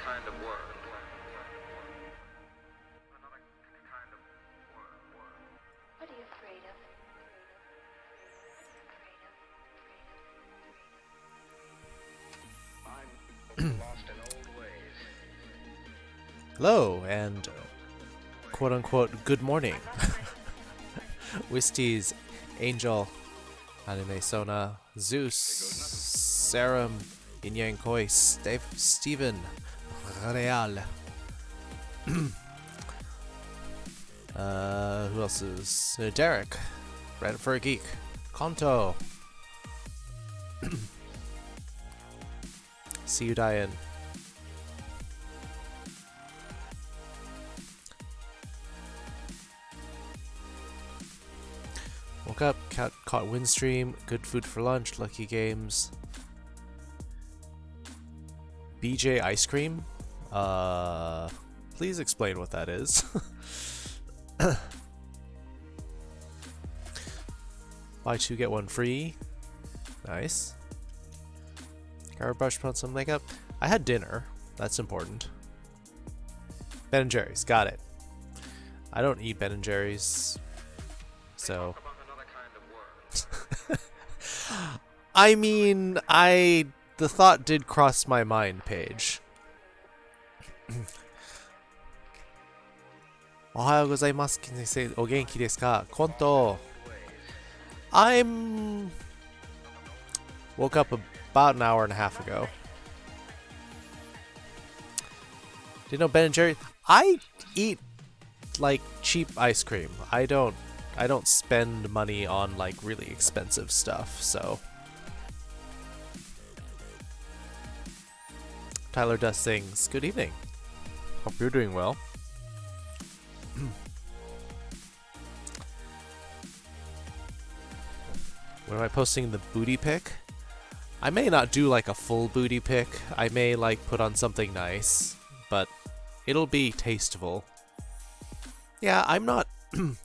What are you afraid of? Hello, and quote-unquote good morning. Wisties, Angel, Anime Sona, Zeus, Sarum, Inyang Koi, Steven, Real. Who else is? Derek, Reddit for a Geek, Konto. See you, Diane. Woke up, caught Windstream, good food for lunch, Lucky Games. BJ Ice Cream? Please explain what that is. Buy 2 get 1 free. Nice. Airbrush, put on some makeup. I had dinner. That's important. Ben & Jerry's. Got it. I don't eat Ben & Jerry's. So... I mean, the thought did cross my mind, Paige. Ohayou gozaimasu. Can they say o genki desu ka? Konto. Woke up about an hour and a half ago. Did you know Ben & Jerry? I eat like cheap ice cream. I don't spend money on like really expensive stuff, so. Tyler Dust sings, good evening. Hope you're doing well. When am I posting the booty pic? I may not do like a full booty pic. I may like put on something nice, but it'll be tasteful. Yeah, I'm not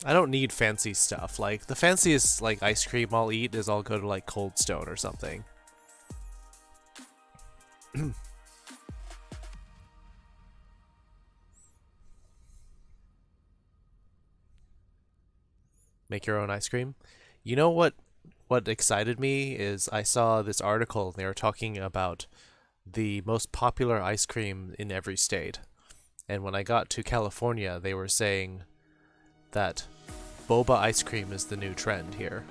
I don't need fancy stuff. Like the fanciest like ice cream I'll eat is I'll go to like Cold Stone or something. Make your own ice cream. You know what excited me is I saw this article and they were talking about the most popular ice cream in every state. And when I got to California, they were saying that boba ice cream is the new trend here.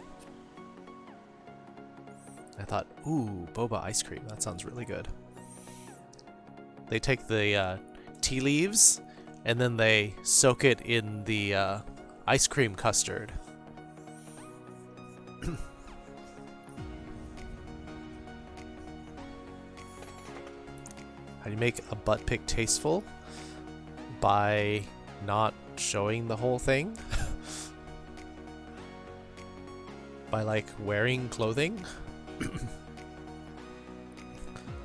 I thought, ooh, boba ice cream, that sounds really good. They take the tea leaves and then they soak it in the ice cream custard. How do you make a butt pic tasteful? By not showing the whole thing? By like wearing clothing?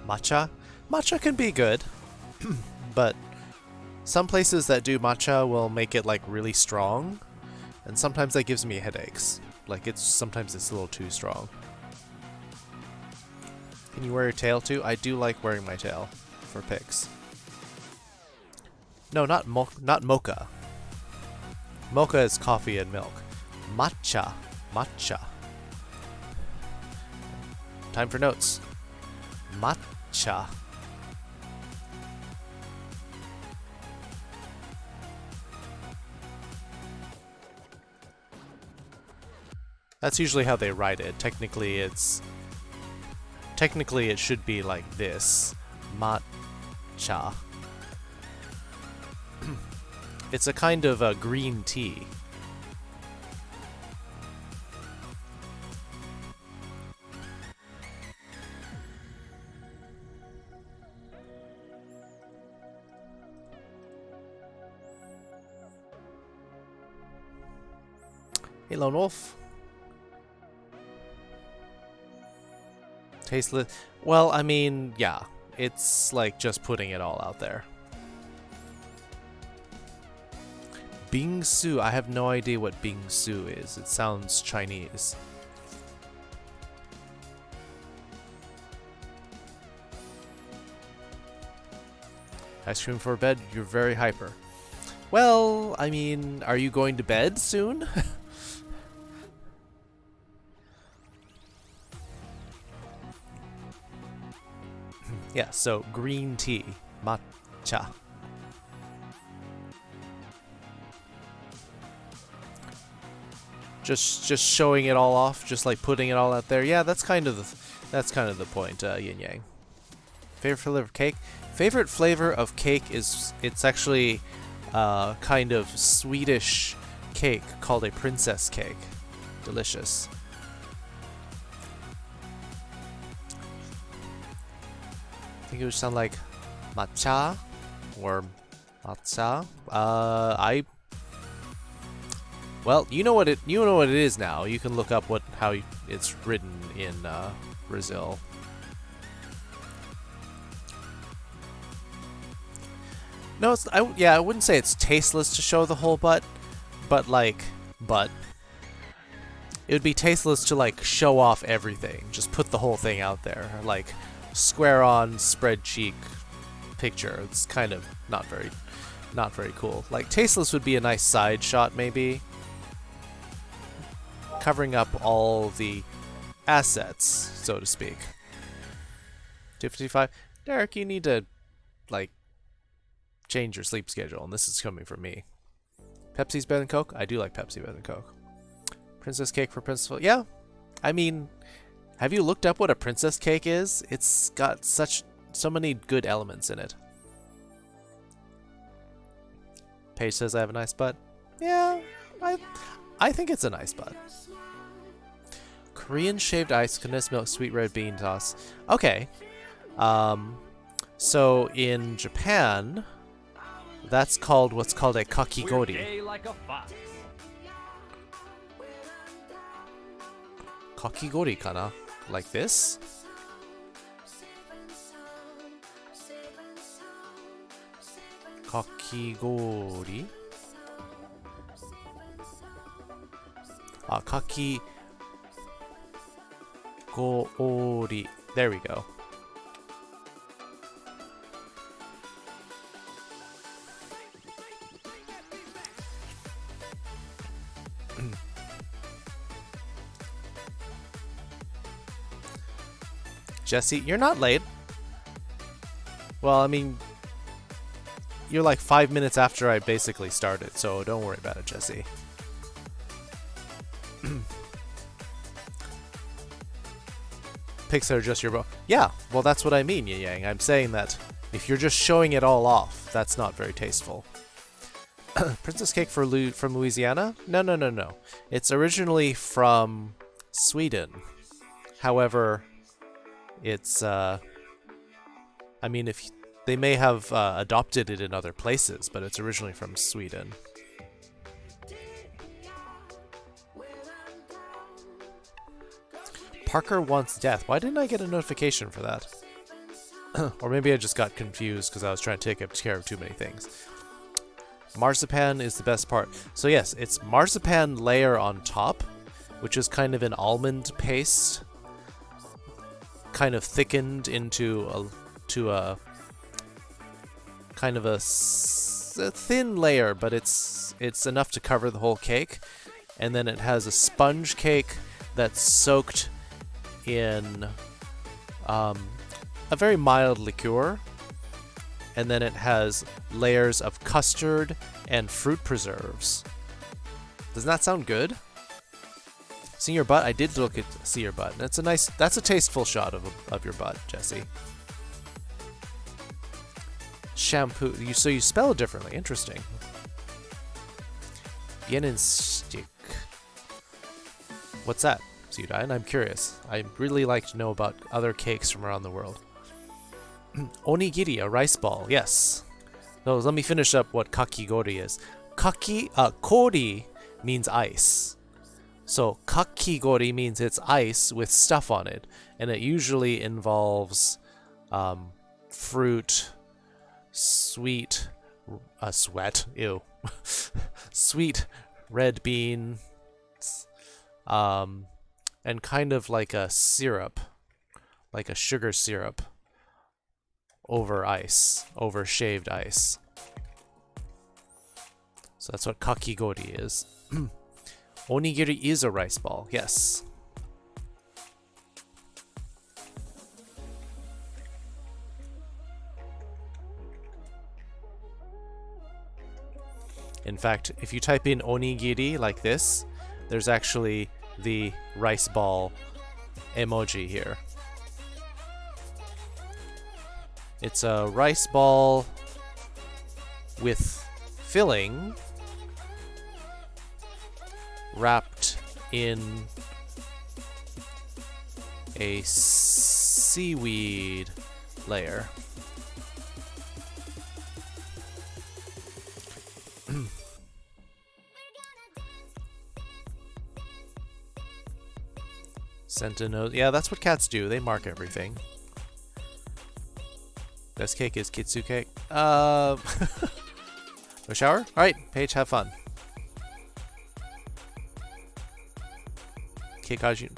Matcha? Matcha can be good, but some places that do matcha will make it like really strong, and sometimes that gives me headaches. Like sometimes it's a little too strong. Can you wear your tail too? I do like wearing my tail for pics. No, not mocha. Mocha is coffee and milk. Matcha. Matcha. Time for notes. Matcha. That's usually how they write it. Technically it should be like this. Matcha. It's a kind of a green tea. Hey, Lone Wolf. Tasteless. Well, I mean, yeah. It's like just putting it all out there. Bingsu. I have no idea what bingsu is. It sounds Chinese. Ice cream for bed, you're very hyper. Well, I mean, are you going to bed soon? Yeah, so green tea, matcha. Just showing it all off, just like putting it all out there. Yeah, that's kind of the point, yin yang. Favorite flavor of cake? Favorite flavor of cake is it's actually kind of Swedish cake called a princess cake. Delicious. I think it would sound like matcha or matcha. Well, you know what it is now. You can look up how it's written in Brazil. No, I wouldn't say it's tasteless to show the whole butt, but it would be tasteless to like show off everything. Just put the whole thing out there, like square on, spread cheek picture. It's kind of not very cool. Like tasteless would be a nice side shot maybe, covering up all the assets, so to speak. 255. Derek, you need to like change your sleep schedule, and this is coming from me. Pepsi's better than Coke? I do like Pepsi better than Coke. Princess cake for Princess. Yeah, I mean, have you looked up what a princess cake is? It's got so many good elements in it. Paige says I have a nice butt. Yeah, I think it's a nice butt. Korean shaved ice, condensed milk, sweet red bean toss. Okay. So in Japan, that's called what's called a kakigori. Kakigori kana? Like this? Kakigori? Kakigori. There we go. Jesse, you're not late. Well, I mean, you're like 5 minutes after I basically started, so don't worry about it, Jesse. Pics are just your yeah, well, that's what I mean, Yin Yang. I'm saying that if you're just showing it all off, that's not very tasteful. Princess cake from Louisiana? No. It's originally from Sweden. However, it's, I mean, if they may have adopted it in other places, but it's originally from Sweden. Parker wants death. Why didn't I get a notification for that? Or maybe I just got confused because I was trying to take care of too many things. Marzipan is the best part. So yes, it's marzipan layer on top, which is kind of an almond paste, kind of thickened into a kind of a thin layer, but it's enough to cover the whole cake. And then it has a sponge cake that's soaked in a very mild liqueur, and then it has layers of custard and fruit preserves. Doesn't that sound good? See your butt? I did see your butt. That's a tasteful shot of your butt, Jesse. Shampoo. So you spell it differently. Interesting. Yenenstick. What's that? And I'm curious. I'd really like to know about other cakes from around the world. Onigiri, a rice ball. Yes. So let me finish up what kakigori is. Kori means ice. So kakigori means it's ice with stuff on it, and it usually involves fruit, sweet red bean, and kind of like a syrup, like a sugar syrup, over ice, over shaved ice. So that's what kakigori is. Onigiri is a rice ball, yes. In fact, if you type in onigiri like this, there's actually the rice ball emoji here. It's a rice ball with filling wrapped in a seaweed layer. Sent a note. Yeah, that's what cats do. They mark everything. Best cake is kitsu cake. No shower? Alright, Paige, have fun. Keikaji.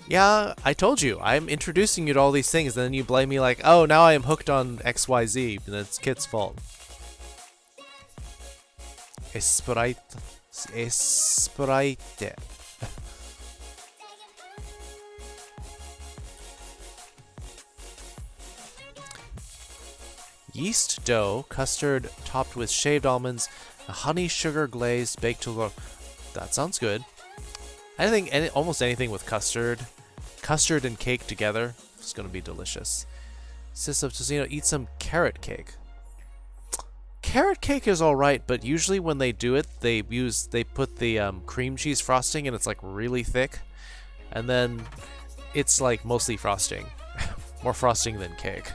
Yeah, I told you. I'm introducing you to all these things, and then you blame me like, oh, now I am hooked on XYZ, and it's Kit's fault. Esprite. Yeast dough, custard topped with shaved almonds, a honey sugar glazed baked to look. That sounds good. I think almost anything with custard and cake together is going to be delicious. Sis of Tocino, eat some carrot cake. Carrot cake is alright, but usually when they do it, they put the cream cheese frosting and it's like really thick. And then it's like mostly frosting. More frosting than cake.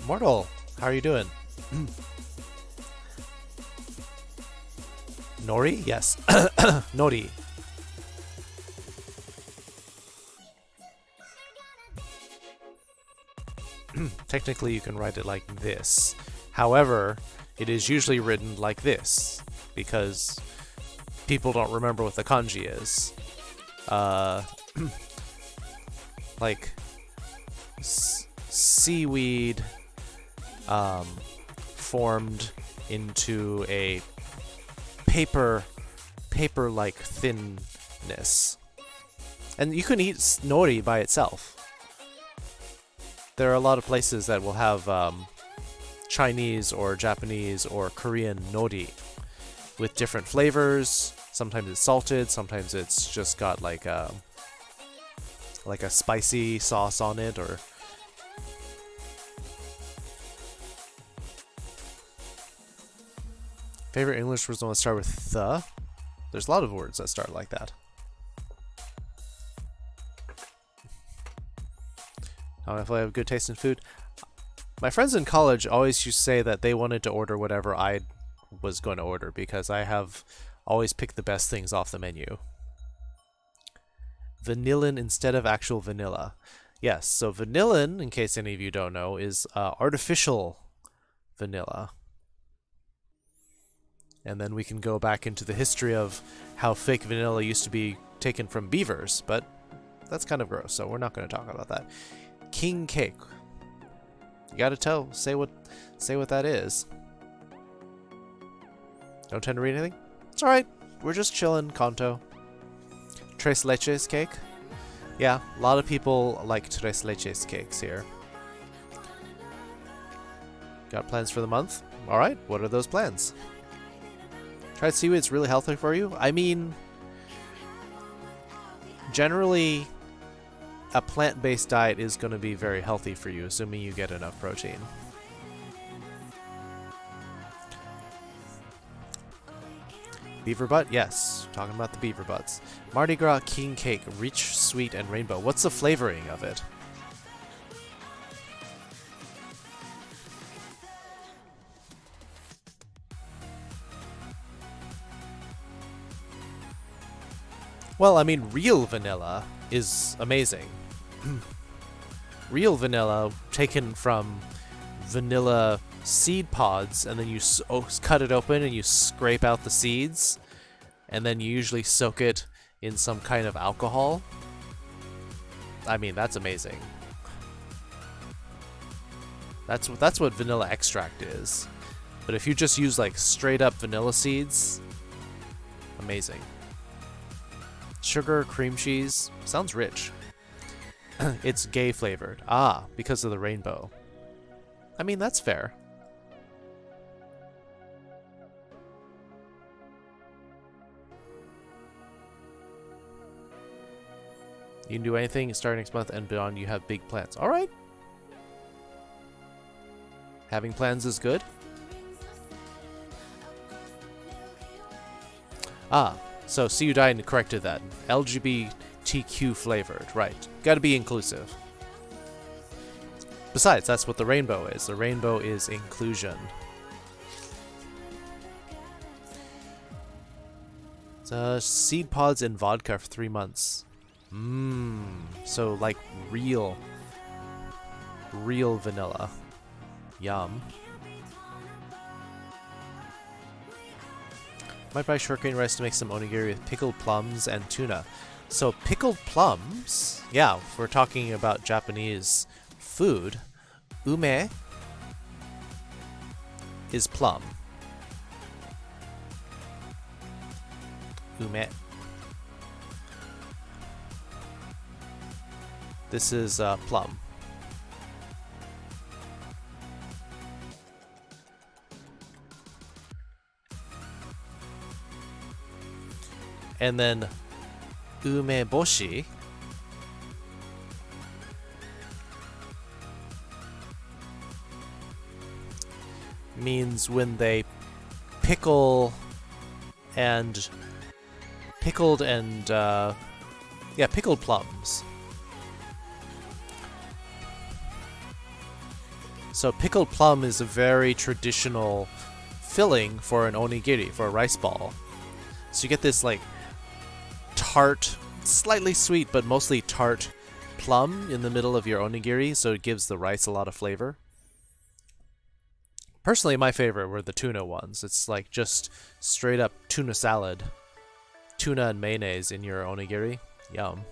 Mortal, how are you doing? Nori? Yes. Nori. Technically, you can write it like this. However, it is usually written like this because people don't remember what the kanji is. Like seaweed formed into a paper-like thinness. And you can eat nori by itself. There are a lot of places that will have Chinese or Japanese or Korean nori with different flavors. Sometimes it's salted, sometimes it's just got like a spicy sauce on it, or favorite English words don't start with the. There's a lot of words that start like that. If I have good taste in food. My friends in college always used to say that they wanted to order whatever I was going to order because I have always picked the best things off the menu. Vanillin instead of actual vanilla. Yes, so vanillin, in case any of you don't know, is artificial vanilla. And then we can go back into the history of how fake vanilla used to be taken from beavers, but that's kind of gross, so we're not going to talk about that. King cake. You gotta say what that is. Don't tend to read anything? It's alright. We're just chilling, Kanto. Tres leches cake? Yeah, a lot of people like tres leches cakes here. Got plans for the month? Alright, what are those plans? Tried seaweed, it's really healthy for you? I mean, generally, a plant-based diet is going to be very healthy for you, assuming you get enough protein. Beaver butt? Yes. Talking about the beaver butts. Mardi Gras king cake, rich, sweet, and rainbow. What's the flavoring of it? Well, I mean, real vanilla is amazing. Real vanilla taken from vanilla seed pods, and then you cut it open and you scrape out the seeds. and then you usually soak it in some kind of alcohol. I mean, that's amazing. That's what vanilla extract is. But if you just use like straight up vanilla seeds, amazing. Sugar, cream cheese, sounds rich. It's gay flavored. Ah, because of the rainbow. I mean, that's fair. You can do anything starting next month and beyond. You have big plans. All right. Having plans is good. Ah, so See You Died corrected that. LGBTQ flavored. Right. Gotta be inclusive. Besides, that's what the rainbow is. The rainbow is inclusion. Seed pods and vodka for 3 months. So like real vanilla. Yum. Might buy short-grain rice to make some onigiri with pickled plums and tuna. So pickled plums, yeah, if we're talking about Japanese food, ume is plum. Ume. This is plum. And then umeboshi means when they pickled and pickled plums. So pickled plum is a very traditional filling for an onigiri, for a rice ball. So you get this like tart, slightly sweet, but mostly tart plum in the middle of your onigiri, so it gives the rice a lot of flavor. Personally, my favorite were the tuna ones. It's like just straight up tuna salad. Tuna and mayonnaise in your onigiri. Yum.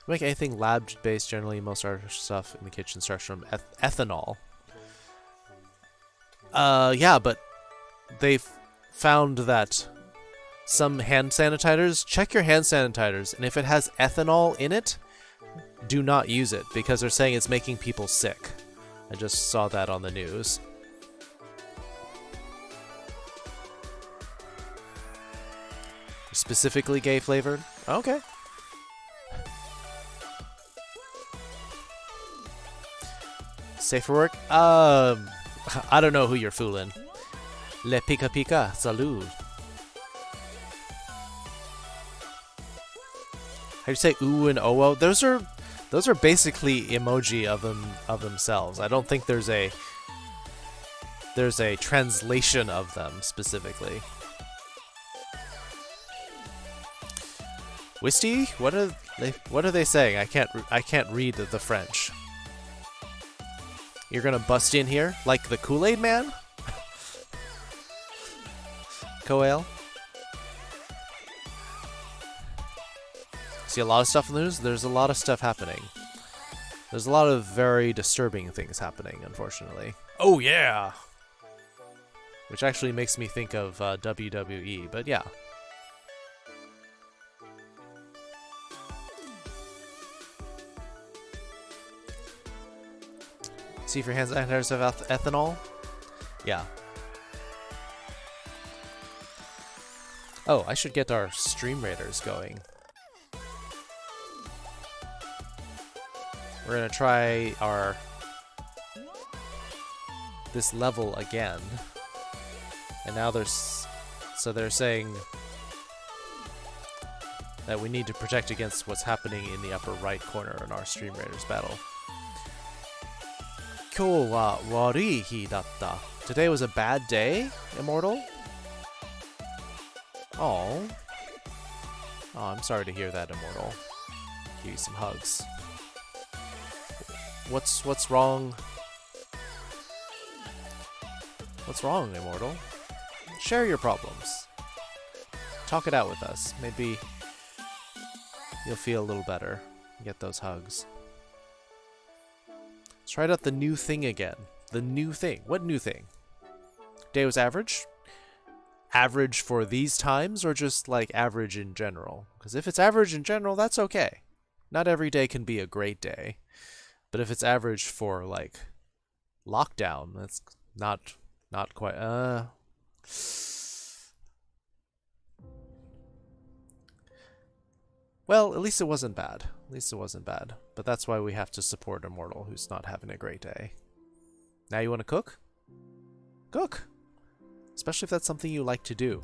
Make anything lab-based, generally most our stuff in the kitchen starts from ethanol. Yeah, but they've found that some hand sanitizers, check your hand sanitizers, and if it has ethanol in it, do not use it, because they're saying it's making people sick. I just saw that on the news. Specifically gay flavored? Okay. Safe for work? I don't know who you're fooling. Le Pika Pika, salud. How do you say ooh and oo? Those are basically emoji of themselves. I don't think there's a translation of them specifically. Wisty? What are they saying? I can't read the French. You're gonna bust in here like the Kool-Aid Man? Koel? See a lot of stuff in the news? There's a lot of stuff happening. There's a lot of very disturbing things happening, unfortunately. Oh yeah! Which actually makes me think of WWE, but yeah. See if your hand sanitizers have ethanol? Yeah. Oh, I should get our stream raiders going. We're gonna try this level again. And now they're saying that we need to protect against what's happening in the upper right corner in our stream raiders battle. Kyou wa warui hi datta. Today was a bad day, Immortal? Oh, I'm sorry to hear that, Immortal. Give you some hugs. What's wrong? What's wrong, Immortal? Share your problems. talk it out with us. Maybe you'll feel a little better. Get those hugs. Let's try out the new thing again. The new thing. What new thing? Day was average? Average for these times, or just like average in general? Because if it's average in general, that's okay. Not every day can be a great day. But if it's average for like lockdown, that's not quite well, at least it wasn't bad. At least it wasn't bad. But that's why we have to support Immortal, who's not having a great day. Now you want to cook? Cook! Especially if that's something you like to do.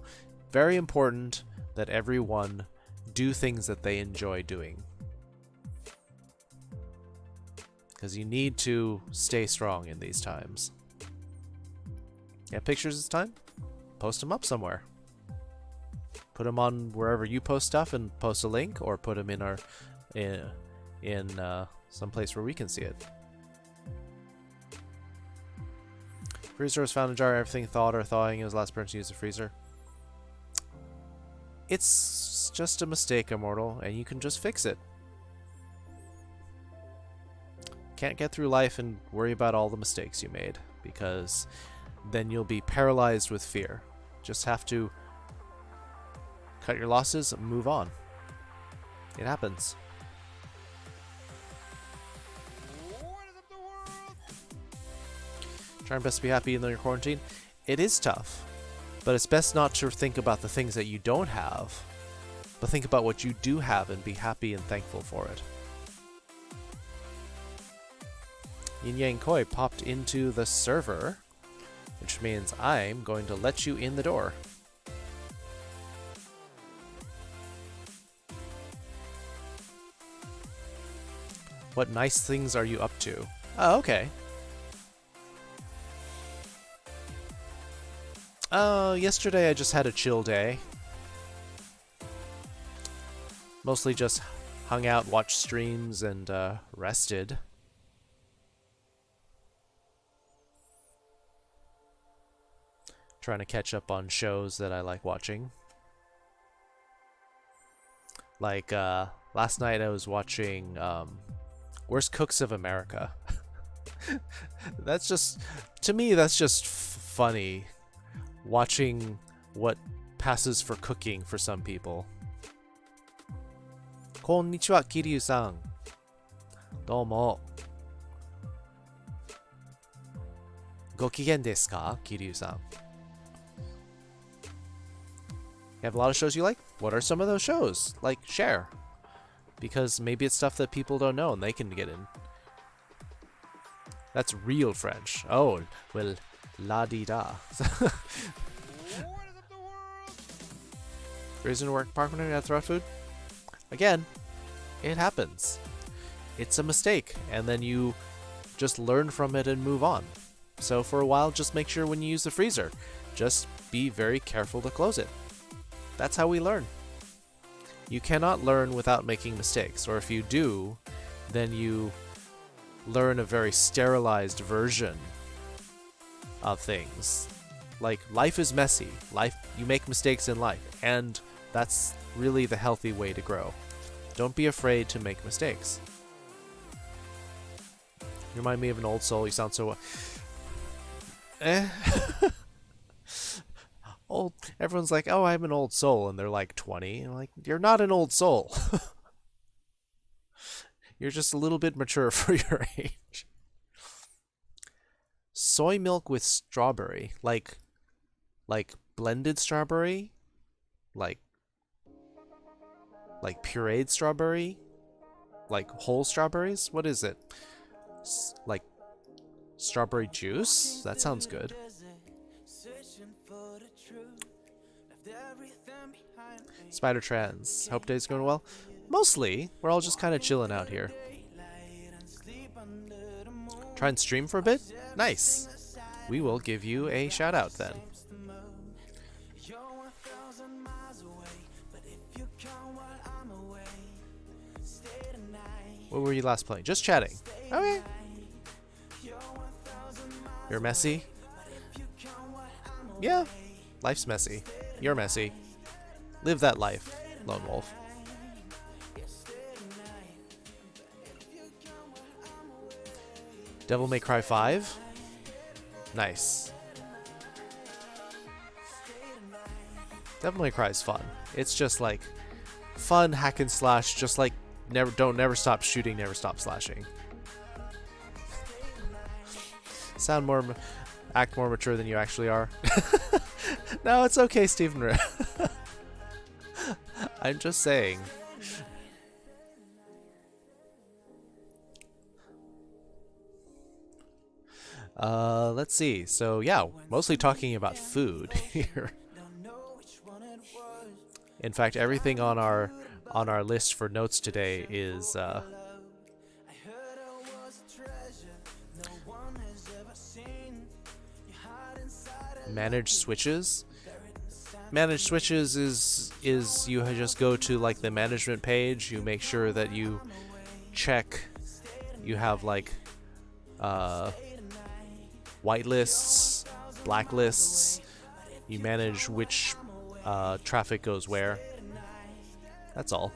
Very important that everyone do things that they enjoy doing. Because you need to stay strong in these times. Yeah, pictures this time? Post them up somewhere. Put them on wherever you post stuff and post a link, or put them in our in some place where we can see it. Freezer was found in a jar. Everything thawed or thawing. It was the last person to use the freezer. It's just a mistake, Immortal, and you can just fix it. Can't get through life and worry about all the mistakes you made, because then you'll be paralyzed with fear. Just have to cut your losses and move on. It happens. Trying best to be happy in your quarantine. It is tough, but it's best not to think about the things that you don't have, but think about what you do have and be happy and thankful for it. Yin Yang Koi popped into the server, which means I'm going to let you in the door. What nice things are you up to? Oh, okay. Yesterday I just had a chill day. Mostly just hung out, watched streams, and rested. Trying to catch up on shows that I like watching. Like, last night I was watching, Worst Cooks of America. That's just, to me, that's just funny. Watching what passes for cooking for some people. Konnichiwa, Kiryu-san. Domo. Gokigen desu ka, Kiryu-san? You have a lot of shows you like? What are some of those shows? Like, share. Because maybe it's stuff that people don't know and they can get in. That's real French. Oh, well, la-di-da. Reason to work park when you have to throw out food? Again, it happens. It's a mistake, and then you just learn from it and move on. So for a while, just make sure when you use the freezer, just be very careful to close it. That's how we learn. You cannot learn without making mistakes, or if you do, then you learn a very sterilized version of things. Like, life is messy. You make mistakes in life, and that's really the healthy way to grow. Don't be afraid to make mistakes. You remind me of an old soul. You sound so old. Everyone's like, oh, I'm an old soul, and they're like 20. And like, you're not an old soul. You're just a little bit mature for your age. Soy milk with strawberry, like blended strawberry, like pureed strawberry, like whole strawberries. What is it? Like strawberry juice? That sounds good. Spider Trans. Hope day's going well. Mostly, we're all just kind of chilling out here. Try and stream for a bit? Nice. We will give you a shout out then. What were you last playing? Just chatting. Okay. You're messy? Yeah. Life's messy. You're messy. Live that life, Lone Wolf. Devil May Cry 5? Nice. Devil May Cry is fun. It's just like fun hack and slash, just like never stop shooting, never stop slashing. Act more mature than you actually are. No, it's okay, Stephen. I'm just saying. Let's see. So yeah, mostly talking about food here. In fact, everything on our list for notes today is manage switches. Manage switches is you just go to like the management page, you make sure that you check you have like whitelists, blacklists, you manage which traffic goes where. That's all.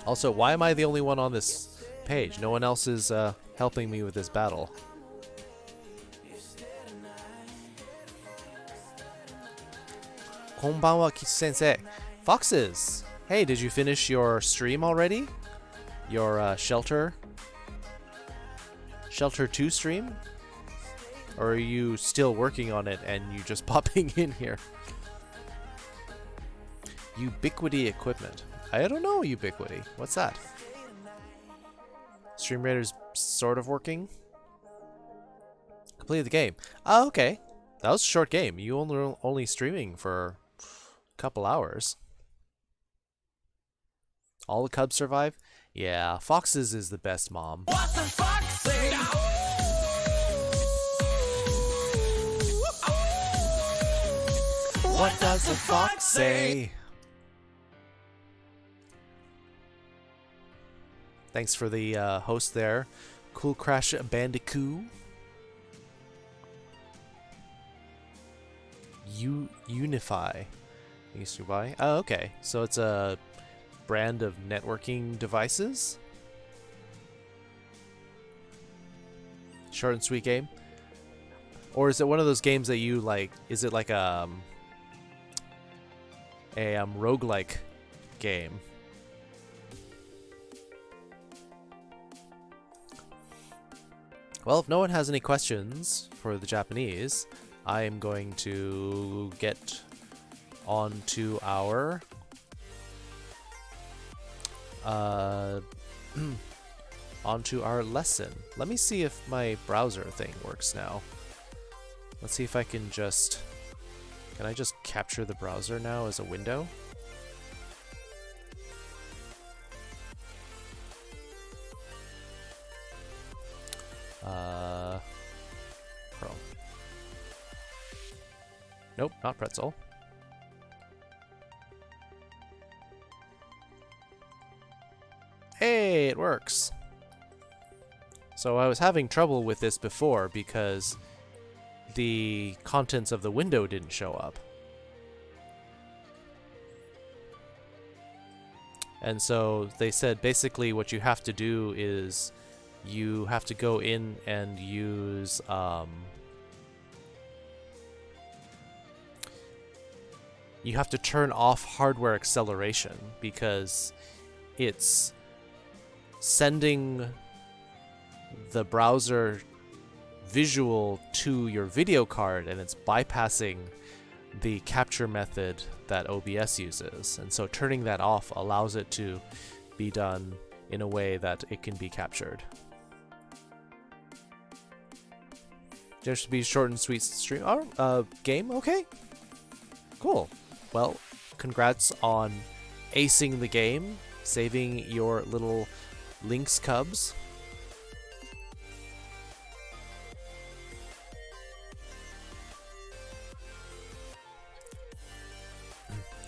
Also, why am I the only one on this page? No one else is helping me with this battle. Konbanwa Kichi-sensei. Foxes! Hey, did you finish your stream already? Your Shelter 2 stream? Or are you still working on it and you just popping in here? Ubiquity equipment. I don't know Ubiquity. What's that? Stream Raiders sort of working. Completed the game. Oh, okay. That was a short game. You only streaming for a couple hours. All the cubs survive? Yeah, Foxes is the best mom. What the fuck? What does the fox say? Thanks for the host there. Cool Crash Bandicoot. Unify. Used to buy. Oh, okay. So it's a brand of networking devices. Short and sweet game. Or is it one of those games that you like? Is it like a roguelike game? Well, if no one has any questions for the Japanese, I am going to get on to our onto our lesson. Let me see if my browser thing works now. Let's see if I can just... Can I just capture the browser now as a window? Chrome. Nope, not pretzel. Hey, it works. So I was having trouble with this before because the contents of the window didn't show up. And so they said basically what you have to do is you have to go in and use you have to turn off hardware acceleration because it's sending the browser visual to your video card and it's bypassing the capture method that OBS uses. And so turning that off allows it to be done in a way that it can be captured. Just to be short and sweet stream. Oh, game? Okay. Cool. Well, congrats on acing the game, saving your little Lynx cubs.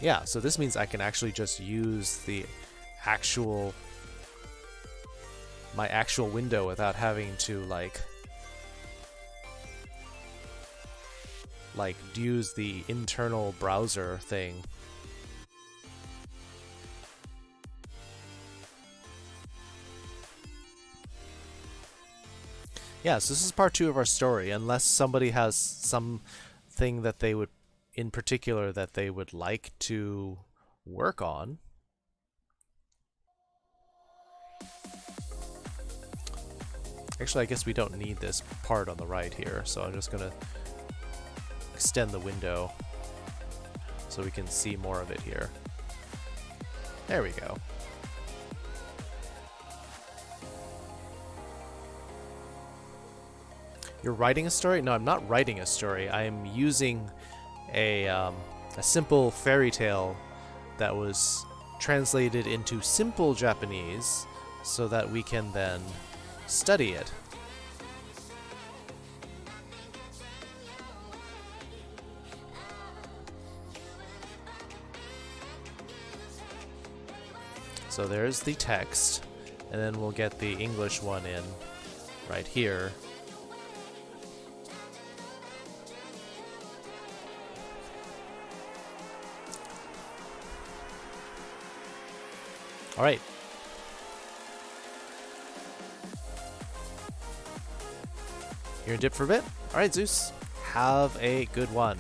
Yeah, so this means I can actually just use the actual my actual window without having to like use the internal browser thing. Yeah, so this is part 2 of our story, unless somebody has something that they would, in particular, that they would like to work on. Actually, I guess we don't need this part on the right here, so I'm just gonna extend the window so we can see more of it here. There we go. You're writing a story? No, I'm not writing a story. I am using a simple fairy tale that was translated into simple Japanese so that we can then study it. So there's the text, and then we'll get the English one in right here. All right. You're in dip for a bit? All right, Zeus. Have a good one.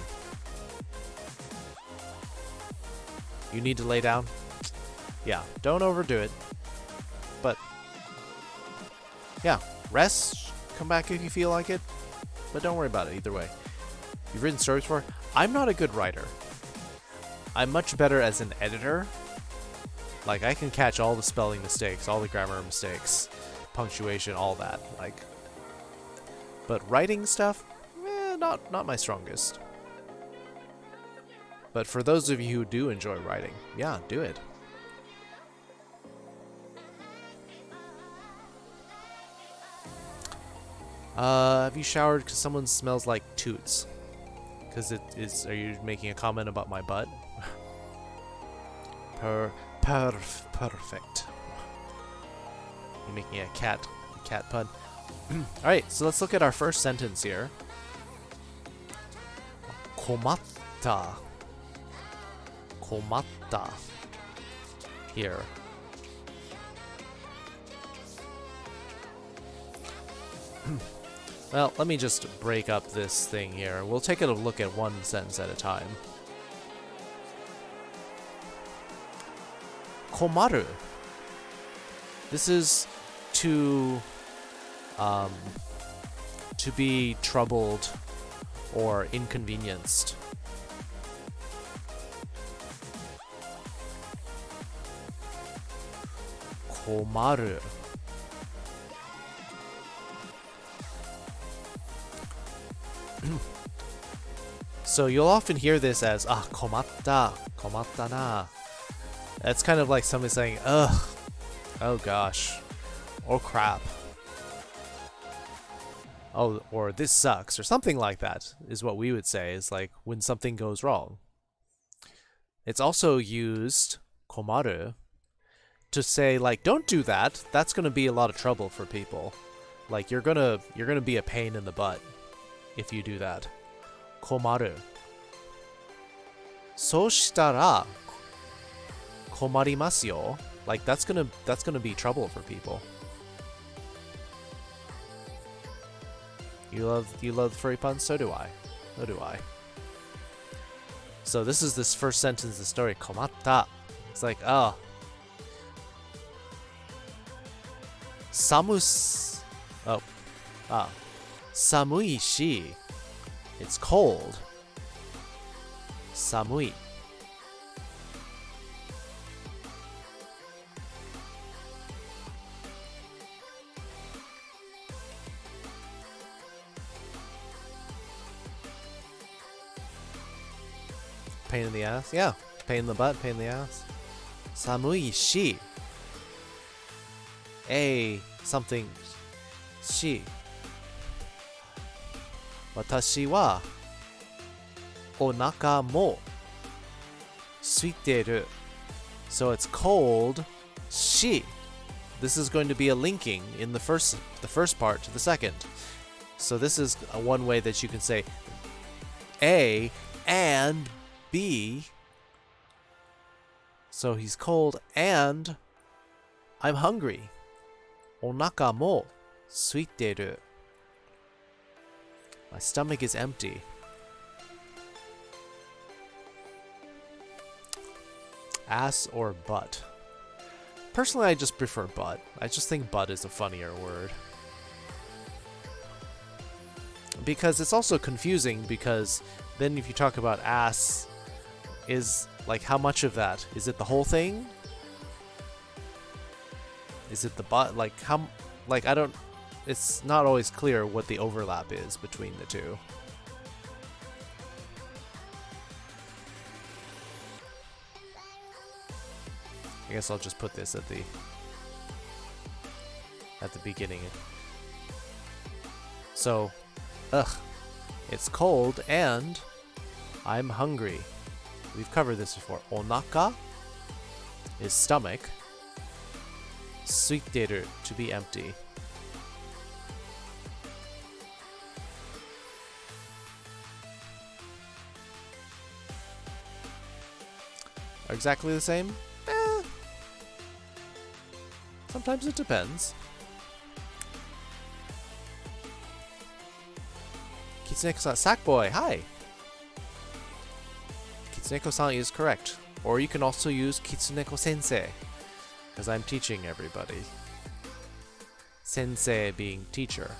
You need to lay down? Yeah, don't overdo it. But, yeah, rest. Come back if you feel like it. But don't worry about it either way. You've written stories before? I'm not a good writer. I'm much better as an editor. Like, I can catch all the spelling mistakes, all the grammar mistakes, punctuation, all that. Like, but writing stuff, not my strongest. But for those of you who do enjoy writing, yeah, do it. Have you showered because someone smells like toots? Because it is, are you making a comment about my butt? Perfect. You're making a cat pun. Alright, so let's look at our first sentence here. Komatta. Komatta. Here. Well, let me just break up this thing here. We'll take a look at one sentence at a time. Komaru. This is to be troubled or inconvenienced. Komaru. So you'll often hear this as komatta, komatta na. That's kind of like somebody saying, ugh, oh gosh, or crap. Oh, or this sucks, or something like that is what we would say, is like when something goes wrong. It's also used, komaru, to say like, don't do that. That's gonna be a lot of trouble for people. Like you're gonna be a pain in the butt if you do that. Komaru. So shitara komarimasu yo. Like that's gonna be trouble for people. You love furry puns? So do I. So do I. So this first sentence of the story, komatta. It's like, oh. Samui shi. It's cold. Samui. Pain in the ass? Yeah. Pain in the butt, pain in the ass. Samui shi. Something shi. Watashi wa onaka mo suiteru. So it's cold shi. This is going to be a linking in the first part to the second. So this is one way that you can say A and B. So he's cold and I'm hungry. Onaka mo suiteru. My stomach is empty. Ass or butt? Personally, I just prefer butt. I just think butt is a funnier word. Because it's also confusing, because then if you talk about ass, is like how much of that? Is it the whole thing? Is it the butt? Like how, like I don't, it's not always clear what the overlap is between the two. I guess I'll just put this at the beginning. So, it's cold and I'm hungry. We've covered this before. Onaka is stomach. Suiteru, to be empty. Are exactly the same? Sometimes it depends. Kitsuneko-san, Sackboy, hi! Kitsuneko-san is correct. Or you can also use Kitsuneko-sensei, because I'm teaching everybody. Sensei being teacher.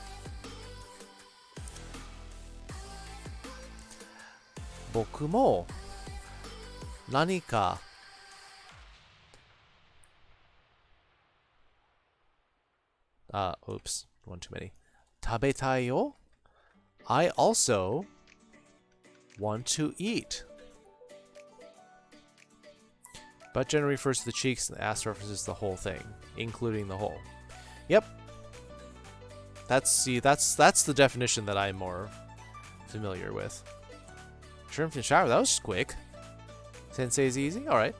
Boku mo nanika oops, one too many. Tabetai yo? I also want to eat. Butt generally refers to the cheeks, and the ass references the whole thing, including the hole. Yep. That's the definition that I'm more familiar with. Shrimp and shower, that was quick. Sensei's easy? Alright.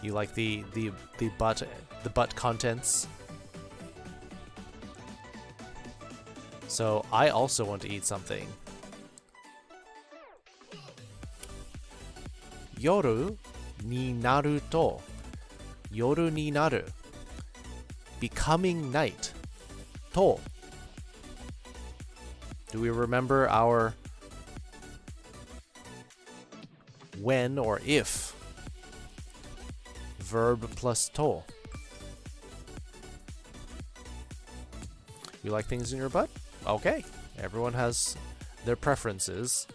You like the butt contents? So I also want to eat something. Yoru ni naru to. Yoru ni naru. Becoming night. To. Do we remember our when or if? Verb plus to. You like things in your butt? Okay. Everyone has their preferences.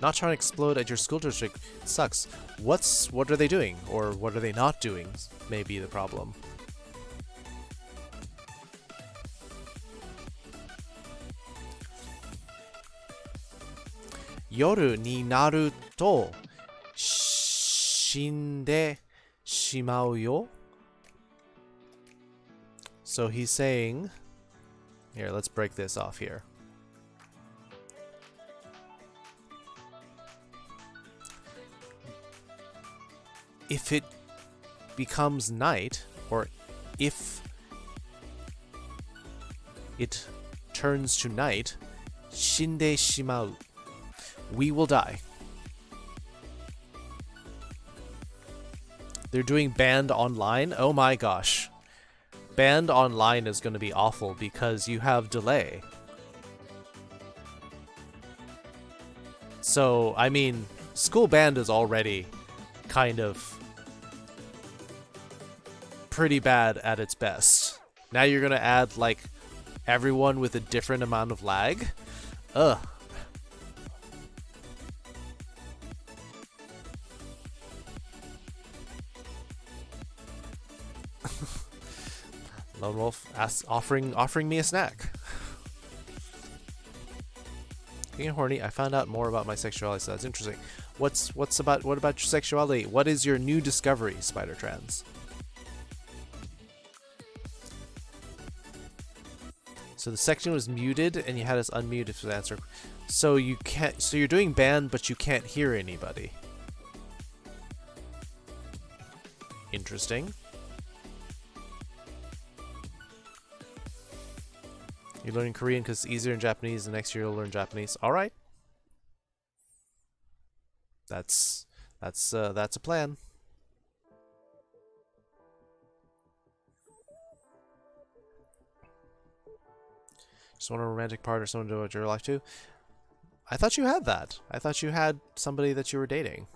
Not trying to explode at your school district sucks. What are they doing? Or what are they not doing may be the problem. Yoru ni naru to shinde shimau yo. So he's saying, here, let's break this off here. If it becomes night, or if it turns to night, shinde shimau, we will die. They're doing banned online? Oh my gosh. Banned online is going to be awful because you have delay. So, I mean, school band is already kind of pretty bad at its best. Now you're going to add, like, everyone with a different amount of lag? Ugh. Lone Wolf offering me a snack. Being horny, I found out more about my sexuality, so that's interesting. What about your sexuality? What is your new discovery, Spider Trans? So the section was muted and you had us unmuted for the answer. So you can't, so you're doing band but you can't hear anybody. Interesting. You're learning Korean because it's easier in Japanese, and next year you'll learn Japanese. Alright. That's That's a plan. Just want a romantic partner, someone to devote your life to. I thought you had that. I thought you had somebody that you were dating.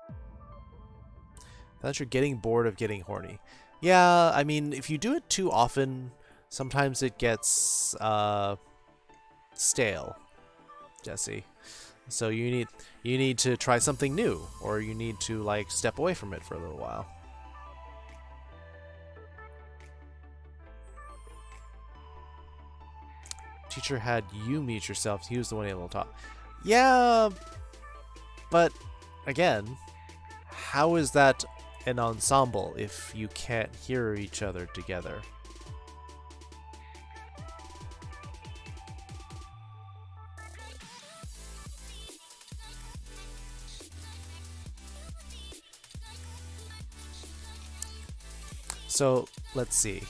I thought you're getting bored of getting horny. Yeah, I mean, if you do it too often, sometimes it gets stale, Jesse. So you need to try something new, or you need to like step away from it for a little while. Teacher had you meet yourself. He was the one able to talk. Yeah, but again, how is that an ensemble if you can't hear each other together? So let's see.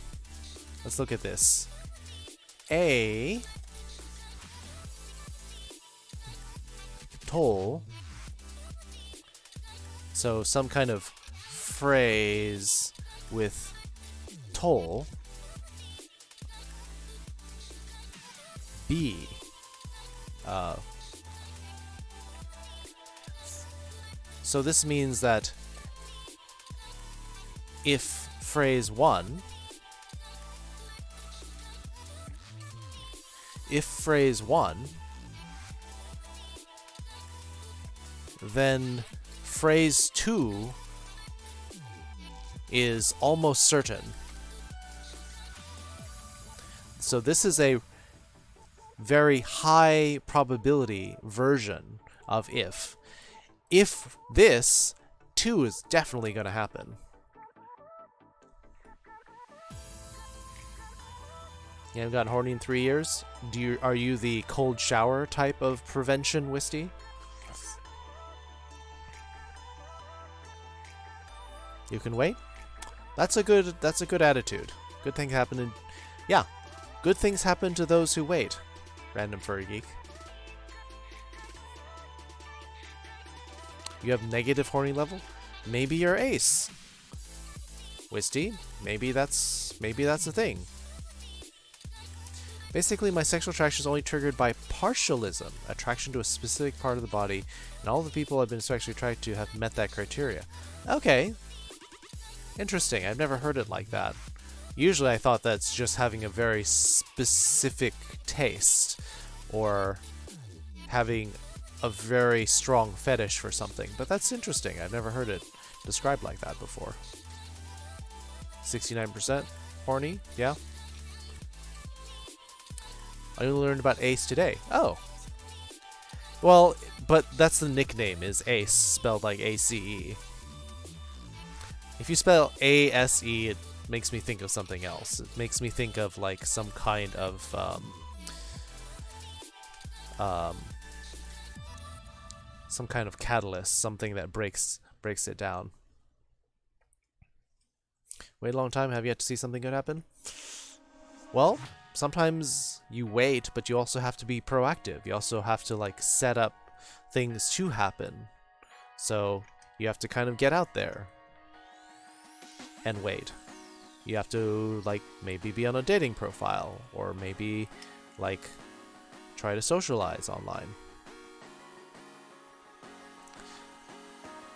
Let's look at this. A toll. So some kind of phrase with toll. B. So this means that if phrase 1, then phrase 2 is almost certain. So this is a very high probability version of if. If this, 2 is definitely going to happen. You haven't gotten horny in 3 years? Are you the cold shower type of prevention, Wisty? You can wait? That's a good attitude. Good things happen in good things happen to those who wait. Random furry geek. You have negative horny level? Maybe you're ace. Wisty, maybe that's a thing. Basically, my sexual attraction is only triggered by partialism, attraction to a specific part of the body, and all the people I've been sexually attracted to have met that criteria. Okay. Interesting. I've never heard it like that. Usually I thought that's just having a very specific taste, or having a very strong fetish for something, but that's interesting. I've never heard it described like that before. 69% horny? Yeah. I only learned about Ace today. Oh. Well, but that's the nickname, is Ace, spelled like A-C-E. If you spell A-S-E, it makes me think of something else. It makes me think of like some kind of some kind of catalyst, something that breaks it down. Wait a long time, have yet to see something good happen? Well, sometimes you wait, but you also have to be proactive. You also have to like set up things to happen. So you have to kind of get out there and wait. You have to like maybe be on a dating profile, or maybe like try to socialize online.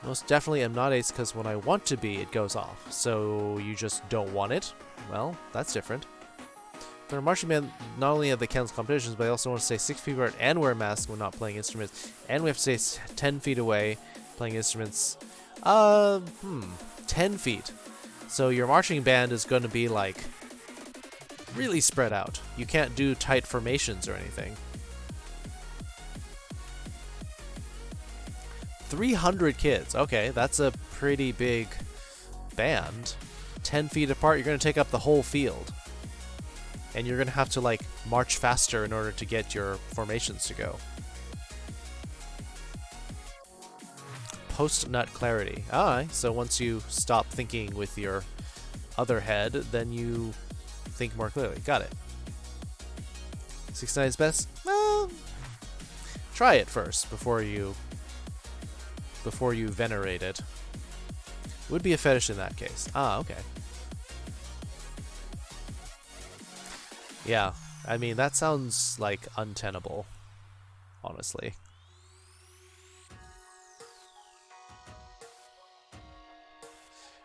Most definitely am not ace, because when I want to be, it goes off. So you just don't want it? Well, that's different. For a marching band, not only have they cancelled competitions, but they also want to stay 6 feet apart and wear masks when not playing instruments. And we have to stay 10 feet away playing instruments. 10 feet. So your marching band is going to be like really spread out. You can't do tight formations or anything. 300 kids. Okay, that's a pretty big band. 10 feet apart, you're going to take up the whole field. And you're going to have to like march faster in order to get your formations to go. Post-nut clarity. Alright, so once you stop thinking with your other head, then you think more clearly. Got it. 69 is best? Well, try it first before you before you venerate it. Would be a fetish in that case. Ah, okay. Yeah, I mean, that sounds like untenable, honestly.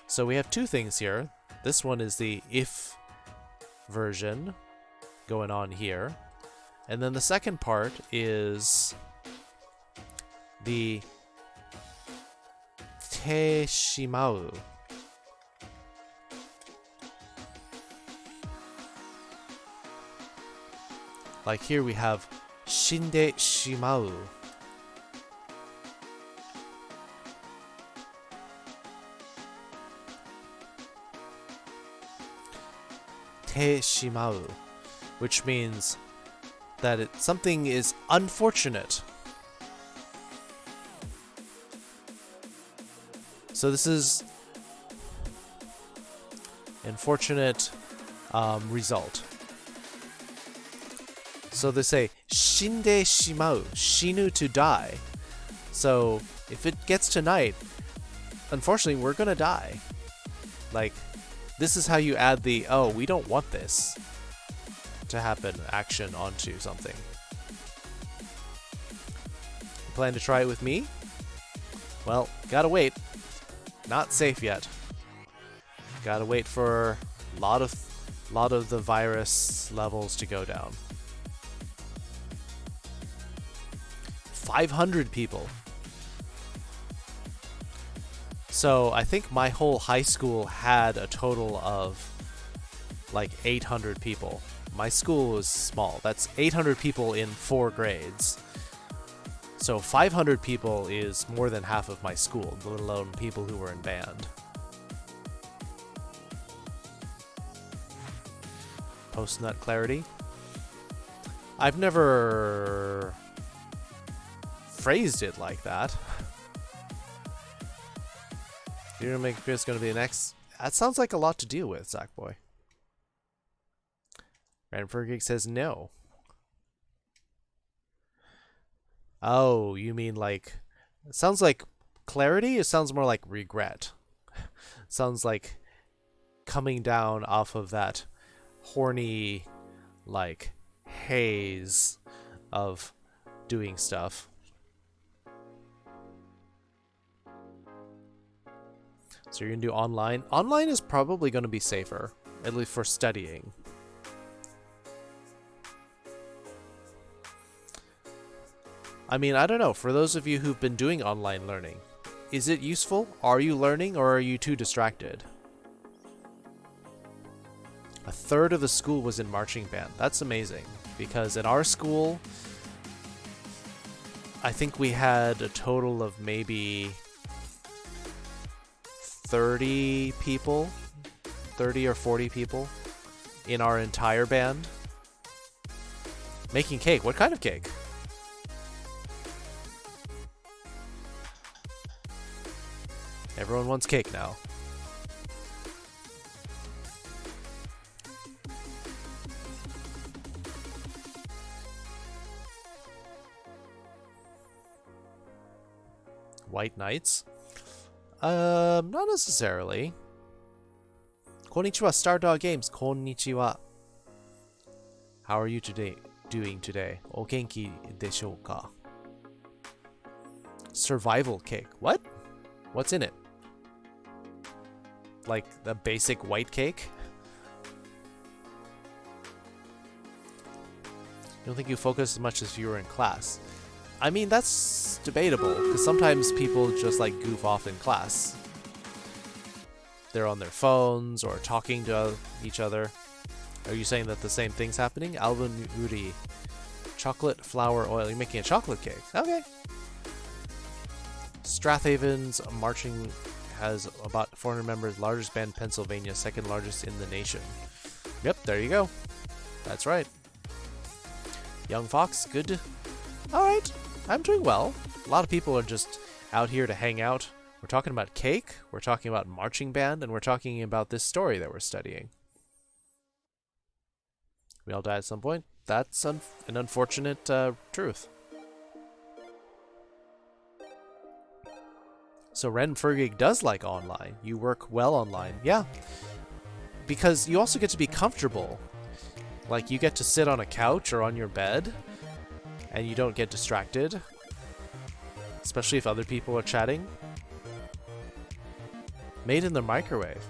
So we have two things here. This one is the if version going on here. And then the second part is the te shimau. Like here we have shinde shimau. Te shimau, which means that something is unfortunate. So this is unfortunate result. So they say shinde shimau, shinu to die. So if it gets to night, unfortunately we're gonna die. Like, this is how you add the, oh, we don't want this to happen action onto something. You plan to try it with me? Well, gotta wait. Not safe yet. Gotta wait for a lot of the virus levels to go down. 500 people. So I think my whole high school had a total of like 800 people. My school was small. That's 800 people in 4 grades. So 500 people is more than half of my school, let alone people who were in band. Post-nut clarity. I've never phrased it like that. You're gonna make this gonna be the next. That sounds like a lot to deal with, Sackboy. Random Fur Geek says no. Oh, you mean like? It sounds like clarity. It sounds more like regret. Sounds like coming down off of that horny, like haze of doing stuff. So you're gonna do online. Online is probably gonna be safer, at least for studying. I mean, I don't know. For those of you who've been doing online learning, is it useful? Are you learning, or are you too distracted? A third of the school was in marching band. That's amazing, because at our school, I think we had a total of maybe 30 people, 30 or 40 people in our entire band. Making cake. What kind of cake? Everyone wants cake now. White Knights? Not necessarily. Konnichiwa, Stardog Games. Konnichiwa. How are you doing today? O genki deshou ka? Survival cake. What? What's in it? Like the basic white cake? I don't think you focus as much as you were in class. I mean, that's debatable, because sometimes people just like goof off in class. They're on their phones or talking to each other. Are you saying that the same thing's happening? Alvin Uri. Chocolate flour oil. You're making a chocolate cake. Okay. Strathaven's marching has about 400 members, largest band Pennsylvania, second largest in the nation. Yep, there you go. That's right. Young Fox, good. Alright, I'm doing well. A lot of people are just out here to hang out. We're talking about cake, we're talking about marching band, and we're talking about this story that we're studying. We all die at some point. That's an unfortunate truth. So Ren Furry does like online. You work well online. Yeah. Because you also get to be comfortable. Like, you get to sit on a couch or on your bed, and you don't get distracted. Especially if other people are chatting. Made in the microwave.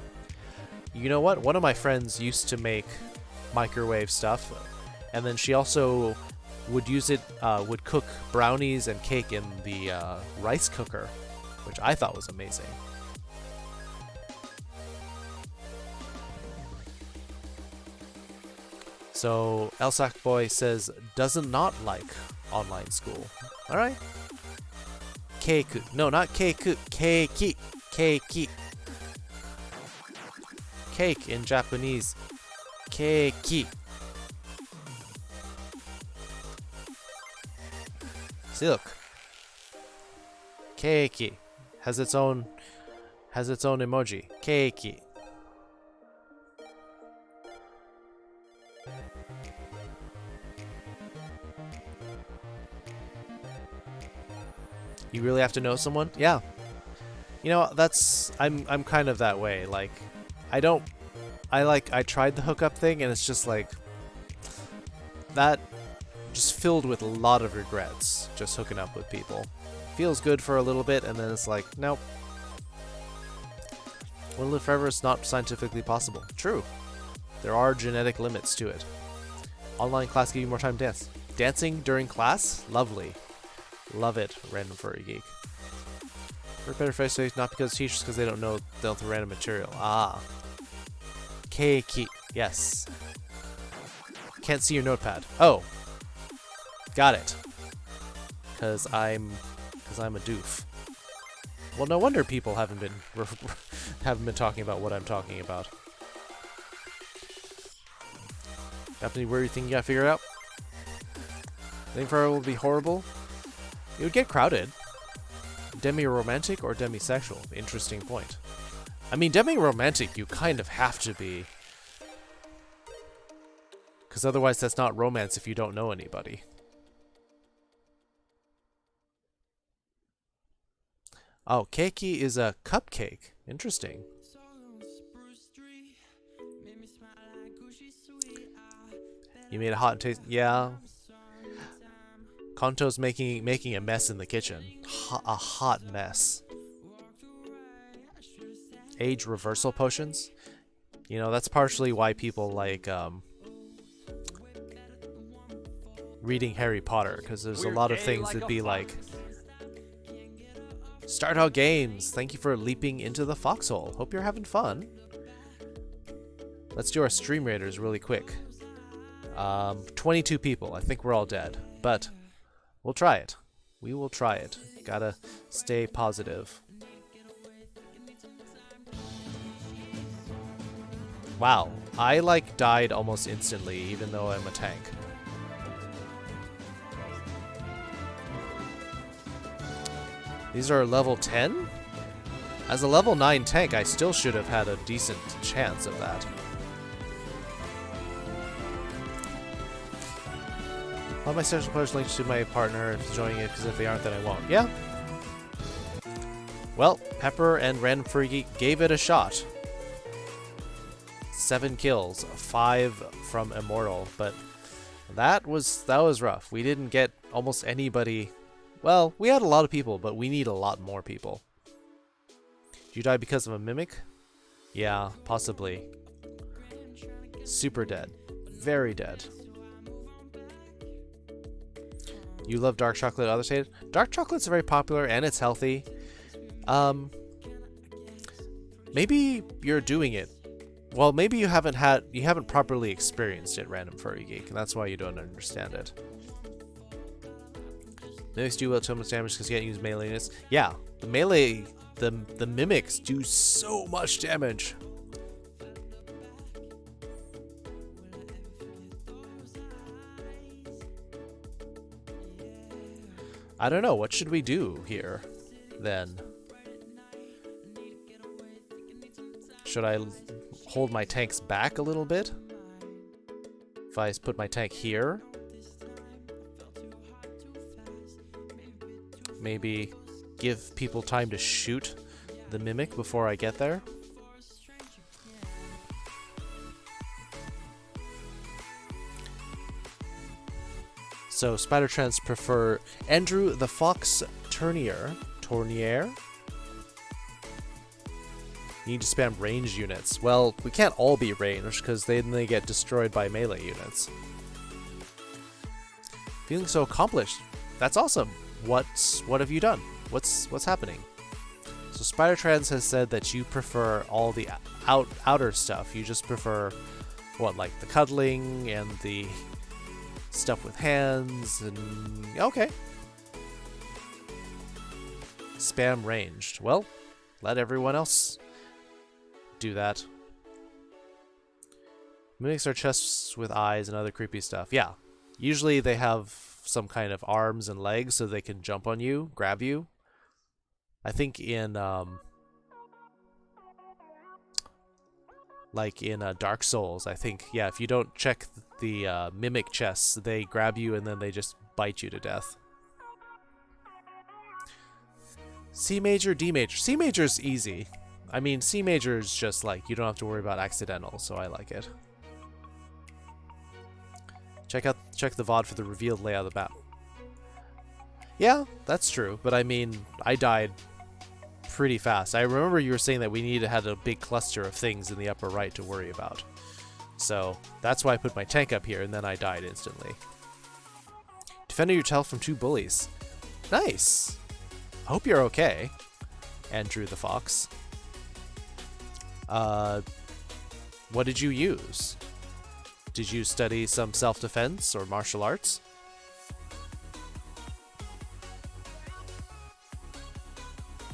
You know what? One of my friends used to make microwave stuff, and then she also would use it, would cook brownies and cake in the rice cooker, which I thought was amazing. So Elsac Boy says doesn't not like online school. All right. Keiku. No, not keiku. Keiki. Keiki. Cake in Japanese. Keiki. See, look. Keiki has its own emoji. Keiki. You really have to know someone? Yeah. You know, I'm kind of that way. Like, I tried the hookup thing, and it's just like that, just filled with a lot of regrets, just hooking up with people. Feels good for a little bit, and then it's like, nope. Want to live forever is not scientifically possible. True. There are genetic limits to it. Online class give you more time to dance. Dancing during class? Lovely. Love it, Random Furry Geek. For better face to face, not because teachers, because they don't know the random material. Ah. Keiki. Yes. Can't see your notepad. Oh. Got it. Cause I'm a doof. Well, no wonder people haven't been talking about what I'm talking about. Got any weird thing you gotta figure out? Think forever will be horrible? It would get crowded. Demi-romantic or demisexual? Interesting point. I mean, demi-romantic you kind of have to be. Because otherwise that's not romance if you don't know anybody. Oh, keiki is a cupcake. Interesting. You made a hot and taste. Yeah. Kanto's making a mess in the kitchen. A hot mess. Age reversal potions? You know, that's partially why people like reading Harry Potter, because there's a lot of things that'd be like, start out games. Thank you for leaping into the foxhole. Hope you're having fun. Let's do our stream raiders really quick. 22 people. I think we're all dead, but we'll try it. We will try it. Gotta stay positive. Wow, I like died almost instantly, even though I'm a tank. These are level 10? As a level 9 tank, I still should have had a decent chance of that. All my social players linked to my partner and joining it, because if they aren't, then I won't. Yeah. Well, Pepper and Random Furry Geek gave it a shot. 7 kills, 5 from Immortal, but that was rough. We didn't get almost anybody. Well, we had a lot of people, but we need a lot more people. Did you die because of a mimic? Yeah, possibly. Super dead. Very dead. You love dark chocolate, others hate it? Dark chocolate's very popular and it's healthy. Maybe you're doing it. Well, maybe you haven't properly experienced it, Random Furry Geek, and that's why you don't understand it. Mimics do so much damage because you can't use meleeness. Yeah, the melee, the mimics do so much damage. I don't know, what should we do here, then? Should I hold my tanks back a little bit? If I put my tank here? Maybe give people time to shoot the mimic before I get there. So spider trends prefer Andrew the Fox Tournier. You need to spam ranged units. Well, we can't all be ranged because then they get destroyed by melee units. Feeling so accomplished. That's awesome. What have you done? What's happening? So Spider-Trans has said that you prefer all the outer stuff. You just prefer what, like the cuddling and the stuff with hands and okay. Spam ranged. Well, let everyone else do that. Mimics are chests with eyes and other creepy stuff. Yeah. Usually they have some kind of arms and legs so they can jump on you, grab you. I think in like in Dark Souls, I think, yeah, if you don't check the mimic chests, they grab you and then they just bite you to death. C major, D major. C major's easy. I mean, C major is just like, you don't have to worry about accidental, so I like it. Check the VOD for the revealed layout of the map. Yeah, that's true, but I mean, I died pretty fast. I remember you were saying that we had a big cluster of things in the upper right to worry about. So, that's why I put my tank up here, and then I died instantly. Defended yourself from 2 bullies. Nice! I hope you're okay, Andrew the Fox. What did you use? Did you study some self-defense or martial arts?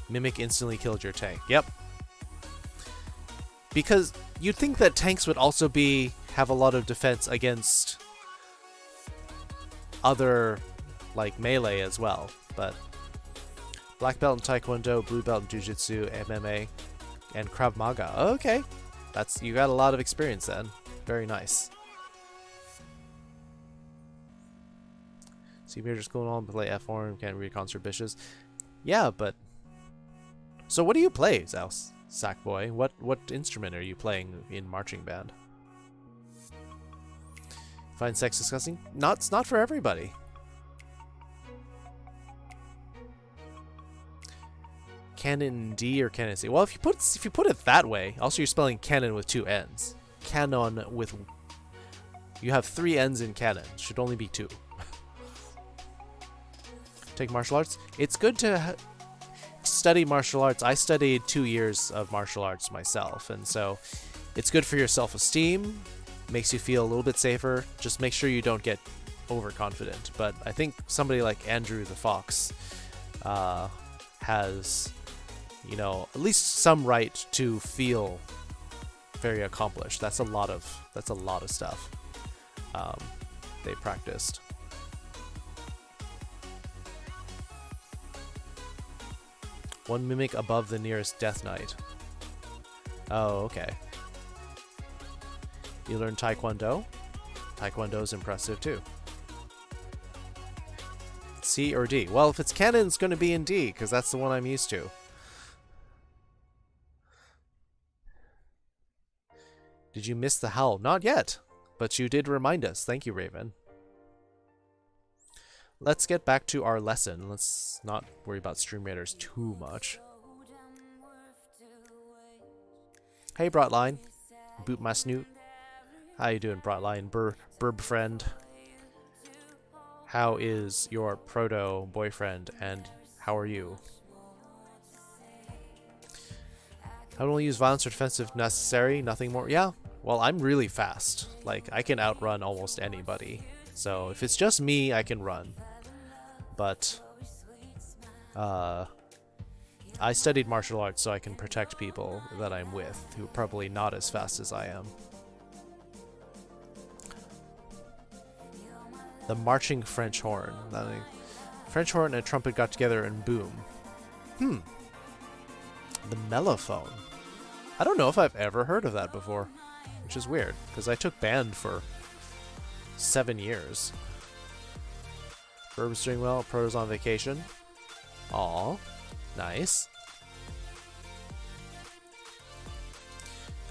Mimic instantly killed your tank. Yep. Because you'd think that tanks would also have a lot of defense against other, like, melee as well, but black belt in Taekwondo, blue belt in Jiu-Jitsu, MMA, and Krav Maga. Okay. You got a lot of experience then. Very nice. See major's going on, play F form, can't read concert bitches. Yeah, but so what do you play, Sackboy? What instrument are you playing in marching band? Find sex disgusting? It's not for everybody. Canon D or Canon C? Well, if you put it that way, also you're spelling canon with 2 N's. Canon with, you have 3 N's in canon. Should only be 2. Take martial arts. It's good to study martial arts. I studied 2 years of martial arts myself, and so it's good for your self-esteem. Makes you feel a little bit safer. Just make sure you don't get overconfident. But I think somebody like Andrew the Fox has, you know, at least some right to feel very accomplished. That's a lot of stuff they practiced. One mimic above the nearest Death Knight. Oh, okay. You learn Taekwondo? Taekwondo's impressive too. C or D? Well, if it's canon, it's going to be in D, because that's the one I'm used to. Did you miss the howl? Not yet, but you did remind us. Thank you, Raven. Let's get back to our lesson. Let's not worry about stream raiders too much. Hey, Brotline. Boot my snoot. How you doing, Brotline? Burb friend. How is your proto boyfriend, and how are you? I would only use violence or defensive if necessary, nothing more. Yeah, well, I'm really fast. Like, I can outrun almost anybody. So if it's just me, I can run. But I studied martial arts so I can protect people that I'm with who are probably not as fast as I am. The marching French horn. French horn and a trumpet got together and boom. The mellophone. I don't know if I've ever heard of that before, which is weird because I took band for 7 years. Burb's doing well. Proto's on vacation. Aw. Nice.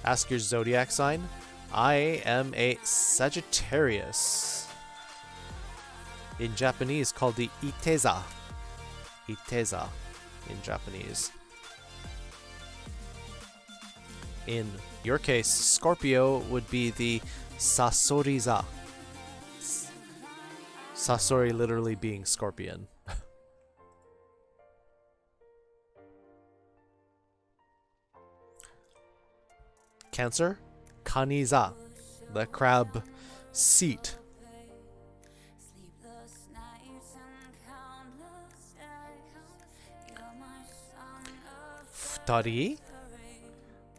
Ask your zodiac sign. I am a Sagittarius. In Japanese, called the Iteza. Iteza in Japanese. In your case, Scorpio would be the Sasoriza. Sasori literally being scorpion. Cancer, Kaniza, the crab seat. Futari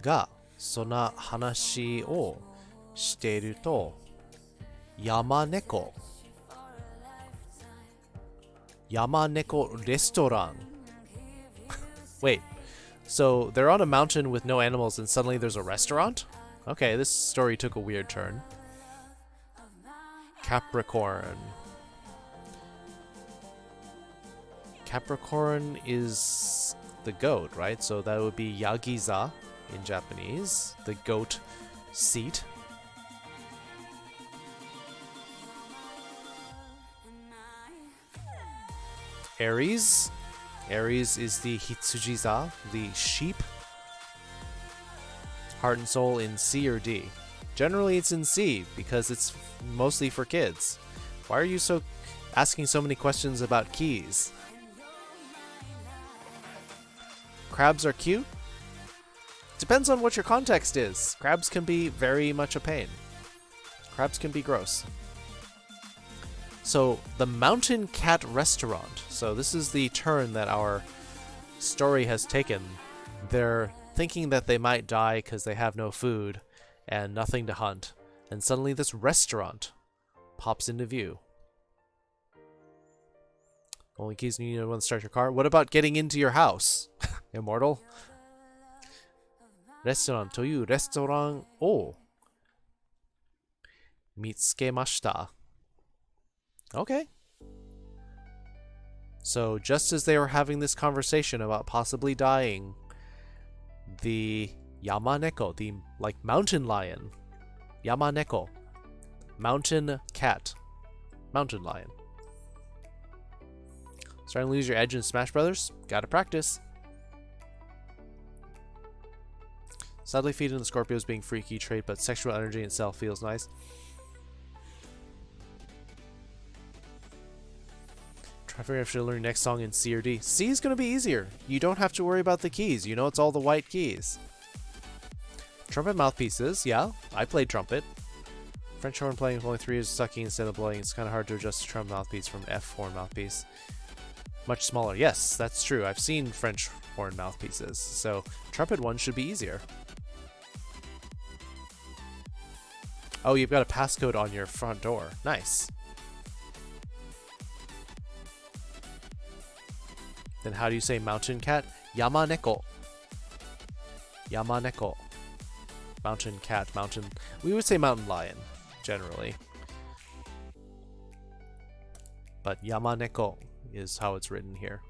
ga sona hanashi o shiteiru to Yamaneko. Yamaneko restaurant. Wait. So they're on a mountain with no animals and suddenly there's a restaurant? Okay, this story took a weird turn. Capricorn. Capricorn is the goat, right? So that would be Yagiza in Japanese, the goat seat. Aries. Aries is the Hitsujiza, the sheep. Heart and soul in C or D. Generally it's in C because it's mostly for kids. Why are you asking so many questions about keys? Crabs are cute? Depends on what your context is. Crabs can be very much a pain. Crabs can be gross. So, the Mountain Cat Restaurant. So this is the turn that our story has taken. They're thinking that they might die because they have no food and nothing to hunt. And suddenly this restaurant pops into view. Only keys you need to start your car. What about getting into your house? Immortal? Restaurant というレストランを見つけました. Okay. So just as they were having this conversation about possibly dying, the Yamaneko, the mountain lion, Yamaneko, mountain cat, mountain lion. Starting to lose your edge in Smash Brothers? Gotta practice. Sadly, feeding the Scorpios being freaky trait, but sexual energy itself feels nice. Try to figure out if I should learn next song in C or D. C is going to be easier. You don't have to worry about the keys. You know it's all the white keys. Trumpet mouthpieces. Yeah, I played trumpet. French horn playing with only 3 is sucking instead of blowing. It's kind of hard to adjust the trumpet mouthpiece from F horn mouthpiece. Much smaller. Yes, that's true. I've seen French horn mouthpieces. So trumpet one should be easier. Oh, you've got a passcode on your front door. Nice. Then how do you say mountain cat? Yamaneko. Yamaneko. Mountain cat, mountain... We would say mountain lion, generally. But Yamaneko is how it's written here.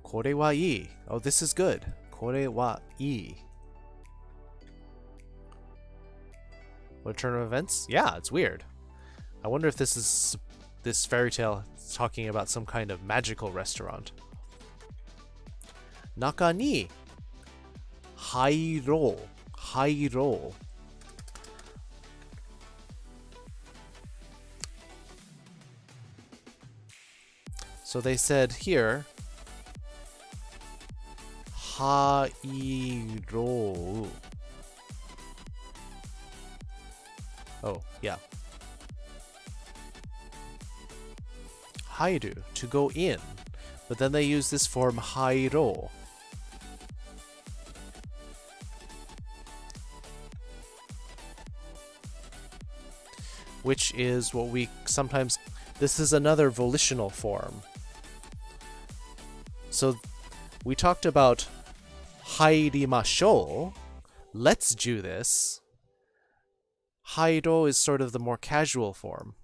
Kore wa ii. Oh, this is good. Kore wa ii. What a turn of events? Yeah, it's weird. I wonder if this fairy tale is talking about some kind of magical restaurant. Naka ni hairo. Hairo. So they said here hairo. Oh, yeah. Hairu, to go in. But then they use this form hairo. Which is what we sometimes... This is another volitional form. So we talked about hairimashou. Let's do this. Hairo is sort of the more casual form.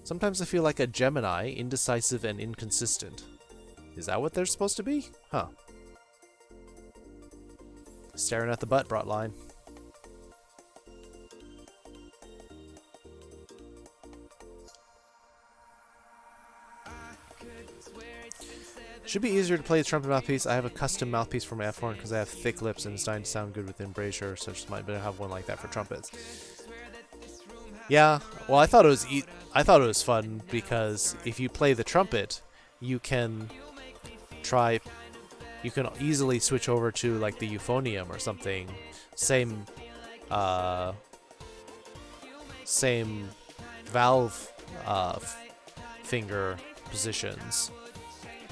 Sometimes I feel like a Gemini, indecisive and inconsistent. Is that what they're supposed to be? Huh. Staring at the butt brought line. Should be easier to play the trumpet mouthpiece. I have a custom mouthpiece for my F horn because I have thick lips and it's starting to sound good with embrasure, so just might better have one like that for trumpets. Yeah, well, I thought it was fun because if you play the trumpet, you can easily switch over to like the euphonium or something. Same valve finger positions.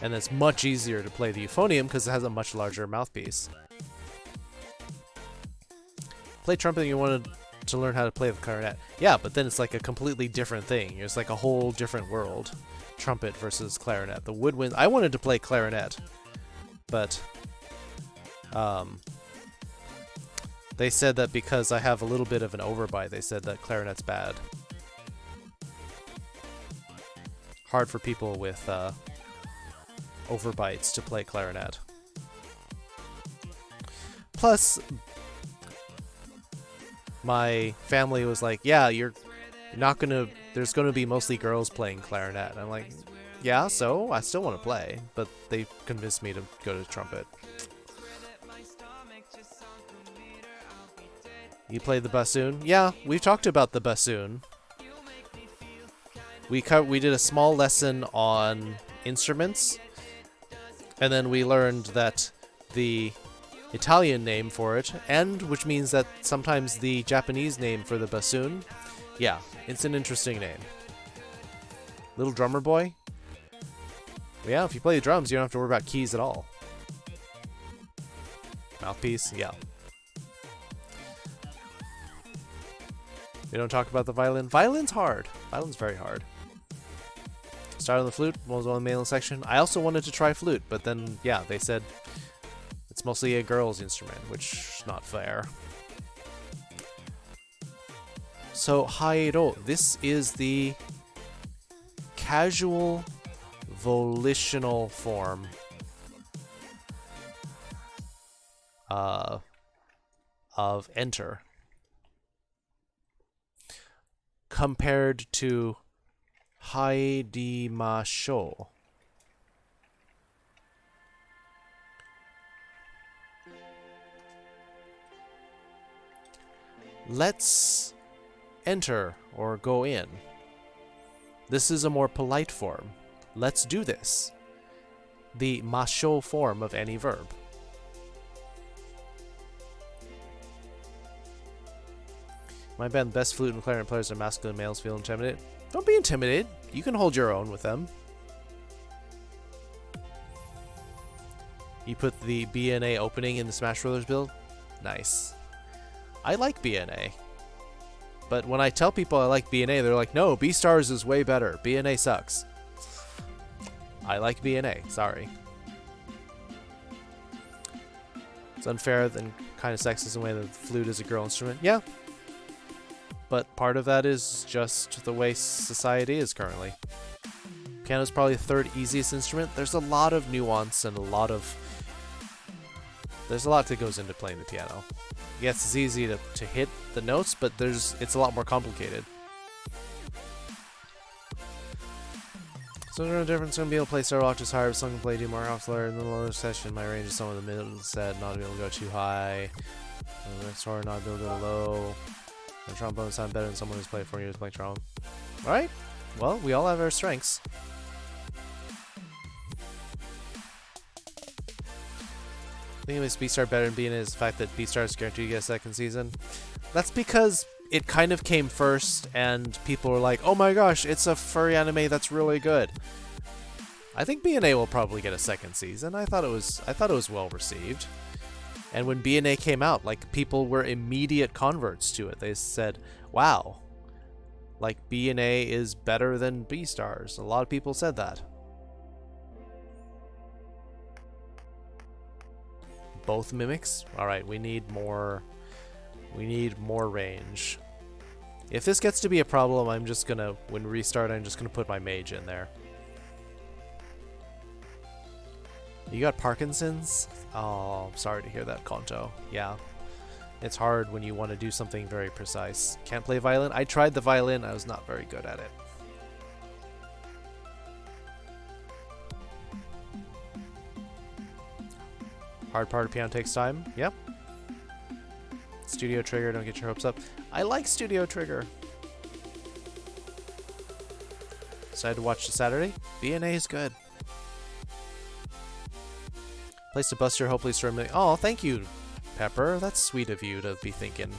And it's much easier to play the euphonium because it has a much larger mouthpiece. Play trumpet and you wanted to learn how to play the clarinet. Yeah, but then it's like a completely different thing. It's like a whole different world. Trumpet versus clarinet. The woodwind. I wanted to play clarinet, but they said that because I have a little bit of an overbite, they said that clarinet's bad. Hard for people with overbites to play clarinet. Plus, my family was like, yeah, you're not gonna, there's gonna be mostly girls playing clarinet. And I'm like, yeah, so I still want to play, but they convinced me to go to trumpet. You played the bassoon? Yeah, we've talked about the bassoon. We did a small lesson on instruments, and then we learned that the Italian name for it, and which means that sometimes the Japanese name for the bassoon, yeah, it's an interesting name. Little drummer boy? Yeah, if you play the drums, you don't have to worry about keys at all. Mouthpiece? Yeah. We don't talk about the violin. Violin's hard. Violin's very hard. Started on the flute, was on the male section. I also wanted to try flute, but then, yeah, they said it's mostly a girl's instrument, which is not fair. So, hairo. This is the casual volitional form of enter compared to hairimashou. Let's enter or go in. This is a more polite form. Let's do this. The mashou form of any verb. My band, best flute and clarinet players are masculine males. Feel intimidated? Don't be intimidated. You can hold your own with them. You put the BNA opening in the Smash Brothers build? Nice. I like BNA. But when I tell people I like BNA, they're like, no, B-Stars is way better. BNA sucks. I like BNA. Sorry. It's unfair and kind of sexist in the way that the flute is a girl instrument. Yeah. But part of that is just the way society is currently. Piano's probably the third easiest instrument. There's a lot of nuance and there's a lot that goes into playing the piano. Yes, it's easy to hit the notes, but it's a lot more complicated. So there's no difference. I'm going to be able to play several octaves higher, so I can play D more off lower in the lower session. My range is somewhere in the middle set, not to be able to go too high. Next hard, not to be able to go low. The trombone sound better than someone who's played 4 years playing trombone. Alright, well, we all have our strengths. I think it makes B-Star better than BNA is the fact that B-Star is guaranteed to get a second season. That's because it kind of came first, and people were like, oh my gosh, it's a furry anime that's really good. I think BNA will probably get a second season. I thought it was well received. And when BNA came out, like, people were immediate converts to it. They said, wow, like, BNA is better than B-Stars. A lot of people said that. Both mimics? Alright, we need more range. If this gets to be a problem, I'm just gonna, when restart, I'm just gonna put my mage in there. You got Parkinson's? Oh, I'm sorry to hear that, Kanto. Yeah. It's hard when you want to do something very precise. Can't play violin? I tried the violin, I was not very good at it. Hard part of piano takes time? Yep. Studio Trigger, don't get your hopes up. I like Studio Trigger. Decided to watch the Saturday? BNA is good. Place to Buster, hopefully storm. Oh, thank you, Pepper. That's sweet of you to be thinking,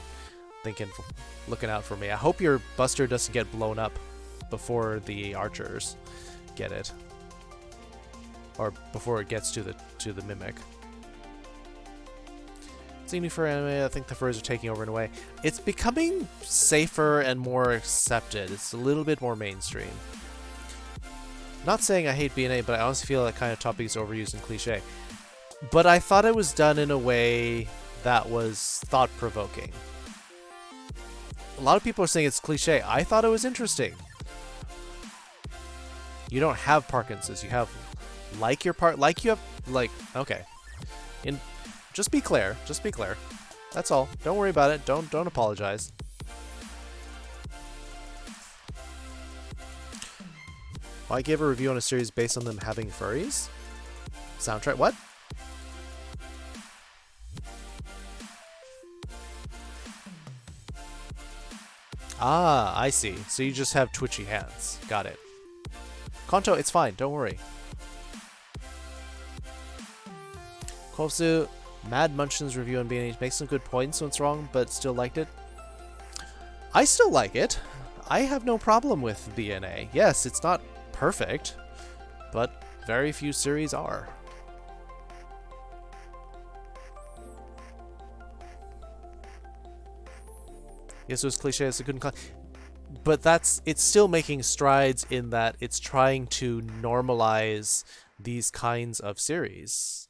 looking out for me. I hope your Buster doesn't get blown up before the archers get it, or before it gets to the mimic. Seeing new fur anime, I think the furs are taking over in a way. It's becoming safer and more accepted. It's a little bit more mainstream. Not saying I hate BNA, but I honestly feel that kind of topic is overused and cliche. But I thought it was done in a way that was thought-provoking. A lot of people are saying it's cliche. I thought it was interesting. You don't have Parkinson's. You have okay. Just be clear. Just be clear. That's all. Don't worry about it. Don't apologize. Why give a review on a series based on them having furries? Soundtrack? What? Ah, I see. So you just have twitchy hands. Got it. Kanto, it's fine. Don't worry. Kovsu, Mad Munchin's review on B&H makes some good points when it's wrong, but still liked it. I still like it. I have no problem with BNA. Yes, it's not perfect, but very few series are. Yes, it was cliche as I couldn't but it's still making strides in that it's trying to normalize these kinds of series,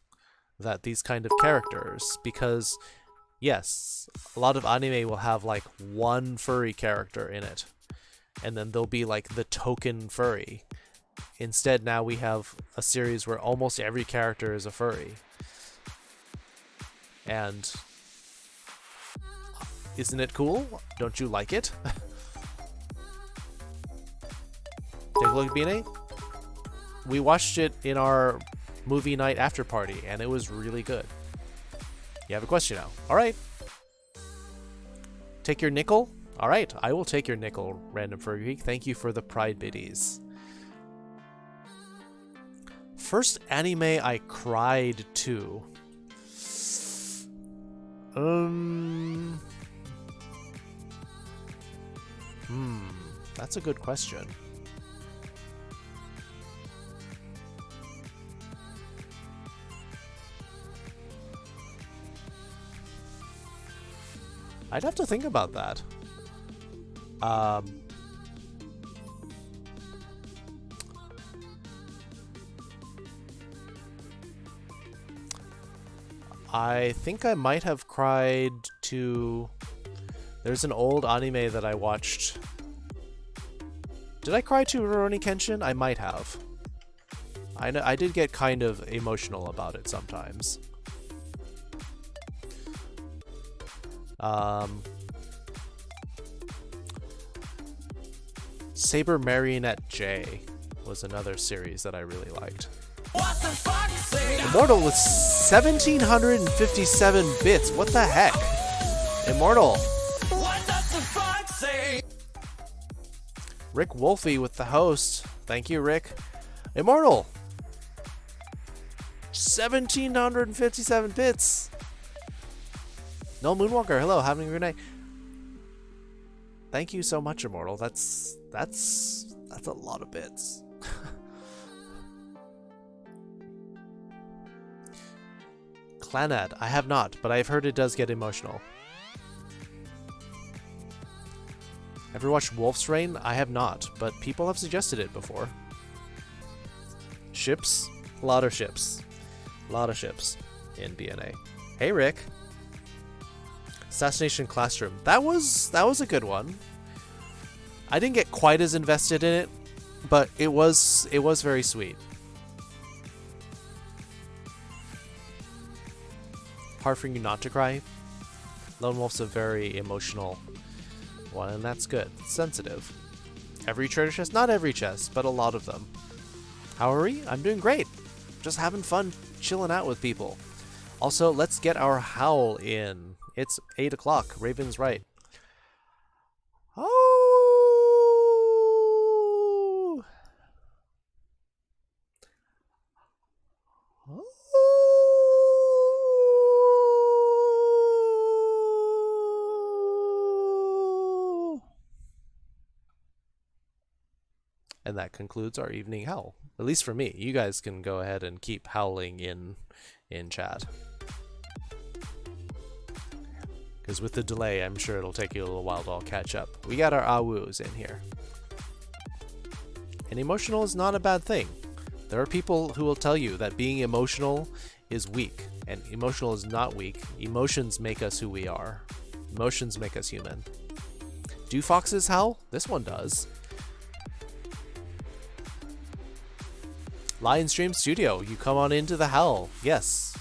these kind of characters, because yes, a lot of anime will have like one furry character in it, and then there'll be like the token furry. Instead, now we have a series where almost every character is a furry. And isn't it cool? Don't you like it? Take a look at BNA. We watched it in our movie night after party, and it was really good. You have a question now. All right. Take your nickel? All right, I will take your nickel, Random Furry Geek. Thank you for the pride biddies. First anime I cried to. That's a good question. I'd have to think about that. I think I might have cried to... There's an old anime that I watched. Did I cry to Rurouni Kenshin? I might have. I did get kind of emotional about it sometimes. Saber Marionette J was another series that I really liked. What the fuck? Immortal with 1757 bits. What the heck? Immortal. What does the fuck say? Rick Wolfie with the host. Thank you, Rick. Immortal. 1757 bits. No Moonwalker. Hello, having a good night. Thank you so much, Immortal. That's a lot of bits. Clanad, I have not, but I've heard it does get emotional. Ever watched Wolf's Rain? I have not, but people have suggested it before. Ships? A lot of ships. A lot of ships in BNA. Hey, Rick. Assassination Classroom. That was a good one. I didn't get quite as invested in it, but it was very sweet. Hard for you not to cry. Lone Wolf's a very emotional one, and that's good. It's sensitive. Every treasure chest? Not every chest, but a lot of them. How are we? I'm doing great. Just having fun chilling out with people. Also, let's get our howl in. It's 8 o'clock. Raven's right. Oh! Oh! And that concludes our evening howl. At least for me. You guys can go ahead and keep howling in chat. Because with the delay, I'm sure it'll take you a little while to all catch up. We got our awus in here. And emotional is not a bad thing. There are people who will tell you that being emotional is weak. And emotional is not weak. Emotions make us who we are. Emotions make us human. Do foxes howl? This one does. Lion Stream Studio, you come on into the howl. Yes.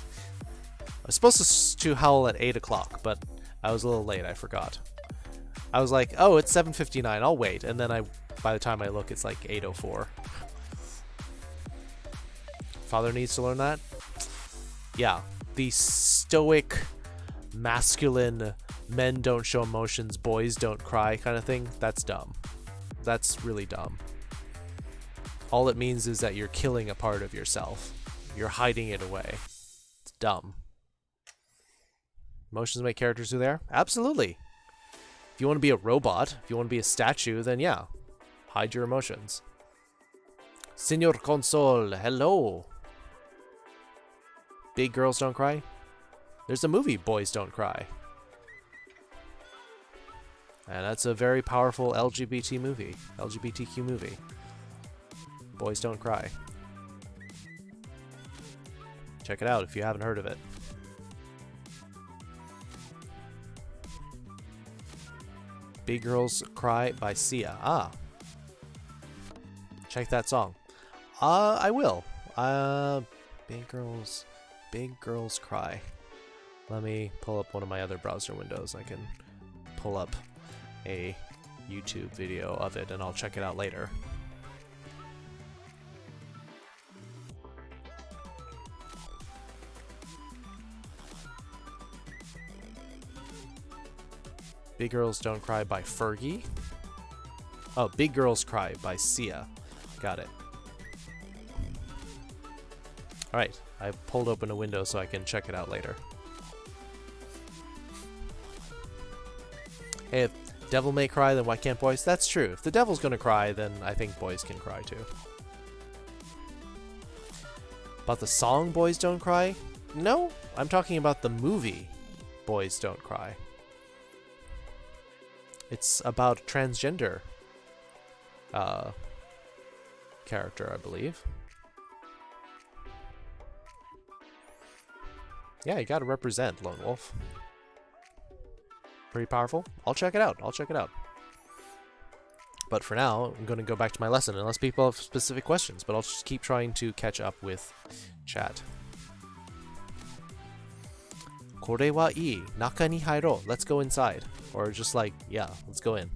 I was supposed to howl at 8 o'clock, but I was a little late. I forgot. I was like, oh, it's 7:59. I'll wait. And then by the time I look, it's like 8:04. Father needs to learn that? Yeah. The stoic, masculine, men don't show emotions, boys don't cry kind of thing. That's dumb. That's really dumb. All it means is that you're killing a part of yourself. You're hiding it away. It's dumb. Emotions make characters who they are? Absolutely. If you want to be a robot, if you want to be a statue, then yeah. Hide your emotions. Senor Console, hello. Big girls don't cry? There's a movie, Boys Don't Cry. And that's a very powerful LGBTQ movie. Boys Don't Cry. Check it out if you haven't heard of it. Big Girls Cry by Sia. Ah. Check that song. I will. Big Girls Cry. Let me pull up one of my other browser windows. I can pull up a YouTube video of it and I'll check it out later. Big Girls Don't Cry by Fergie. Oh, Big Girls Cry by Sia. Got it. Alright, I pulled open a window so I can check it out later. Hey, if devil may cry, then why can't boys? That's true. If the devil's gonna cry, then I think boys can cry too. About the song Boys Don't Cry? No, I'm talking about the movie Boys Don't Cry. It's about a transgender character, I believe. Yeah, you gotta represent, Lone Wolf. Pretty powerful. I'll check it out. But for now, I'm going to go back to my lesson, unless people have specific questions. But I'll just keep trying to catch up with chat. Kore wa ii. Naka ni hairo. Let's go inside. Or just like, yeah, let's go in.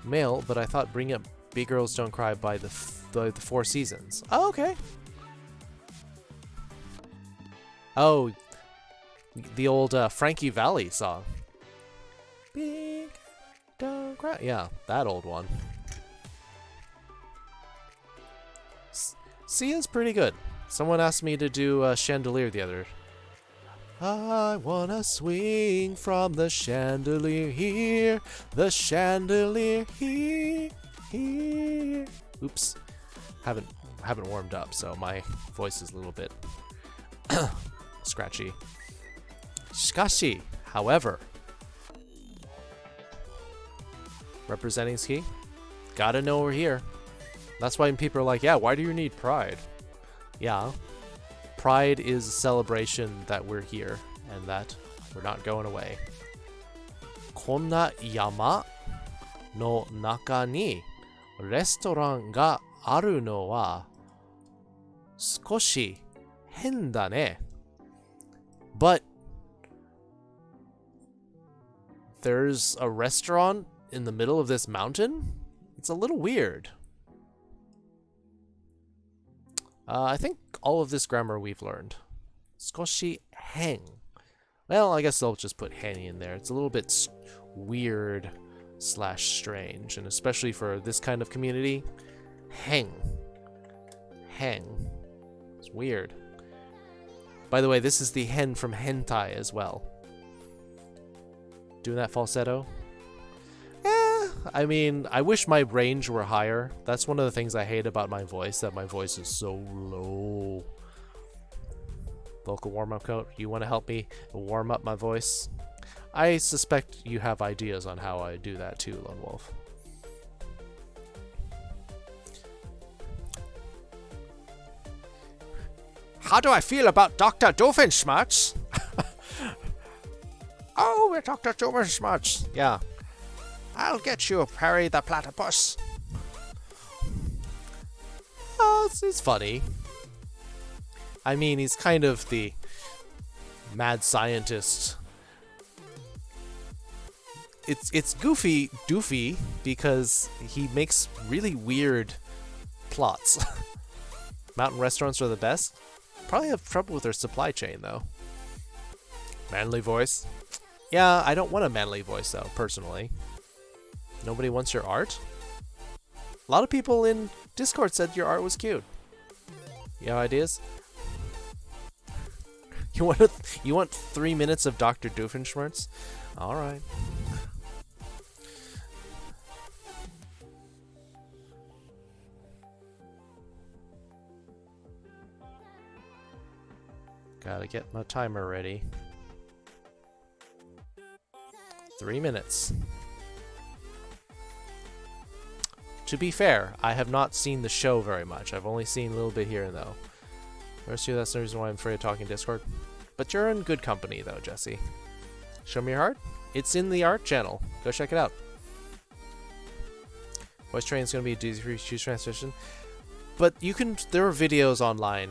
Male, but I thought bring up Big Girls Don't Cry by the Four Seasons. Oh, okay. Oh, the old Frankie Valli song. Big Don't Cry. Yeah, that old one. Sia's pretty good. Someone asked me to do Chandelier the other. I wanna swing from the chandelier here, the chandelier here. Oops, haven't warmed up, so my voice is a little bit scratchy. Shikashi, however, representing ski, gotta know we're here. That's why when people are like, yeah, why do you need pride? Yeah. Pride is a celebration that we're here and that we're not going away. Konna yama の中にレストランがあるのは少し変だね。But there's a restaurant in the middle of this mountain? It's a little weird. I think all of this grammar we've learned. 少し変. Well, I guess I'll just put henny in there. It's a little bit weird / strange, and especially for this kind of community. Heng. It's weird. By the way, this is the hen from hentai as well. Doing that falsetto? I mean, I wish my range were higher. That's one of the things I hate about my voice, that my voice is so low. Vocal warm-up coat, you want to help me warm up my voice? I suspect you have ideas on how I do that too, Lone Wolf. How do I feel about Dr. Doofenshmirtz? Oh, we're Dr. Doofenshmirtz. Yeah. I'll get you, Perry the Platypus. Oh, it's funny. I mean, he's kind of the mad scientist. It's doofy because he makes really weird plots. Mountain restaurants are the best. Probably have trouble with their supply chain, though. Manly voice. Yeah, I don't want a manly voice, though, personally. Nobody wants your art? A lot of people in Discord said your art was cute. You have ideas? You want 3 minutes of Dr. Doofenshmirtz? Alright. Gotta get my timer ready. 3 minutes. To be fair, I have not seen the show very much. I've only seen a little bit here and though. That's the reason why I'm afraid of talking Discord. But you're in good company though, Jesse. Show me your heart? It's in the art channel. Go check it out. Voice training is going to be a easy for you to choose transition. But you can, there are videos online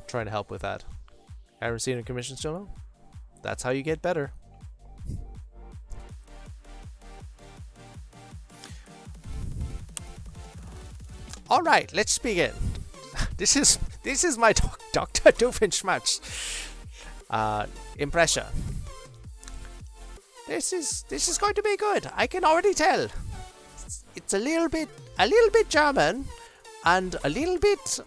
trying to help with that. Haven't seen a commission channel? That's how you get better. All right, let's begin. This is my Dr. Doofenshmirtz impression. This is going to be good. I can already tell. It's a little bit German, and a little bit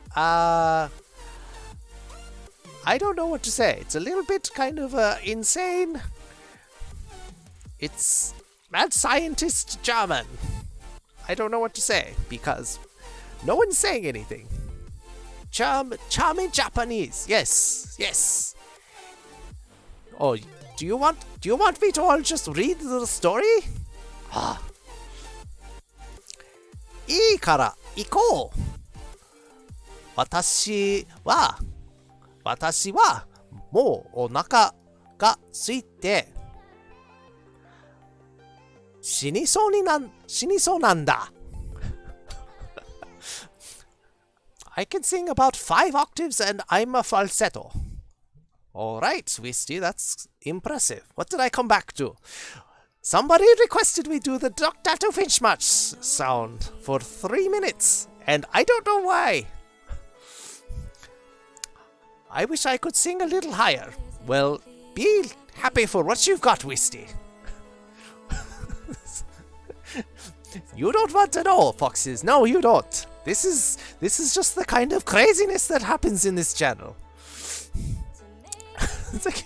I don't know what to say. It's a little bit kind of insane. It's mad scientist German. I don't know what to say because no one's saying anything. Charming Japanese. Yes. Oh, do you want me to all just read the story? Ah. いいから行こう。私はもうお腹が空いて死にそうなんだ。I can sing about 5 octaves and I'm a falsetto. Alright, Wisty, that's impressive. What did I come back to? Somebody requested we do the Dr. Doofenshmirtz sound for 3 minutes, and I don't know why. I wish I could sing a little higher. Well, be happy for what you've got, Wisty. You don't want to know, Foxes. No, you don't. This is just the kind of craziness that happens in this channel. It's like,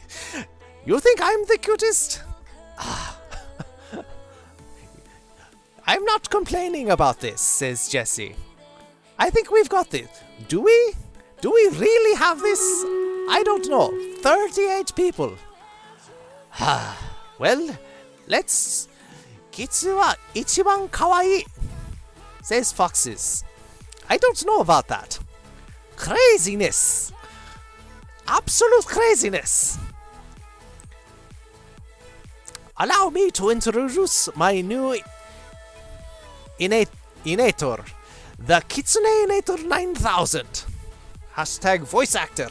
you think I'm the cutest? I'm not complaining about this, says Jesse. I think we've got this. Do we? Do we really have this? I don't know. 38 people. Well, let's... Kitsu wa ichiban kawaii, says Foxes. I don't know about that. Craziness. Absolute craziness. Allow me to introduce my new Inator. The Kitsune Inator 9000. Hashtag voice actor.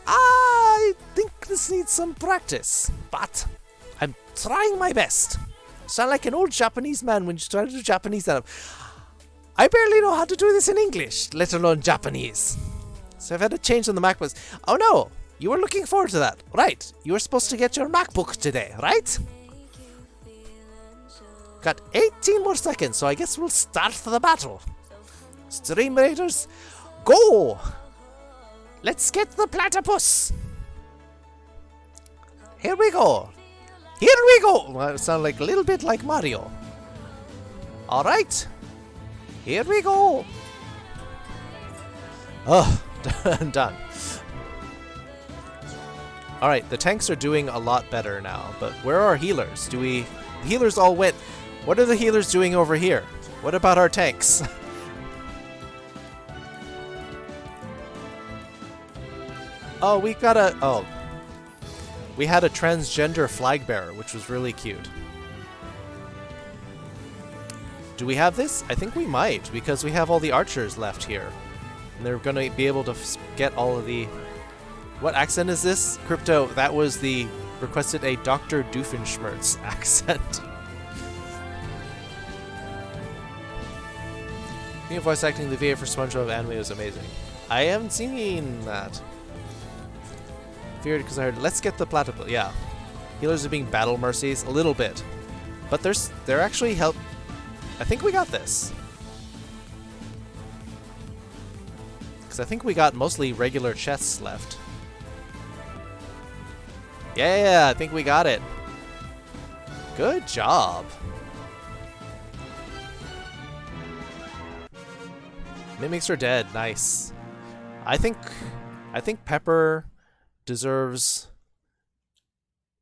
I think this needs some practice, but I'm trying my best. Sound like an old Japanese man when you try to do Japanese. I barely know how to do this in English, let alone Japanese. So I've had to change on the MacBooks. Oh no, you were looking forward to that. Right, you were supposed to get your MacBook today, right? Got 18 more seconds, so I guess we'll start the battle. Stream Raiders, go! Let's get the platypus! Here we go! Here we go! Well, it sounds like a little bit like Mario. Alright. Here we go! Oh, done. Alright, the tanks are doing a lot better now, but where are healers? The healers all went. What are the healers doing over here? What about our tanks? Oh, we had a transgender flag bearer, which was really cute. Do we have this? I think we might, because we have all the archers left here. And they're going to be able to get all of the... What accent is this? Crypto, that was the... Requested a Dr. Doofenshmirtz accent. New voice acting the VA for SpongeBob anime was amazing. I haven't seen that. Feared because I heard, let's get the platypus. Yeah. Healers are being battle mercies a little bit. But they're actually help. I think we got this. Because I think we got mostly regular chests left. Yeah, I think we got it. Good job. Mimics are dead. Nice. I think Pepper deserves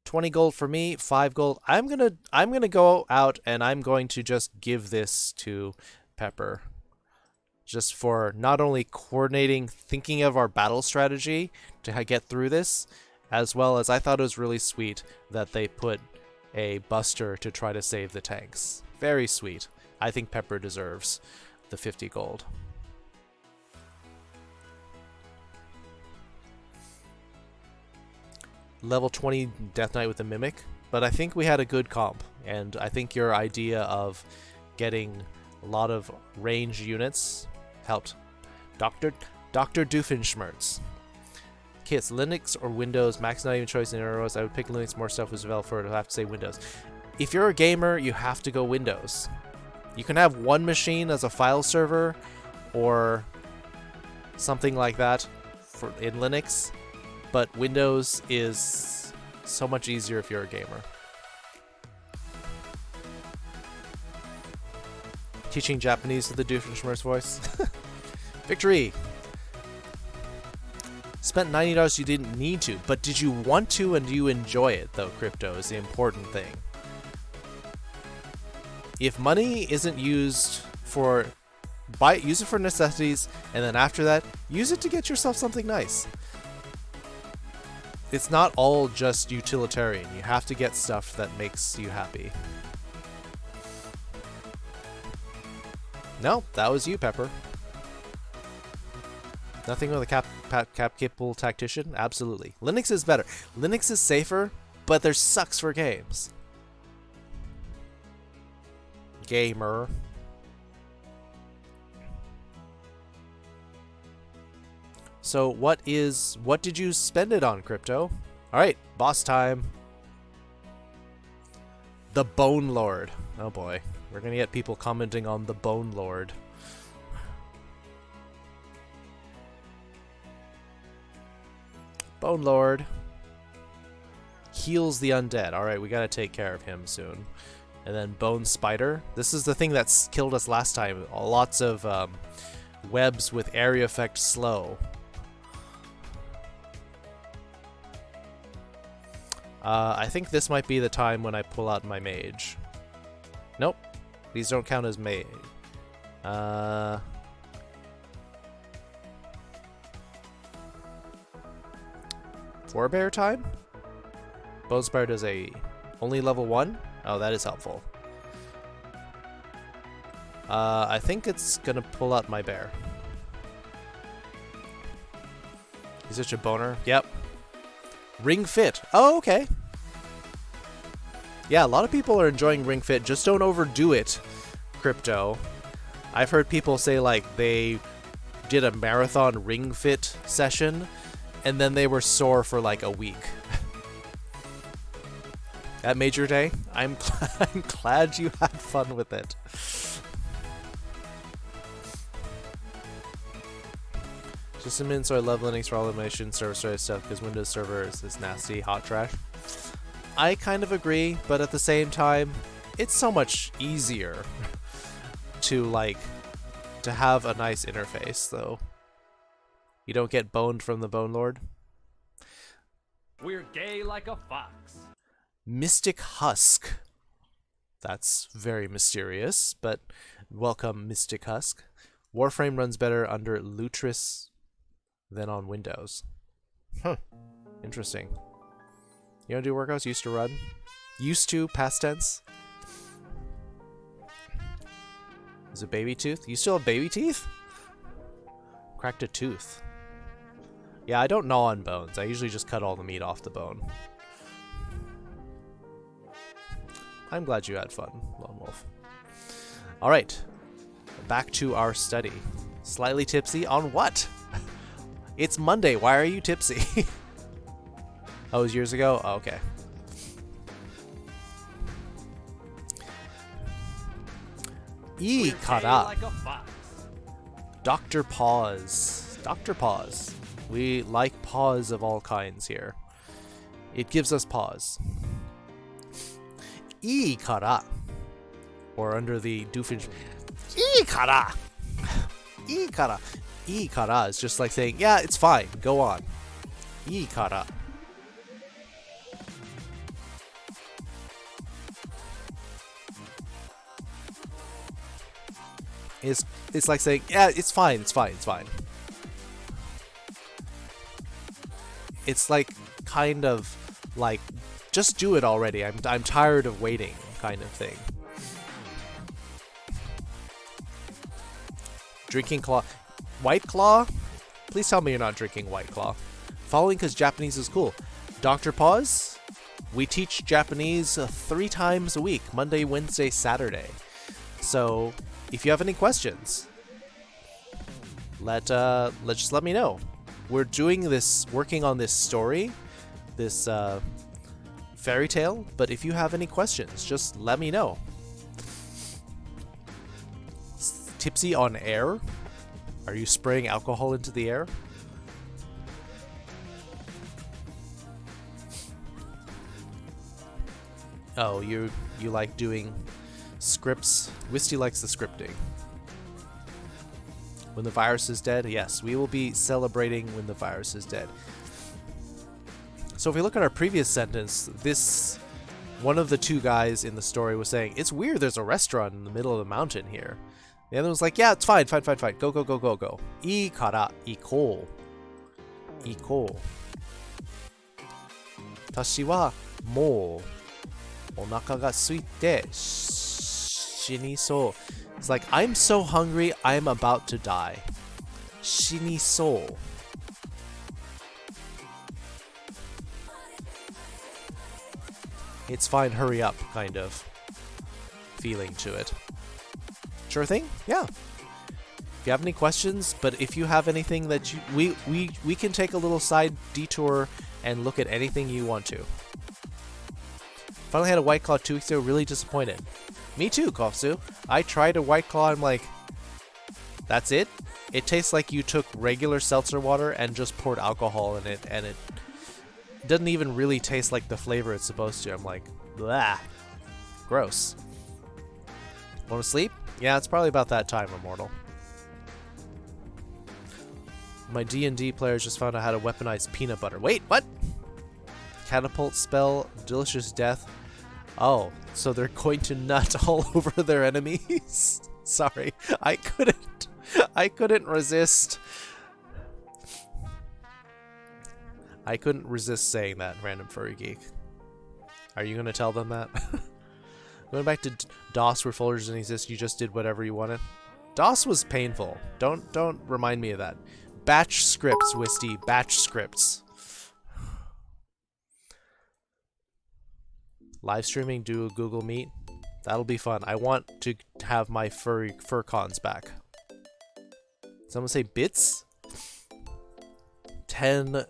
20 gold for me, 5 gold. I'm gonna go out and I'm going to just give this to Pepper. Just for not only coordinating, thinking of our battle strategy to get through this, as well as I thought it was really sweet that they put a buster to try to save the tanks. Very sweet. I think Pepper deserves the 50 gold. Level 20 Death Knight with a Mimic, but I think we had a good comp, and I think your idea of getting a lot of range units helped. Dr. Doofenshmirtz. Kits, Linux or Windows? Max not even choice in arrows. I would pick Linux, more stuff was developed for it. I'll have to say Windows. If you're a gamer, you have to go Windows. You can have one machine as a file server or something like that in Linux. But Windows is so much easier if you're a gamer. Teaching Japanese with the Doofenshmirtz voice. Victory! Spent $90 you didn't need to, but did you want to and do you enjoy it, though, Crypto, is the important thing. If money isn't used for... use it for necessities, and then after that, use it to get yourself something nice. It's not all just utilitarian. You have to get stuff that makes you happy. No, that was you, Pepper. Nothing with a cap-capable tactician? Absolutely. Linux is better. Linux is safer, but there sucks for games. Gamer. So what did you spend it on, Crypto? Alright, boss time. The Bone Lord. Oh boy. We're gonna get people commenting on the Bone Lord. Bone Lord. Heals the undead. Alright, we gotta take care of him soon. And then Bone Spider. This is the thing that's killed us last time. Lots of webs with area effect slow. I think this might be the time when I pull out my mage. Nope. These don't count as mage. Forebear time? Bone Spider does only level 1? Oh, that is helpful. I think it's gonna pull out my bear. He's such a boner. Yep. Ring Fit. Oh, okay. Yeah, a lot of people are enjoying Ring Fit. Just don't overdo it, Crypto. I've heard people say like they did a marathon Ring Fit session and then they were sore for like a week. That made your day? I'm glad you had fun with it. System in, so I love Linux for all automation, server-side stuff, because Windows Server is this nasty hot trash. I kind of agree, but at the same time, it's so much easier to have a nice interface, though. You don't get boned from the Bone Lord. We're gay like a fox. Mystic Husk. That's very mysterious, but welcome, Mystic Husk. Warframe runs better under Lutris than on Windows. Huh. Interesting. You don't do workouts? Used to run? Used to, past tense? Is it baby tooth? You still have baby teeth? Cracked a tooth. Yeah, I don't gnaw on bones. I usually just cut all the meat off the bone. I'm glad you had fun, Lone Wolf. Alright. Back to our study. Slightly tipsy on what? It's Monday. Why are you tipsy? Oh, it was years ago? Oh, okay. Kara. Like a fox. Dr. Paws. Dr. Paws. We like paws of all kinds here. It gives us pause. Kara. Or under the doofenshmirtz. Kara. Kara. Kara is just like saying, yeah, it's fine. Go on. Kara. It's like saying, yeah, it's fine, it's fine, it's fine. It's like kind of like, just do it already. I'm tired of waiting, kind of thing. Drinking Claw. White Claw? Please tell me you're not drinking White Claw. Following because Japanese is cool. Dr. Paws? We teach Japanese 3 times a week. Monday, Wednesday, Saturday. So, if you have any questions, just let me know. We're working on this story, this fairy tale, but if you have any questions, just let me know. Tipsy on air? Are you spraying alcohol into the air? Oh, you like doing scripts? Wisty likes the scripting. When the virus is dead? Yes, we will be celebrating when the virus is dead. So if we look at our previous sentence, one of the 2 guys in the story was saying, it's weird there's a restaurant in the middle of the mountain here. The other was like, yeah, it's fine. Go. Kara, iko. Tashi wa mou onaka ga suite shiniso. It's like, I'm so hungry, I'm about to die. Shiniso. It's fine, hurry up, kind of feeling to it. Sure thing? Yeah. If you have any questions, but if you have anything that we can take a little side detour and look at anything you want to. Finally had a White Claw 2 weeks ago, really disappointed. Me too, Kofsu. I tried a White Claw, I'm like, that's it? It tastes like you took regular seltzer water and just poured alcohol in it, and it doesn't even really taste like the flavor it's supposed to. I'm like, blah. Gross. Want to sleep? Yeah, it's probably about that time, Immortal. My D&D players just found out how to weaponize peanut butter. Wait, what? Catapult spell, delicious death. Oh, so they're going to nut all over their enemies? Sorry, I couldn't resist. I couldn't resist saying that, Random Furry Geek. Are you gonna tell them that? Going back to DOS where folders didn't exist, you just did whatever you wanted. DOS was painful. Don't remind me of that. Batch scripts, Wisty. Batch scripts. Live streaming, do a Google Meet. That'll be fun. I want to have my fur cons back. Someone say bits? 10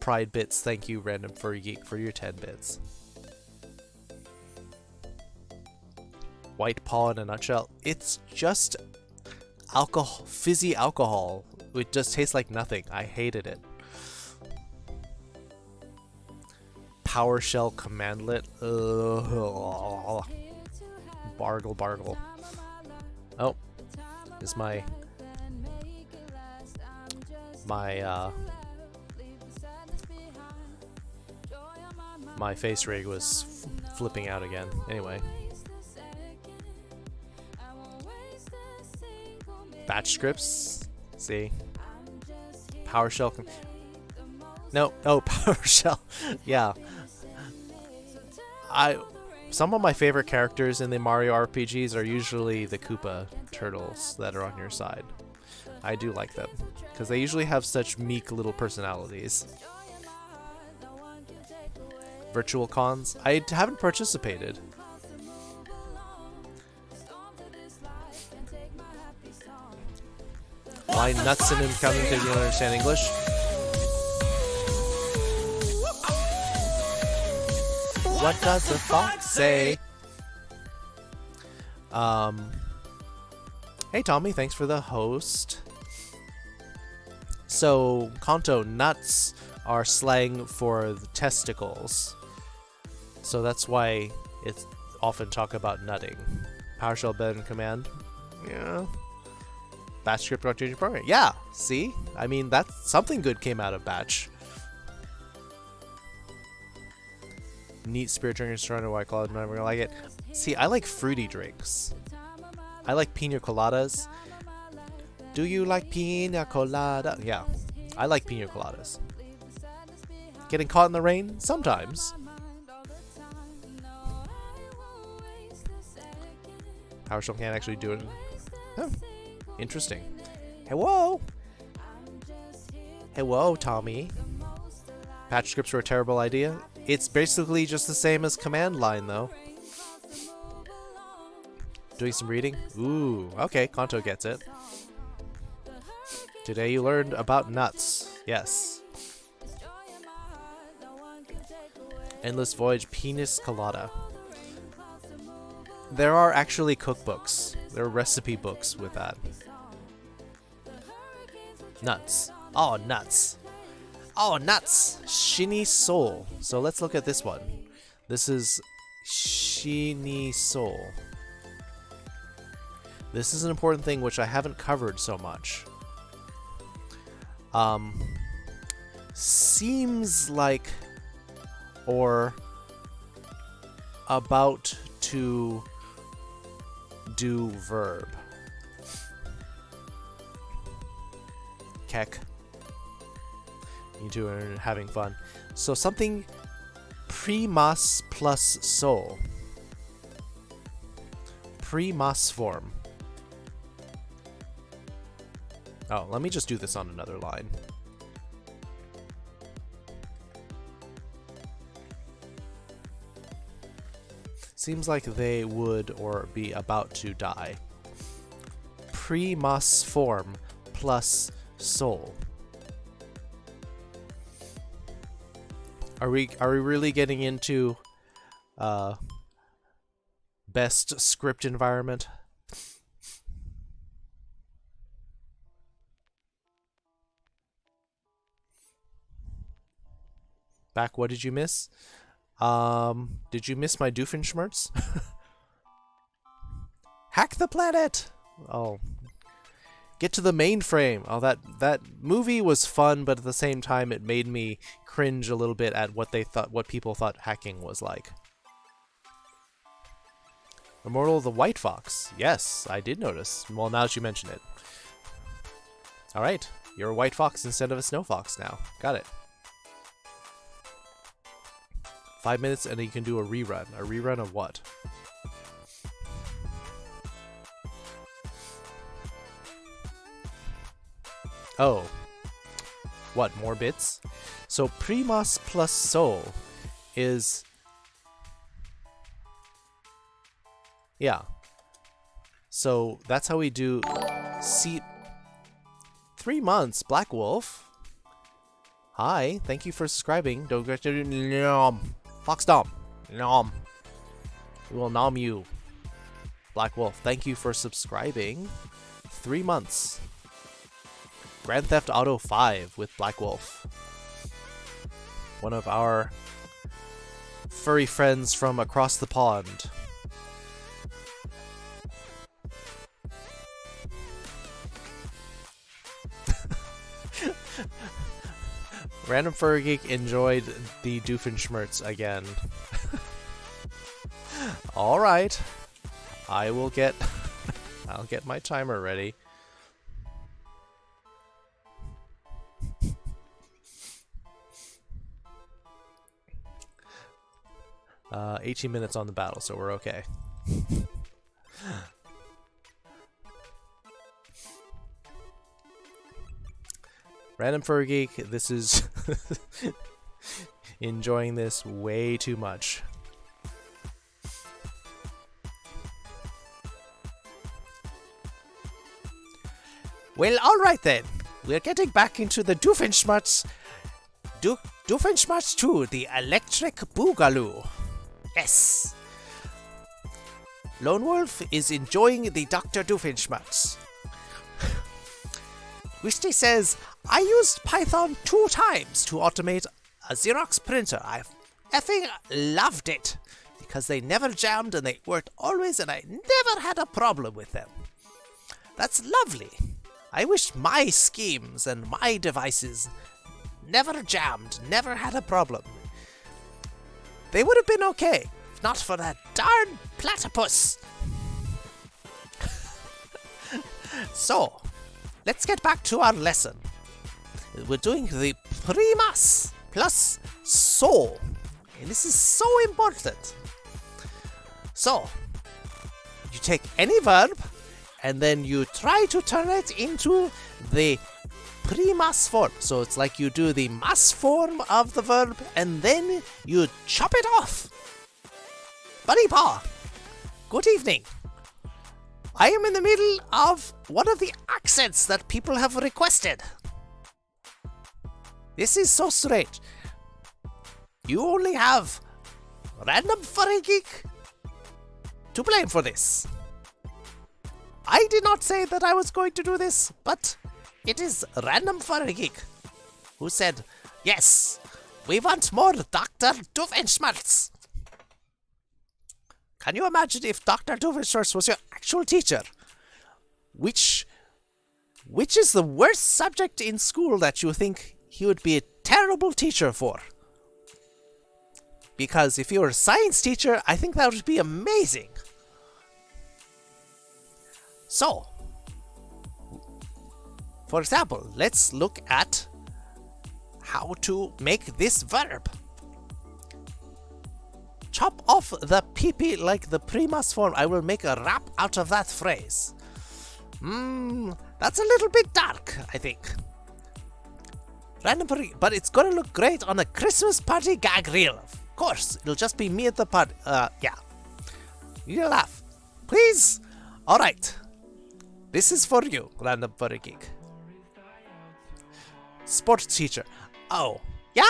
pride bits. Thank you, Random Furry Geek, for your 10 bits. White paw in a nutshell. It's just alcohol, fizzy alcohol. It just tastes like nothing. I hated it. PowerShell commandlet. Bargle. Oh, is my face rig was flipping out again. Anyway. Batch scripts. See? PowerShell. No. Oh, PowerShell. Yeah. Some of my favorite characters in the Mario RPGs are usually the Koopa turtles that are on your side. I do like them because they usually have such meek little personalities. Virtual cons. I haven't participated. Why nuts and coming because you don't understand English? What does the fox say? Hey Tommy, thanks for the host. So, Kanto, nuts are slang for the testicles. So that's why it's often talk about nutting. PowerShell bed and command. Yeah. Batch script not changing program. Yeah, see? I mean, that's something good came out of Batch. Neat spirit drinker surrounded white claw. Never gonna like it. See, I like fruity drinks. I like pina coladas. Do you like pina colada? Yeah, I like pina coladas. Getting caught in the rain? Sometimes. PowerShell can't actually do it. Oh, interesting. Hello? Hello, Tommy. Patch scripts were a terrible idea. It's basically just the same as command line, though. Doing some reading? Ooh, okay, Kanto gets it. Today you learned about nuts. Yes. Endless Voyage Penis Colada. There are actually cookbooks. There are recipe books with that. Nuts. Oh, nuts. Oh, nuts! Shinny Soul. So let's look at this one. This is Shinny Soul. This is an important thing which I haven't covered so much. Seems like or about to do verb. Keck. You two are having fun. So something pre-mas plus soul. Pre-mas form. Oh, let me just do this on another line. Seems like they would or be about to die. Pre-mas form plus soul. Are we really getting into best script environment? Back, what did you miss? Did you miss my Doofenshmirtz? Hack the planet! Oh. Get to the mainframe! Oh, that movie was fun, but at the same time it made me cringe a little bit at what people thought hacking was like. Immortal the White Fox. Yes, I did notice. Well, now that you mention it. Alright, you're a white fox instead of a snow fox now. Got it. 5 minutes and then you can do a rerun. A rerun of what? Oh. What, more bits? So Primas plus Soul is... Yeah. So that's how we do... See... 3 months, Black Wolf. Hi, thank you for subscribing. Don't forget to nom. Fox Dom. Nom. We will nom you. Black Wolf, thank you for subscribing. 3 months. Grand Theft Auto 5 with Black Wolf. One of our furry friends from across the pond. Random Furry Geek enjoyed the Doofenshmirtz again. Alright. I'll get my timer ready. 18 minutes on the battle, so we're okay. Random Furry Geek, this is enjoying this way too much. Well, alright then. We're getting back into the Doofenshmirtz. Doofenshmirtz 2, the Electric Boogaloo. Yes. Lone Wolf is enjoying the Dr. Doofenshmirtz. Wisty says, I used Python 2 times to automate a Xerox printer. I effing loved it because they never jammed and they worked always and I never had a problem with them. That's lovely. I wish my schemes and my devices never jammed, never had a problem. They would have been okay, if not for that darn platypus. So, let's get back to our lesson. We're doing the Primas plus Soul. And this is so important. So, you take any verb, and then you try to turn it into the Primas form. So it's like you do the mas form of the verb, and then you chop it off. Buddy Paw, good evening. I am in the middle of one of the accents that people have requested. This is so strange. You only have Random Furry Geek to blame for this. I did not say that I was going to do this, but it is Random Furry Geek who said, yes, we want more Dr. Doofenshmirtz. Can you imagine if Dr. Doofenshmirtz was your actual teacher? Which is the worst subject in school that you think he would be a terrible teacher for? Because if you were a science teacher, I think that would be amazing. So, for example, let's look at how to make this verb. Chop off the pee-pee like the Primas form. I will make a rap out of that phrase. That's a little bit dark, I think. Random Furry, but it's gonna look great on a Christmas party gag reel. Of course, it'll just be me at the party. Yeah. You laugh. Please? Alright. This is for you, Random Furry Geek. Sports teacher. Oh, yeah,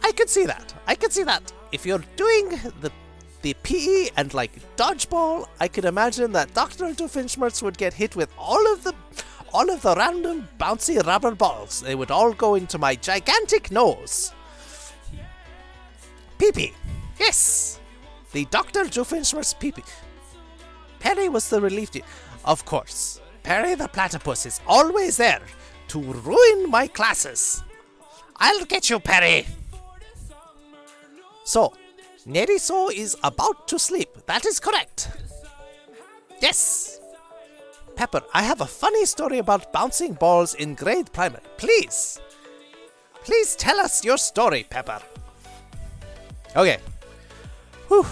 I can see that. I can see that. If you're doing the PE and like dodgeball, I can imagine that Dr. Doofenshmirtz would get hit with all of the random bouncy rubber balls. They would all go into my gigantic nose. Pee-pee. Yes. The Dr. Doofenshmirtz pee-pee. Perry was the relief team. Of course. Perry the platypus is always there to ruin my classes. I'll get you, Perry. So, Neriso is about to sleep. That is correct. Yes. Pepper, I have a funny story about bouncing balls in grade primary. Please tell us your story, Pepper. Okay, Whew.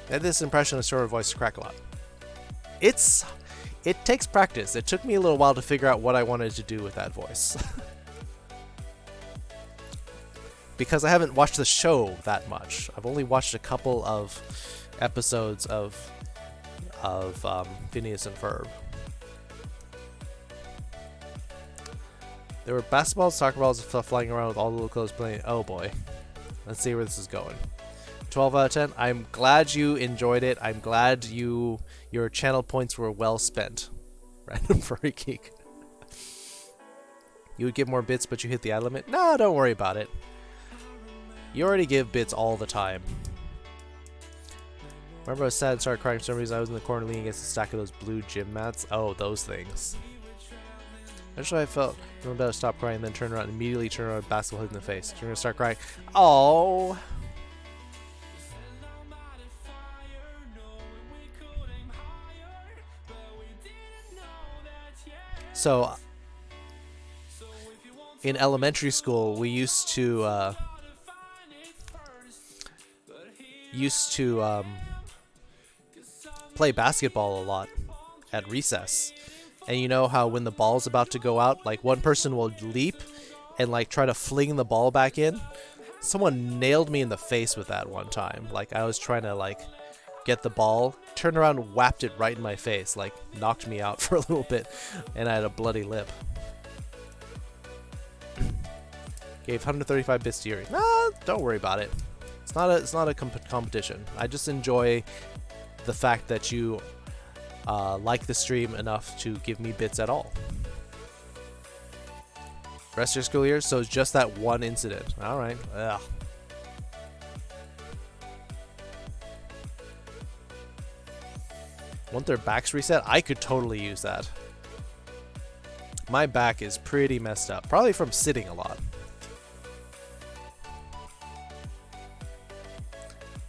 And this impression of sort of voice crack a lot. It takes practice. It took me a little while to figure out what I wanted to do with that voice. Because I haven't watched the show that much. I've only watched a couple of episodes of Phineas and Ferb. There were basketballs, soccer balls, and stuff flying around with all the little clothes playing. Oh boy. Let's see where this is going. 12 out of 10. I'm glad you enjoyed it. I'm glad your channel points were well spent. Random furry geek. You would give more bits, but you hit the ad limit? No, don't worry about it. You already give bits all the time. Remember I was sad and started crying for some reason. I was in the corner leaning against a stack of those blue gym mats. Oh, those things. Eventually I felt I'm about to stop crying, then turn around and immediately turn around with a basketball hit in the face. You're gonna start crying. Oh. So in elementary school, we used to play basketball a lot at recess. And you know how when the ball's about to go out, like one person will leap and like try to fling the ball back in? Someone nailed me in the face with that one time. Like I was trying to like get the ball, turned around and whapped it right in my face, like knocked me out for a little bit, and I had a bloody lip. Gave 135 bits to Yuri. Nah, don't worry about it. It's not a competition. I just enjoy the fact that you like the stream enough to give me bits at all. Rest of your school year, so it's just that one incident. All right. Ugh. Want their backs reset? I could totally use that. My back is pretty messed up, probably from sitting a lot.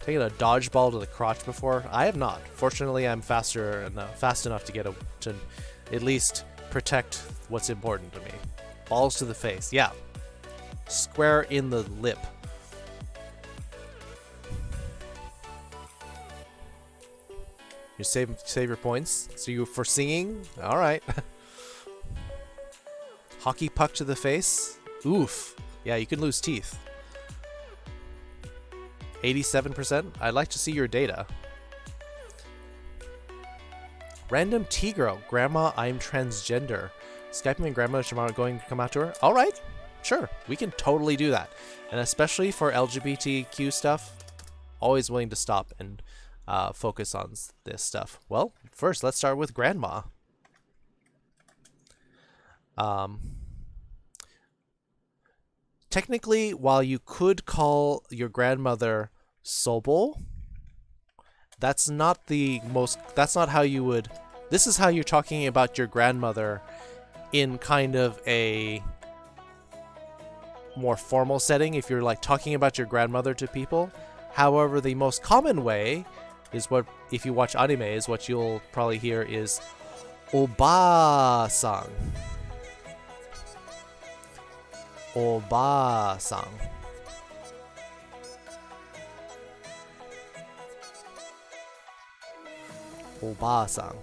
Taken a dodgeball to the crotch before? I have not. Fortunately, I'm fast enough to get to at least protect what's important to me. Balls to the face. Yeah. Square in the lip. You save your points. So you for singing? All right. Hockey puck to the face. Oof. Yeah, you can lose teeth. 87%? I'd like to see your data. Random T-girl. Grandma, I'm transgender. Skyping my grandma tomorrow going to come out to her? Alright. Sure. We can totally do that. And especially for LGBTQ stuff, always willing to stop and focus on this stuff. Well, first, let's start with grandma. Technically, while you could call your grandmother Sobol, that's not how you would. This is how you're talking about your grandmother in kind of a more formal setting, if you're like talking about your grandmother to people. However, the most common way is what, if you watch anime, is what you'll probably hear is Oba-san. Oba-san. Oba-san.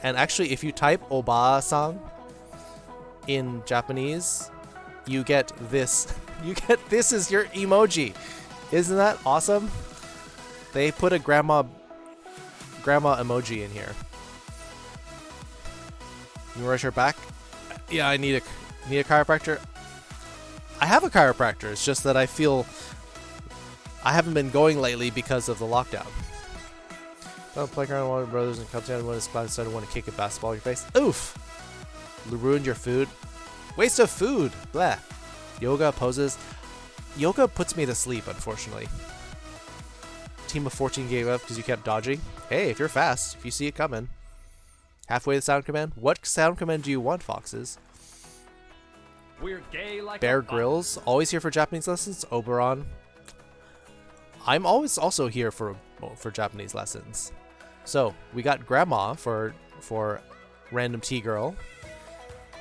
And actually, if you type Oba-san in Japanese, you get this. You get this as your emoji. Isn't that awesome? They put a grandma emoji in here. You rush her back? Yeah, I need a chiropractor. I have a chiropractor. It's just that I feel I haven't been going lately because of the lockdown. Don't play around with brothers and come down when it's cloud started want to kick a basketball in your face. Oof! Ruined your food. Waste of food. Blah. Yoga poses. Yoga puts me to sleep, unfortunately. Team of 14 gave up because you kept dodging. Hey, if you're fast, if you see it coming. Halfway to sound command. What sound command do you want, Foxes? We're gay like Bear a fox. Grylls, always here for Japanese lessons. Oberon. I'm always also here for Japanese lessons. So we got grandma for random T-girl.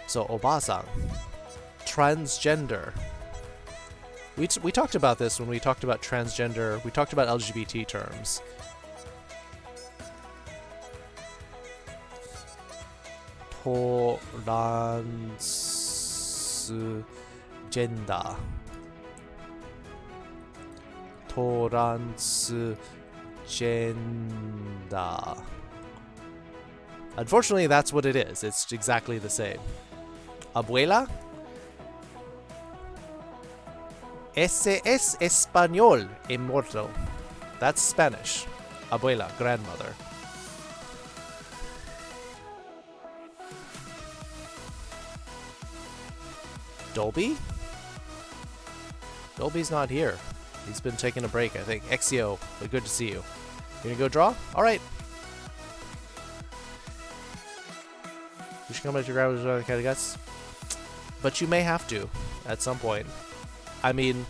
So Oba-san. Transgender. We talked about this when we talked about transgender. We talked about LGBT terms. Transgender. Transgender. Unfortunately, that's what it is. It's exactly the same. Abuela. Ese es español, immortal. That's Spanish. Abuela, grandmother. Dolby? Dolby's not here. He's been taking a break, I think. Exio, but good to see you. You gonna go draw? Alright. You should come back to grab the kind of guts. But you may have to, at some point. I mean,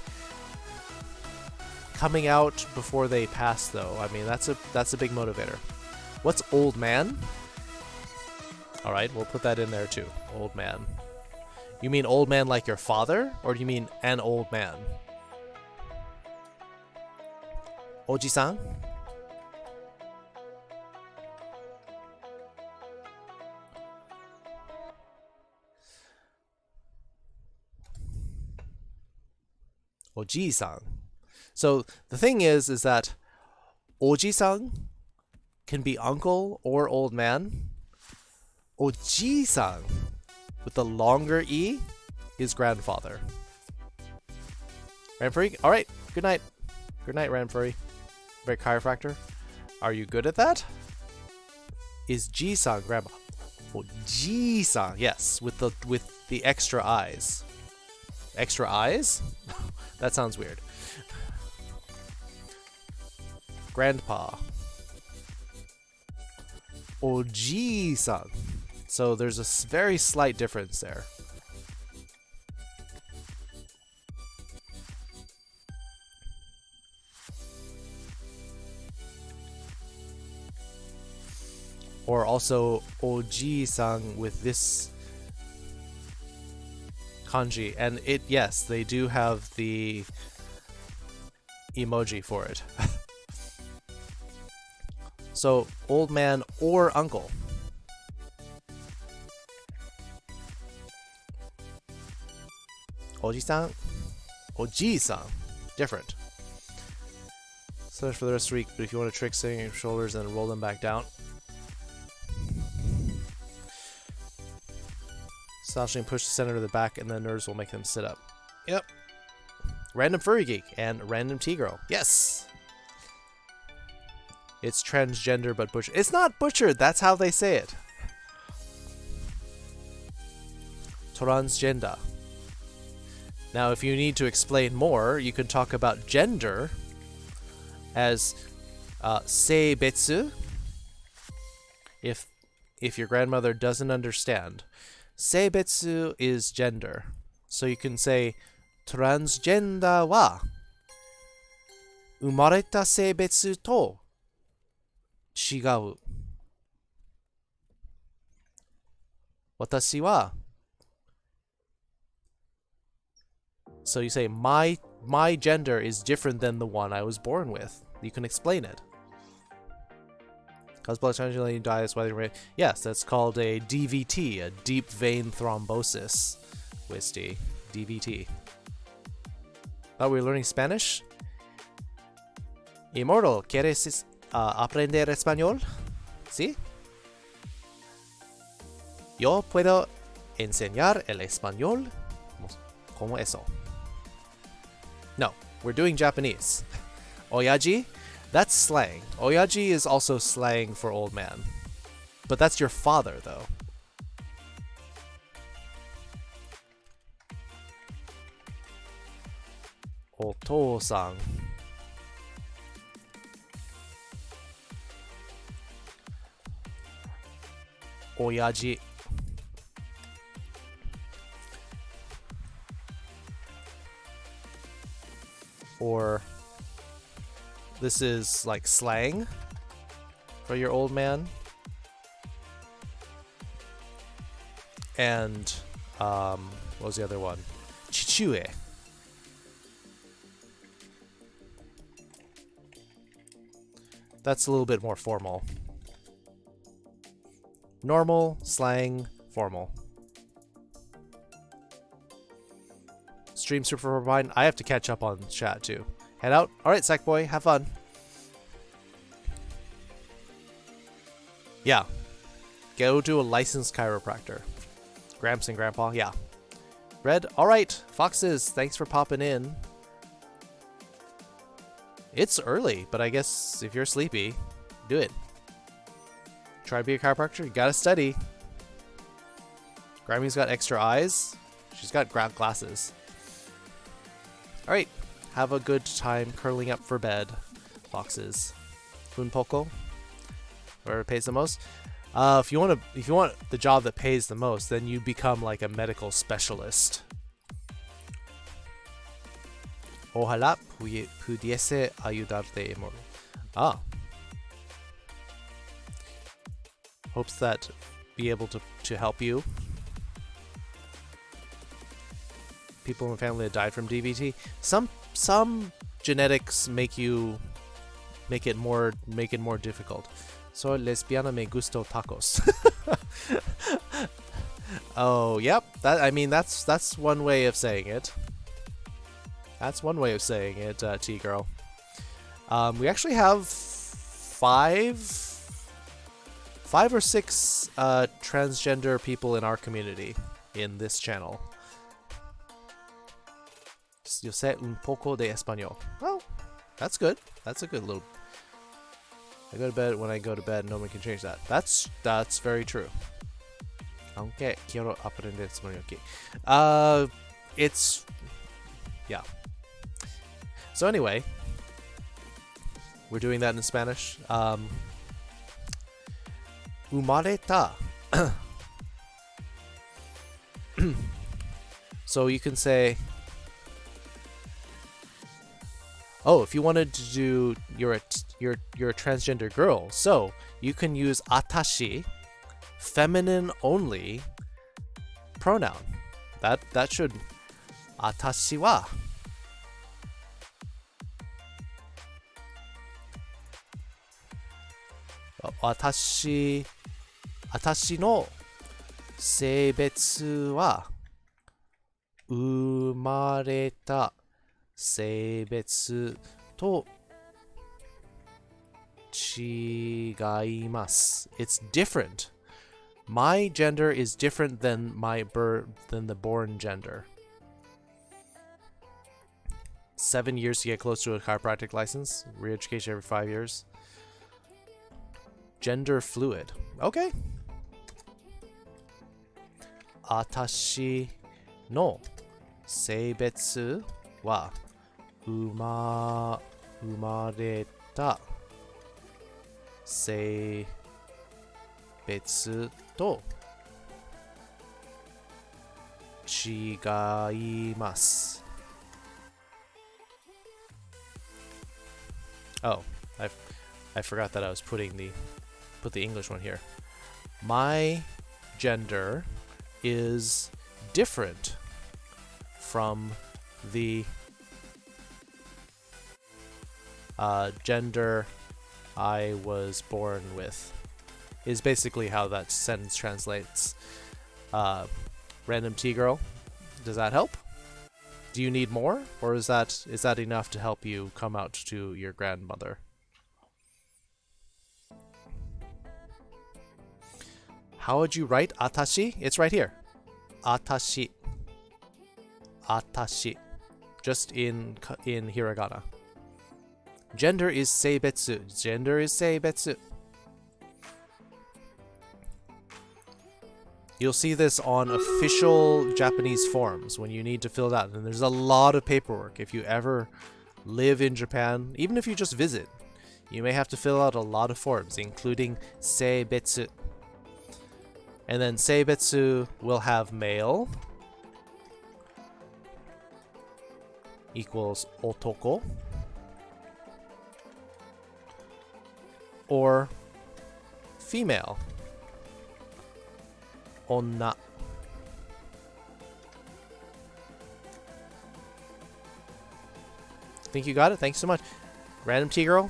coming out before they pass, though. I mean, that's a big motivator. What's old man? All right, we'll put that in there too. Old man. You mean old man like your father, or do you mean an old man? Oji-san? Oji-san. So the thing is that Oji-san can be uncle or old man. Oji-san, with the longer E, is grandfather. Ranfurry? Alright, good night. Good night, Ranfurry. Very chiropractor. Are you good at that? Is Ji-san grandma? Oh, Ji-san, yes, with the extra eyes. Extra eyes? That sounds weird. Grandpa. Oji-san. So there's a very slight difference there. Or also Oji-san with this kanji. And yes, they do have the emoji for it. So, old man or uncle. Oji-san? Oji-san. Different. So much for the rest of the week, but if you want to trick sitting your shoulders and roll them back down. Slashing, push the center to the back, and the nerves will make them sit up. Yep. Random Furry Geek and Random T-Girl. Yes! It's transgender but butchered. It's not butchered, that's how they say it. Transgender. Now, if you need to explain more, you can talk about gender as seibetsu. If your grandmother doesn't understand. Seibetsu is gender. So you can say transgender wa umareta seibetsu to chigau. Watashi wa. So you say my gender is different than the one I was born with. You can explain it. Cause blood transfusion dies whether yes, that's called a DVT, a deep vein thrombosis. Wisty. DVT. Thought we were learning Spanish? Immortal, ¿quieres aprender español? ¿Sí? Yo puedo enseñar el español como eso. No, we're doing Japanese. Oyaji? That's slang. Oyaji is also slang for old man. But that's your father, though. Oto-san. Oyaji. Or this is like slang for your old man. And what was the other one? Chichue. That's a little bit more formal. Normal, slang, formal. Stream super fine. I have to catch up on chat too. Head out. Alright, Sackboy, have fun. Yeah. Go to a licensed chiropractor. Gramps and Grandpa, yeah. Red, alright. Foxes, thanks for popping in. It's early, but I guess if you're sleepy, do it. Try to be a chiropractor, you gotta study. Grammy's got extra eyes. She's got glasses. Alright, have a good time curling up for bed, foxes. Funpoko, where it pays the most. If you want the job that pays the most, then you become like a medical specialist. Ojalá pudiese ayudarte. Ah. Hopes that be able to help you. People in the family that died from DVT. Some genetics make it more difficult. Soy lesbiana, me gusto tacos. Oh, yep. That's one way of saying it. That's one way of saying it, T-girl. We actually have five or six transgender people in our community in this channel. Yo sé un poco de español. Well, that's good. That's a good little... I go to bed when I go to bed. No one can change that. That's very true. Aunque quiero aprender español aquí. It's... yeah. So anyway, we're doing that in Spanish. Umareta. So you can say... oh, if you wanted to do you're a transgender girl, so you can use atashi, feminine only pronoun. That should atashi wa. Atashi no seibetsu wa umareta 性別と違います. It's different. My gender is different than the born gender. 7 years to get close to a chiropractic license. Re-education every 5 years. Gender fluid. Okay. 私の性別は生まれた性別と違います。Oh, I forgot that I was put the English one here. My gender is different from the gender I was born with, is basically how that sentence translates. Random T-girl, does that help? Do you need more, or is that enough to help you come out to your grandmother? How would you write atashi? It's right here. Atashi. Atashi. Just in hiragana. Gender is seibetsu. Gender is seibetsu. You'll see this on official Japanese forms when you need to fill it out. And there's a lot of paperwork. If you ever live in Japan, even if you just visit, you may have to fill out a lot of forms, including seibetsu. And then seibetsu will have male equals otoko, or female, onna. Think you got it? Thanks so much. Random T-girl,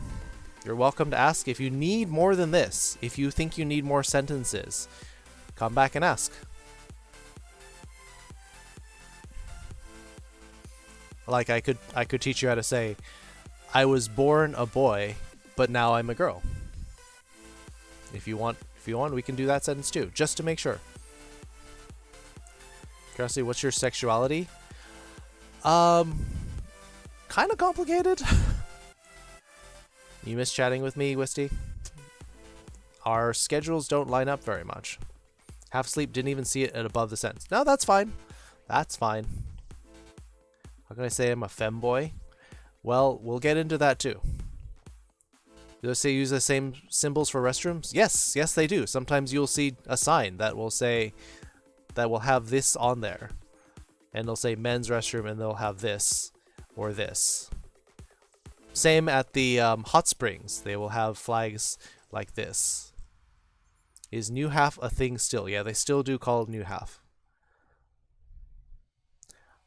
You're welcome to ask. If you need more than this, if you think you need more sentences, come back and ask. Like I could teach you how to say, I was born a boy, but now I'm a girl. If you want, we can do that sentence too, just to make sure. Curiosity, what's your sexuality? Kind of complicated. You miss chatting with me, Wisty? Our schedules don't line up very much. Half asleep, didn't even see it at above the sentence. No, that's fine. That's fine. How can I say I'm a femboy? Well, we'll get into that too. Do they say use the same symbols for restrooms? Yes, yes they do. Sometimes you'll see a sign that will say, that will have this on there. And they'll say men's restroom and they'll have this or this. Same at the hot springs. They will have flags like this. Is new half a thing still? Yeah, they still do call it new half.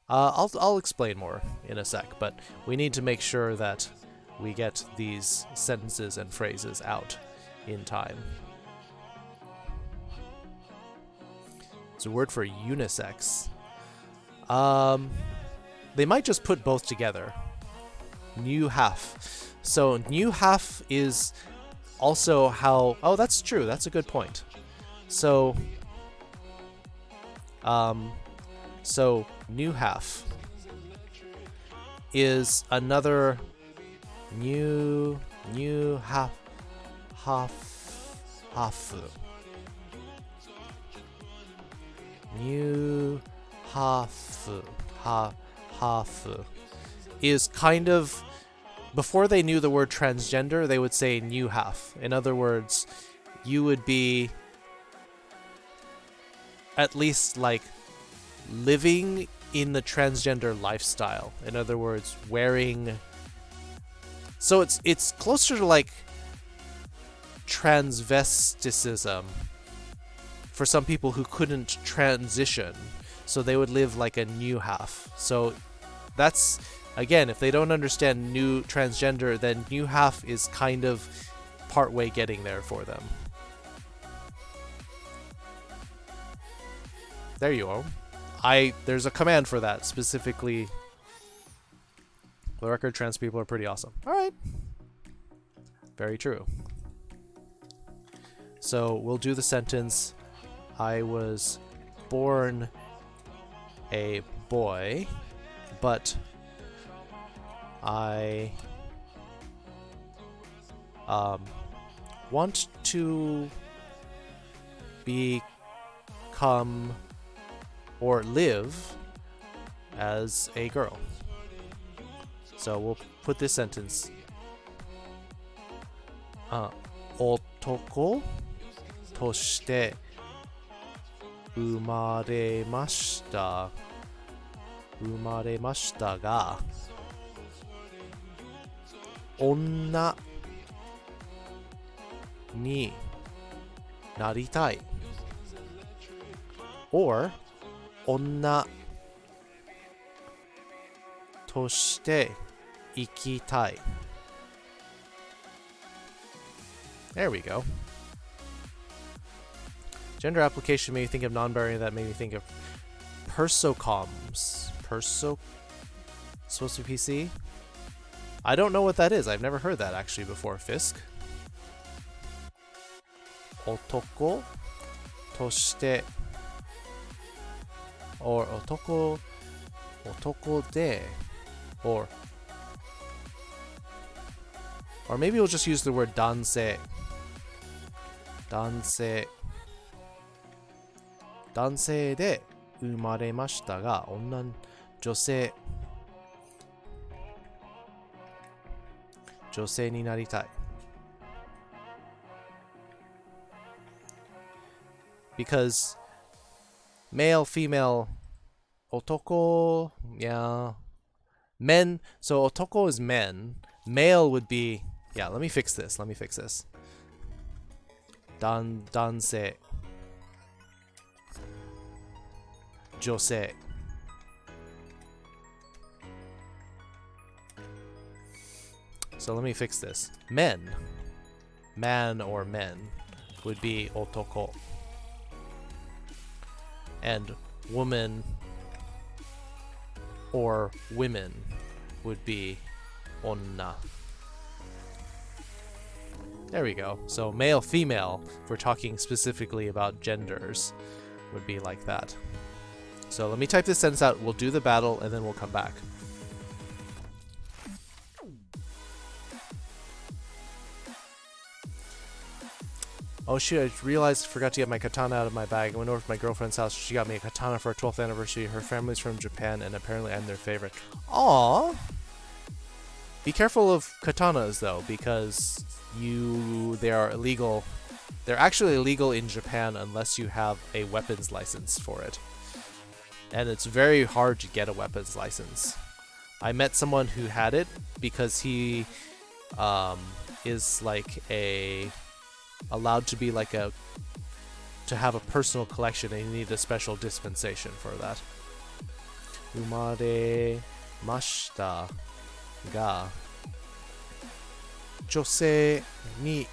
I'll explain more in a sec, but we need to make sure that we get these sentences and phrases out in time. It's a word for unisex. They might just put both together. New half. So new half is also how... Oh, that's true. That's a good point. So... So new half is another new half new half is kind of, before they knew the word transgender, they would say new half. In other words, you would be at least like living in the transgender lifestyle. In other words, wearing... So it's closer to like transvesticism for some people who couldn't transition. So they would live like a new half. So that's, again, if they don't understand new transgender, then new half is kind of partway getting there for them. There you are. There's a command for that specifically. For the record, trans people are pretty awesome. Alright. Very true. So we'll do the sentence, I was born a boy, but I want to become or live as a girl. So we'll put this sentence. 男として生まれましたが、女になりたい。or 女として生きたい。There we go. Gender application made me think of non-binary, that made me think of persocoms. Supposed to be PC? I don't know what that is. I've never heard that actually before, Fisk. 男としてor 男で or maybe we'll just use the word 男性で生まれましたが女性になりたい because male, female, otoko, yeah, men, so otoko is men, male would be, yeah, let me fix this, dansei, 女性 So So let me fix this. Men. Man or men would be otoko. And woman or women would be onna. There we go. So male, female, if we're talking specifically about genders, would be like that. So let me type this sentence out, we'll do the battle, and then we'll come back. Oh shoot, I realized I forgot to get my katana out of my bag. I went over to my girlfriend's house. She got me a katana for our 12th anniversary. Her family's from Japan, and apparently I'm their favorite. Aww! Be careful of katanas, though, because they are illegal. They're actually illegal in Japan unless you have a weapons license for it. And it's very hard to get a weapons license. I met someone who had it because he is like allowed to be like to have a personal collection, and you need a special dispensation for that. Umare mashita ga josei ni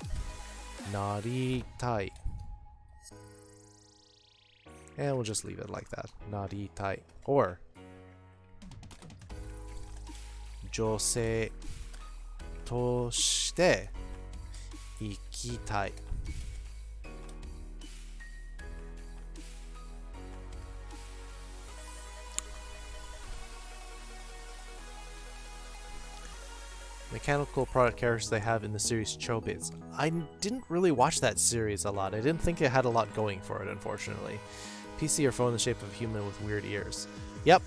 naritai. And we'll just leave it like that. Naritai. Or josei toshite ikitai. Mechanical product characters they have in the series Chobits. I didn't really watch that series a lot. I didn't think it had a lot going for it, unfortunately. PC or phone in the shape of a human with weird ears. Yep.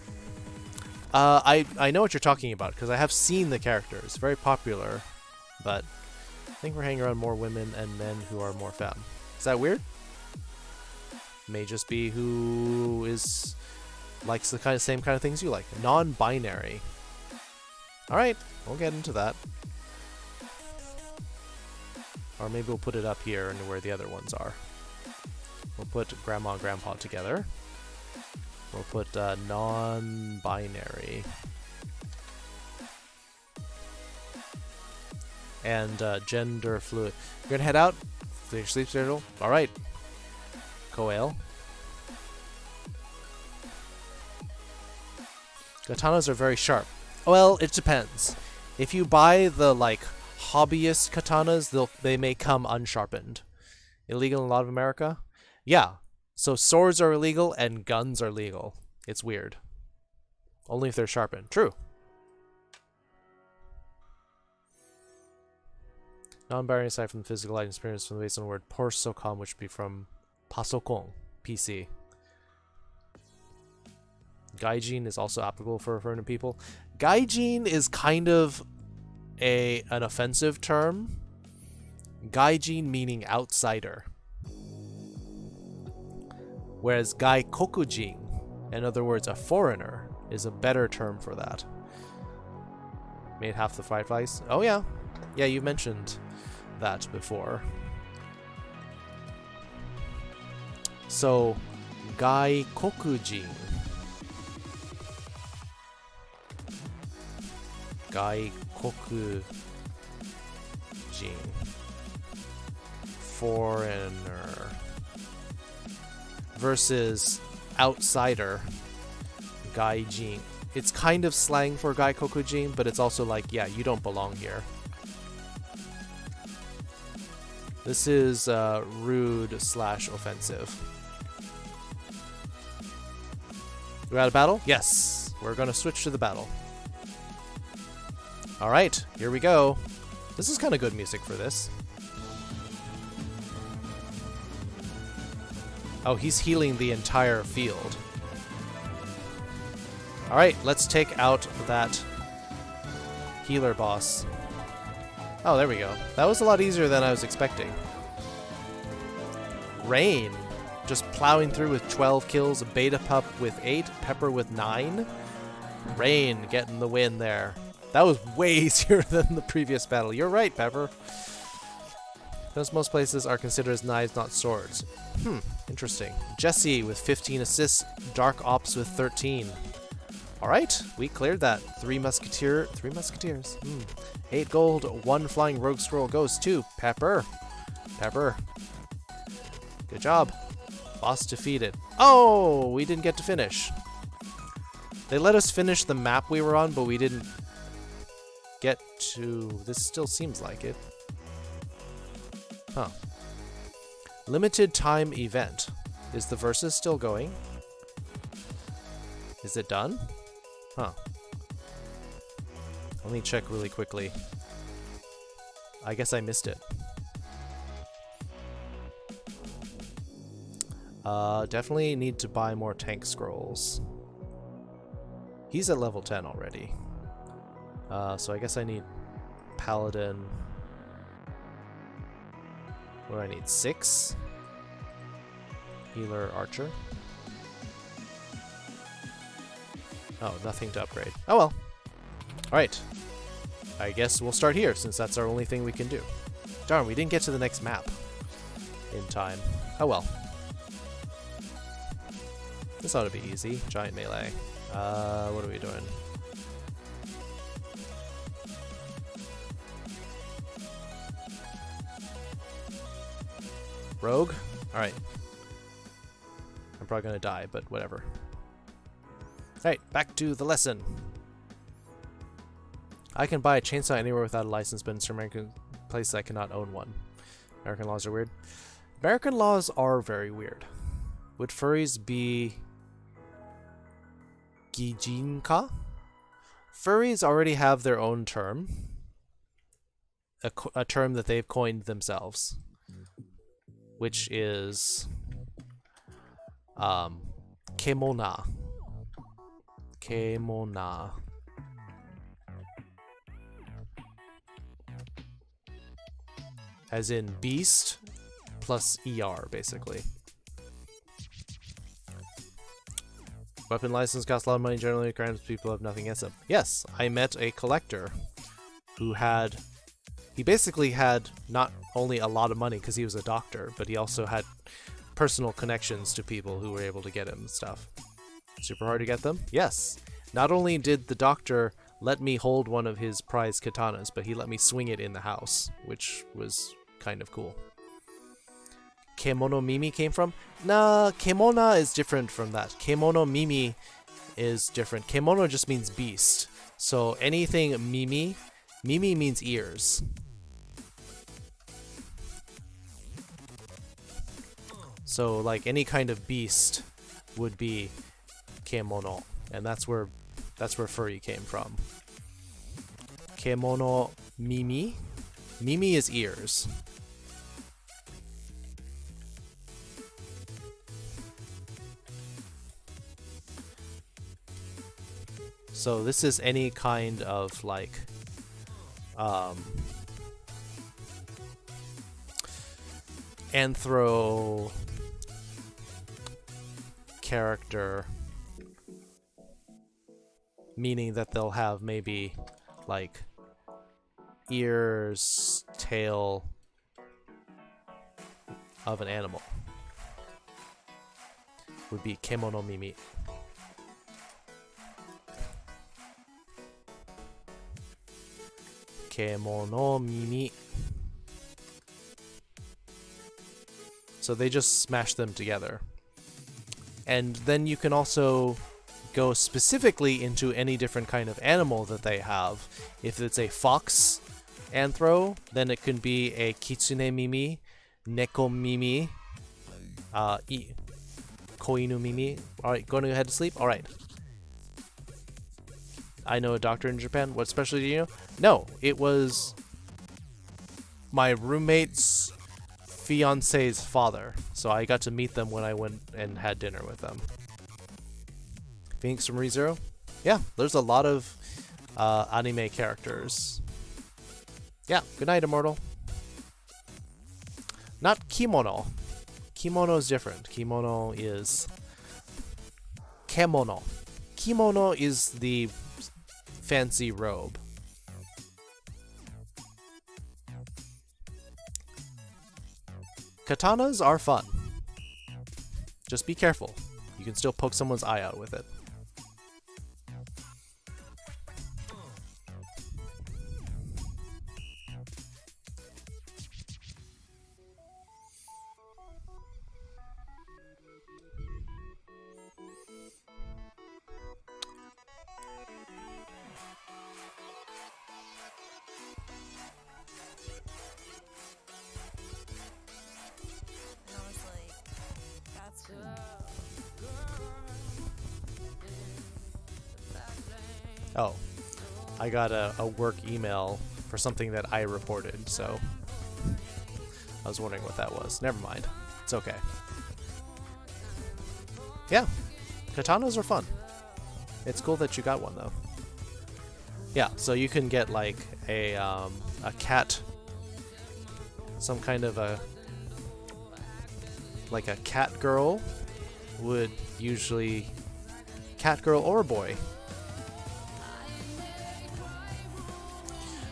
I know what you're talking about, because I have seen the characters. Very popular, but I think we're hanging around more women and men who are more femme. Is that weird? May just be who likes the same kind of things you like. Non-binary. Alright, we'll get into that. Or maybe we'll put it up here and where the other ones are. We'll put grandma and grandpa together. We'll put non-binary. And gender fluid. You're gonna head out? Your sleep schedule? Alright. Koel. Katanas are very sharp. Well, it depends. If you buy the like hobbyist katanas, they may come unsharpened. Illegal in a lot of America? Yeah. So swords are illegal and guns are legal. It's weird. Only if they're sharpened. True. Non-binary aside from the physical light experience from the based on the word porsokom, which would be from pasokon, PC. Gaijin is also applicable for referring to people. Gaijin is kind of an offensive term. Gaijin meaning outsider. Whereas gaikokujin, in other words a foreigner, is a better term for that. Made half the fried rice? Oh yeah. Yeah, you mentioned that before. So, gaikokujin. Gaikokujin. Foreigner. Versus outsider. Gaijin. It's kind of slang for gaikokujin, but it's also like, yeah, you don't belong here. This is rude / offensive. We're at a battle? Yes. We're gonna switch to the battle. Alright, here we go. This is kind of good music for this. Oh, he's healing the entire field. Alright, let's take out that healer boss. Oh, there we go. That was a lot easier than I was expecting. Rain. Just plowing through with 12 kills. Beta Pup with 8. Pepper with 9. Rain getting the win there. That was way easier than the previous battle. You're right, Pepper. Because most places are considered as knives, not swords. Interesting. Jesse with 15 assists. Dark Ops with 13. Alright, we cleared that. Three musketeers. 8 gold, 1 flying rogue scroll goes to Pepper. Pepper. Good job. Boss defeated. Oh, we didn't get to finish. They let us finish the map we were on, but we didn't get to... This still seems like it. Huh. Limited time event. Is the versus still going? Is it done? Huh. Let me check really quickly. I guess I missed it. Definitely need to buy more tank scrolls. He's at level 10 already. So I guess I need Paladin. What do I need? 6? Healer, Archer. Oh, nothing to upgrade. Oh well. Alright. I guess we'll start here, since that's our only thing we can do. Darn, we didn't get to the next map in time. Oh well. This ought to be easy. Giant melee. What are we doing? Rogue? Alright. I'm probably gonna die, but whatever. Alright, back to the lesson. I can buy a chainsaw anywhere without a license, but in certain American places I cannot own one. American laws are weird. American laws are very weird. Would furries be Gijinka? Furries already have their own term. A term that they've coined themselves. Which is Kemona. Kemona. As in beast plus ER, basically. Weapon license costs a lot of money, generally granted people have nothing against them. Yes, I met a collector who had... He basically had not only a lot of money because he was a doctor, but he also had personal connections to people who were able to get him stuff. Super hard to get them? Yes. Not only did the doctor let me hold one of his prized katanas, but he let me swing it in the house, which was kind of cool. Kemono Mimi came from? Nah, Kemona is different from that. Kemono Mimi is different. Kemono just means beast. So anything Mimi, Mimi means ears. So like any kind of beast would be Kemono, and that's where furry came from. Kemono Mimi. Mimi is ears. So this is any kind of like anthro character, meaning that they'll have maybe like ears, tail of an animal. Would be Kemono Mimi. Kemono Mimi. So they just smash them together. And then you can also go specifically into any different kind of animal that they have. If it's a fox anthro, then it can be a kitsune mimi, neko mimi, koinu mimi. Alright, going to head to sleep? Alright. I know a doctor in Japan. What specialty do you know? No, it was my roommate's fiance's father. So I got to meet them when I went and had dinner with them. Phoenix from ReZero? Yeah, there's a lot of anime characters. Yeah, good night, Immortal. Not kimono. Kimono is different. Kimono is... Kemono. Kimono is the fancy robe. Katanas are fun. Just be careful. You can still poke someone's eye out with it. Oh, I got a work email for something that I reported, so I was wondering what that was. Never mind. It's okay. Yeah, katanas are fun. It's cool that you got one, though. Yeah, so you can get like a cat, some kind of like a cat girl would usually, cat girl or boy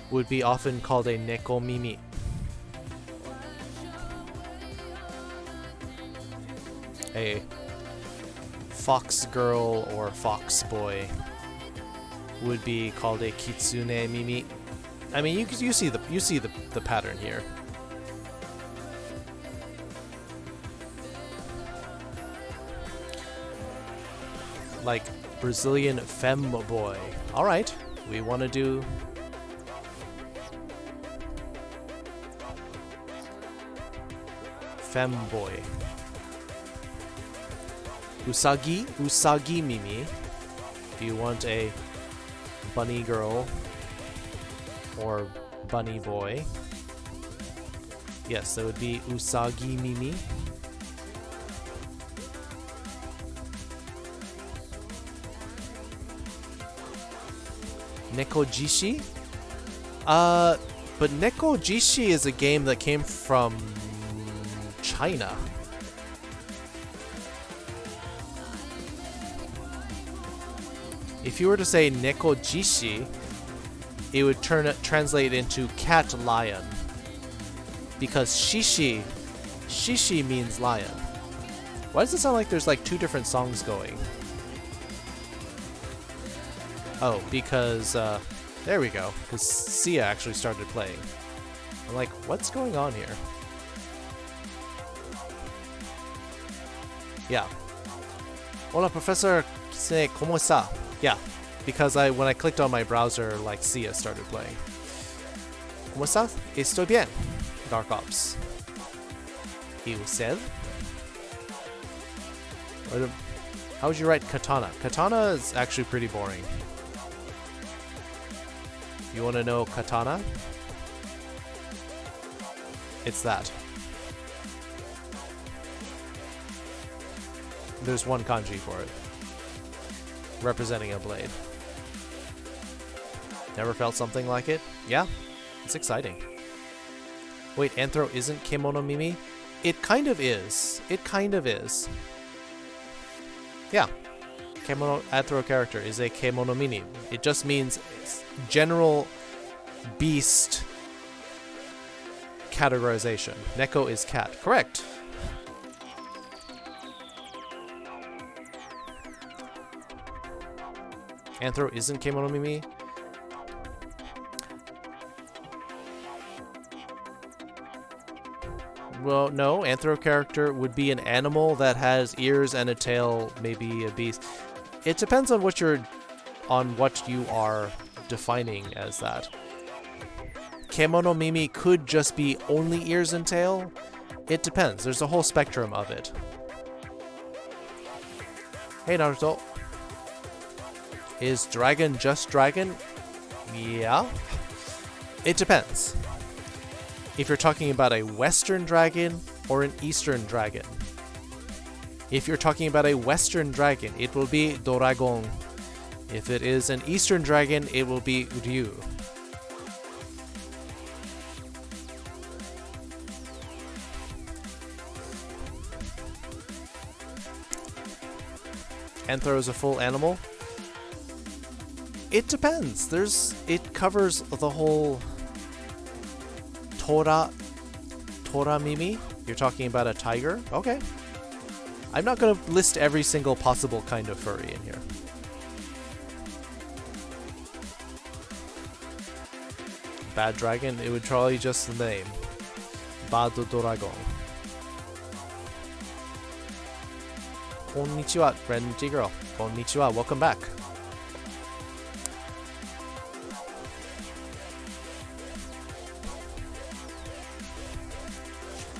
would be often called a neko mimi. A fox girl or fox boy would be called a kitsune mimi. I mean, you see the pattern here. Like Brazilian femme boy. All right, we want to do femme boy. Usagi mimi. If you want a bunny girl or bunny boy, yes, that would be usagi mimi. Nekojishi? But Nekojishi is a game that came from China. If you were to say Nekojishi, it would translate into cat lion. Because shishi means lion. Why does it sound like there's like two different songs going? Oh, because, there we go. Because Sia actually started playing. I'm like, what's going on here? Yeah. Hola, Professor. ¿Cómo está? Yeah, because when I clicked on my browser, like, Sia started playing. ¿Cómo estás? Estoy bien. Dark Ops. ¿Y usted? How would you write katana? Katana is actually pretty boring. You want to know katana? It's that. There's one kanji for it, representing a blade. Never felt something like it? Yeah, it's exciting. Wait, Anthro isn't Kemono Mimi? It kind of is. It kind of is. Yeah. Kemono Anthro character is a Kemono Mimi. It just means general beast categorization. Neko is cat. Correct. Anthro isn't Kemono Mimi? Well, no. Anthro character would be an animal that has ears and a tail, maybe a beast. It depends on what you are defining as that. Kemono Mimi could just be only ears and tail. It depends. There's a whole spectrum of it. Hey, Naruto. Is dragon just dragon? Yeah. It depends. If you're talking about a Western dragon or an Eastern dragon. If you're talking about a Western dragon, it will be Doragon. If it is an Eastern dragon, it will be Ryu. Anthro is a full animal? It depends. It covers the whole Tora Mimi. You're talking about a tiger? Okay. I'm not going to list every single possible kind of furry in here. Bad dragon? It would probably just the name. Bad Dragon. Konnichiwa, friendly girl. Konnichiwa, welcome back.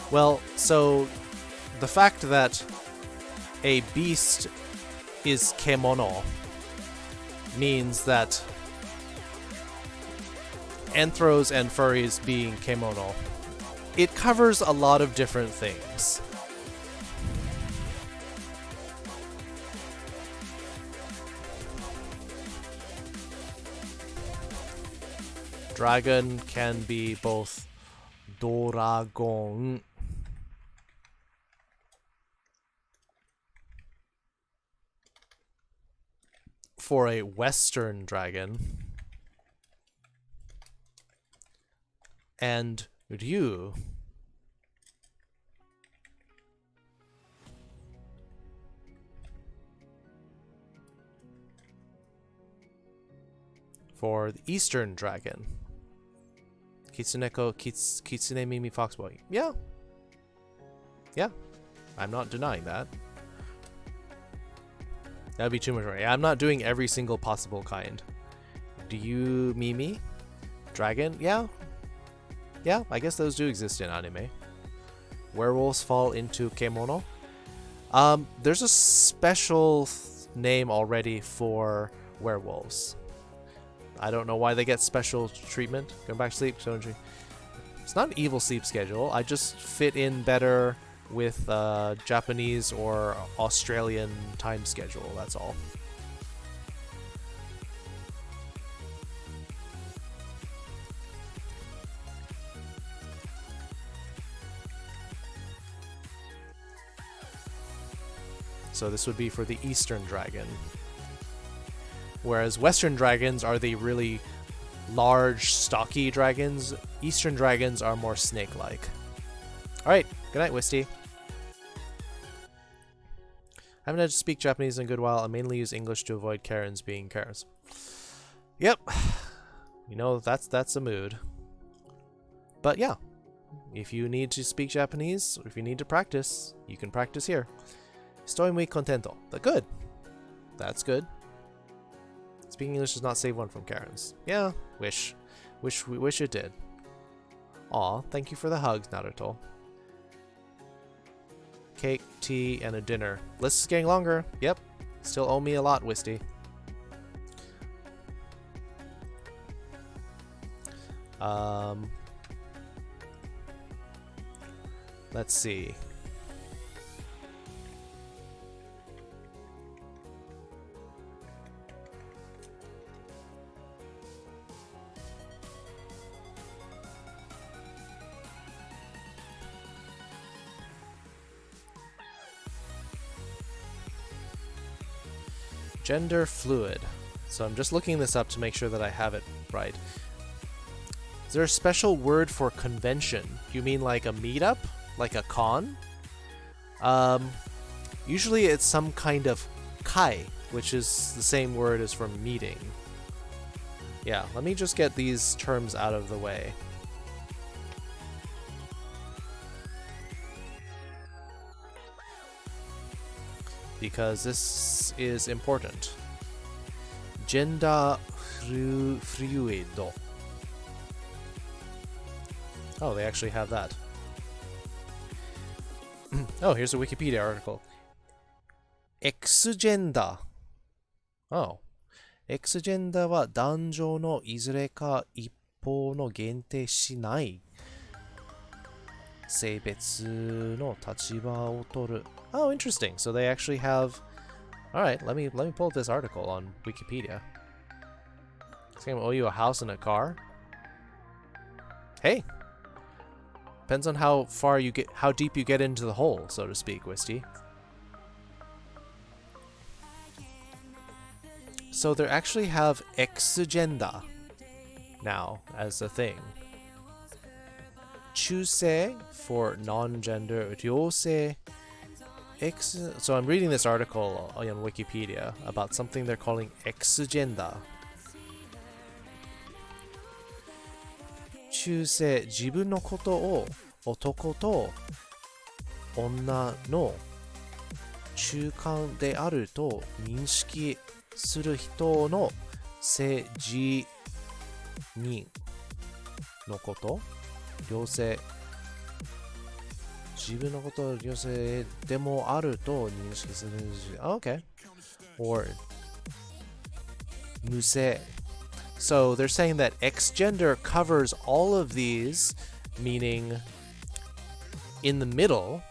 Well, so the fact that a beast is kemono means that anthros and furries being kemono, it covers a lot of different things. Dragon can be both doragon for a Western dragon and Ryu for the Eastern dragon. Kitsuneko, Kitsune Mimi Foxboy. Yeah. Yeah. I'm not denying that. That'd be too much work. I'm not doing every single possible kind. Do you Mimi? Dragon? Yeah. Yeah, I guess those do exist in anime. Werewolves fall into kemono. There's a special name already for werewolves. I don't know why they get special treatment. Going back to sleep. It's not an evil sleep schedule. I just fit in better with Japanese or Australian time schedule. That's all. So this would be for the Eastern dragon. Whereas Western dragons are the really large, stocky dragons. Eastern dragons are more snake-like. Alright, good night, Wisty. I haven't had to speak Japanese in a good while. I mainly use English to avoid Karens being Karens. Yep. You know, that's a mood. But yeah, if you need to speak Japanese, or if you need to practice, you can practice here. Estoy muy contento. But good. That's good. Speaking English does not save one from Karens. Yeah, wish it did. Aw, thank you for the hugs, Naruto. Cake, tea, and a dinner. List is getting longer. Yep. Still owe me a lot, Wisty. Let's see. Gender fluid. So I'm just looking this up to make sure that I have it right. Is there a special word for convention? You mean like a meetup? Like a con? Usually it's some kind of kai, which is the same word as for meeting. Yeah, let me just get these terms out of the way. Because this is important. Gender fluid. Oh, they actually have that. Oh, here's a Wikipedia article. X-gender. Oh. X-gender は男女のいずれか一方の限定しない性別の立場を取る。Oh, interesting. So they actually have. All right, let me pull up this article on Wikipedia. It's gonna owe you a house and a car. Hey, depends on how far you get, how deep you get into the hole, so to speak, Wisty. So they actually have X-gender now as a thing. 中性 for non-gender, 両性 So I'm reading this article on Wikipedia about something they're calling X-gender. 中性、自分のことを男と女の中間であると認識する人の性自認のこと、両性、自分のことを両性でもあると認識する。Okay. Or muse. So they're saying that X gender covers all of these, meaning in the middle,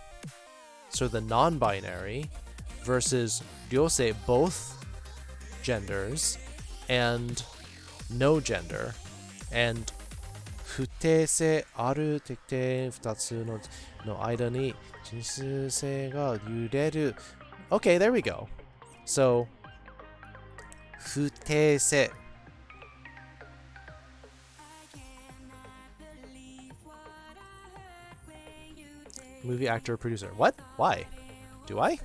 so the non-binary, versus ryose, both genders, and no gender, and 不定性ある特定2つの間に人数性が揺れる。Okay, there we go. So, 不定性。Movie actor, producer. What? Why? Do I?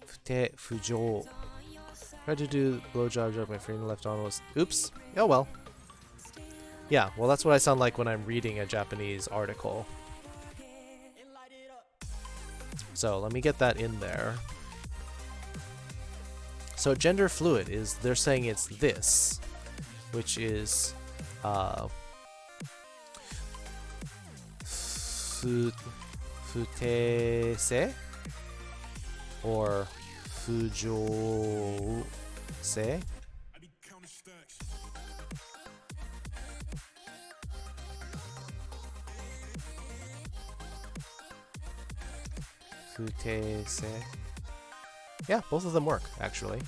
不定不上。Tried to do blowjob joke, my friend left on was oops. Oh well. Yeah, well that's what I sound like when I'm reading a Japanese article. So let me get that in there. So gender fluid is, they're saying it's this, which is futese or fujo se. Futese. Yeah, both of them work, actually.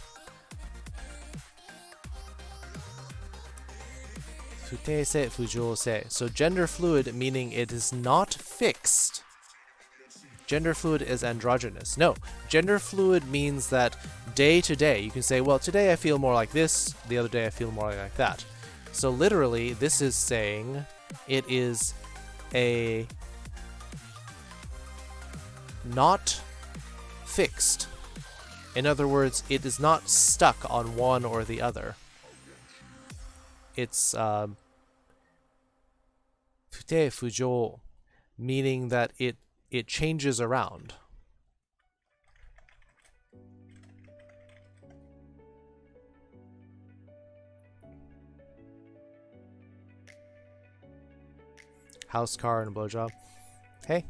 Futese, fujose. So gender fluid, meaning it is not fixed. Gender fluid is androgynous. No, gender fluid means that day to day, you can say, well, today I feel more like this, the other day I feel more like that. So literally, this is saying it is a not fixed. In other words, it is not stuck on one or the other. It's fute fujo, meaning that it changes around. House, car, and blowjob. Hey,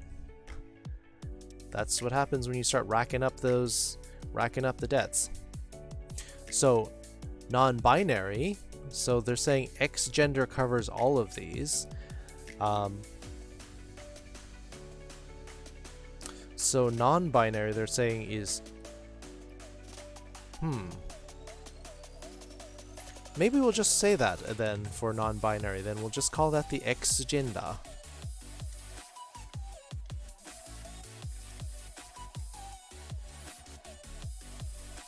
that's what happens when you start racking up the debts. So, non-binary. So they're saying X gender covers all of these. So non-binary, they're saying is maybe we'll just say that then for non-binary. Then we'll just call that the X gender.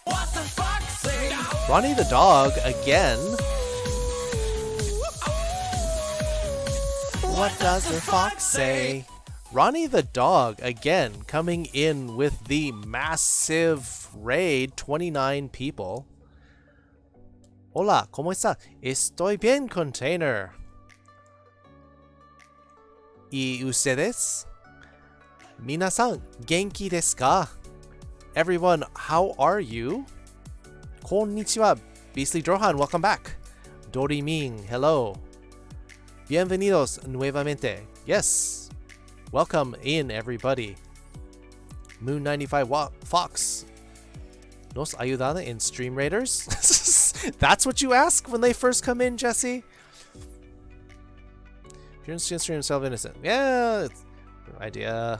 What the fuck? Say Ronnie the dog again. What does the fox say? Ronnie the dog again coming in with the massive raid, 29 people. Hola, ¿cómo está? Estoy bien, container. ¿Y ustedes? Minasan, genki desu ka? Everyone, how are you? Konnichiwa, Beastly Drohan, welcome back. Dorimin, hello. Bienvenidos nuevamente. Yes. Welcome in, everybody. Moon 95 Fox. Nos ayudan in Stream Raiders? That's what you ask when they first come in, Jesse? Appearance to stream self-innocent. Yeah, it's an idea.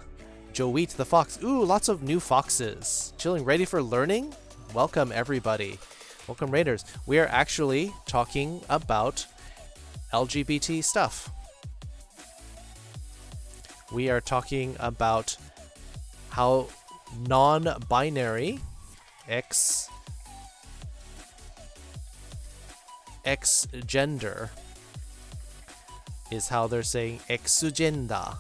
Joeat the Fox. Ooh, lots of new foxes. Chilling, ready for learning? Welcome, everybody. Welcome, Raiders. We are actually talking about LGBT stuff. We are talking about how non-binary X gender is how they're saying exugenda.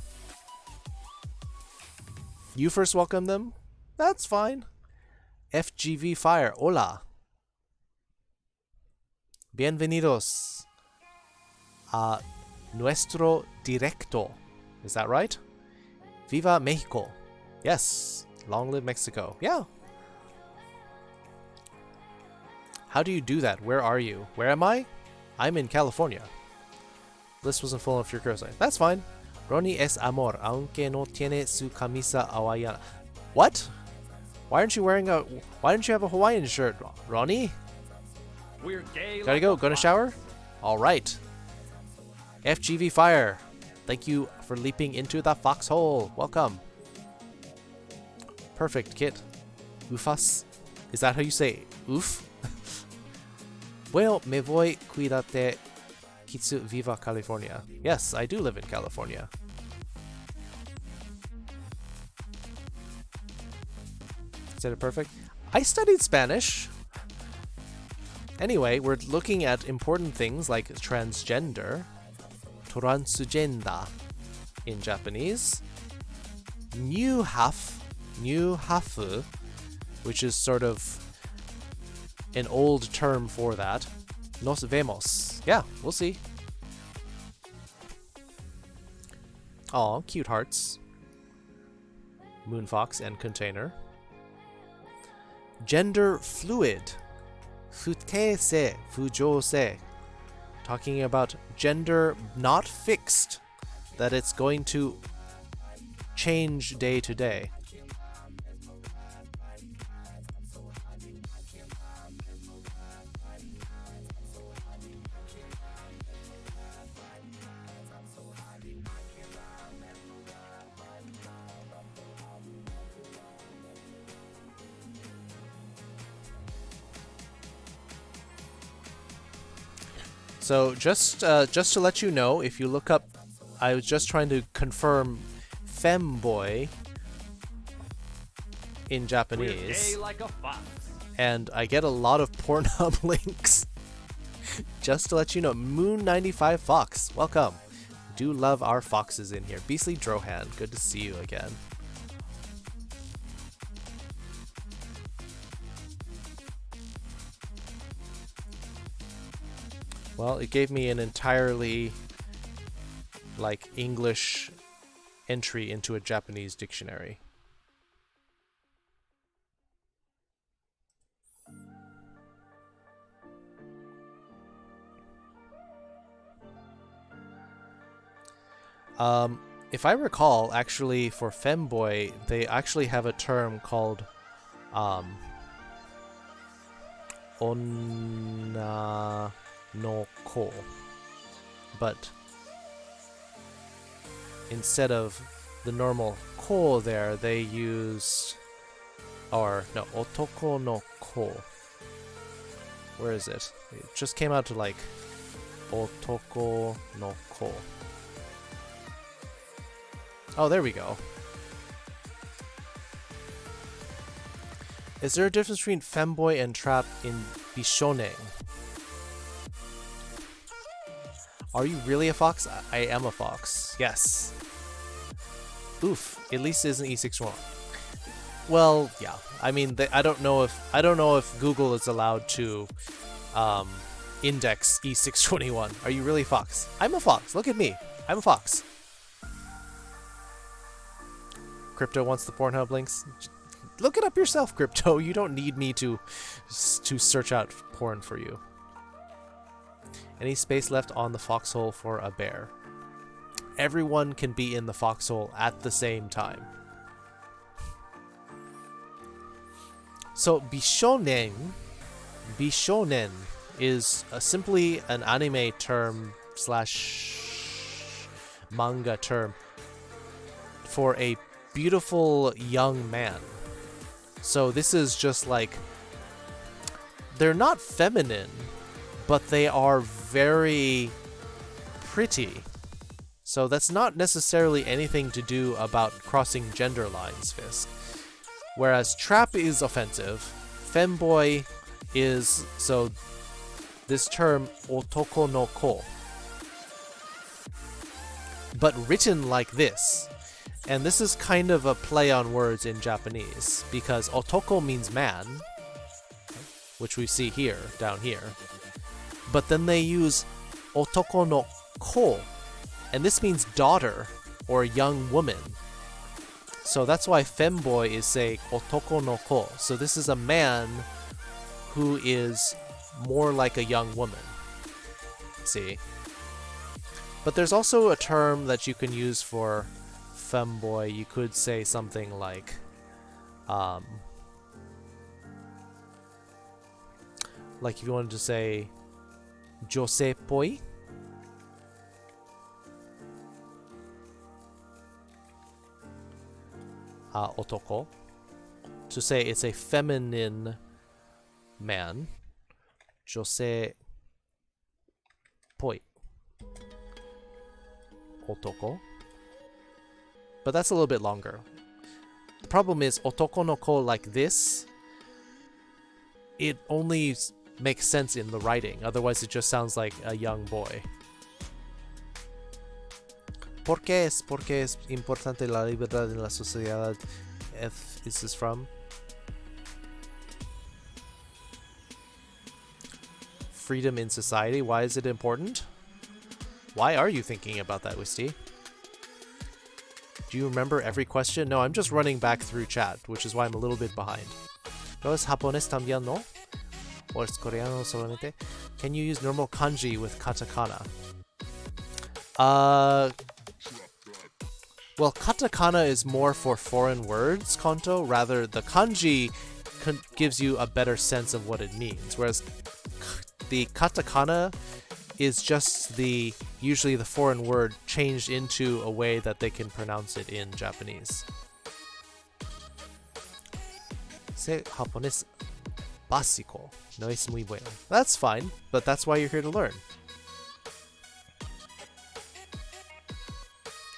You first welcome them? That's fine. FGV Fire, hola. Bienvenidos a nuestro directo. Is that right? Viva Mexico. Yes. Long live Mexico. Yeah. How do you do that? Where are you? Where am I? I'm in California. List wasn't full enough for your cursor. That's fine. Ronnie es amor, aunque no tiene su camisa hawaiana. What? Why aren't you wearing a... Why don't you have a Hawaiian shirt, Ronnie? We're gay Gotta like go. a Gonna fox. shower? Alright. FGV Fire. Thank you for leaping into the foxhole. Welcome. Perfect, Kit. Ufas. Is that how you say oof? Bueno, me voy. Cuídate. Kitsu viva California. Yes, I do live in California. Said it perfect. I studied Spanish. Anyway, we're looking at important things like transgender, transgender in Japanese, hafu, which is sort of an old term for that. Nos vemos. Yeah, we'll see. Aw, cute hearts. Moonfox and container. Gender fluid. Futeise, fujose. Talking about gender not fixed. That it's going to change day to day. So just to let you know, if you look up, I was just trying to confirm femboy in We're Japanese, gay like a fox. and I get a lot of Pornhub links. Just to let you know, Moon95 Fox, welcome. Do love our foxes in here. Beastly Drohan, good to see you again. Well, it gave me an entirely, like, English entry into a Japanese dictionary. If I recall, actually, for femboy, they actually have a term called, onna no ko. But instead of the normal ko there, they used, or no, otoko no ko. Where is it? It just came out to like otoko no ko. Oh, there we go. Is there a difference between femboy and trap in Bishonen? Are you really a fox? I am a fox. Yes. Oof. At least it isn't E61. Well, yeah. I mean, I don't know if Google is allowed to index E621. Are you really a fox? I'm a fox. Look at me. I'm a fox. Crypto wants the Pornhub links. Look it up yourself, Crypto. You don't need me to search out porn for you. Any space left on the foxhole for a bear? Everyone can be in the foxhole at the same time. So Bishonen is simply an anime term / manga term for a beautiful young man. So this is just like, they're not feminine, but they are very pretty. So that's not necessarily anything to do about crossing gender lines, Fisk. Whereas trap is offensive, femboy is, so this term otoko no ko. But written like this, and this is kind of a play on words in Japanese, because otoko means man, which we see here, down here. But then they use otoko no ko, and this means daughter or young woman. So that's why femboy is say otoko no ko. So this is a man who is more like a young woman. See? But there's also a term that you can use for femboy. You could say something like Like if you wanted to say 女性っぽい otoko. To say it's a feminine man. 女性っぽい otoko. But that's a little bit longer. The problem is otoko no ko like this. It only makes sense in the writing. Otherwise, it just sounds like a young boy. Porque es importante la libertad en la sociedad? F is this from? Freedom in society. Why is it important? Why are you thinking about that, Wisty? Do you remember every question? No, I'm just running back through chat, which is why I'm a little bit behind. ¿No es japonés también, no? Or es coreano solamente? Can you use normal kanji with katakana? Well, katakana is more for foreign words, Kanto. Rather, the kanji gives you a better sense of what it means, whereas the katakana is just usually the foreign word changed into a way that they can pronounce it in Japanese. Sé japonés básico. No es muy bueno. That's fine, but that's why you're here to learn.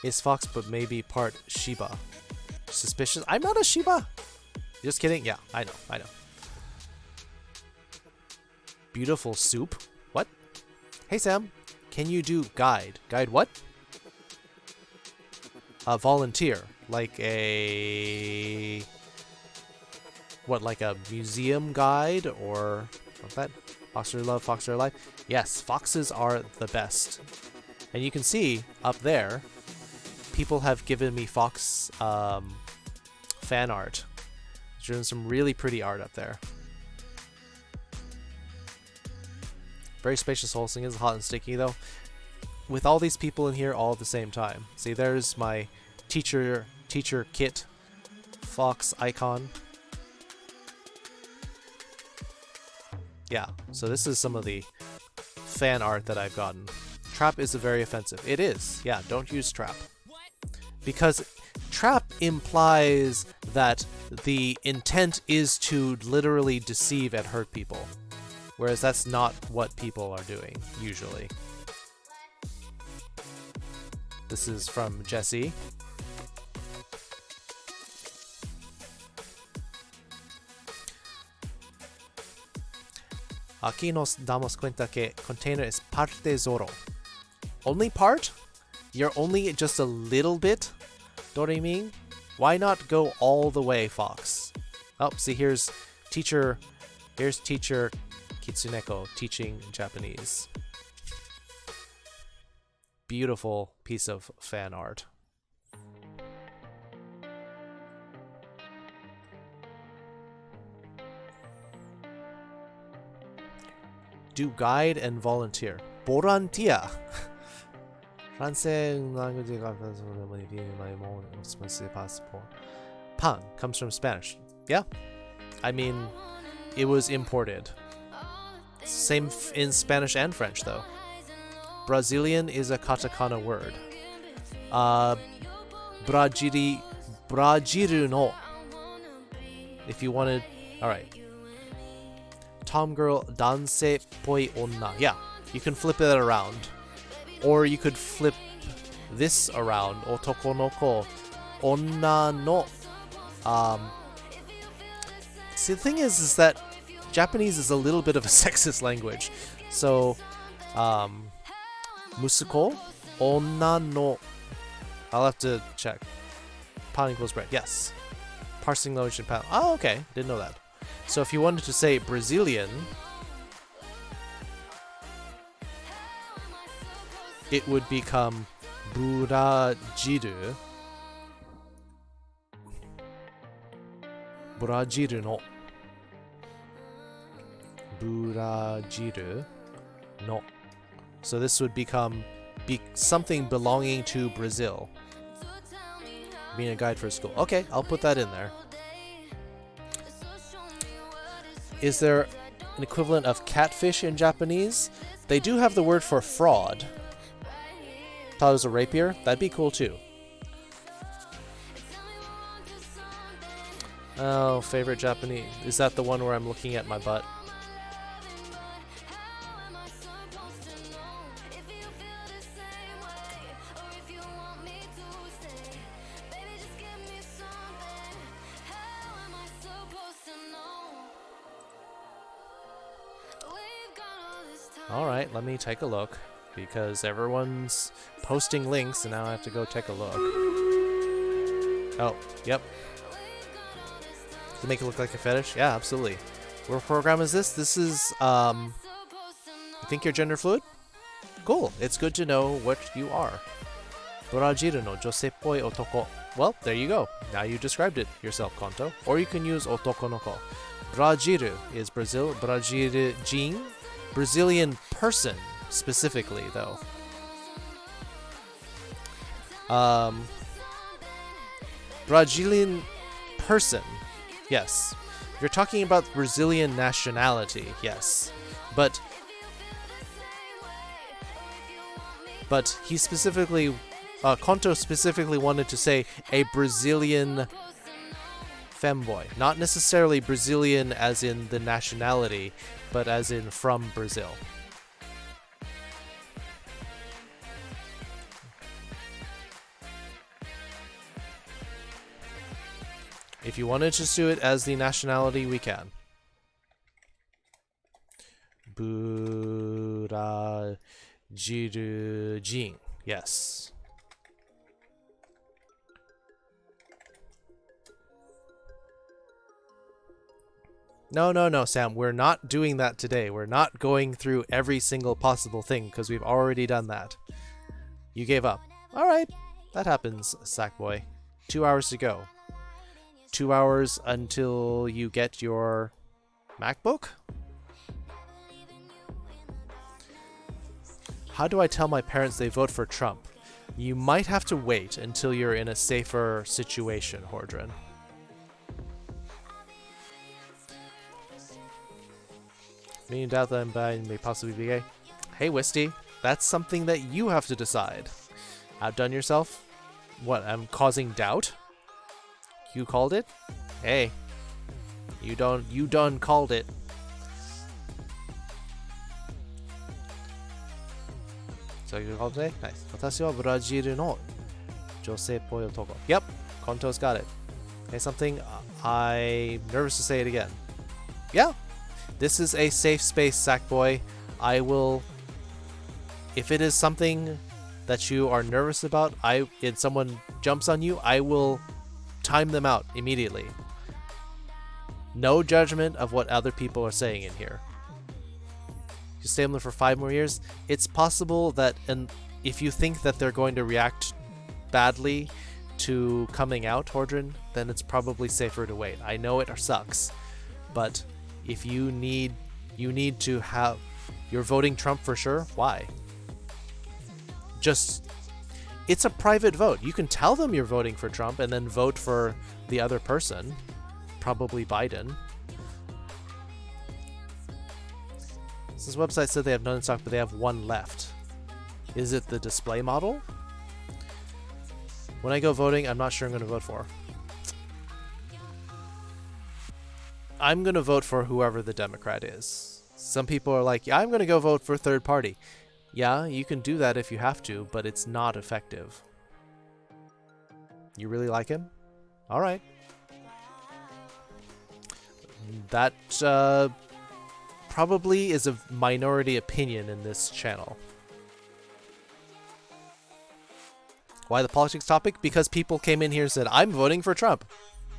Is Fox, but maybe part Shiba. Suspicious? I'm not a Shiba! Just kidding? Yeah, I know. Beautiful soup? What? Hey Sam, can you do guide? Guide what? Volunteer. Like a... What, like a museum guide or what's that? Foxer love, Foxer life? Yes, foxes are the best. And you can see up there, people have given me fox fan art. There's doing some really pretty art up there. Very spacious wholesome. Is hot and sticky though. With all these people in here all at the same time. See, there's my teacher kit fox icon. Yeah, so this is some of the fan art that I've gotten. Trap is very offensive. It is. Yeah, don't use trap. Because trap implies that the intent is to literally deceive and hurt people. Whereas that's not what people are doing, usually. This is from Jesse. Aquí nos damos cuenta que container es parte Zoro. Only part? You're only just a little bit? Doremi? Why not go all the way, Fox? Oh, see, here's teacher Kitsuneko teaching Japanese. Beautiful piece of fan art. Do guide and volunteer. Volunteer. Pan comes from Spanish. Yeah. I mean, it was imported. Same in Spanish and French, though. Brazilian is a katakana word. Brajiru no. If you wanted... Alright. Tom girl, danse poi onna. Yeah, you can flip it around. Or you could flip this around. Otoko no ko. Onna no. See, the thing is that Japanese is a little bit of a sexist language. So, musuko, onna no. I'll have to check. Pan equals bread. Yes. Parsing language and pan. Oh, okay. Didn't know that. So if you wanted to say Brazilian, it would become Burajiru. Burajiru no. Burajiru no. So this would become something belonging to Brazil. Being a guide for school. Okay, I'll put that in there. Is there an equivalent of catfish in Japanese. They do have the word for fraud. Thought it was a rapier? That'd be cool too. Oh, favorite Japanese. Is that the one where I'm looking at my butt? Alright, let me take a look, because everyone's posting links and now I have to go take a look. Oh, yep. To make it look like a fetish? Yeah, absolutely. What program is this? This is, you think you're gender fluid? Cool, it's good to know what you are. Brajiru no josei-poi otoko. Well, there you go. Now you described it yourself, Konto. Or you can use otoko no ko. Brajiru is Brazil. Brajiru jin. Brazilian person, specifically, though. Brazilian person, yes. You're talking about Brazilian nationality, yes. But he specifically, Konto specifically wanted to say a Brazilian femboy. Not necessarily Brazilian as in the nationality, but as in from Brazil. If you wanted to do it as the nationality, we can. Burajiru jin. Yes. No, Sam. We're not doing that today. We're not going through every single possible thing because we've already done that. You gave up. Alright. That happens, Sackboy. 2 hours to go. 2 hours until you get your MacBook? How do I tell my parents they vote for Trump? You might have to wait until you're in a safer situation, Hordrin. Me doubt that I may possibly be gay. Hey, Wisty, that's something that you have to decide. Outdone yourself? What, I'm causing doubt? You called it? Hey, you done called it. So you called today? Nice. 私はブラジルの女性っぽい男. Yep, Konto's got it. Hey, something I'm nervous to say it again. Yeah. This is a safe space, Sackboy. I will, if it is something that you are nervous about, and someone jumps on you, I will time them out immediately. No judgment of what other people are saying in here. You stay on them for 5 more years. It's possible that, and if you think that they're going to react badly to coming out, Hordrin, then it's probably safer to wait. I know it sucks, but if you need to have, you're voting Trump for sure. Why? Just, it's a private vote. You can tell them you're voting for Trump and then vote for the other person, probably Biden. This website said they have none in stock, but they have one left. Is it the display model? When I go voting, I'm not sure I'm going to vote for. I'm going to vote for whoever the Democrat is. Some people are like, yeah, I'm going to go vote for third party. Yeah, you can do that if you have to, but it's not effective. You really like him? All right. That probably is a minority opinion in this channel. Why the politics topic? Because people came in here and said, I'm voting for Trump.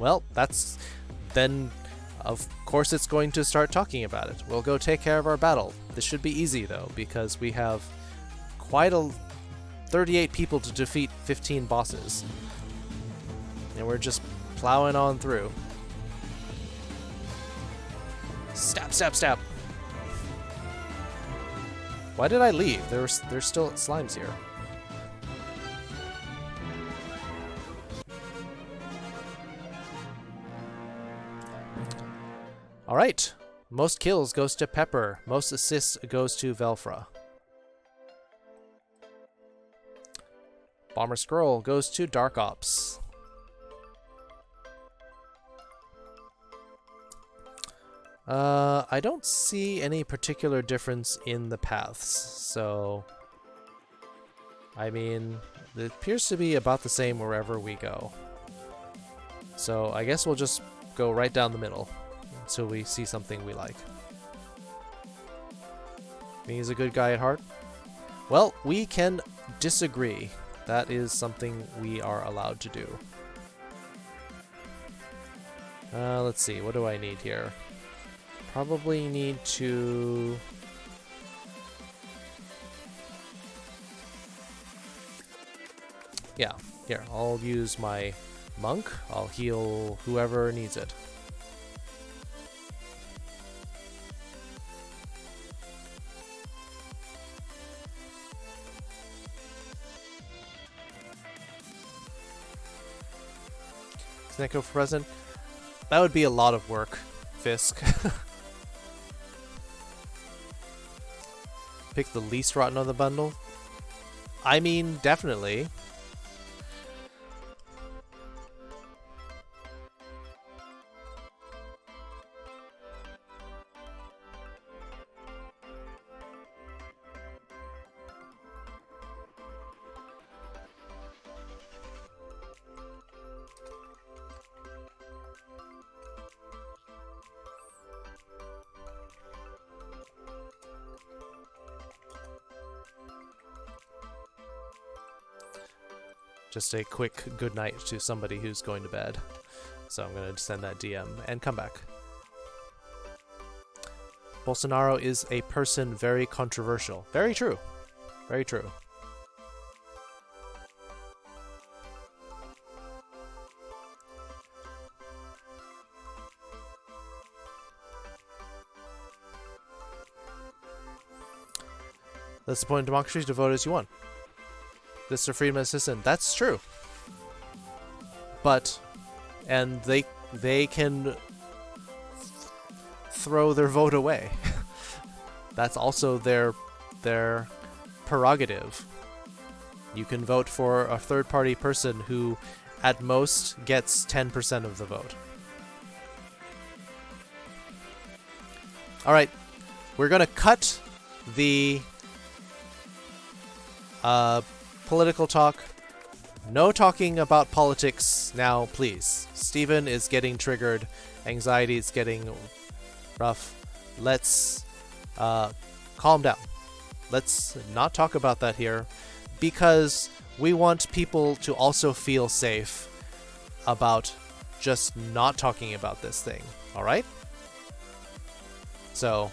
Well, that's... then... of course it's going to start talking about it. We'll go take care of our battle. This should be easy though, because we have quite a 38 people to defeat 15 bosses. And we're just plowing on through. Stab, stab, stab. Why did I leave? There's still slimes here. Alright, Most kills goes to Pepper. Most assists goes to Velfra. Bomber Scroll goes to Dark Ops. I don't see any particular difference in the paths, so I mean, it appears to be about the same wherever we go. So I guess we'll just go right down the middle until we see something we like. He's a good guy at heart. Well, we can disagree. That is something we are allowed to do. Let's see, what do I need here? Probably need to... Yeah, here, I'll use my monk. I'll heal whoever needs it. Sneko for president? That would be a lot of work, Fisk. Pick the least rotten of the bundle? I mean, definitely. Just a quick good night to somebody who's going to bed. So I'm going to send that DM and come back. Bolsonaro is a person very controversial. Very true. Very true. That's the point of democracy, to vote as you want. This is a freedom assistant. That's true. But, and they can throw their vote away. That's also their prerogative. You can vote for a third-party person who, at most, gets 10% of the vote. All right, we're gonna cut the political talk. No talking about politics now, please. Steven is getting triggered. Anxiety is getting rough. Let's calm down. Let's not talk about that here, because we want people to also feel safe about just not talking about this thing. All right? So,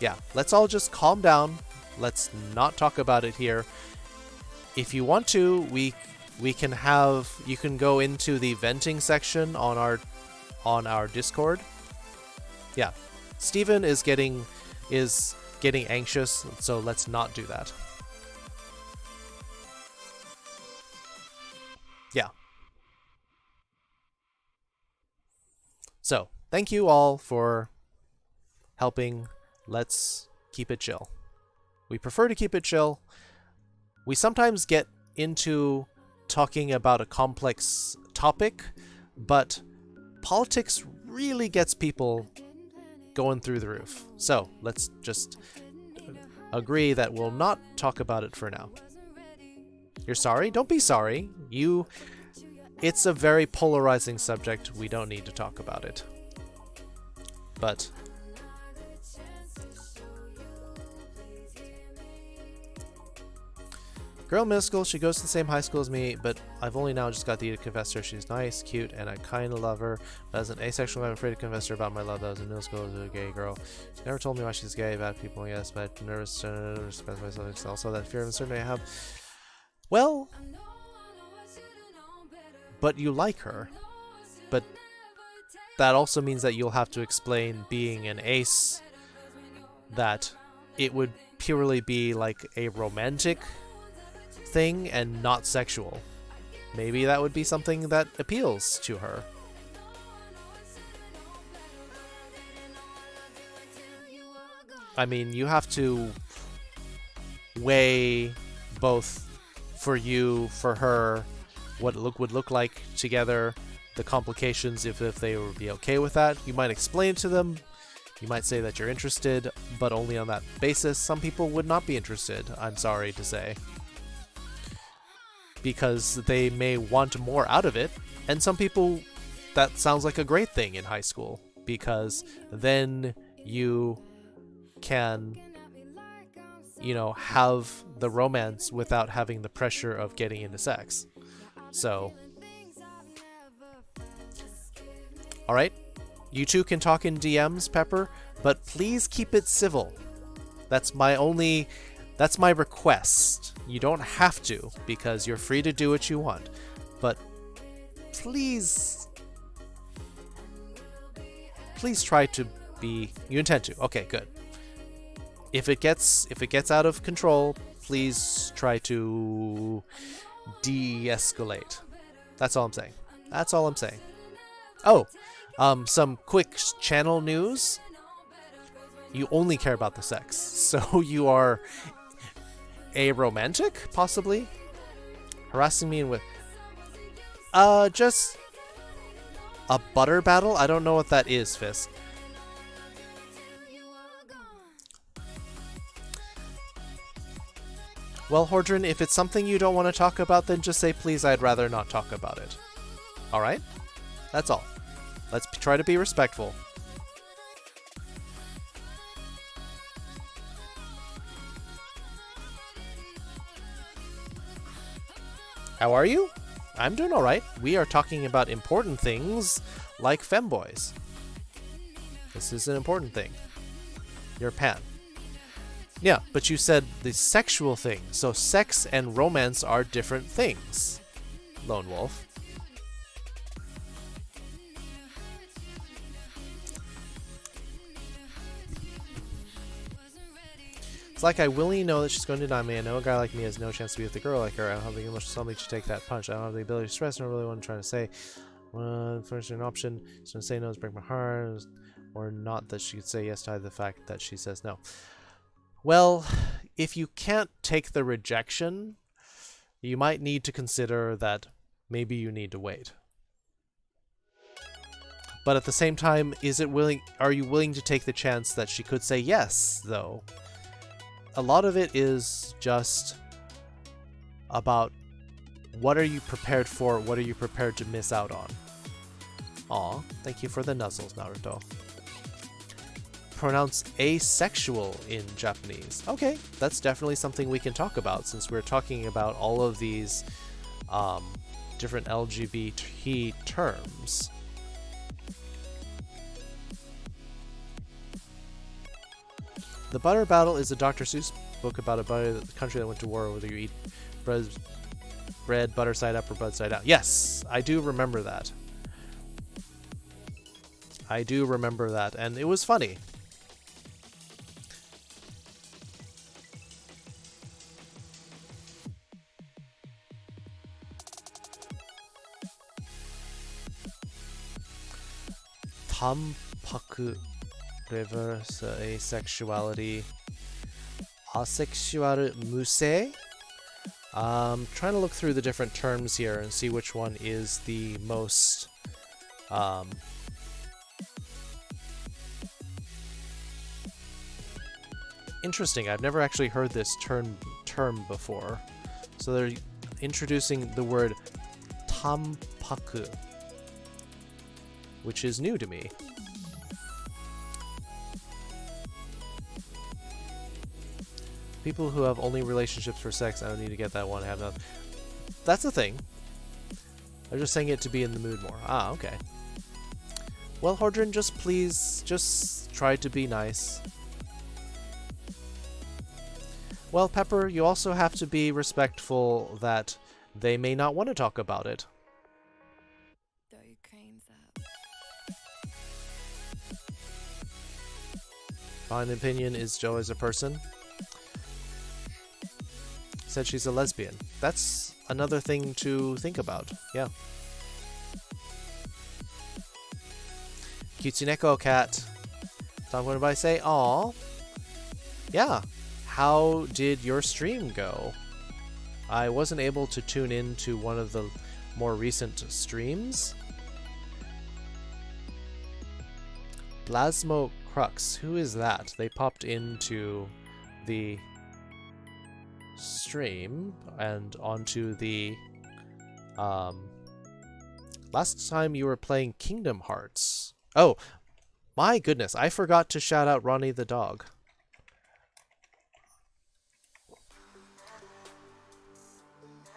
yeah, let's all just calm down. Let's not talk about it here. If you want to, we can have, you can go into the venting section on our Discord. Yeah, Steven is getting anxious, so let's not do that. Yeah. So, thank you all for helping. Let's keep it chill. We prefer to keep it chill. We sometimes get into talking about a complex topic, but politics really gets people going through the roof. So let's just agree that we'll not talk about it for now. You're sorry? Don't be sorry. It's a very polarizing subject. We don't need to talk about it. But girl in middle school, she goes to the same high school as me, but I've only now just got to confess her. She's nice, cute, and I kind of love her. But as an asexual, I'm afraid to confess her about my love. That was in middle school as a gay girl. She never told me why she's gay. Bad people, yes, but I'm nervous to express myself. Also, that fear of uncertainty I have. Well, but you like her. But that also means that you'll have to explain being an ace, that it would purely be like a romantic thing and not sexual. Maybe that would be something that appeals to her. I mean, you have to weigh both for you, for her, what it would look like together, the complications if they would be okay with that. You might explain it to them. You might say that you're interested, but only on that basis. Some people would not be interested, I'm sorry to say, because they may want more out of it. And some people, that sounds like a great thing in high school, because then you can, you know, have the romance without having the pressure of getting into sex. So, alright, you two can talk in DMs, Pepper, but please keep it civil. That's my request. You don't have to, because you're free to do what you want. But please try to be, you intend to. Okay, good. If it gets out of control, please try to de-escalate. That's all I'm saying. That's all I'm saying. Oh, some quick channel news. You only care about the sex, so you are a romantic, possibly? Harassing me with just a butter battle? I don't know what that is, Fisk. Well, Hordrin, if it's something you don't want to talk about, then just say, please, I'd rather not talk about it. Alright? That's all. Let's try to be respectful. How are you? I'm doing alright. We are talking about important things like femboys. This is an important thing. You're a pan. Yeah, but you said the sexual thing, so sex and romance are different things, Lone Wolf. It's like I willingly know that she's going to deny me. I know a guy like me has no chance to be with a girl like her. I don't have the emotional stomach to take that punch. I don't have the ability to stress. I don't really want to try to say. First, an option is to say no to break my heart, or not that she could say yes to hide the fact that she says no. Well, if you can't take the rejection, you might need to consider that maybe you need to wait. But at the same time, are you willing to take the chance that she could say yes, though? A lot of it is just about what are you prepared for, what are you prepared to miss out on. Aw, thank you for the nuzzles, Naruto. Pronounce asexual in Japanese. Okay, that's definitely something we can talk about, since we're talking about all of these different LGBT terms. The Butter Battle is a Dr. Seuss book about a country that went to war, whether you eat bread butter side up or bud side out. Yes, I do remember that. I do remember that, and it was funny. Tampaku, reverse asexuality, asexual muse. Trying to look through the different terms here and see which one is the most interesting. I've never actually heard this term before. So they're introducing the word tampaku, which is new to me. People who have only relationships for sex, I don't need to get that one. I have enough. That's the thing. I'm just saying it to be in the mood more. Ah, okay. Well, Hordrin, just try to be nice. Well, Pepper, you also have to be respectful that they may not want to talk about it. My opinion is Joe is a person. Said she's a lesbian. That's another thing to think about. Yeah. Cutesy Neko cat. So I'm going to say, aw. yeah, how did your stream go? I wasn't able to tune in to one of the more recent streams. Blasmo Crux, who is that? They popped into the stream and onto the last time you were playing Kingdom Hearts. Oh, my goodness, I forgot to shout out Ronnie the dog.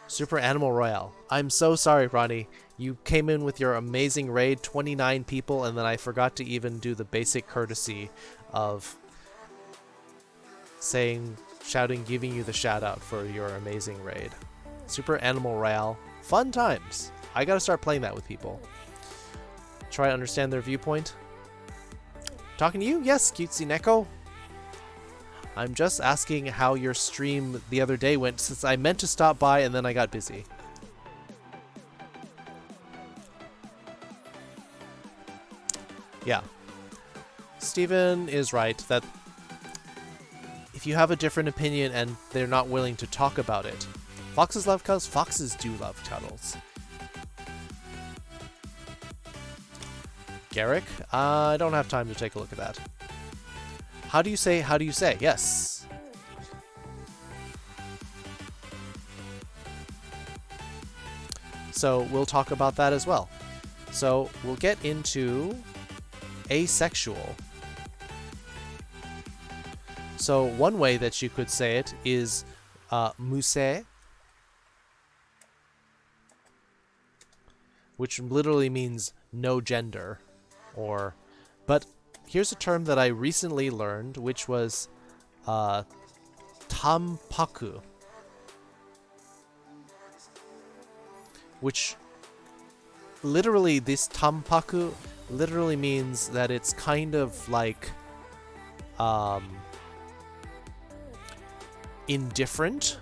Super Animal Royale. I'm so sorry, Ronnie. You came in with your amazing raid, 29 people, and then I forgot to even do the basic courtesy of shouting, giving you the shout out for your amazing raid. Super Animal Royale. Fun times. I gotta start playing that with people. Try to understand their viewpoint. Talking to you? Yes, Cutesy Neko. I'm just asking how your stream the other day went, since I meant to stop by and then I got busy. Yeah. Steven is right that if you have a different opinion and they're not willing to talk about it, foxes love cuddles, foxes do love cuddles. Garrick, I don't have time to take a look at that. How do you say, yes. So we'll talk about that as well. So we'll get into asexual. So one way that you could say it is muse, which literally means no gender, but here's a term that I recently learned, which was tampaku, which literally, this tampaku literally means that it's kind of like indifferent.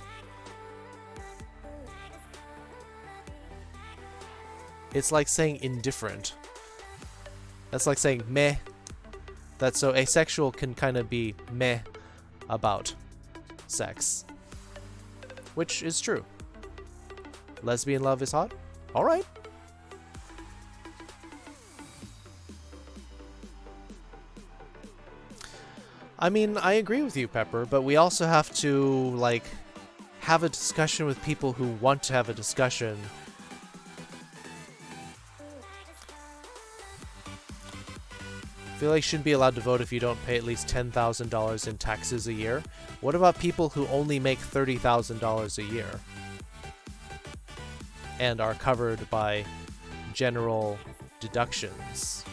It's like saying indifferent. That's like saying meh. That's so asexual can kind of be meh about sex, which is true. Lesbian love is hot? Alright. I mean, I agree with you, Pepper, but we also have to, like, have a discussion with people who want to have a discussion. I feel like you shouldn't be allowed to vote if you don't pay at least $10,000 in taxes a year. What about people who only make $30,000 a year and are covered by general deductions?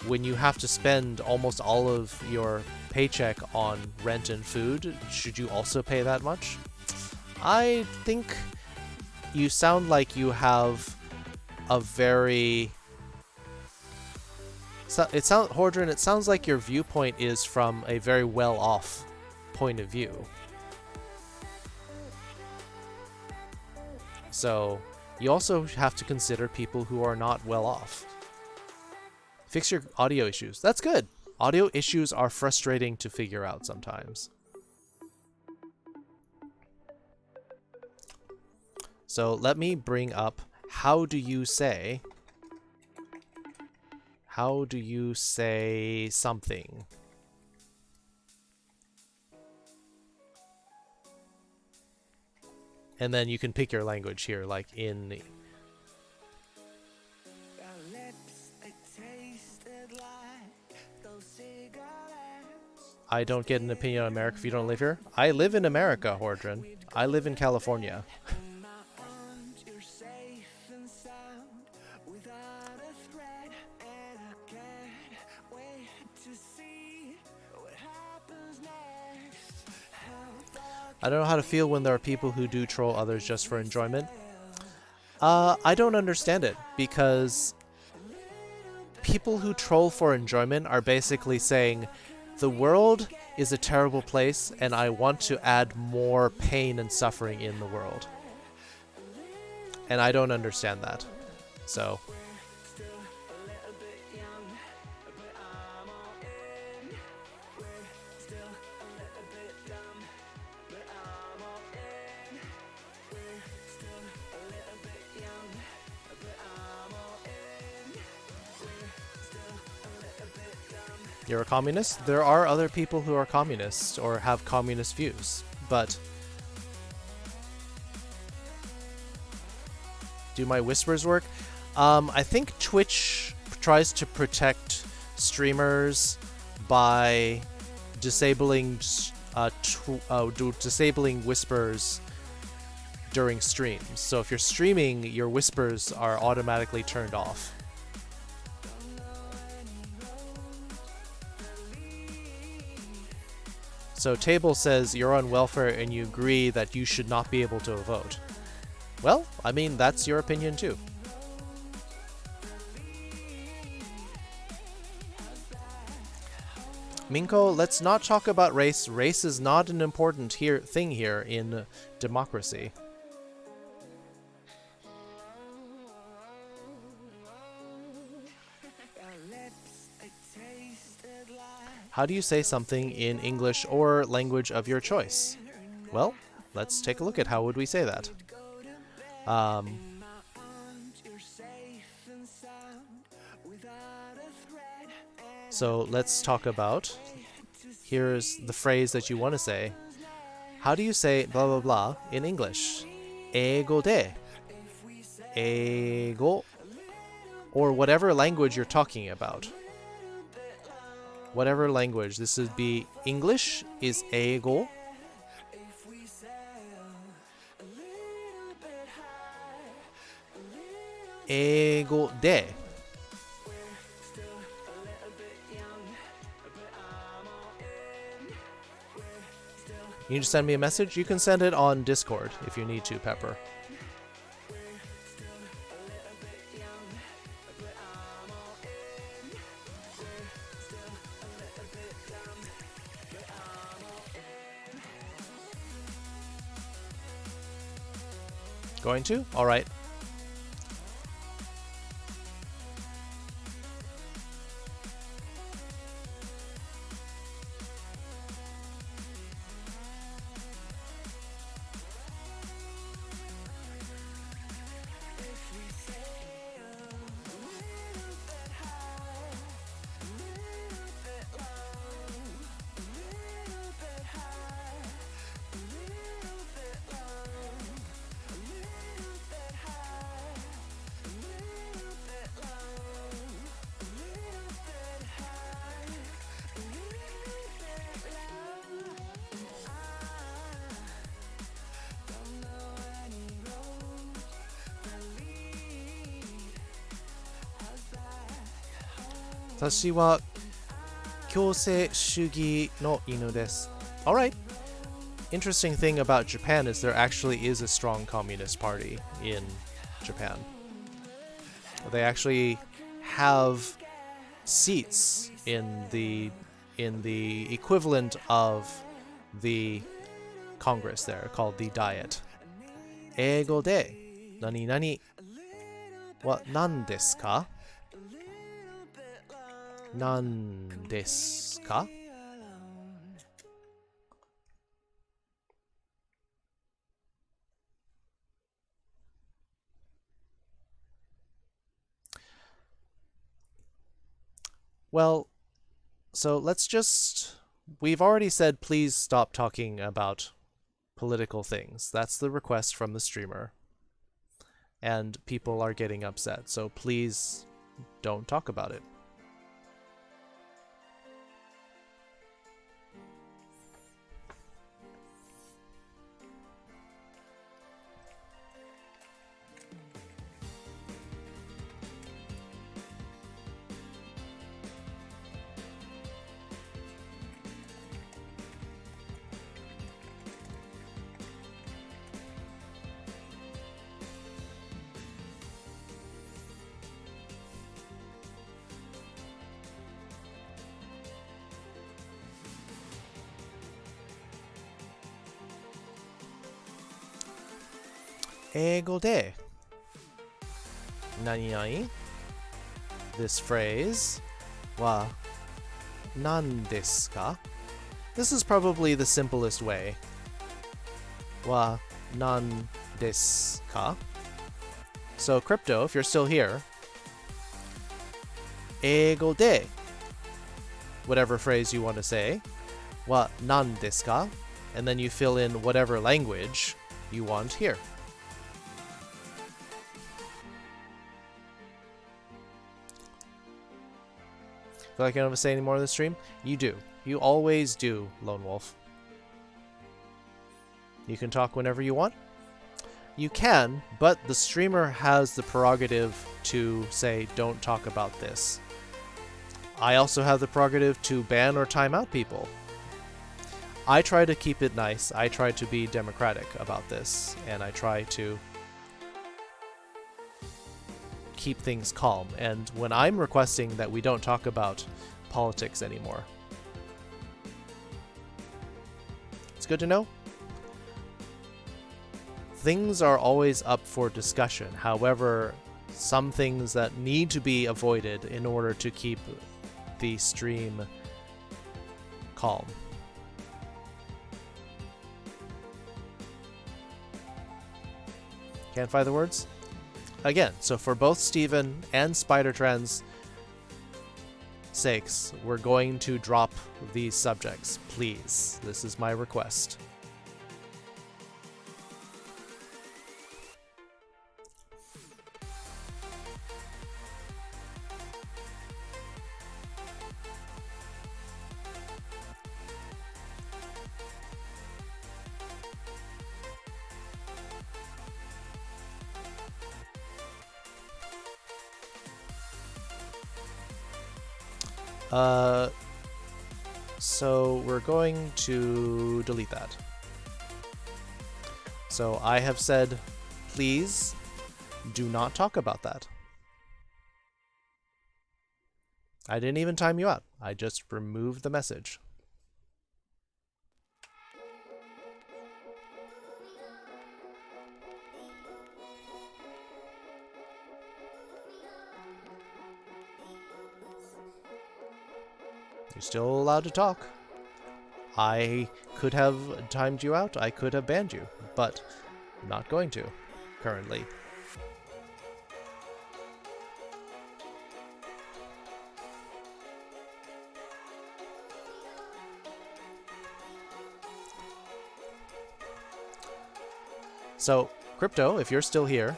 When you have to spend almost all of your paycheck on rent and food, should you also pay that much? I think you sound like you have a very... Hordrin, it sounds like your viewpoint is from a very well-off point of view. So, you also have to consider people who are not well-off. Fix your audio issues. That's good. Audio issues are frustrating to figure out sometimes. So, let me bring up how do you say something? And then you can pick your language here, like in... I don't get an opinion on America if you don't live here. I live in America, Hordrin. I live in California. I don't know how to feel when there are people who do troll others just for enjoyment. I don't understand it, because people who troll for enjoyment are basically saying, the world is a terrible place and I want to add more pain and suffering in the world. And I don't understand that. So... You're a communist? There are other people who are communists or have communist views, but do my whispers work? I think Twitch tries to protect streamers by disabling disabling whispers during streams. So if you're streaming, your whispers are automatically turned off. So Table says you're on welfare and you agree that you should not be able to vote. Well, I mean, that's your opinion too. Minko, let's not talk about race. Race is not an important thing here in democracy. How do you say something in English or language of your choice? Well, let's take a look at how would we say that. So let's talk about, here's the phrase that you want to say. How do you say blah blah blah in English? Eigo de. Eigo. Or whatever language you're talking about. Whatever language. This would be English is eigo. Eigo de. You need to send me a message? You can send it on Discord if you need to, Pepper. Going to? Alright. Tashi wa kyosei shugi no inu desu. Alright. Interesting thing about Japan is there actually is a strong communist party in Japan. They actually have seats in the equivalent of the Congress there, called the Diet. Eigo de nani nani wa nan desu ka? Nan desu ka? Well, so let's just... We've already said please stop talking about political things. That's the request from the streamer. And people are getting upset, so please don't talk about it. Eigo de nani nani. This phrase wa nan desu ka? This is probably the simplest way. Wa nan desu ka? So Crypto, if you're still here, Eigo de whatever phrase you want to say. Wa nan desu ka? And then you fill in whatever language you want here. Feel like I don't have to say any more in the stream? You do. You always do, Lone Wolf. You can talk whenever you want. You can, but the streamer has the prerogative to say, don't talk about this. I also have the prerogative to ban or time out people. I try to keep it nice. I try to be democratic about this, and I try to keep things calm. And when I'm requesting that we don't talk about politics anymore, it's good to know. Things are always up for discussion. However, some things that need to be avoided in order to keep the stream calm. Can't find the words? Again, so for both Steven and Spider-Tran's sakes, we're going to drop these subjects, please. This is my request. So we're going to delete that. So I have said, please do not talk about that. I didn't even time you out. I just removed the message. You're still allowed to talk. I could have timed you out, I could have banned you, but I'm not going to, currently. So, Crypto, if you're still here,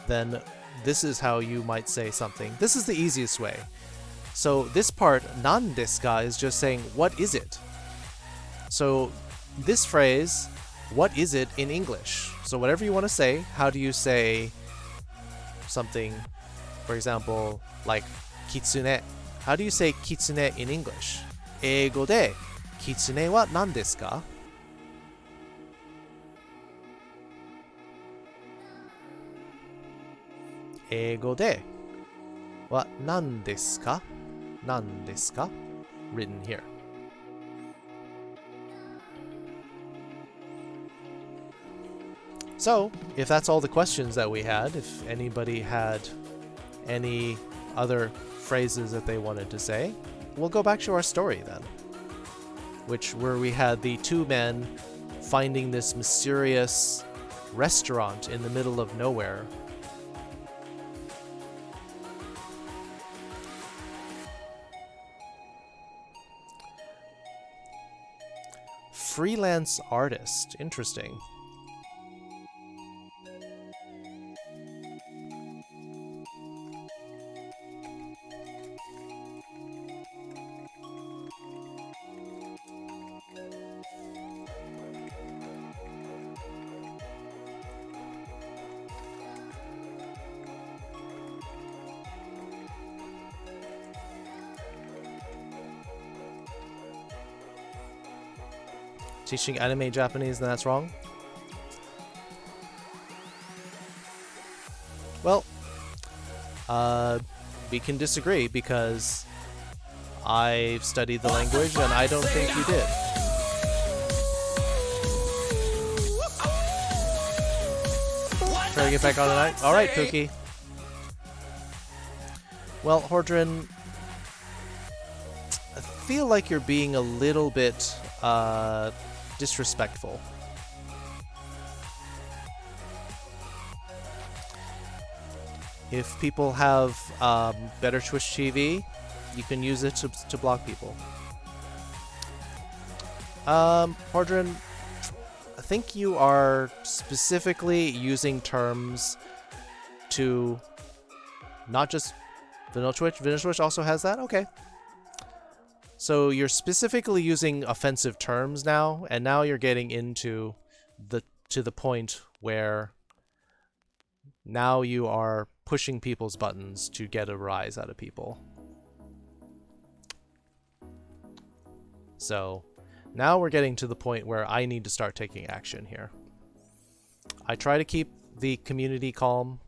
then this is how you might say something. This is the easiest way. So this part, nan desu ka, is just saying, what is it? So this phrase, what is it in English? So whatever you want to say, how do you say something, for example, like kitsune? How do you say kitsune in English? Eigo de, kitsune wa nan desu ka? Eigo de wa nan desu ka? Nan desu ka? Written here. So, if that's all the questions that we had, if anybody had any other phrases that they wanted to say, we'll go back to our story then. Where we had the two men finding this mysterious restaurant in the middle of nowhere. Freelance artist. Interesting. Teaching anime Japanese, and that's wrong? Well, we can disagree because I've studied the language and I don't think you did. Try to get back on tonight? Alright, Pookie. Well, Hordrin, I feel like you're being a little bit disrespectful. If people have better Twitch TV, You can use it to block people. Hordrin, I think you are specifically using terms to not just Vanilla Twitch. Vanilla Twitch also has that? Okay. So you're specifically using offensive terms now, and now you're getting into the point where now you are pushing people's buttons to get a rise out of people. So now we're getting to the point where I need to start taking action here. I try to keep the community calm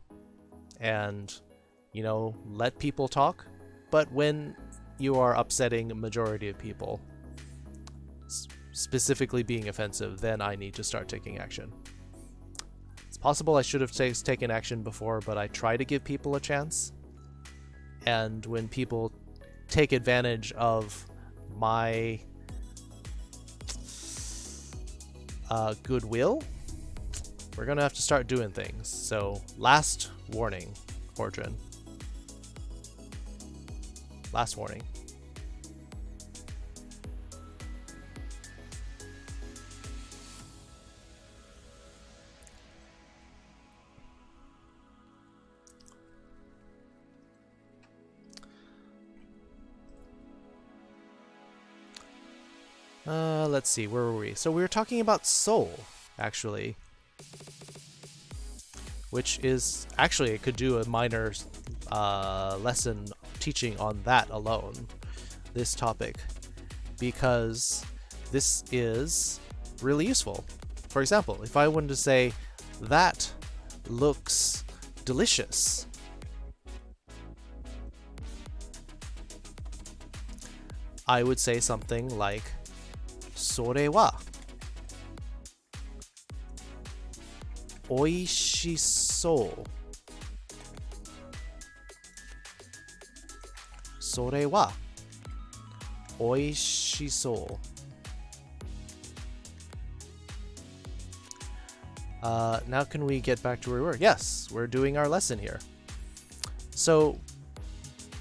and, you know, let people talk, but when you are upsetting a majority of people, specifically being offensive, then I need to start taking action. It's possible I should have taken action before, but I try to give people a chance. And when people take advantage of my goodwill, we're gonna have to start doing things. So, last warning, Hordrin. Last warning. Let's see, where were we? So we were talking about soul, actually. Which is, actually, it could do a minor lesson teaching on that alone, this topic, because this is really useful. For example, if I wanted to say, that looks delicious, I would say something like, それはおいしそう。それはおいしそう。Now can we get back to where we were? Yes, we're doing our lesson here. So,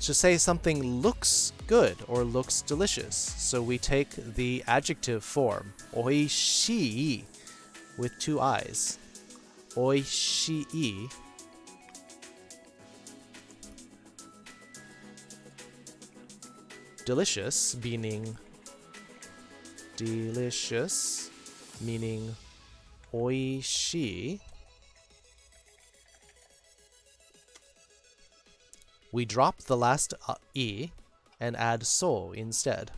to say something looks good or looks delicious, so we take the adjective form, おいしい, with two i's. おいしい. Delicious meaning おいしい. We drop the last e and add so instead.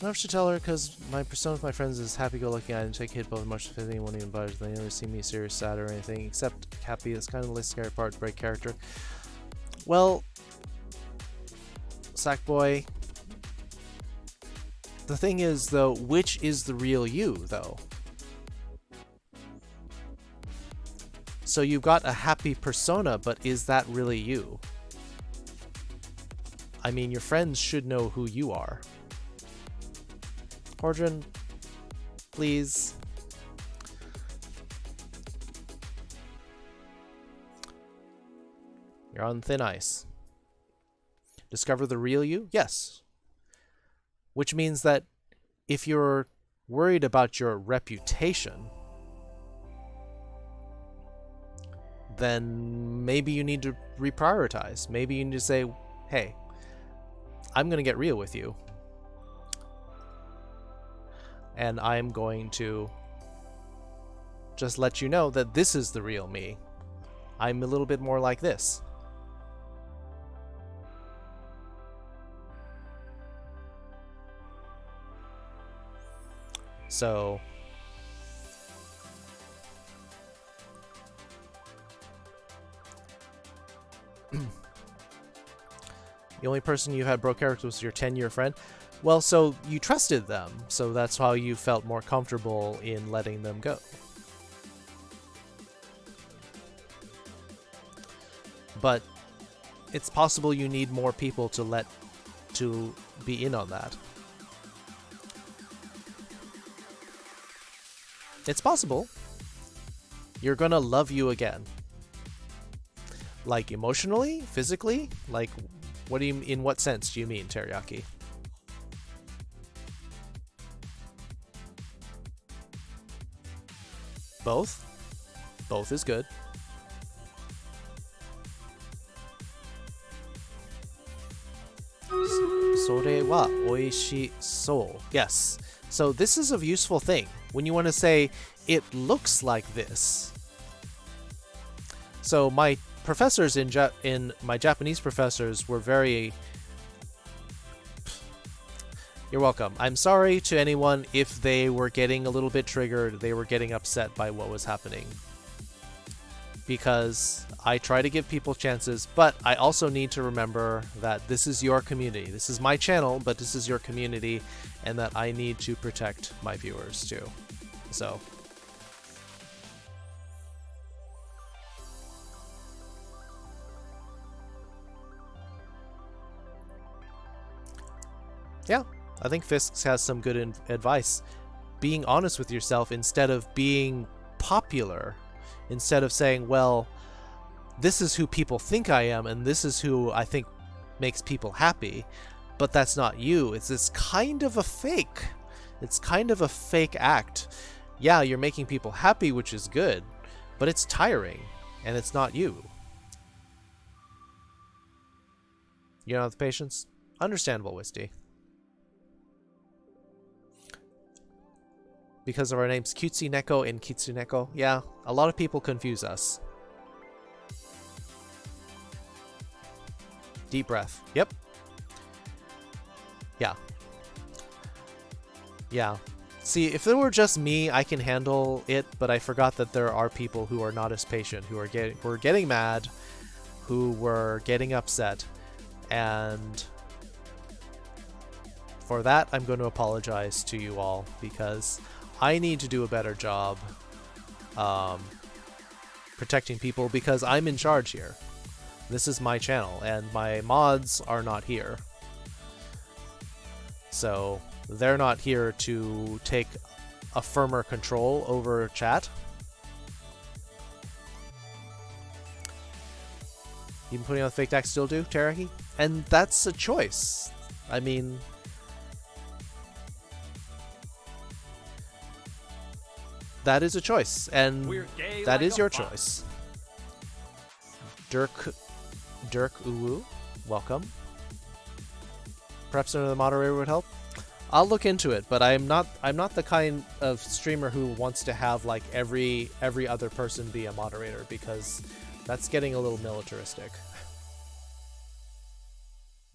I have to tell her because my persona with my friends is happy-go-lucky. I take hit both much if anyone even buys. They never see me serious, sad, or anything except happy. It's kind of the least scary part. Break character. Well, Sackboy. The thing is, though, which is the real you, though? So you've got a happy persona, but is that really you? I mean, your friends should know who you are. Hordrin, please. You're on thin ice. Discover the real you? Yes. Which means that if you're worried about your reputation, then maybe you need to reprioritize. Maybe you need to say, hey, I'm going to get real with you. And I'm going to just let you know that this is the real me. I'm a little bit more like this. So the only person you had broke character was your 10-year friend. Well, so you trusted them, so that's how you felt more comfortable in letting them go. But it's possible you need more people to be in on that. It's possible. You're gonna love you again. Like emotionally? Physically? Like, what do you, in what sense do you mean, Teriyaki? Both? Both is good. Sore wa oishisou. Yes. So this is a useful thing. When you want to say, it looks like this. So my professors my Japanese professors were very... You're welcome. I'm sorry to anyone if they were getting a little bit triggered, they were getting upset by what was happening. Because I try to give people chances, but I also need to remember that this is your community. This is my channel, but this is your community, and that I need to protect my viewers too. So... yeah, I think Fisks has some good advice. Being honest with yourself instead of being popular. Instead of saying, well, this is who people think I am and this is who I think makes people happy. But that's not you. It's kind of a fake. It's kind of a fake act. Yeah, you're making people happy, which is good. But it's tiring. And it's not you. You don't have the patience? Understandable, Wisty. Because of our names Cutesy Neko and Kitsuneko. Yeah, a lot of people confuse us. Deep breath. Yep. Yeah. Yeah. See, if it were just me, I can handle it, but I forgot that there are people who are not as patient, who are getting mad, who were getting upset, and for that, I'm going to apologize to you all, because I need to do a better job protecting people, because I'm in charge here. This is my channel, and my mods are not here. So they're not here to take a firmer control over chat. Even putting on the fake deck still do, Teraki? And that's a choice. I mean... that is a choice, and that is your choice. Dirk Uwu, welcome. Perhaps another moderator would help. I'll look into it, but I'm not the kind of streamer who wants to have like every other person be a moderator, because that's getting a little militaristic.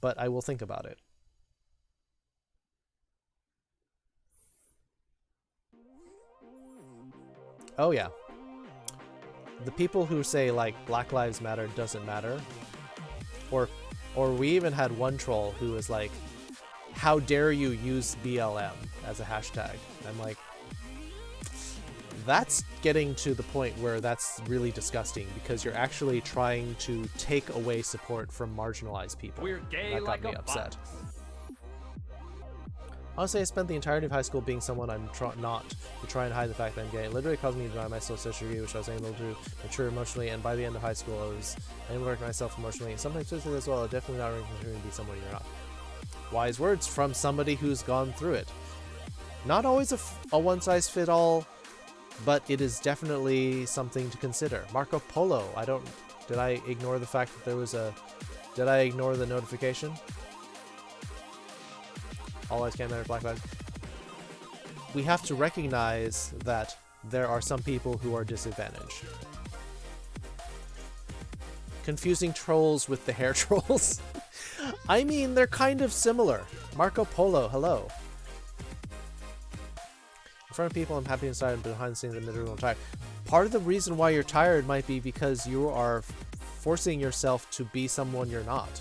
But I will think about it. Oh yeah. The people who say like Black Lives Matter doesn't matter, or we even had one troll who was like, how dare you use BLM as a hashtag? I'm like, that's getting to the point where that's really disgusting, because you're actually trying to take away support from marginalized people. We're gay that got like me a upset. bot. Honestly, I spent the entirety of high school being someone I'm not to try and hide the fact that I'm gay. It literally caused me to deny my social degree, which I was able to mature emotionally, and by the end of high school, I was able to work myself emotionally, and sometimes physically as well. Definitely not considering to be someone you're not. Wise words from somebody who's gone through it. Not always a one-size-fit-all, but it is definitely something to consider. Marco Polo, did I ignore the fact that there was did I ignore the notification? All lives can't matter, Black Lives. We have to recognize that there are some people who are disadvantaged. Confusing trolls with the hair trolls. I mean, they're kind of similar. Marco Polo, hello. In front of people, I'm happy inside, and behind the scenes, I'm miserable and tired. Part of the reason why you're tired might be because you are forcing yourself to be someone you're not.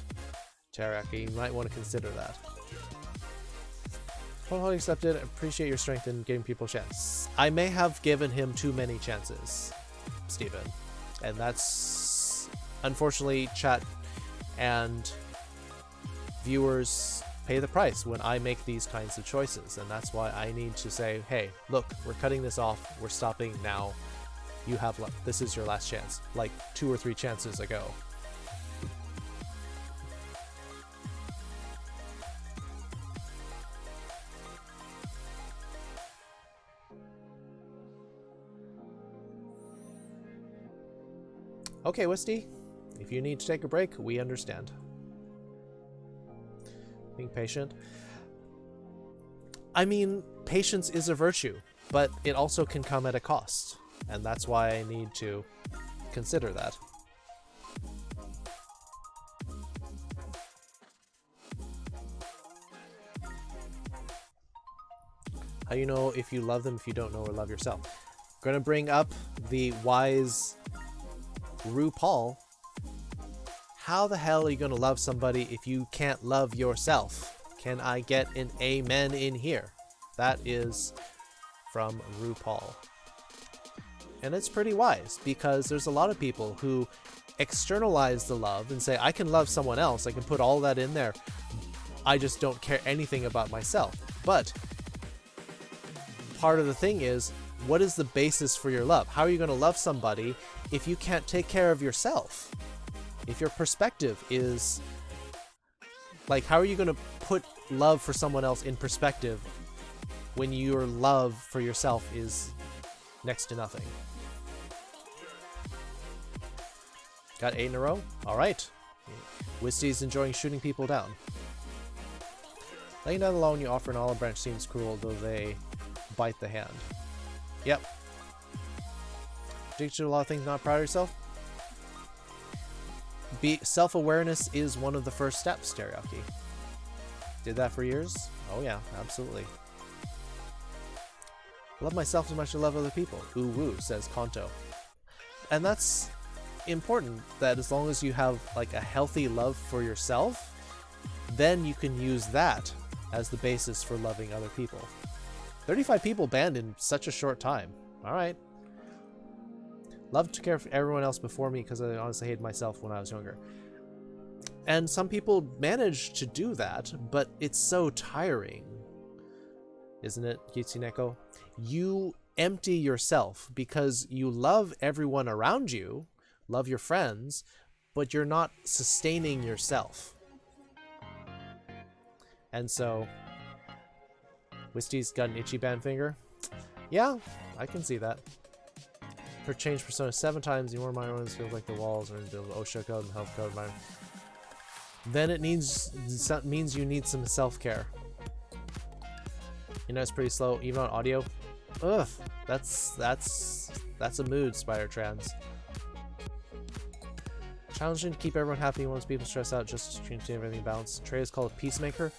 Teriyaki, you might want to consider that. Wholeheartedly accepted. Appreciate your strength in giving people a chance. I may have given him too many chances, Steven. And that's... unfortunately, chat and viewers pay the price when I make these kinds of choices. And that's why I need to say, hey, look, we're cutting this off. We're stopping now. You have this is your last chance. Like 2 or 3 chances ago. Okay, Wisty. If you need to take a break, we understand. Being patient. I mean, patience is a virtue, but it also can come at a cost. And that's why I need to consider that. How you know if you love them if you don't know or love yourself? I'm gonna bring up the wise RuPaul. How the hell are you gonna love somebody if you can't love yourself? Can I get an amen in here? That is from RuPaul. And it's pretty wise, because there's a lot of people who externalize the love and say, I can love someone else, I can put all that in there, I just don't care anything about myself. But part of the thing is, what is the basis for your love? How are you going to love somebody if you can't take care of yourself? If your perspective is like, how are you going to put love for someone else in perspective when your love for yourself is next to nothing? Got 8 in a row? Alright. Wisty's enjoying shooting people down. Laying down the law when you offer an olive branch seems cruel, though they bite the hand. Yep. Addicted to a lot of things, not proud of yourself? Self-awareness is one of the first steps, Teriyaki. Did that for years? Oh yeah, absolutely. Love myself as much as I love other people. Ooh woo, says Kanto. And that's important, that as long as you have like a healthy love for yourself, then you can use that as the basis for loving other people. 35 people banned in such a short time. Alright. Loved to care for everyone else before me because I honestly hated myself when I was younger. And some people manage to do that, but it's so tiring. Isn't it, Kitsuneko? You empty yourself because you love everyone around you, love your friends, but you're not sustaining yourself. And so, Wisty's got an itchy band finger. Yeah, I can see that. For change persona 7 times, the more minor ones feels like the walls are in the OSHA code and health code. Then it means you need some self-care. You know, it's pretty slow, even on audio. Ugh, that's a mood, Spider Trans. Challenging to keep everyone happy once people stress out just to keep everything balanced. Trey is called a peacemaker.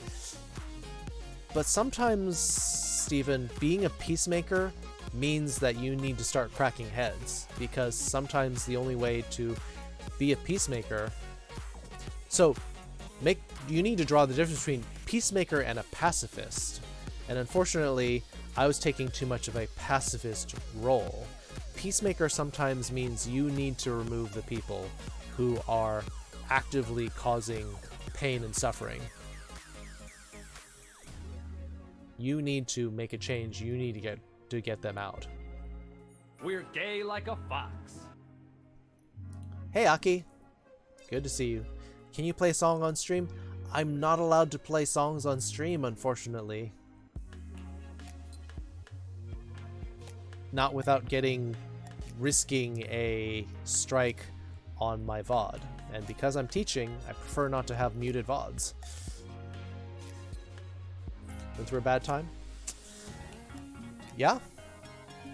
But sometimes, Steven, being a peacemaker means that you need to start cracking heads, because sometimes the only way to be a peacemaker, so you need to draw the difference between peacemaker and a pacifist. And unfortunately, I was taking too much of a pacifist role. Peacemaker sometimes means you need to remove the people who are actively causing pain and suffering. You need to make a change. You need to get them out. We're gay like a fox. Hey Aki, good to see you. Can you play a song on stream? I'm not allowed to play songs on stream, unfortunately. Not without risking a strike on my VOD. And because I'm teaching, I prefer not to have muted VODs. Went through a bad time? Yeah,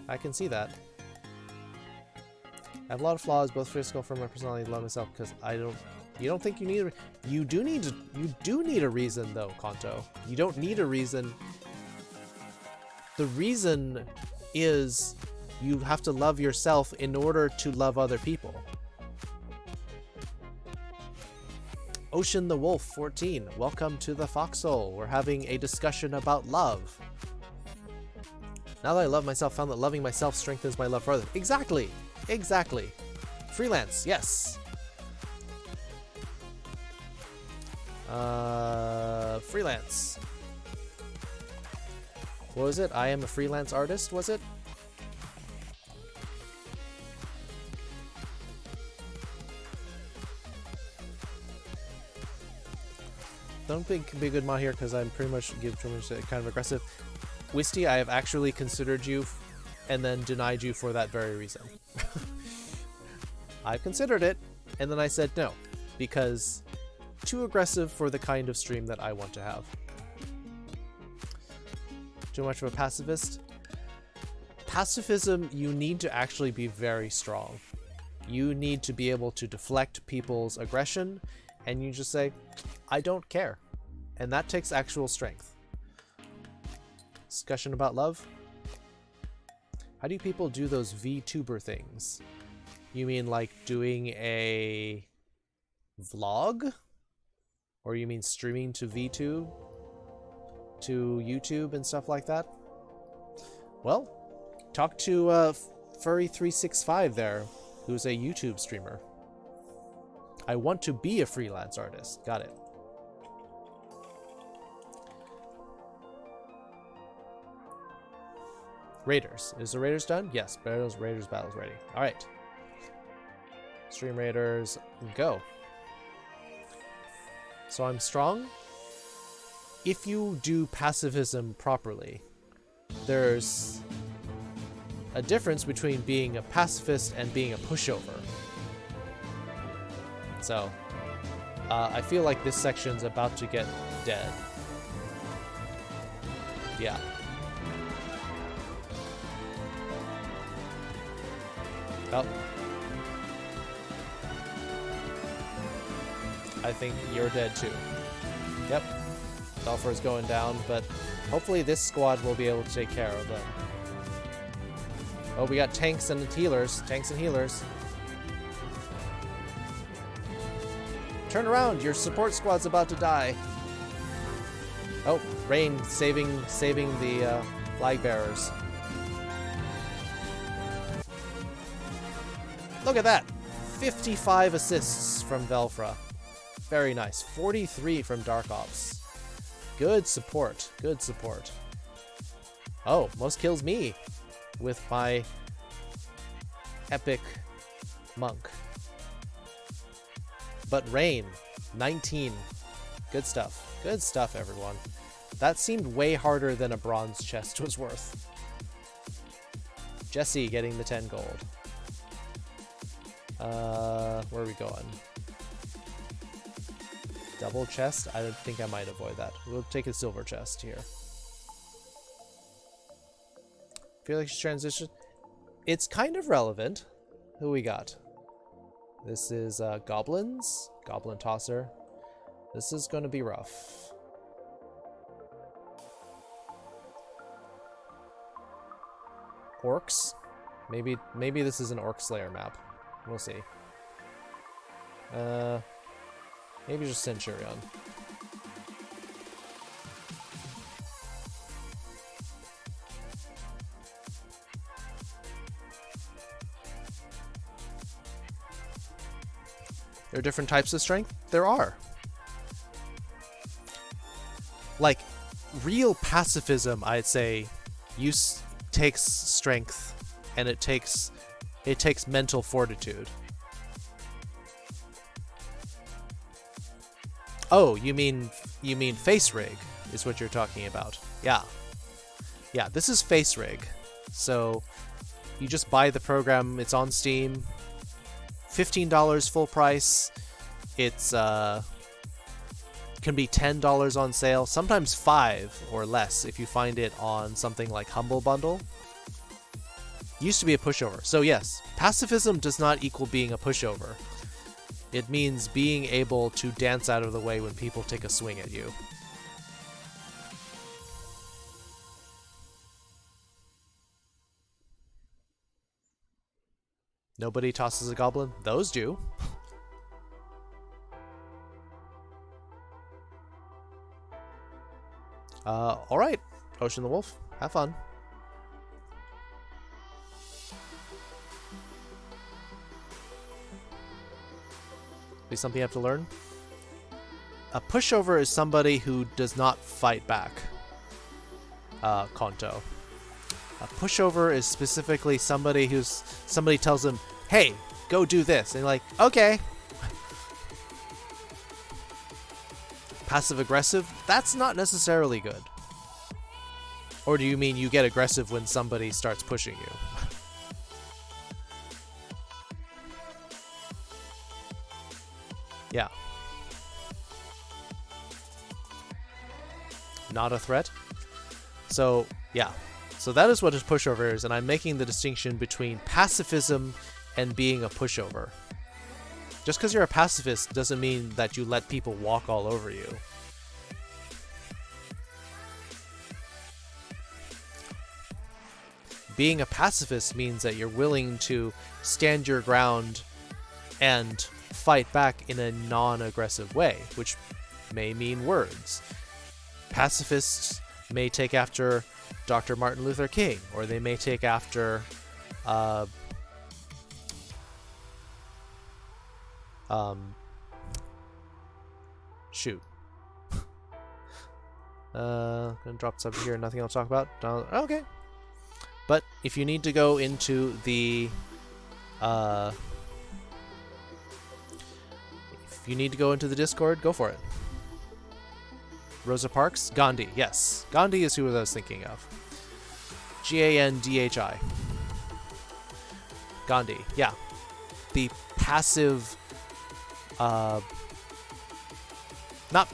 I can see that. I have a lot of flaws, both physical from my personality. Love myself because you don't think you need you do need a reason though, Kanto. You don't need a reason. The reason is you have to love yourself in order to love other people. Ocean the Wolf 14, welcome to the Foxhole. We're having a discussion about love. Now that I love myself, found that loving myself strengthens my love for others. Exactly, exactly. Freelance, yes. Freelance. What was it? I am a freelance artist, was it? Don't think it can be a good mod here because I'm pretty much kind of aggressive. Wisty, I have actually considered you and then denied you for that very reason. I've considered it, and then I said no, because too aggressive for the kind of stream that I want to have. Too much of a pacifist? Pacifism, you need to actually be very strong. You need to be able to deflect people's aggression, and you just say, I don't care. And that takes actual strength. Discussion about love? How do people do those VTuber things? You mean like doing a vlog? Or you mean streaming to VTube? To YouTube and stuff like that? Well, talk to furry-365 there, who's a YouTube streamer. I want to be a freelance artist. Got it. Raiders. Is the Raiders done? Yes, Raiders battle's ready. Alright. Stream Raiders, go. So I'm strong. If you do pacifism properly, there's a difference between being a pacifist and being a pushover. So, I feel like this section's about to get dead. Yeah. Oh. I think you're dead too. Yep. Belfor's going down, but hopefully this squad will be able to take care of them. Oh, we got tanks and healers. Tanks and healers. Turn around, your support squad's about to die. Oh, Rain saving the flag bearers. Look at that! 55 assists from Velfra. Very nice. 43 from Dark Ops. Good support. Good support. Oh, most kills me with my epic monk. But Rain, 19. Good stuff. Good stuff, everyone. That seemed way harder than a bronze chest was worth. Jesse getting the 10 gold. Where are we going? Double chest? I don't think I might avoid that. We'll take a silver chest here. Feel like she's transitioned? It's kind of relevant. Who we got? This is goblins. Goblin tosser. This is going to be rough. Orcs? Maybe this is an Orc Slayer map. We'll see. Maybe just Centurion. There are different types of strength? There are. Like, real pacifism, I'd say, takes strength, and it takes mental fortitude. Oh, you mean face rig is what you're talking about. Yeah. Yeah, this is face rig. So you just buy the program, it's on Steam. $15 full price. It's can be $10 on sale, sometimes $5 or less if you find it on something like Humble Bundle. Used to be a pushover. So yes, pacifism does not equal being a pushover. It means being able to dance out of the way when people take a swing at you. Nobody tosses a goblin? Those do. Alright. Ocean the Wolf. Have fun. Be something you have to learn. A pushover is somebody who does not fight back. Konto. A pushover is specifically somebody somebody tells them, hey, go do this. And you're like, okay. Passive aggressive? That's not necessarily good. Or do you mean you get aggressive when somebody starts pushing you? Yeah. Not a threat. So, yeah. So that is what a pushover is, and I'm making the distinction between pacifism and being a pushover. Just because you're a pacifist doesn't mean that you let people walk all over you. Being a pacifist means that you're willing to stand your ground and fight back in a non-aggressive way, which may mean words. Pacifists may take after Dr. Martin Luther King, or they may take after shoot. Gonna drop this up here, nothing else to talk about. Okay. But if you need to go into the Discord, go for it. Rosa Parks? Gandhi, yes. Gandhi is who I was thinking of. Gandhi. Gandhi, yeah. The passive, not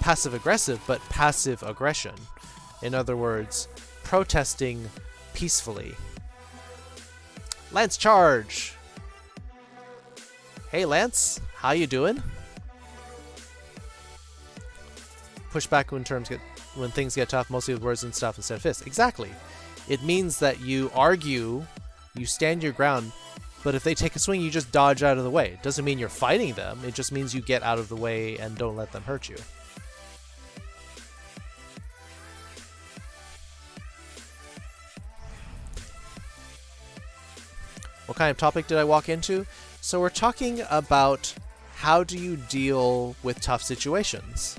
passive aggressive, but passive aggression. In other words, protesting peacefully. Lance Charge! Hey Lance, how you doing? Push back when things get tough, mostly with words and stuff instead of fists. Exactly. It means that you argue, you stand your ground, but if they take a swing, you just dodge out of the way. It doesn't mean you're fighting them, it just means you get out of the way and don't let them hurt you. What kind of topic did I walk into? So we're talking about how do you deal with tough situations.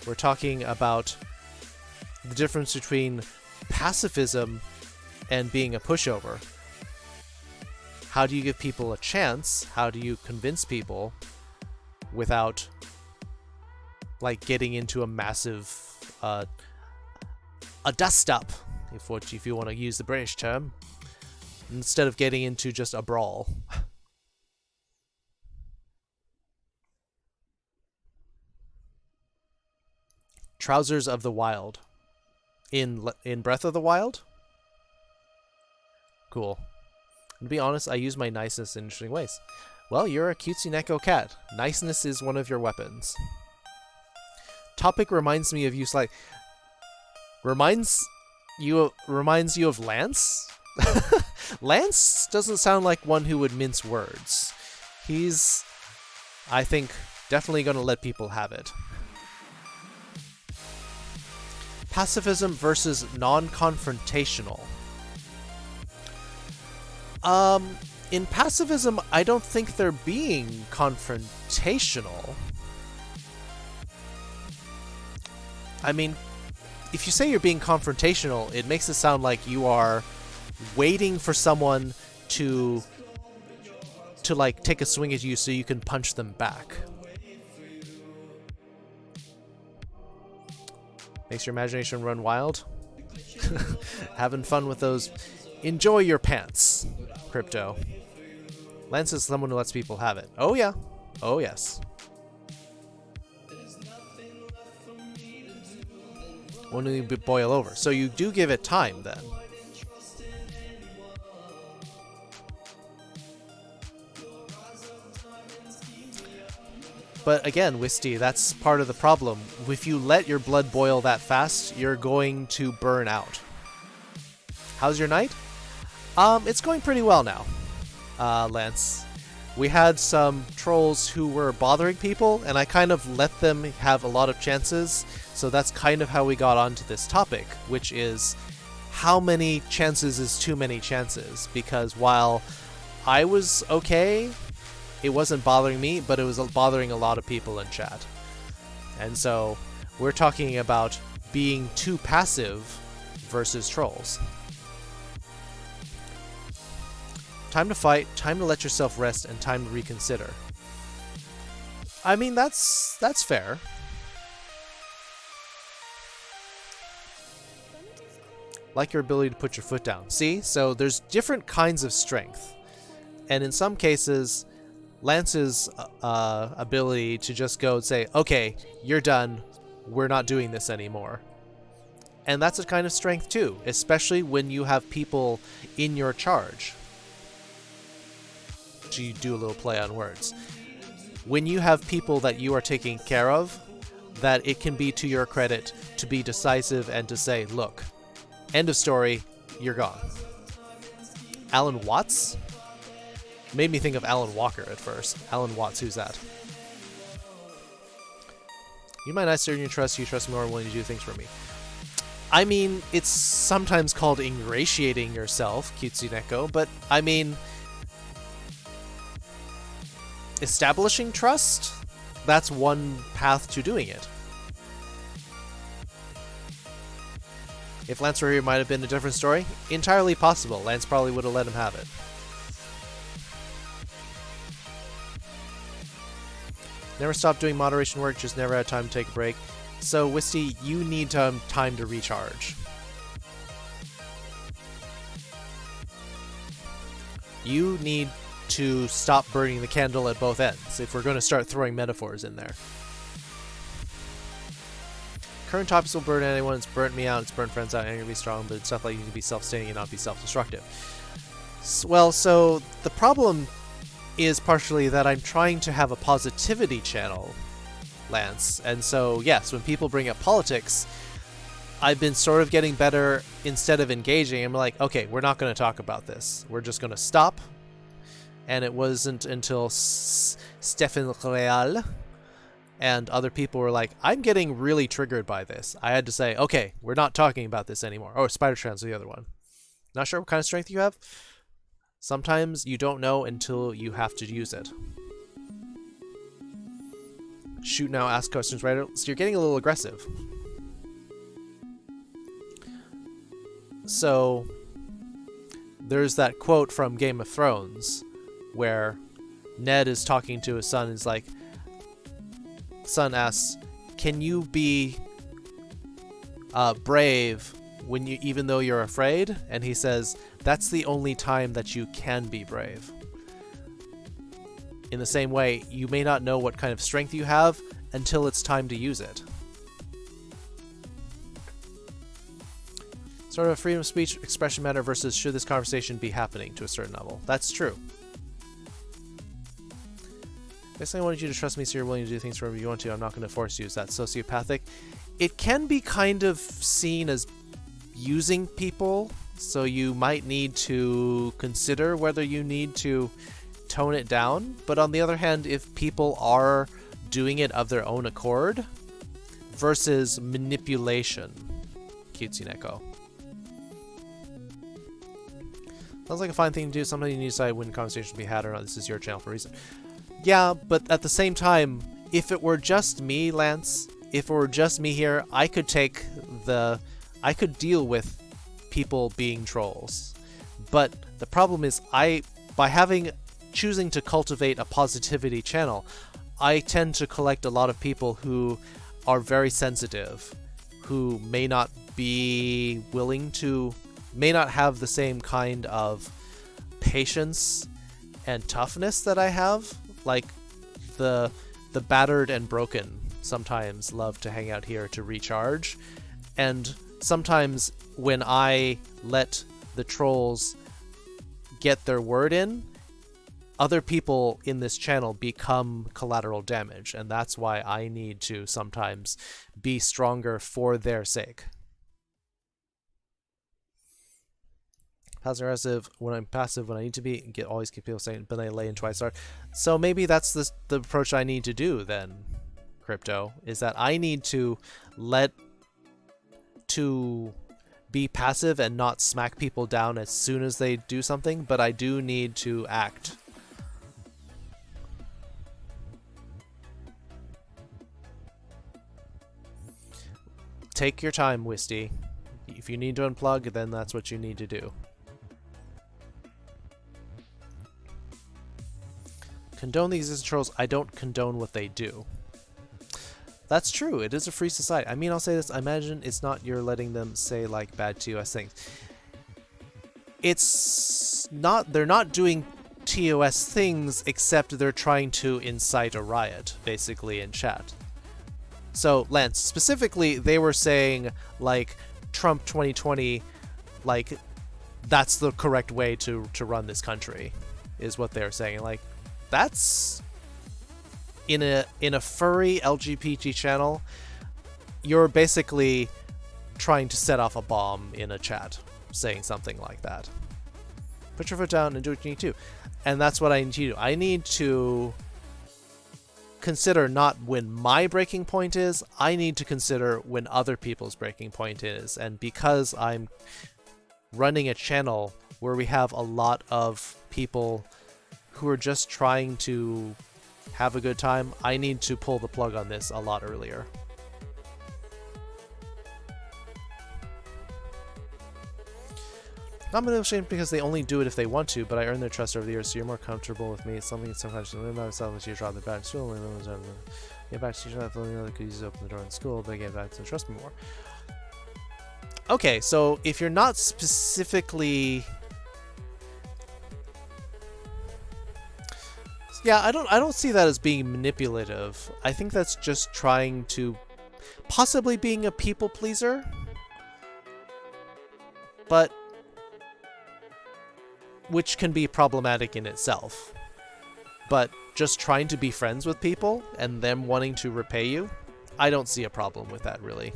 We're talking about the difference between pacifism and being a pushover. How do you give people a chance? How do you convince people without like getting into a massive a dust up, if you want to use the British term, instead of getting into just a brawl. Trousers of the Wild. In Breath of the Wild? Cool. And to be honest, I use my niceness in interesting ways. Well, you're a cutesy Neko cat. Niceness is one of your weapons. Topic reminds me of you reminds you of Lance? Lance doesn't sound like one who would mince words. He's, I think, definitely going to let people have it. Pacifism versus non-confrontational. In pacifism, I don't think they're being confrontational. I mean, if you say you're being confrontational, it makes it sound like you are waiting for someone to like take a swing at you so you can punch them back. Makes your imagination run wild. Having fun with those. Enjoy your pants, Crypto. Lance is someone who lets people have it. Oh yeah. Oh yes. Won't even boil over. So you do give it time then. But again, Wisty, that's part of the problem. If you let your blood boil that fast, you're going to burn out. How's your night? It's going pretty well now, Lance. We had some trolls who were bothering people, and I kind of let them have a lot of chances, so that's kind of how we got onto this topic, which is how many chances is too many chances? Because while I was okay, it wasn't bothering me, but it was bothering a lot of people in chat. And so we're talking about being too passive versus trolls. Time to fight, time to let yourself rest, and time to reconsider. I mean, that's fair. Like your ability to put your foot down. See? So there's different kinds of strength. And in some cases, Lance's ability to just go and say, okay, you're done, we're not doing this anymore. And that's a kind of strength too, especially when you have people in your charge. You do a little play on words. When you have people that you are taking care of, that it can be to your credit to be decisive and to say, look, end of story, you're gone. Alan Watts? Made me think of Alan Walker at first. Alan Watts, who's that? You might not earn your trust, you trust me more willing to do things for me. I mean, it's sometimes called ingratiating yourself, Cutesy Neko, but I mean, establishing trust? That's one path to doing it. If Lance were here, it might have been a different story. Entirely possible. Lance probably would have let him have it. Never stopped doing moderation work, just never had time to take a break. So, Wisty, you need time to recharge. You need to stop burning the candle at both ends, if we're going to start throwing metaphors in there. Current topics will burn anyone, it's burnt me out, it's burnt friends out, anger be strong, but it's stuff like you need to be self-sustaining and not be self-destructive. Well, so the problem is partially that I'm trying to have a positivity channel, Lance, and so yes, when people bring up politics, I've been sort of getting better. Instead of engaging, I'm like, okay, we're not going to talk about this. We're just going to stop. And it wasn't until Stephen Real and other people were like, I'm getting really triggered by this. I had to say, okay, we're not talking about this anymore. Oh, Spider-Tran's the other one. Not sure what kind of strength you have? Sometimes you don't know until you have to use it. Shoot now, ask questions right. So you're getting a little aggressive. So there's that quote from Game of Thrones where Ned is talking to his son and is like, son asks, can you be brave when you, even though you're afraid? And he says, that's the only time that you can be brave. In the same way, you may not know what kind of strength you have until it's time to use it. Sort of a freedom of speech expression matter versus should this conversation be happening to a certain level. That's true. Basically, I wanted you to trust me so you're willing to do things wherever you want to. I'm not going to force you. Is that sociopathic? It can be kind of seen as using people, so you might need to consider whether you need to tone it down. But on the other hand, if people are doing it of their own accord versus manipulation, Cutesy Neko. Sounds like a fine thing to do. Sometimes you need to decide when conversation should be had or not. This is your channel for a reason. Yeah, but at the same time, if it were just me, Lance, if it were just me here, I could deal with people being trolls. But the problem is, by choosing to cultivate a positivity channel, I tend to collect a lot of people who are very sensitive, who may not be willing to, may not have the same kind of patience and toughness that I have. Like the battered and broken sometimes love to hang out here to recharge, and sometimes when I let the trolls get their word in, other people in this channel become collateral damage, and that's why I need to sometimes be stronger for their sake. Passive aggressive when I'm passive when I need to be, and always keep people saying, but I lay in twice start. So maybe that's the approach I need to do then, Crypto, is that I need to be passive and not smack people down as soon as they do something, but I do need to act. Take your time, Wisty. If you need to unplug, then that's what you need to do. Condone the existing trolls. I don't condone what they do. That's true. It is a free society. I mean, I'll say this. I imagine it's not you're letting them say, like, bad to us things. It's not... They're not doing TOS things, except they're trying to incite a riot, basically, in chat. So, Lance, specifically, they were saying, like, Trump 2020, like, that's the correct way to run this country, is what they're saying. Like, that's... In a furry LGBT channel, you're basically trying to set off a bomb in a chat, saying something like that. Put your foot down and do what you need to. And that's what I need to do. I need to consider not when my breaking point is, I need to consider when other people's breaking point is. And because I'm running a channel where we have a lot of people who are just trying to have a good time, I need to pull the plug on this a lot earlier. I'm an ashamed because they only do it if they want to, but I earned their trust over the years, so you're more comfortable with me. It's something that sometimes you limit myself as you draw the back to school, and then get back to teaching, feeling like you open the door in school, but get back to trust me more. Okay, so if you're not specifically... Yeah, I don't see that as being manipulative. I think that's just trying to... possibly being a people pleaser. But... which can be problematic in itself. But just trying to be friends with people and them wanting to repay you, I don't see a problem with that, really.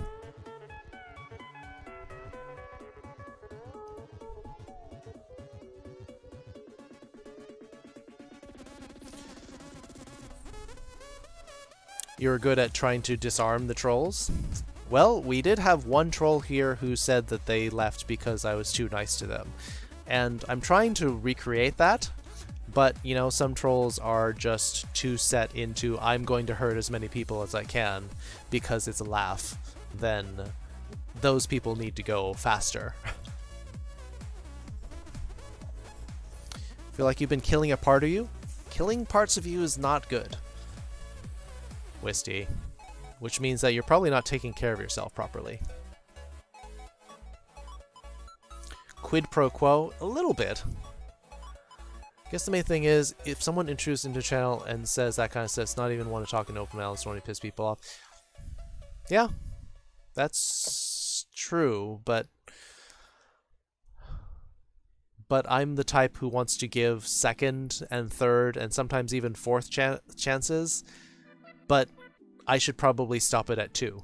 You're good at trying to disarm the trolls? Well, we did have one troll here who said that they left because I was too nice to them. And I'm trying to recreate that, but, you know, some trolls are just too set into, I'm going to hurt as many people as I can because it's a laugh. Then those people need to go faster. Feel like you've been killing a part of you? Killing parts of you is not good. Wisty. Which means that you're probably not taking care of yourself properly. Quid pro quo? A little bit. I guess the main thing is, if someone intrudes into a channel and says that kind of stuff, it's not even want to talk in open malice or want to piss people off. Yeah, that's true, but I'm the type who wants to give second and third and sometimes even fourth chances, but I should probably stop it at 2,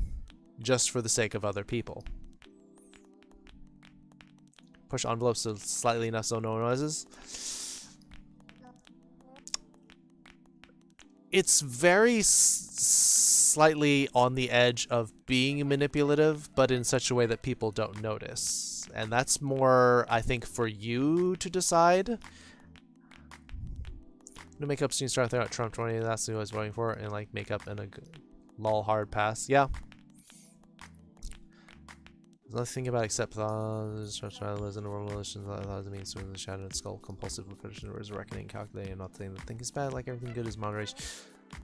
just for the sake of other people. Push envelopes so slightly enough so no noises. It's very slightly on the edge of being manipulative, but in such a way that people don't notice. And that's more, I think, for you to decide. No makeup scene start there at Trump 20, that's what I was waiting for, and like makeup and a lol hard pass. Yeah. There's nothing about except lives in a world of relations that allows me to the shadow and skull compulsive repetition or is reckoning, calculating, and not saying that think is bad, like everything good is moderation.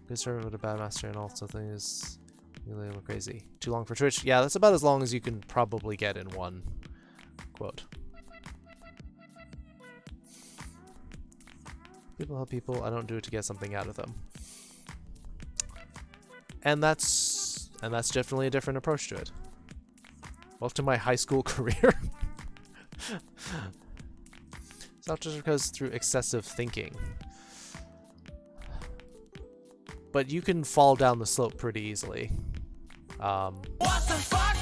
Good servant with a bad master and also things really look crazy. Too long for Twitch? Yeah, that's about as long as you can probably get in one quote. People help people, I don't do it to get something out of them. And that's definitely a different approach to it. Welcome to my high school career. It's not just because through excessive thinking. But you can fall down the slope pretty easily. What the fuck?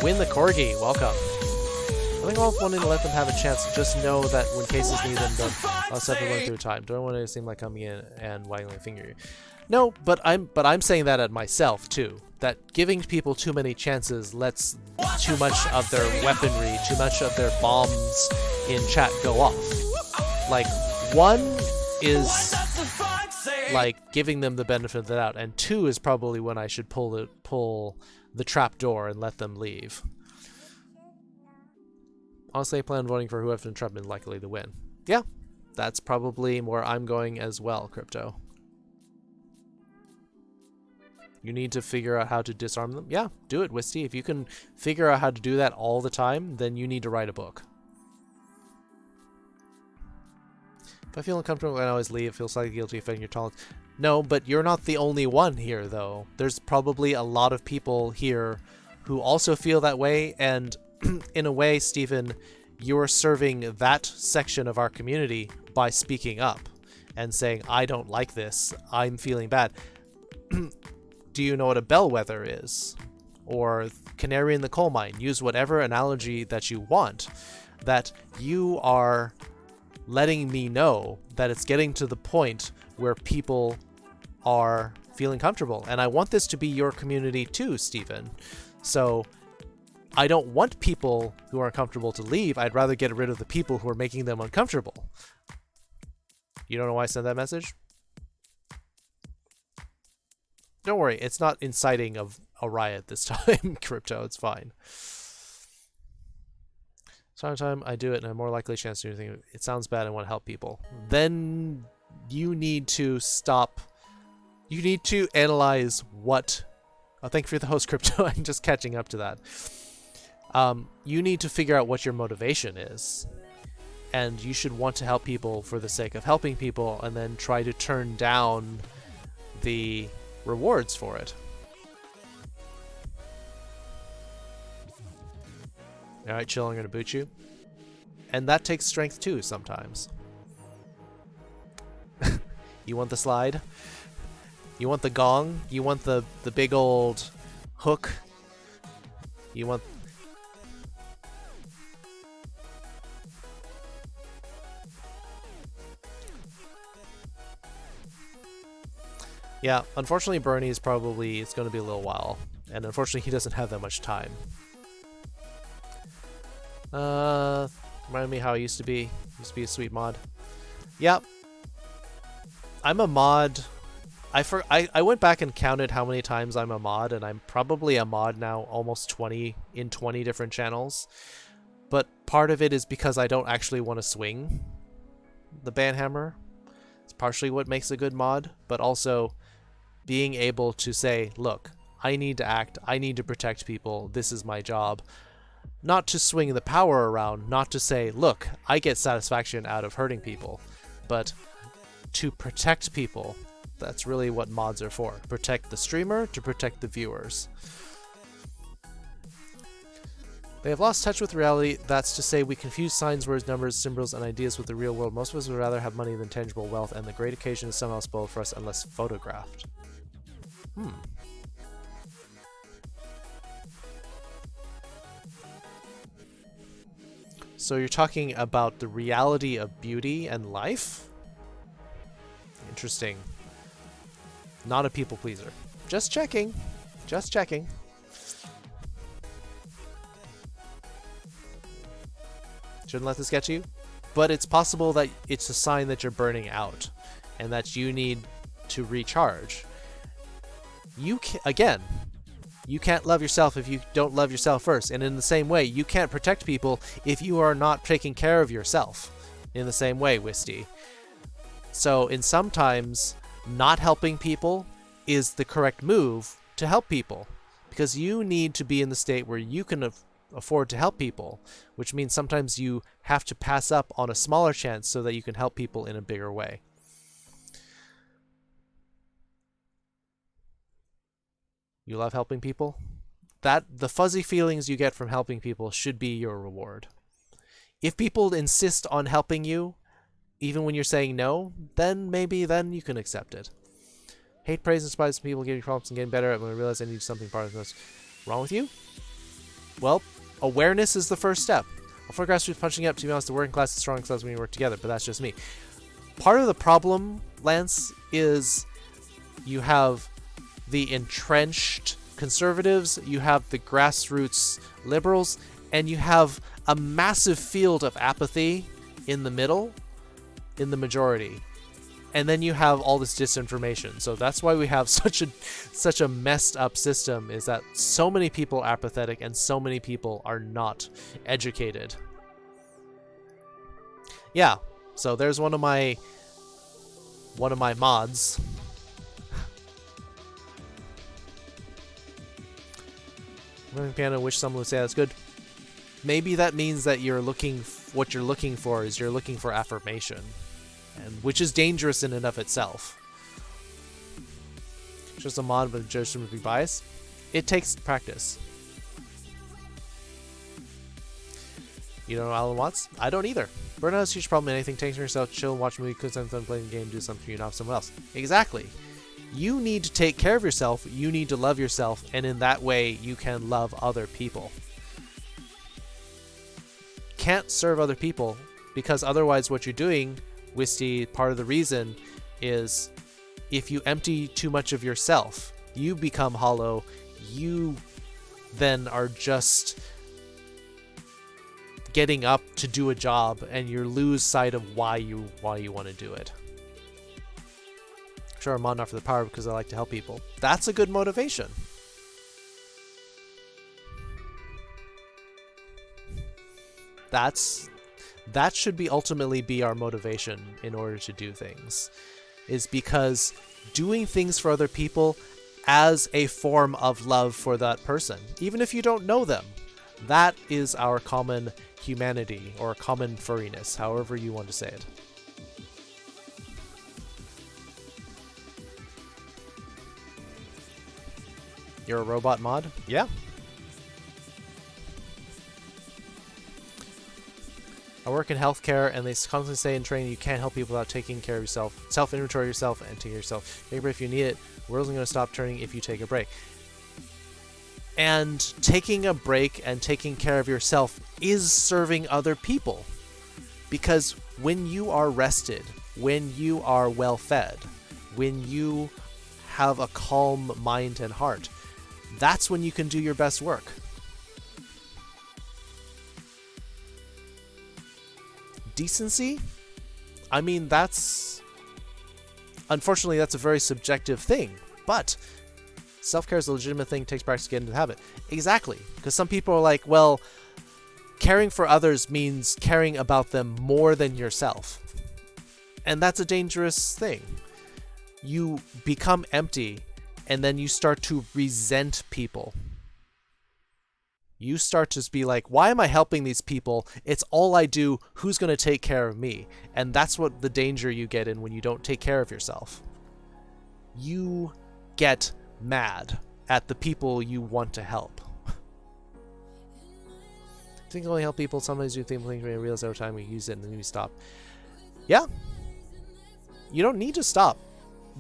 Win the Corgi, welcome. I think all wanting to let them have a chance, just know that when cases need them done, I'll step everyone through time. Don't want it to seem like coming in and wagging my finger. No, but I'm saying that at myself too. That giving people too many chances lets too much of their weaponry, too much of their bombs in chat go off. Like, 1 is like giving them the benefit of the doubt, and 2 is probably when I should pull the trap door and let them leave. Honestly, I plan on voting for whoever trapped is likely to win. Yeah, that's probably where I'm going as well, Crypto. You need to figure out how to disarm them. Yeah, do it, Wisty. If you can figure out how to do that all the time, then you need to write a book. If I feel uncomfortable, I always leave. Feel slightly guilty offending your tolerance. No, but you're not the only one here, though. There's probably a lot of people here who also feel that way, and in a way, Stephen, you're serving that section of our community by speaking up and saying, I don't like this. I'm feeling bad. Do you know what a bellwether is? Or canary in the coal mine? Use whatever analogy that you want. That you are letting me know that it's getting to the point where people are feeling comfortable. And I want this to be your community too, Stephen. So I don't want people who are uncomfortable to leave. I'd rather get rid of the people who are making them uncomfortable. You don't know why I sent that message? Don't worry, it's not inciting of a riot this time, Crypto. It's fine. Sometimes I do it and a more likely chance to do anything. It sounds bad. I want to help people. Then you need to stop. You need to analyze what. Oh, thank you for the host, Crypto. I'm just catching up to that. You need to figure out what your motivation is. And you should want to help people for the sake of helping people and then try to turn down the rewards for it. Alright, chill, I'm gonna boot you. And that takes strength too, sometimes. You want the slide? You want the gong? You want the big old hook? You want... Yeah, unfortunately Bernie is probably, it's going to be a little while. And unfortunately he doesn't have that much time. Remind me how I used to be. Used to be a sweet mod. Yep. I'm a mod. I went back and counted how many times I'm a mod, and I'm probably a mod now almost 20 in 20 different channels. But part of it is because I don't actually want to swing the banhammer. It's partially what makes a good mod, but also being able to say, look, I need to act, I need to protect people, this is my job. Not to swing the power around, not to say, look, I get satisfaction out of hurting people, but to protect people. That's really what mods are for. Protect the streamer, to protect the viewers. They have lost touch with reality. That's to say we confuse signs, words, numbers, symbols, and ideas with the real world. Most of us would rather have money than tangible wealth, and the great occasion is somehow spoiled for us unless photographed. So you're talking about the reality of beauty and life? Interesting. Not a people pleaser. Just checking. Just checking. Shouldn't let this get you. But it's possible that it's a sign that you're burning out and that you need to recharge. Again, you can't love yourself if you don't love yourself first. And in the same way, you can't protect people if you are not taking care of yourself. In the same way, Wisty. So in sometimes, not helping people is the correct move to help people. Because you need to be in the state where you can afford to help people. Which means sometimes you have to pass up on a smaller chance so that you can help people in a bigger way. You love helping people? The fuzzy feelings you get from helping people should be your reward. If people insist on helping you, even when you're saying no, then maybe then you can accept it. Hate, praise, and despise people giving problems and getting better at when I realize I need something part of this. Wrong with you? Well, awareness is the first step. I'll for grassroots punching up, to be honest, the working class is strong class when we work together, but that's just me. Part of the problem, Lance, is you have the entrenched conservatives, you have the grassroots liberals, and you have a massive field of apathy in the middle, in the majority. And then you have all this disinformation. So that's why we have such a messed up system, is that so many people are apathetic and so many people are not educated. Yeah, so there's one of my mods. Piano, wish someone would say that's good. Maybe that means that you're looking, what you're looking for is you're looking for affirmation. and which is dangerous in and of itself. Just a mod with judgment be biased. It takes practice. You don't know Alan Watts? I don't either. Burnout is a huge problem in anything. Take yourself, chill, watch a movie, cook something, play a game, do something you not someone else. Exactly. You need to take care of yourself, you need to love yourself, and in that way you can love other people. Can't serve other people, because otherwise what you're doing, Wisty, part of the reason is if you empty too much of yourself, you become hollow, you then are just getting up to do a job and you lose sight of why you want to do it. Sure, I'm mod not for the power because I like to help people. That's a good motivation. That should be ultimately be our motivation in order to do things, is because doing things for other people as a form of love for that person, even if you don't know them, that is our common humanity or common furriness, however you want to say it. You're a robot mod? Yeah. I work in healthcare, and they constantly say in training you can't help people without taking care of yourself. Self-inventory yourself and take care of yourself. Take a break if you need it. World's going to stop turning if you take a break. And taking a break and taking care of yourself is serving other people. Because when you are rested, when you are well fed, when you have a calm mind and heart, that's when you can do your best work. Decency? I mean, unfortunately, that's a very subjective thing, but self-care is a legitimate thing, takes practice to get into the habit. Exactly, because some people are like, well, caring for others means caring about them more than yourself. And that's a dangerous thing. You become empty, and then you start to resent people. You start to be like, why am I helping these people? It's all I do. Who's going to take care of me? And that's what the danger you get in when you don't take care of yourself. You get mad at the people you want to help. Think only help people. Sometimes you think we realize over time we use it and then we stop. Yeah. You don't need to stop.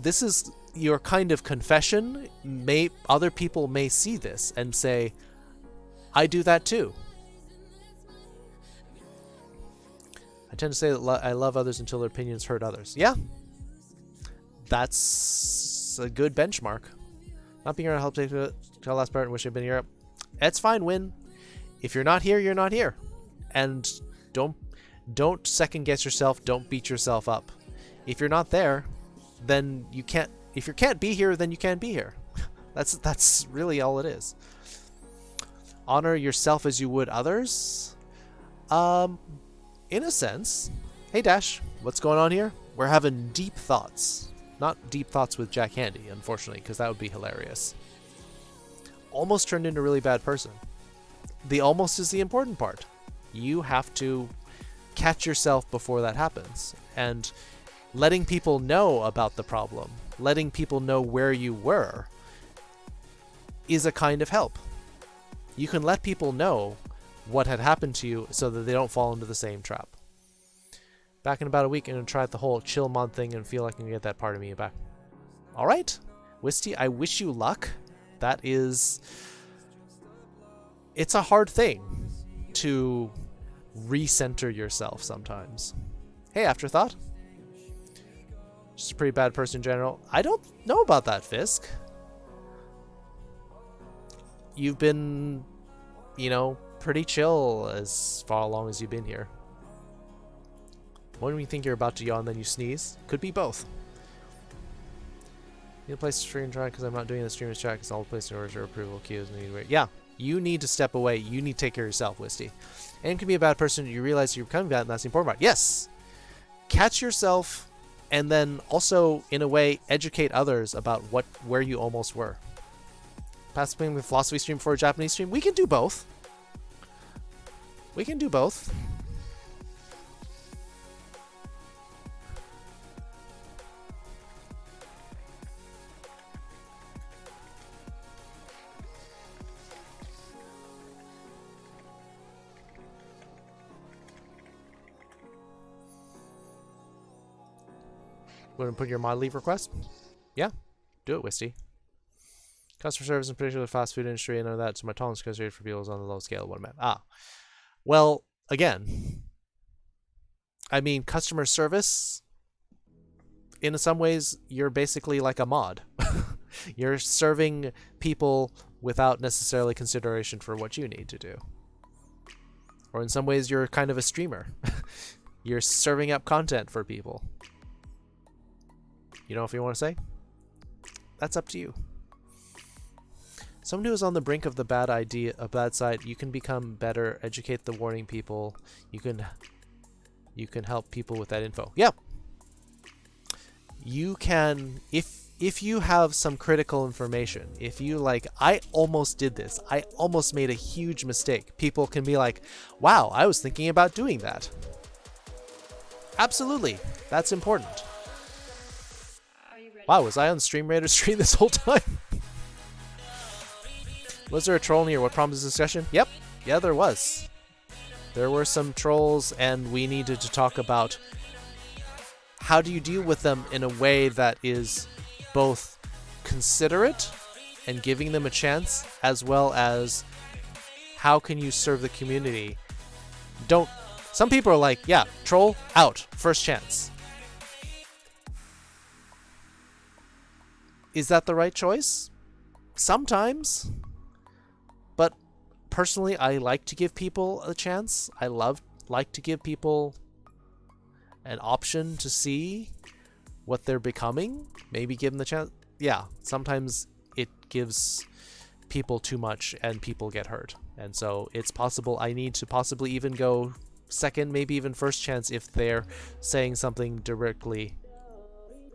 This is your kind of confession. Other people may see this and say, I do that too. I tend to say that I love others until their opinions hurt others. Yeah. That's a good benchmark. Not being here to help take the last part and wish I'd been here. It's fine, Win. If you're not here, you're not here. And don't second guess yourself. Don't beat yourself up. If you're not there, then you can't. If you can't be here, then you can't be here. That's really all it is. Honor yourself as you would others. In a sense. Hey Dash, what's going on here? We're having deep thoughts. Not deep thoughts with Jack Handy, unfortunately, because that would be hilarious. Almost turned into a really bad person. The almost is the important part. You have to catch yourself before that happens. And letting people know about the problem, letting people know where you were, is a kind of help. You can let people know what had happened to you so that they don't fall into the same trap. Back in about a week, I'm going to try out the whole chill mod thing and feel like I can get that part of me back. Alright, Wisty, I wish you luck. That is... It's a hard thing to recenter yourself sometimes. Hey, Afterthought. Just a pretty bad person in general. I don't know about that, Fisk. You've been, pretty chill as far along as you've been here. When you think you're about to yawn, then you sneeze. Could be both. Need a place to stream try because I'm not doing the streamer's chat because all the places in order to approval queues and need to wait. Yeah, you need to step away. You need to take care of yourself, Wisty. And you can be a bad person. You realize you're becoming bad, and that's the important part. Yes, catch yourself, and then also, in a way, educate others about where you almost were. Possibly with philosophy stream for a Japanese stream. We can do both. We can do both. Want to put your mod leave request? Yeah, do it, Wisty. Customer service, in particular, the fast food industry, and all that. So my tolerance for people is on the low scale. What man? Well, again, I mean, customer service. In some ways, you're basically like a mod. You're serving people without necessarily consideration for what you need to do. Or in some ways, you're kind of a streamer. You're serving up content for people. You know if you want to say? That's up to you. Someone who is on the brink of the bad idea, a bad side, you can become better, educate the warning people. You can help people with that info. Yeah. You can, if you have some critical information, if you like, I almost did this. I almost made a huge mistake. People can be like, wow, I was thinking about doing that. Absolutely. That's important. Wow, was I on Stream Raider stream this whole time? Was there a troll near what prompted this discussion? Yep. Yeah, there was. There were some trolls, and we needed to talk about how do you deal with them in a way that is both considerate and giving them a chance, as well as how can you serve the community. Some people are like, yeah, troll out, first chance. Is that the right choice? Sometimes. But personally, I like to give people a chance. I like to give people an option to see what they're becoming. Maybe give them the chance. Yeah, sometimes it gives people too much and people get hurt. And so it's possible I need to possibly even go second, maybe even first chance if they're saying something directly.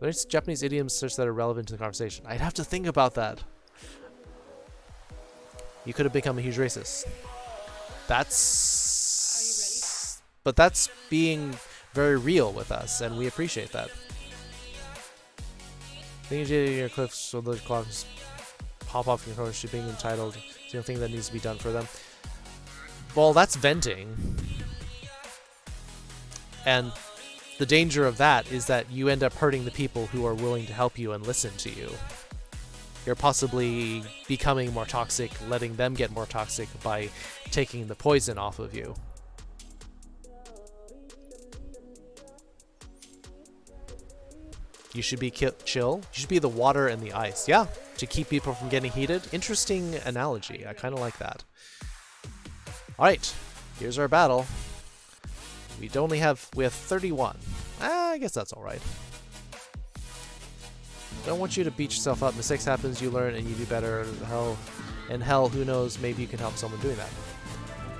There's Japanese idioms such that are relevant to the conversation. I'd have to think about that. You could have become a huge racist. But that's being very real with us, and we appreciate that. Think you did in your clips so the clocks pop off your color being entitled. Is the only thing that needs to be done for them. Well, that's venting. And the danger of that is that you end up hurting the people who are willing to help you and listen to you. You're possibly becoming more toxic, letting them get more toxic by taking the poison off of you. You should be chill. You should be the water and the ice. Yeah, to keep people from getting heated. Interesting analogy. I kind of like that. All right, here's our battle. We have 31. I guess that's all right. Don't want you to beat yourself up. Mistakes happens, you learn, and you do better. Hell, who knows? Maybe you can help someone doing that.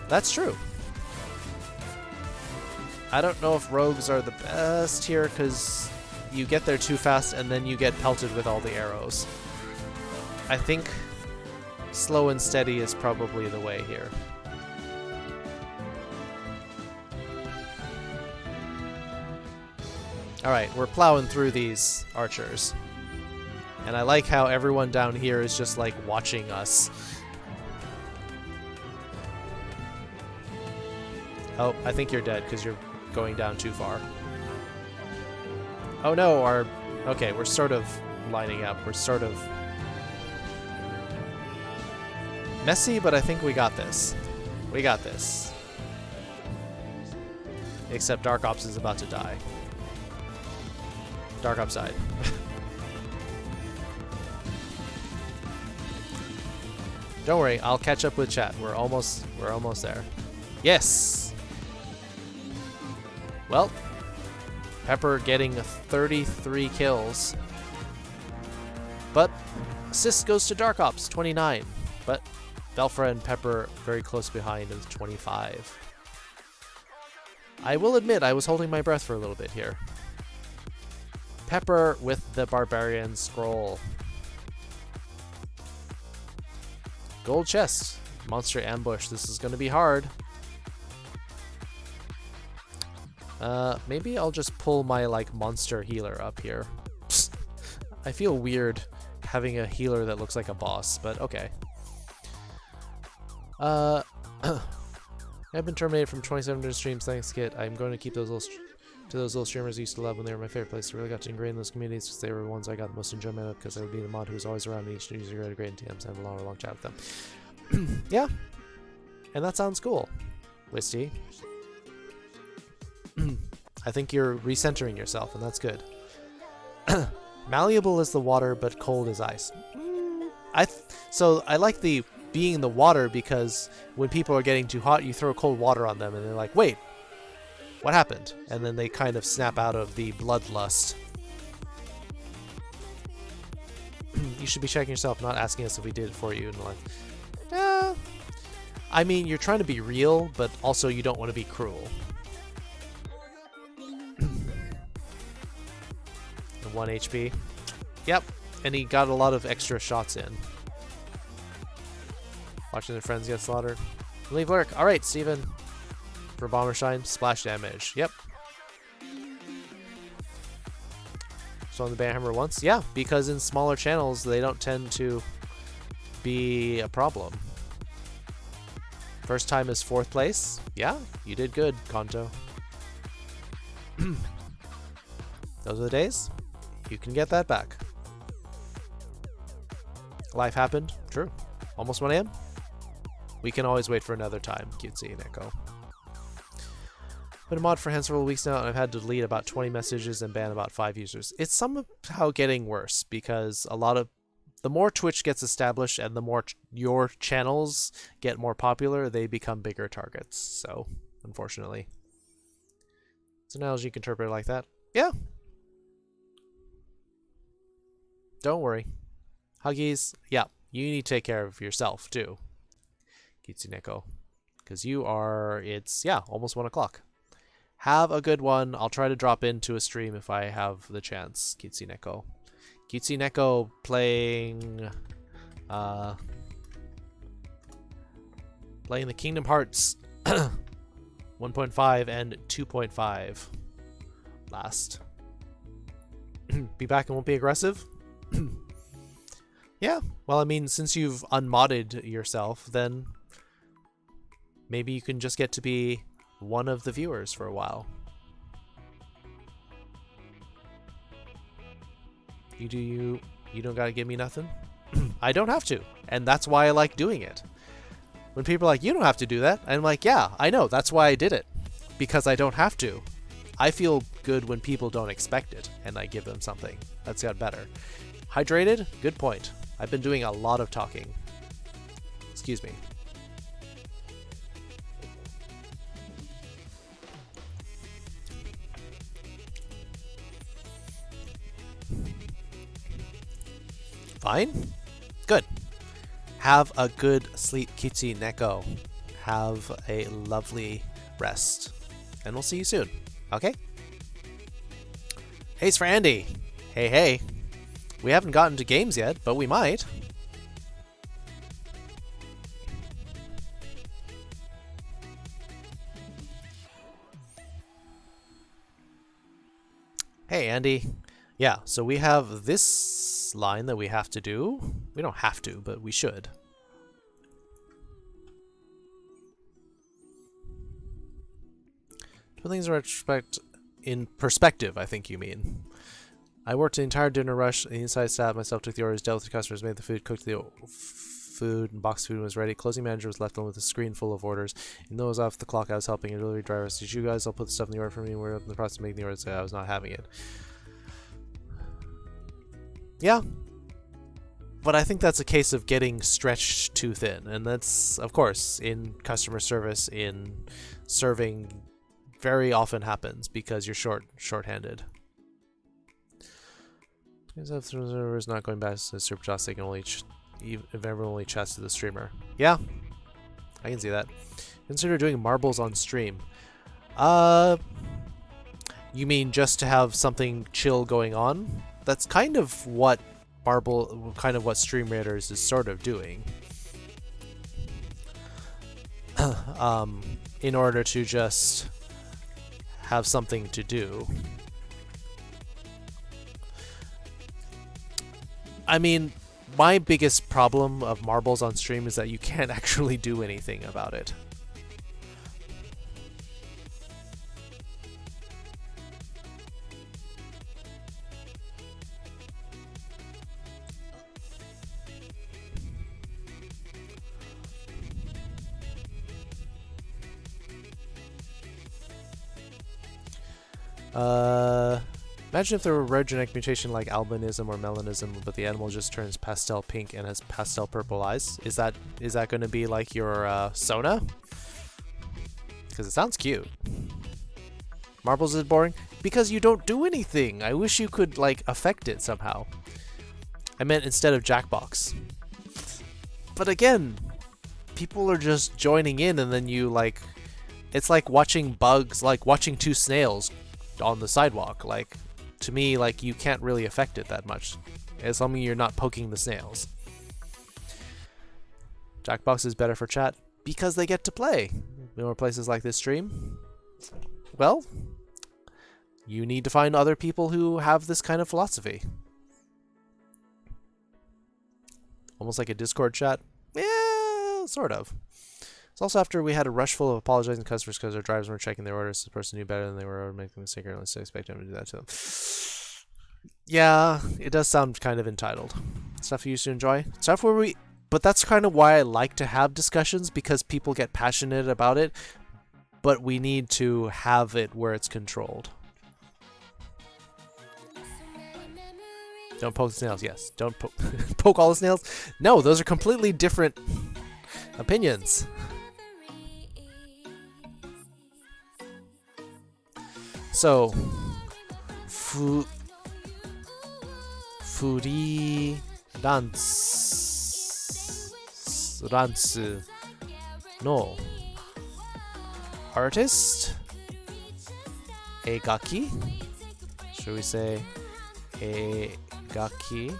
That's true. I don't know if rogues are the best here because you get there too fast and then you get pelted with all the arrows. I think slow and steady is probably the way here. Alright, we're plowing through these archers. And I like how everyone down here is just like watching us. Oh, I think you're dead because you're going down too far. Oh no, okay, we're sort of lining up. We're sort of messy, but I think we got this. We got this. Except Dark Ops is about to die. Dark Ops died. Don't worry, I'll catch up with chat. We're almost there. Yes. Well, Pepper getting 33 kills. But assist goes to Dark Ops, 29. But Belfra and Pepper very close behind with 25. I will admit I was holding my breath for a little bit here. Pepper with the Barbarian Scroll. Gold chest. Monster ambush. This is going to be hard. Maybe I'll just pull my, like, monster healer up here. I feel weird having a healer that looks like a boss, but okay. I've been terminated from 27 streams. Thanks, Kit. I'm going to keep those little To those little streamers I used to love when they were my favorite place. I really got to ingrain in those communities because they were the ones I got the most enjoyment out of because I would be the mod who was always around and each new user got a great TMs and have a long chat with them. Yeah. And that sounds cool. Wisty. I think you're recentering yourself, and that's good. Malleable is the water, but cold is ice. So I like the being in the water because when people are getting too hot, you throw cold water on them, and they're like, "Wait, what happened?" And then they kind of snap out of the bloodlust. You should be checking yourself, not asking us if we did it for you. And like, I mean, you're trying to be real, but also you don't want to be cruel. 1 HP. Yep, and he got a lot of extra shots in. Watching their friends get slaughtered. Leave lurk. Alright, Steven. For Bomber Shine, splash damage. Yep. So on the Banhammer once? Yeah, because in smaller channels, they don't tend to be a problem. First time is 4th place? Yeah, you did good, Kanto. Those are the days. You can get that back. Life happened. True. Almost 1 AM. We can always wait for another time. Cutesy and Echo. Been a mod for several weeks now, and I've had to delete about 20 messages and ban about 5 users. It's somehow getting worse because the more Twitch gets established and the more your channels get more popular, they become bigger targets. So, unfortunately. It's an analogy you can interpret it like that. Yeah. Don't worry. Huggies, yeah, you need to take care of yourself, too. Kitsuneko. Because it's, yeah, almost 1 o'clock. Have a good one. I'll try to drop into a stream if I have the chance, Kitsuneko. Kitsuneko playing the Kingdom Hearts 1.5 and 2.5 last. Be back and won't be aggressive? Yeah, well, I mean, since you've unmodded yourself, then maybe you can just get to be one of the viewers for a while. You don't gotta give me nothing? I don't have to, and that's why I like doing it. When people are like, you don't have to do that, I'm like, yeah, I know, that's why I did it. Because I don't have to. I feel good when people don't expect it, and I give them something. That's got better. Hydrated? Good point. I've been doing a lot of talking. Excuse me. Fine? Good. Have a good sleep, Kitty Neko. Have a lovely rest. And we'll see you soon. Okay? Hey's for Andy. Hey. We haven't gotten to games yet, but we might. Hey, Andy. Yeah, so we have this line that we have to do. We don't have to, but we should. Put things in perspective, I think you mean. I worked the entire dinner rush. The inside staff myself took the orders, dealt with the customers, made the food, cooked the food, and boxed food was ready. Closing manager was left alone with a screen full of orders. Even though it was off the clock, I was helping a delivery driver. Did you guys all put the stuff in the order for me? We're in the process of making the order, so I was not having it. Yeah. But I think that's a case of getting stretched too thin. And that's, of course, in customer service, in serving, very often happens because you're short-handed. Is not going back to super chats. They can only if everyone only chats to the streamer. Yeah, I can see that. Consider doing marbles on stream. You mean just to have something chill going on? That's kind of what Stream Raiders is sort of doing. In order to just have something to do. I mean, my biggest problem of marbles on stream is that you can't actually do anything about it. Imagine if there were a rare genetic mutation like albinism or melanism, but the animal just turns pastel pink and has pastel purple eyes. Is that going to be like your Sona? Because it sounds cute. Marbles is boring because you don't do anything. I wish you could like affect it somehow. I meant instead of Jackbox. But again, people are just joining in, and then you like, it's like watching bugs, like watching two snails on the sidewalk. Like, to me, like, you can't really affect it that much, as long as you're not poking the snails. Jackbox is better for chat because they get to play. More places like this stream. Well, you need to find other people who have this kind of philosophy. Almost like a Discord chat. Yeah, sort of. It's also after we had a rush full of apologizing customers because their drivers weren't checking their orders. The person knew better than they were making a mistake, or at least expect them to do that to them. Yeah, it does sound kind of entitled. Stuff you used to enjoy. Stuff where we... But that's kind of why I like to have discussions, because people get passionate about it, but we need to have it where it's controlled. Don't poke the snails, yes. Don't poke all the snails. No, those are completely different opinions. So, furry-livestream no artist, egaki. Should we say egaki?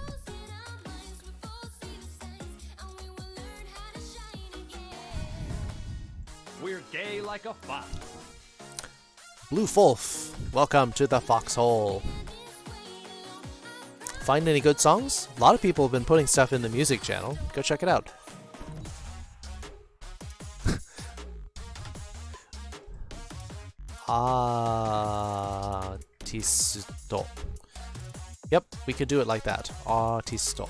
We're gay like a fox. Blue Wolf, welcome to the foxhole. Find any good songs? A lot of people have been putting stuff in the music channel. Go check it out. Artisto. Yep, we could do it like that. Artisto.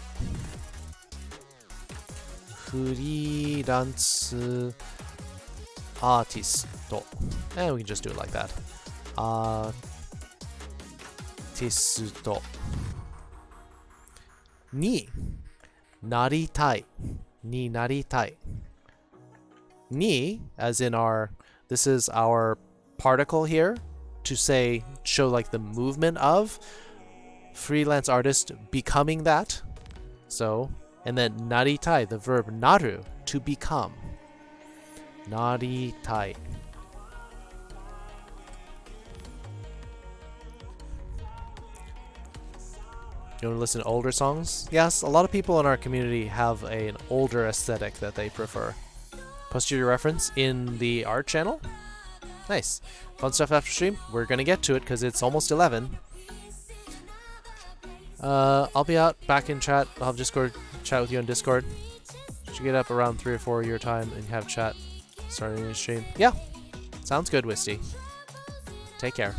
Freelance artisto. And we can just do it like that. Artisto. Ni naritai. Ni naritai. Ni, as in our, this is our particle here to say, show like the movement of freelance artist becoming that. So, and then naritai, the verb naru, to become. Naritai. You want to listen to older songs? Yes, a lot of people in our community have an older aesthetic that they prefer. Post your reference in the art channel. Nice. Fun stuff after stream. We're going to get to it because it's almost 11. I'll be out back in chat. I'll have Discord chat with you on Discord. Should get up around 3 or 4 your time and have chat starting the stream. Yeah. Sounds good, Wisty. Take care.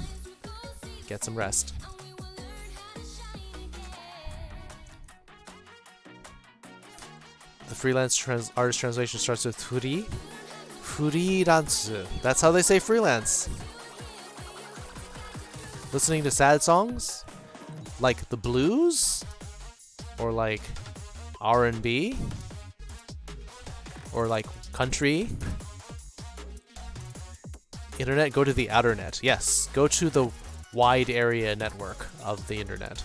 Get some rest. The freelance artist translation starts with furi. Freelance. That's how they say freelance. Listening to sad songs? Like the blues? Or like R&B? Or like country? Internet, go to the outer net. Yes, go to the wide area network of the internet.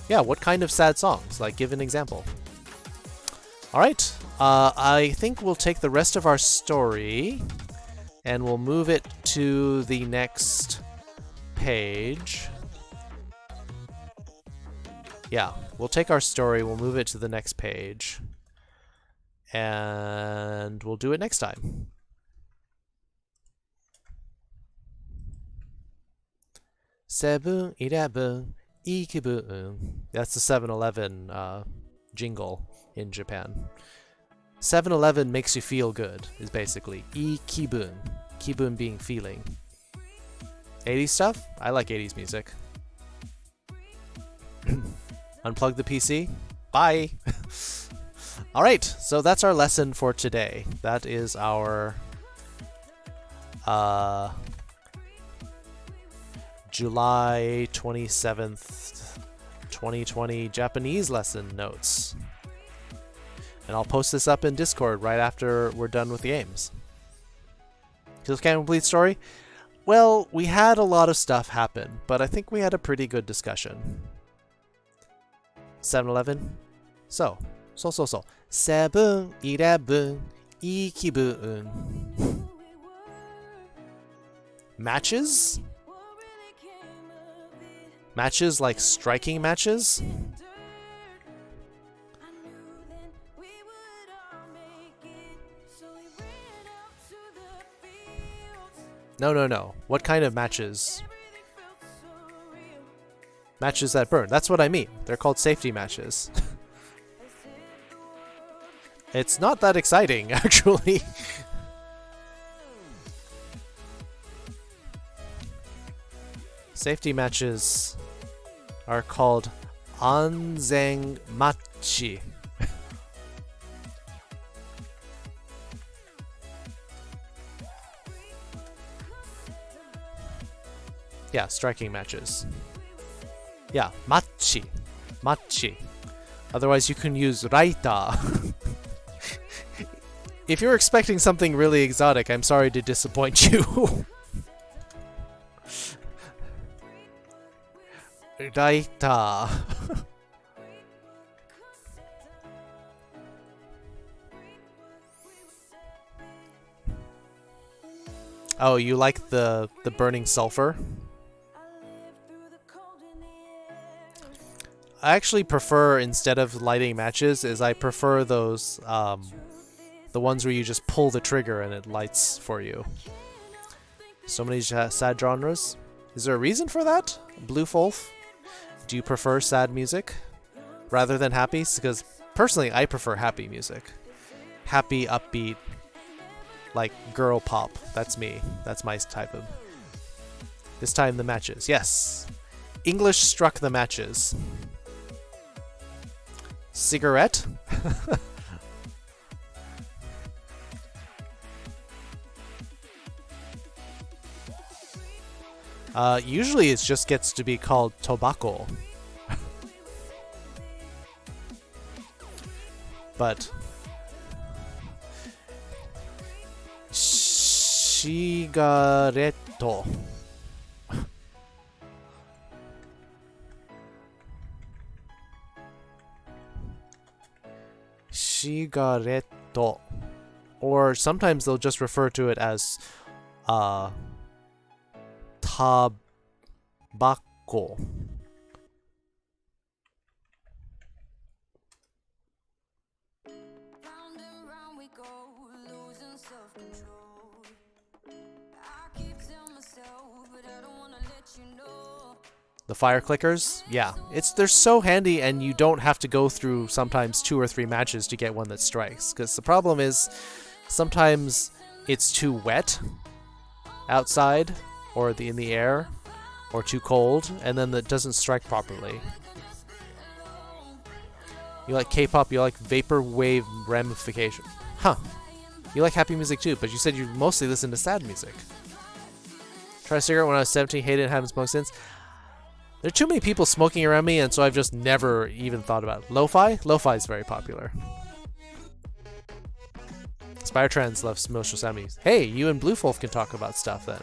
Yeah, what kind of sad songs? Like, give an example. Alright, I think we'll take the rest of our story and we'll move it to the next page. Yeah, we'll take our story, we'll move it to the next page. And we'll do it next time. Seven-Eleven. That's the 7-Eleven jingle in Japan. 7-Eleven makes you feel good, is basically. Ikibun. Kibun being feeling. 80s stuff? I like 80s music. Unplug the PC. Bye! Alright, so that's our lesson for today. That is our July 27th, 2020 Japanese lesson notes. And I'll post this up in Discord right after we're done with the games. Kills Can Complete Story? Well, we had a lot of stuff happen, but I think we had a pretty good discussion. 7-Eleven? So. 7-Eleven, いい気分. Matches? Matches like striking matches? No. What kind of matches? Matches that burn. That's what I mean. They're called safety matches. It's not that exciting, actually. Safety matches are called anzen machi. Yeah, striking matches. Yeah, machi. Machi. Otherwise, you can use raita. If you're expecting something really exotic, I'm sorry to disappoint you. Raita. Oh, you like the burning sulfur? I actually prefer, instead of lighting matches, I prefer those, the ones where you just pull the trigger and it lights for you. So many sad genres. Is there a reason for that? Blue Wolf? Do you prefer sad music rather than happy? Because personally, I prefer happy music. Happy, upbeat, like girl pop. That's me. That's my type of. This time the matches. Yes. English struck the matches. Cigarette? Usually it just gets to be called tobacco. But cigaretto. Cigaretto. Or sometimes they'll just refer to it as tobacco. The fire clickers? Yeah. They're so handy, and you don't have to go through sometimes 2 or 3 matches to get one that strikes. Because the problem is sometimes it's too wet outside or in the air or too cold, and then it doesn't strike properly. You like K-pop, you like vaporwave ramification. Huh. You like happy music too, but you said you mostly listen to sad music. Tried a cigarette when I was 17, hated it, haven't smoked since. There are too many people smoking around me, and so I've just never even thought about it. Lo-fi? Lo-fi is very popular. Spire Trends loves social sound music. Hey, you and Blue Wolf can talk about stuff then.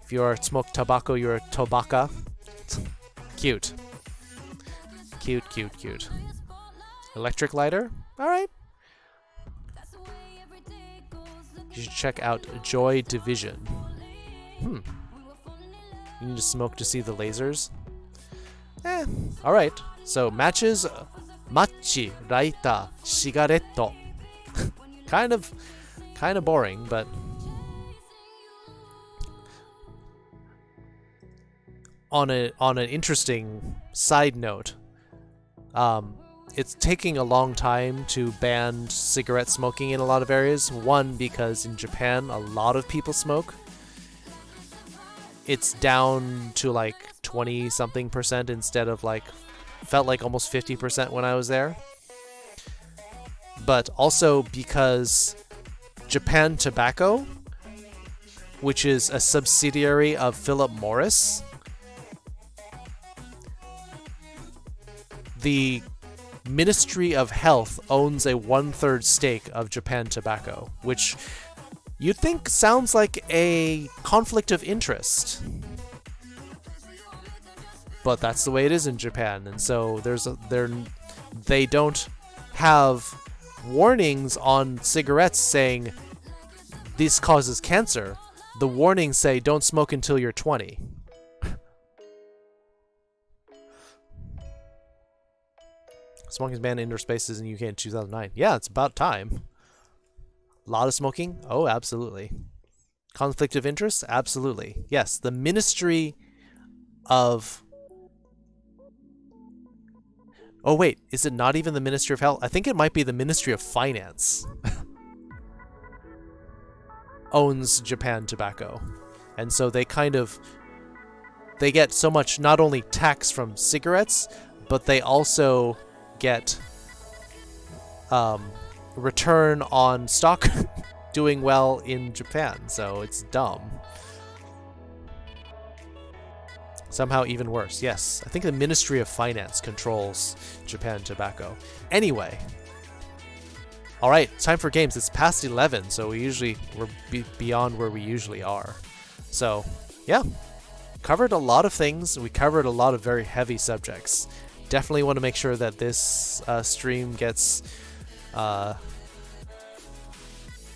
If you're smoke tobacco, you're a tobacca. Cute. Cute. Electric lighter? Alright. You should check out Joy Division. You need to smoke to see the lasers? Alright. So, matches, machi, raita, cigaretto. kind of boring, but... On an interesting side note, it's taking a long time to ban cigarette smoking in a lot of areas. One, because in Japan, a lot of people smoke. It's down to like 20-something% instead of felt like almost 50% when I was there. But also because Japan tobacco which is a subsidiary of Philip Morris. The Ministry of Health owns a 1/3 stake of Japan Tobacco, which you'd think sounds like a conflict of interest. But that's the way it is in Japan, and so they don't have warnings on cigarettes saying this causes cancer. The warnings say don't smoke until you're 20. Smoking is banned in indoor spaces in the UK in 2009. Yeah, it's about time. A lot of smoking? Oh, absolutely. Conflict of interest? Absolutely. Yes, the Ministry of... Oh, wait. Is it not even the Ministry of Health? I think it might be the Ministry of Finance. Owns Japan Tobacco. And so they kind of... They get so much, not only tax from cigarettes, but they also get return on stock doing well in Japan, so it's dumb. Somehow even worse. Yes, I think the Ministry of Finance controls Japan Tobacco. Anyway, all right, time for games. It's past 11, so we're beyond where we usually are. So yeah, covered a lot of things. We covered a lot of very heavy subjects. Definitely want to make sure that this stream gets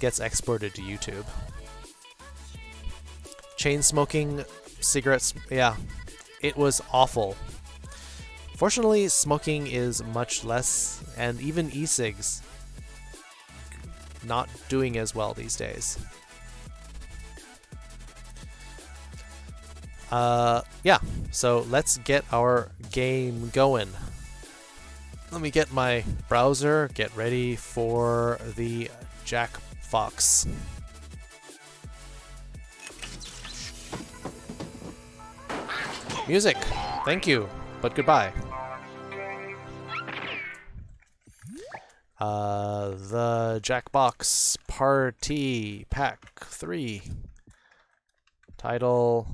exported to YouTube. Chain smoking, cigarettes, yeah, it was awful. Fortunately, smoking is much less, and even e-cigs not doing as well these days. Yeah, so let's get our game going. Let me get my browser, get ready for the Jack Fox. Music, thank you, but goodbye. The Jackbox Party Pack 3. Title...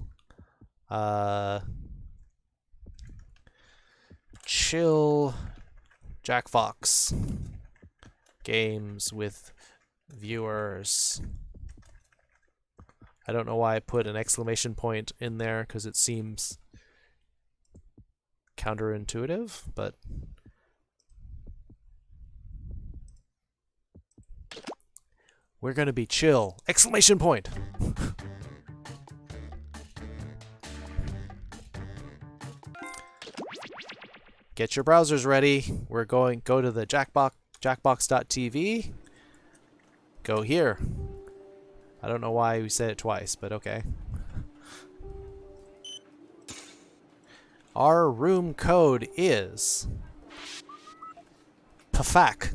Chill Jack Fox. Games with viewers. I don't know why I put an exclamation point in there, because it seems counterintuitive, but we're gonna be chill! Exclamation point! Get your browsers ready. We're go to the jackbox.tv. Go here. I don't know why we said it twice, but okay. Our room code is PFAC.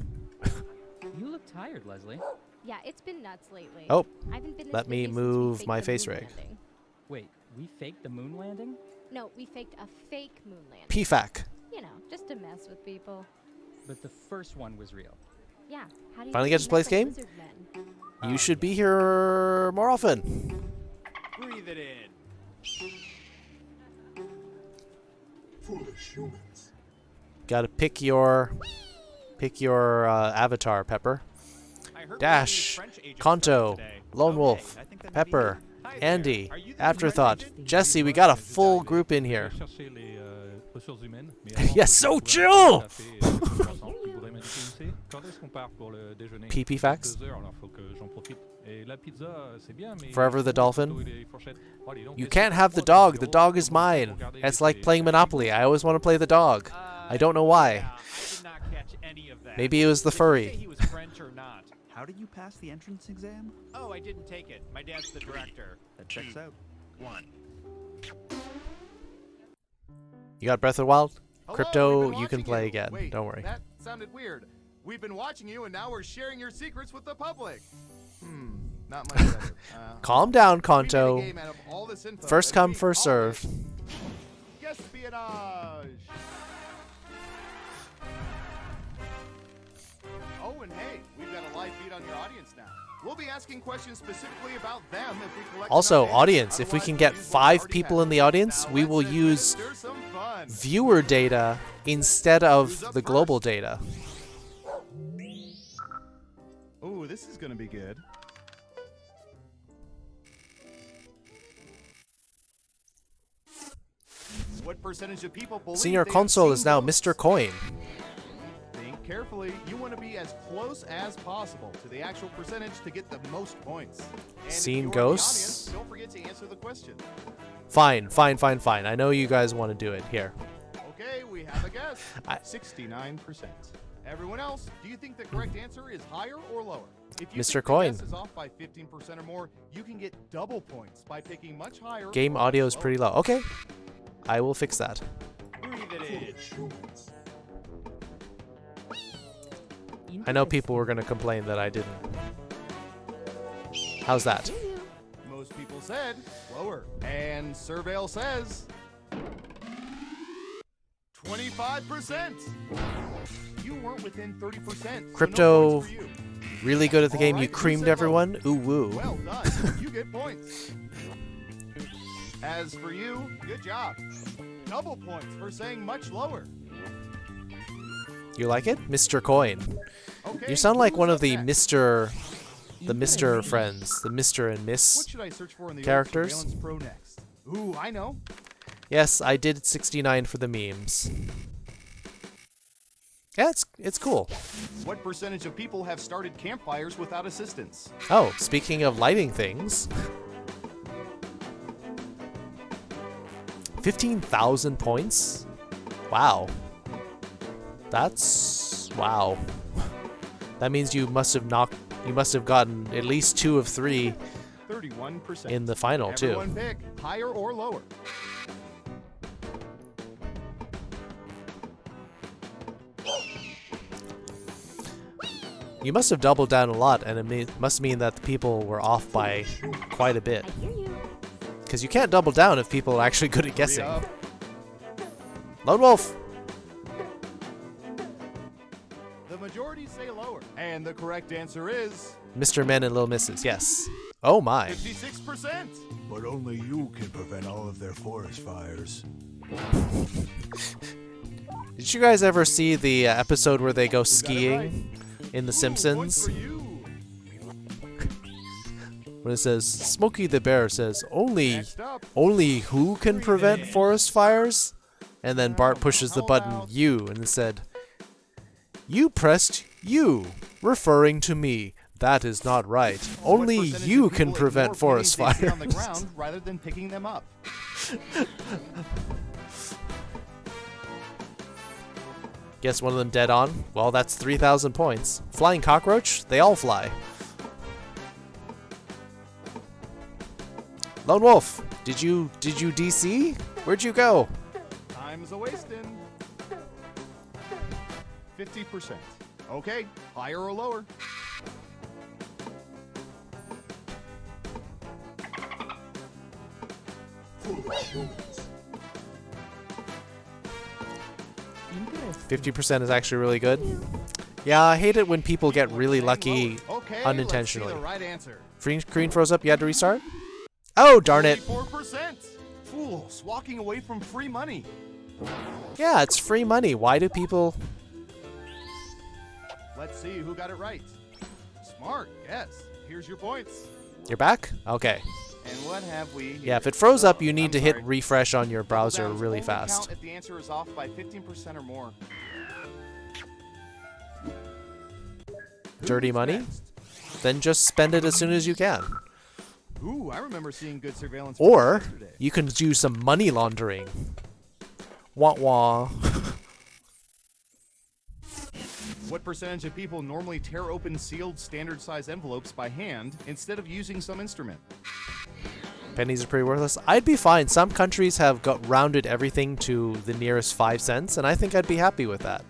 You look tired, Leslie. Yeah, it's been nuts lately. Oh, I haven't been this let me busy since we move faked my the face moon rig. landing. Wait, we faked the moon landing? No, we faked a fake moon landing. PFAC. You know, just to mess with people. But the first one was real. Yeah. How do you Finally get to play this game? lizard men? You should be here more often. Breathe it in. Foolish humans. Gotta pick your avatar, Pepper. I heard Dash, we need French agents Kanto, coming today. Lone Okay, Wolf, I think that may be Pepper, it. Hi there. Andy, Are you the Afterthought, French agent? Jesse. We got a full group in here. Yes, so chill! PP facts. Forever the dolphin. You can't have the dog. The dog is mine. It's like playing Monopoly. I always want to play the dog. I don't know why. Yeah, I did not catch any of that. Maybe it was the Did you say furry. he was French or not? How did you pass the entrance exam? Oh, I didn't take it. My dad's the director. That checks out. You got Breath of the Wild? Hello, Crypto, we've been you can watching play you. again. Wait, Don't worry. That sounded weird. We've been watching you, and now we're sharing your secrets with the public. Not much better. Calm down, We made a Kanto. game out of all this info, First and come, we first call it served. Espionage. Oh, and hey, we've got a live feed on your audience now. We'll be asking questions specifically about them if we collect Also, enough data. audience, if we Otherwise, can we'll get use what we 5 already people have. in the audience, Now we will let's use administer some fun. viewer data instead Who's of up the global first? data. Ooh, this is gonna be good. What percentage of people believe Senior they have console seen is now ghosts? Mr. Coin. Think carefully. You want to be as close as possible to the actual percentage to get the most points. And if Seen you are the ghosts? audience, don't forget to answer the question. Fine. I know you guys want to do it. Here. Okay, we have a guess. I- 69%. Everyone else, do you think the correct answer is higher or lower? If you Mr. think the Coin. guess is off by 15% or more, you can get double points by picking much higher. Game or audio is much pretty lower. low. Okay. I will fix that. Breathe it in. Foolish humans. I know people were going to complain that I didn't. How's that? Most people said lower. And Surveil says 25%. You weren't within 30%. so Crypto- no points for you. Really good at the game. All You right, who creamed said low? everyone. Ooh woo. Well done. You get points. As for you, good job. Double points for saying much lower. You like it? Mr. Coin. Okay, You sound like who's one up of the next? Mr. friends. The Mr. and What Miss. should I search for in the characters? Surveillance Pro next? Ooh, I know. Yes, I did 69 for the memes. Yeah, it's cool. What percentage of people have started campfires without assistance? Oh, speaking of lighting things. 15,000 points? Wow. That's wow. That means you must have gotten at least 2 of 3 31%. in the final too. Everyone pick higher or lower. You must have doubled down a lot, and it must mean that the people were off by quite a bit. I hear you. Because you can't double down if people are actually good at guessing. Hurry up. Lone Wolf! The majority say lower. And the correct answer is Mr. Men and Little Misses, yes. Oh my. 56%. But only you can prevent all of their forest fires. Did you guys ever see the episode where they go got it skiing in The Ooh, Simpsons? points for you. When it says, Smokey the Bear says, only Next up, who can prevent forest fires? And then Bart pushes the button U and it said, you pressed U, referring to me. That is not right. what Only percentage you of can people prevent ignore forest pennies they see fires. on the ground rather than picking them up? Guess one of them dead on? Well, that's 3,000 points. Flying cockroach? They all fly. Lone Wolf, did you DC? Where'd you go? Time's a wasting. 50%. Okay, higher or lower? Foolish humans. 50% is actually really good. Yeah, I hate it when people get really lucky Okay, unintentionally. Let's see the right answer. Screen froze up, you had to restart? Oh, darn it. 44%. Fools walking away from free money. Yeah, it's free money. Why do people... Let's see who got it right. Smart, yes. Here's your points. You're back? Okay. And what have we here? Yeah, if it froze up, you I'm need to hit sorry. refresh on your browser Double downs really only fast. count if the answer is off by 15% or more. Dirty Who's money? next? Then just spend it as soon as you can. Ooh, I remember seeing good surveillance. Or yesterday. you can do some money laundering. Wah wah. What percentage of people normally tear open sealed standard size envelopes by hand instead of using some instrument? Pennies are pretty worthless. I'd be fine. Some countries have got rounded everything to the nearest 5 cents, and I think I'd be happy with that.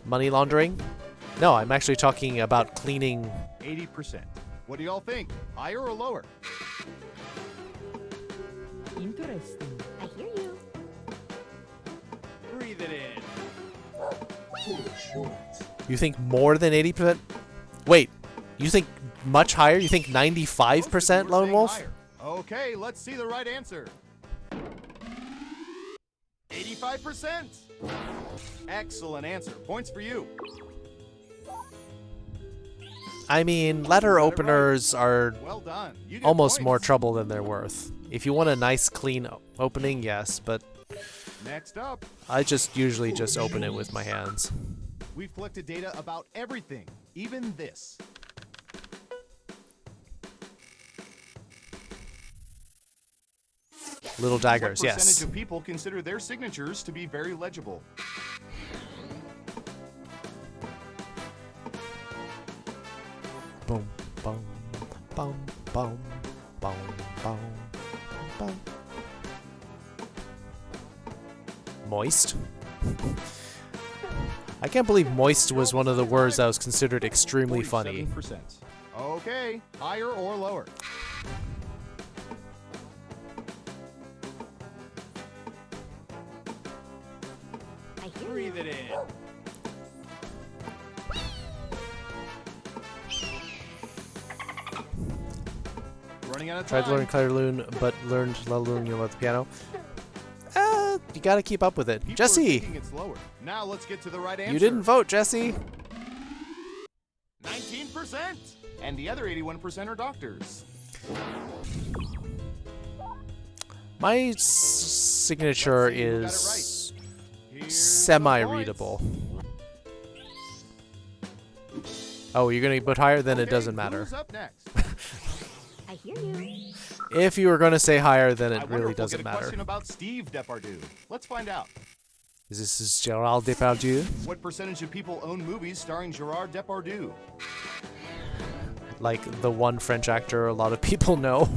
Money laundering? No, I'm actually talking about cleaning. 80%. What do y'all think? Higher or lower? I hear you. Breathe it in. You think more than 80%? Wait, you think much higher? You think 95% lone wolf? Higher. Okay, let's see the right answer. 85%. Excellent answer. Points for you. I mean, letter openers are Well done. You get almost points. more trouble than they're worth. If you want a nice, clean opening, yes, but Next up, I just usually just open it with my hands. we've collected data about everything, even this. Little daggers, What percentage yes. of people consider their signatures to be very legible? Boom, boom, boom, boom, boom, boom, boom. Moist? I can't believe moist was one of the words that was considered extremely funny. 47%. Okay, higher or lower? I hear you. Breathe it in. Running out of Tried time. to learn Color Loon, but learned La Luna about the piano. You gotta keep up with it. People are Jesse! thinking it's lower. Now let's get to the right answer. You didn't vote, Jesse! 19%. And the other 81% are doctors. My signature Let's see who got it is Here's the semi-readable. Oh, you're gonna put higher? Then it Okay, doesn't matter. Who's up next? I hear you. If you were gonna say higher, then I it wonder really if we'll doesn't get a matter. question about Steve Depardieu. Let's find out. Is this Gerald Depardieu? What percentage of people own movies starring Gerard Depardieu? Like the one French actor a lot of people know.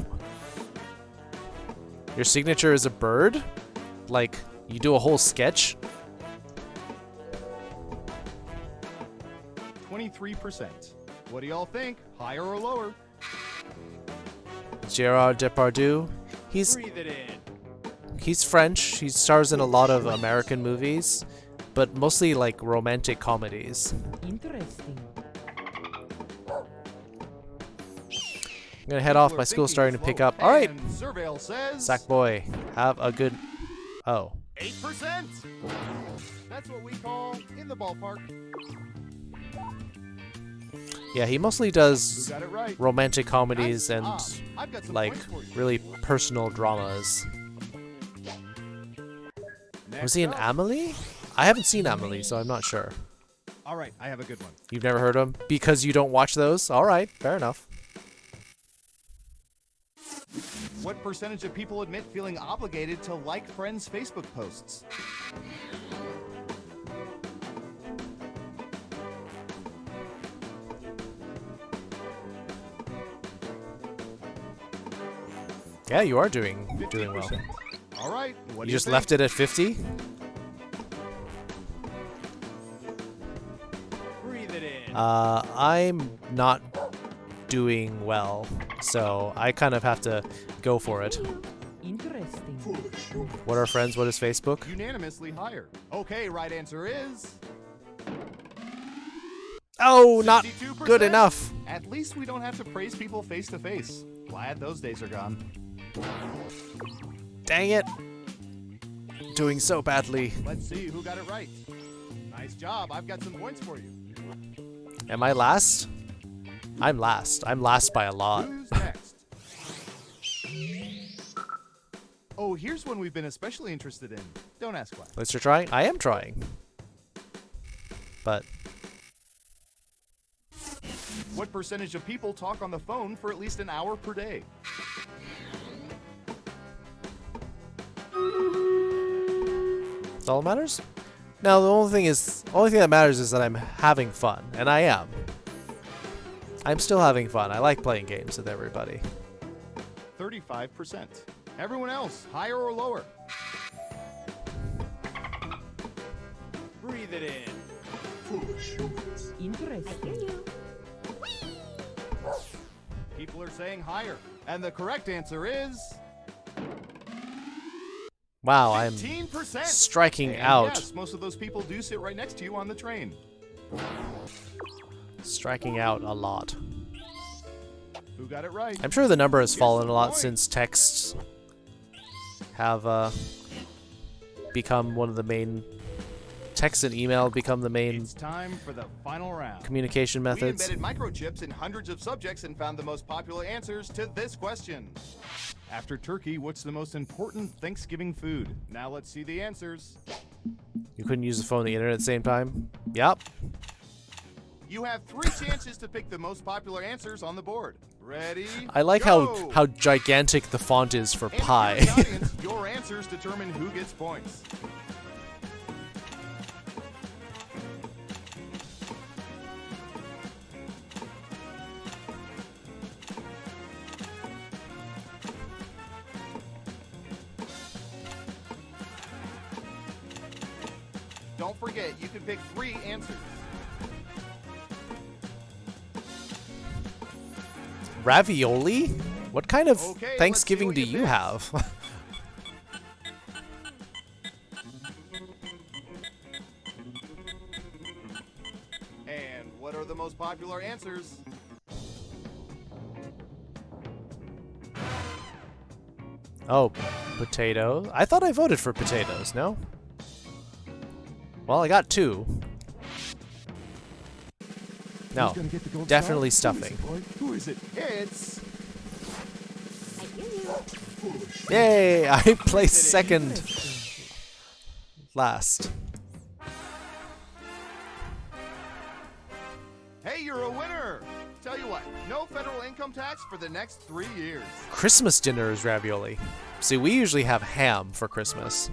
Your signature is a bird? Like, you do a whole sketch? 23%. What do y'all think? Higher or lower? Gerard Depardieu? Breathe it in. He's French. He stars in a lot of American movies, but mostly like romantic comedies. Interesting. I'm gonna head off. People My are school's thinking starting to it's pick lower. up. All right, And Surveil says Sackboy, have a good. Oh, 8%. That's what we call in the ballpark. yeah. He mostly Who does got it right? romantic comedies Nice and job. I've got some like points for you. really personal dramas. Next Was he in up- Amelie? I haven't seen Amelie, so I'm not sure. All right, I have a good one. You've never heard of him because you don't watch those. All right, fair enough. What percentage of people admit feeling obligated to like friends' Facebook posts? Yeah, you are doing well. 50%. All right, what You do just think? left it at 50. Breathe it in. I'm not doing well, so I kind of have to go for it. Interesting. What are friends? What is Facebook? Unanimously higher. Okay, right answer is Oh, not 62%. good enough. At least we don't have to praise people face to face. Glad those days are gone. Dang it. Doing so badly. Let's see who got it right. Nice job. I've got some points for you. Am I last? I'm last. I'm last by a lot. Who's next? Oh, here's one we've been especially interested in. Don't ask why. At least you're trying? I am trying. But What percentage of people talk on the phone for at least an hour per day? that's all that matters? No, the only thing that matters is that I'm having fun, and I am. I'm still having fun. I like playing games with everybody. 35%. Everyone else, higher or lower? Breathe it in. Interesting. People are saying higher. And the correct answer is Wow, I'm 15%. striking And out. Yes, most of those people do sit right next to you on the train. Striking out a lot. Who got it right? I'm sure the number has Here's fallen some a lot points. since texts have become one of the main. Text and email become the main It's time for the final round. communication We methods. embedded microchips in hundreds of subjects and found the most popular answers to this question. After turkey, what's the most important Thanksgiving food? Now let's see the answers. You couldn't use the phone and the internet at the same time? Yep. You have 3 chances to pick the most popular answers on the board. Ready? I like go! how gigantic the font is for And pie. for the audience, your answers determine who gets points. Don't forget, you can pick 3 answers. Ravioli? What kind of Okay, let's see Thanksgiving what do you you picked. have? And what are the most popular answers? Oh, potatoes. I thought I voted for potatoes, no? Well, I got 2. No, definitely stuffing. Who is it? It's I hear you. Yay! I placed second. Last. Hey, you're a winner! Tell you what, no federal income tax for the next 3 years. Christmas dinner is ravioli. See, we usually have ham for Christmas.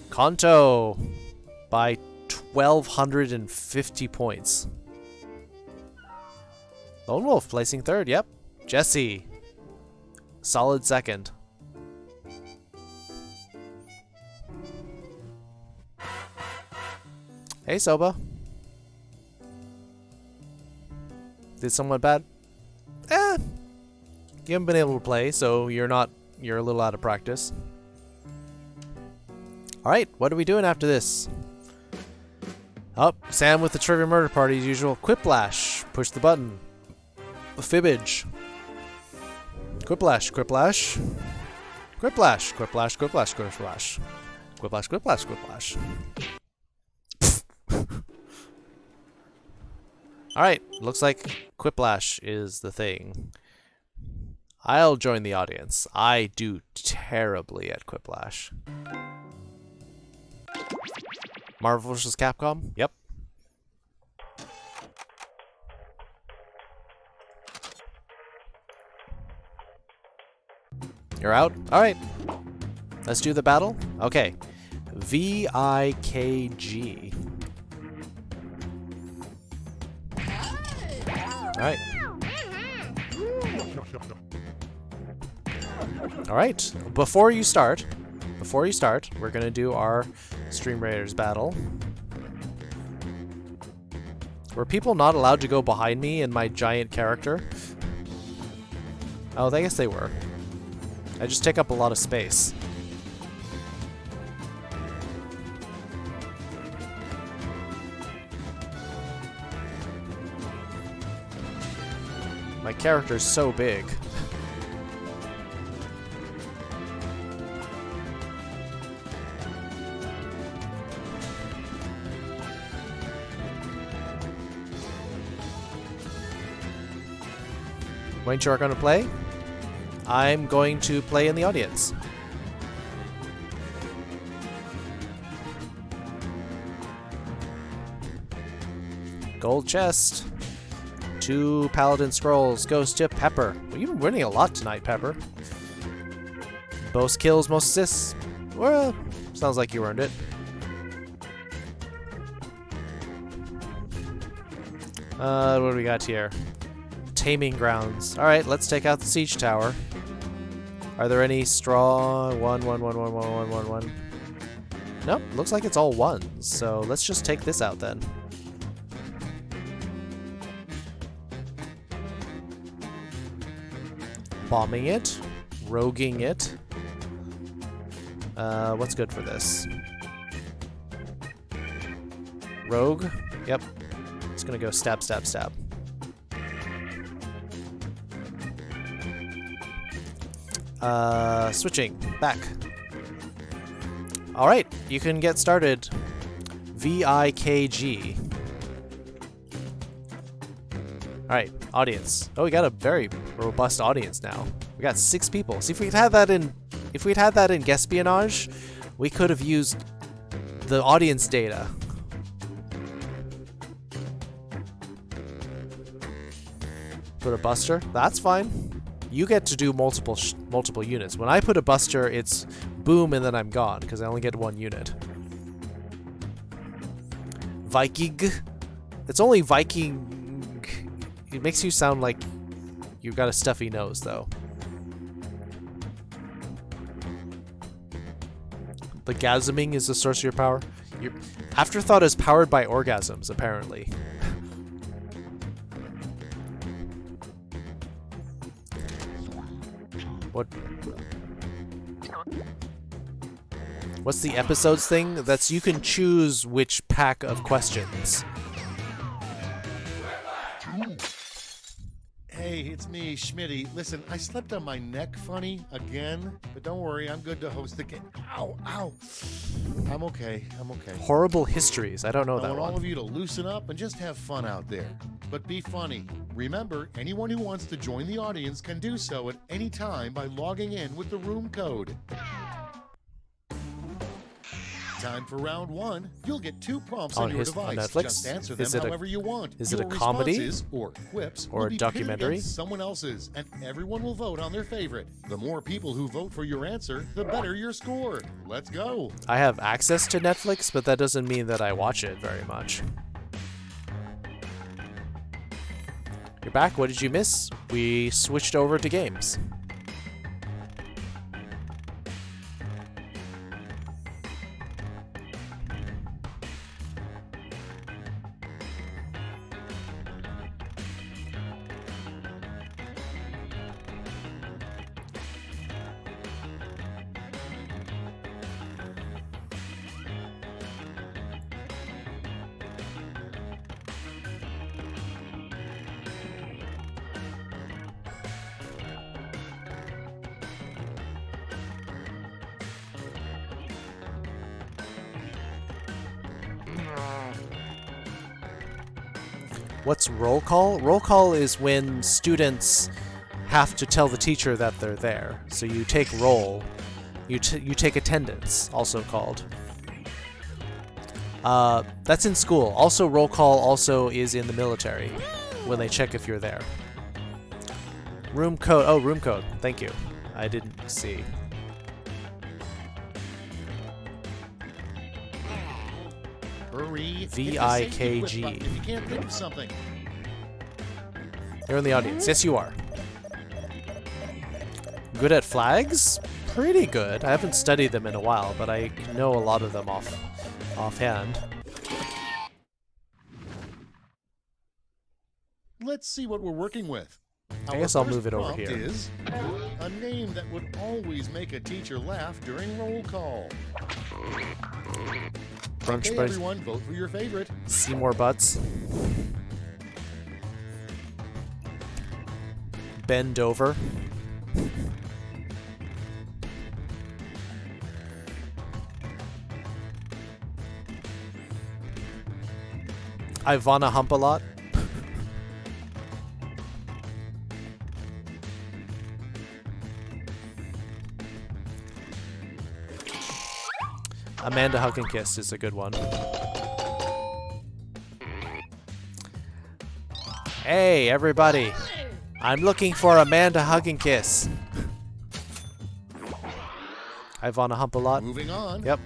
Kanto by 1,250 points. Lone Wolf placing third, yep. Jesse, solid second. Hey, Soba. Did someone bad? You haven't been able to play, so you're a little out of practice. Alright, what are we doing after this? Oh, Sam with the Trivia Murder Party as usual. Quiplash. Push the button. Fibbage. Quiplash, quiplash. Quiplash, quiplash, quiplash, quiplash. Quiplash, quiplash, quiplash. Alright, looks like Quiplash is the thing. I'll join the audience. I do terribly at Quiplash. Marvel vs. Capcom? Yep. You're out? Alright. Let's do the battle. Okay. VIKG. Alright. Alright. Before you start, we're gonna do our Stream Raiders battle. Were people not allowed to go behind me in my giant character? Oh, I guess they were. I just take up a lot of space. My character's so big. When you are going to play? I'm going to play in the audience. Gold chest. 2 Paladin Scrolls goes to Pepper. Well, you've been winning a lot tonight, Pepper. Most kills, most assists. Well, sounds like you earned it. What do we got here? Taming Grounds. Alright, let's take out the siege tower. Are there any strong... One. Nope, looks like it's all ones. So let's just take this out then. Bombing it. roguing it. What's good for this? Rogue? Yep. It's gonna go stab, stab, stab. Switching. Back. Alright, you can get started. VIKG. Alright, audience. Oh, we got a very robust audience now. We got 6 people. See, if we'd had that in Guespionage, we could have used the audience data. Put a buster? That's fine. You get to do multiple units. When I put a buster, it's boom and then I'm gone because I only get 1 unit. Viking. It's only Viking. It makes you sound like you've got a stuffy nose, though. The gasming is the source of your power. Your afterthought is powered by orgasms, apparently. What's the episodes thing? That's you can choose which pack of questions. Hey, it's me, Schmitty. Listen, I slept on my neck funny again, but don't worry, I'm good to host the game. Ow, ow. I'm okay. Horrible histories. I don't know I that want all one. of you to loosen up and just have fun out there. But be funny. Remember, anyone who wants to join the audience can do so at any time by logging in with the room code. Time for round 1. You'll get 2 prompts on your device. On Netflix? Just answer them however you want. Is it a Your comedy? responses or quips Or will a be pitted documentary? against someone else's, and everyone will vote on their favorite. The more people who vote for your answer, the better your score. Let's go. I have access to Netflix, but that doesn't mean that I watch it very much. You're back. What did you miss? We switched over to games. What's roll call? Roll call is when students have to tell the teacher that they're there. So you take roll. You take attendance, also called. That's in school. Also, roll call also is in the military when they check if you're there. Room code. Oh, room code. Thank you. I didn't see. Hurry. VIKG. If you can't think of something. You're in the audience. Yes, you are. Good at flags? Pretty good. I haven't studied them in a while, but I know a lot of them offhand. Let's see what we're working with. I guess I'll move it over here. Is a name that would always make a teacher laugh during roll call. Brunch Okay, Buddies. everyone, vote for your favorite. Seymour Butts. Bend over. I wanna hump a lot. Amanda Hug and Kiss is a good one. Hey, everybody. I'm looking for Amanda Hug and Kiss. I wanna hump a lot. Moving on. Yep.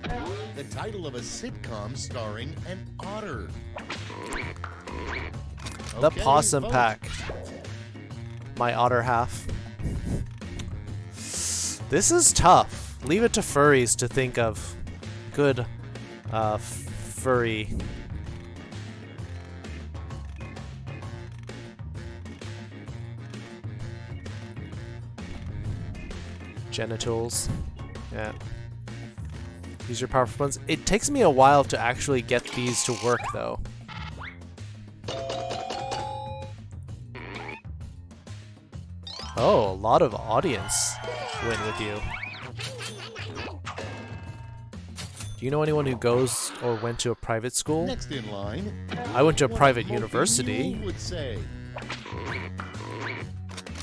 The title of a sitcom starring an otter. The Okay, Possum vote. Pack. My otter half. This is tough. Leave it to furries to think of good furry. genitals. Yeah. Use your powerful buttons. It takes me a while to actually get these to work, though. Oh, a lot of audience went with you. Do you know anyone who goes or went to a private school? Next in line. I went to a what private Mopey university. Mule would say.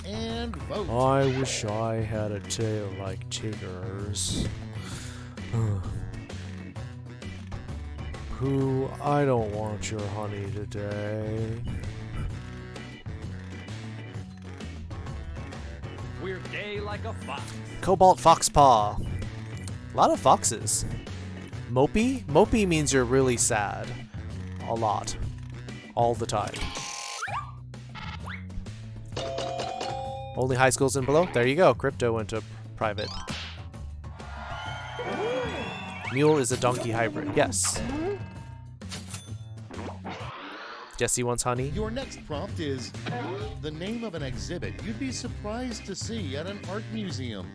And vote. I wish I had a tail like Tigger's. Who, I don't want your honey today. We're gay like a fox. Cobalt Foxpaw. A lot of foxes. Mopey? Mopey means you're really sad. A lot. All the time. Only high schools and below? There you go. Crypto went to private. Mule is a donkey hybrid. Yes. Jesse wants honey. Your next prompt is the name of an exhibit you'd be surprised to see at an art museum.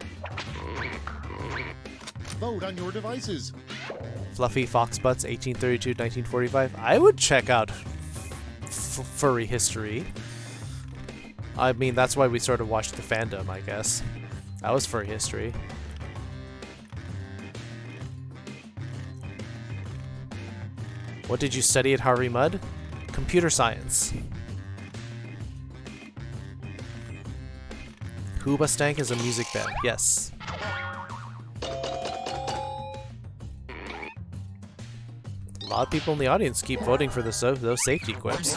Vote on your devices. Fluffy Fox Butts, 1832 1945. I would check out furry history. I mean, that's why we sort of watched the fandom, I guess. That was furry history. What did you study at Harvey Mudd? Computer science. Hoobastank is a music band. Yes. A lot of people in the audience keep voting for those safety quips.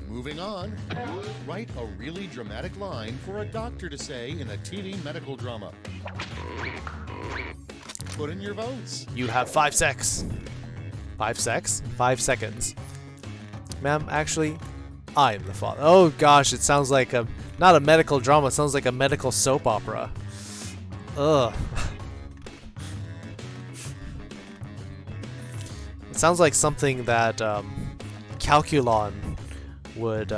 Moving on. Write a really dramatic line for a doctor to say in a TV medical drama. Put in your votes. You have 5 secs. 5 secs? 5 seconds. Ma'am, actually, I'm the father. Oh gosh, it sounds like a, not a medical drama, it sounds like a medical soap opera. Ugh. It sounds like something that Calculon would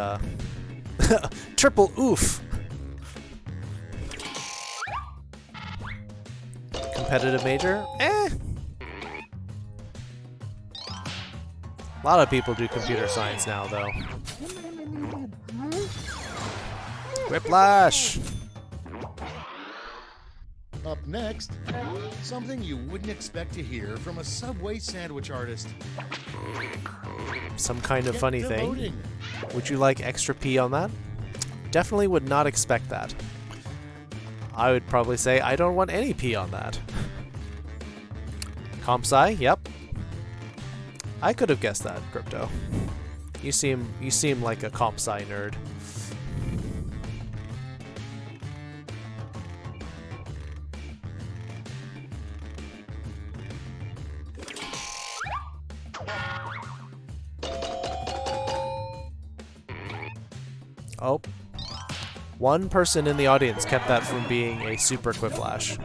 triple oof. Competitive major? Eh. A lot of people do computer science now, though. Whiplash! Up next, something you wouldn't expect to hear from a Subway sandwich artist. Some kind of Get funny to thing. voting. Would you like extra P on that? Definitely would not expect that. I would probably say I don't want any P on that. Comp Sci? Yep. I could have guessed that, Crypto. You seem like a Comp Sci nerd. Oh. One person in the audience kept that from being a super quiplash.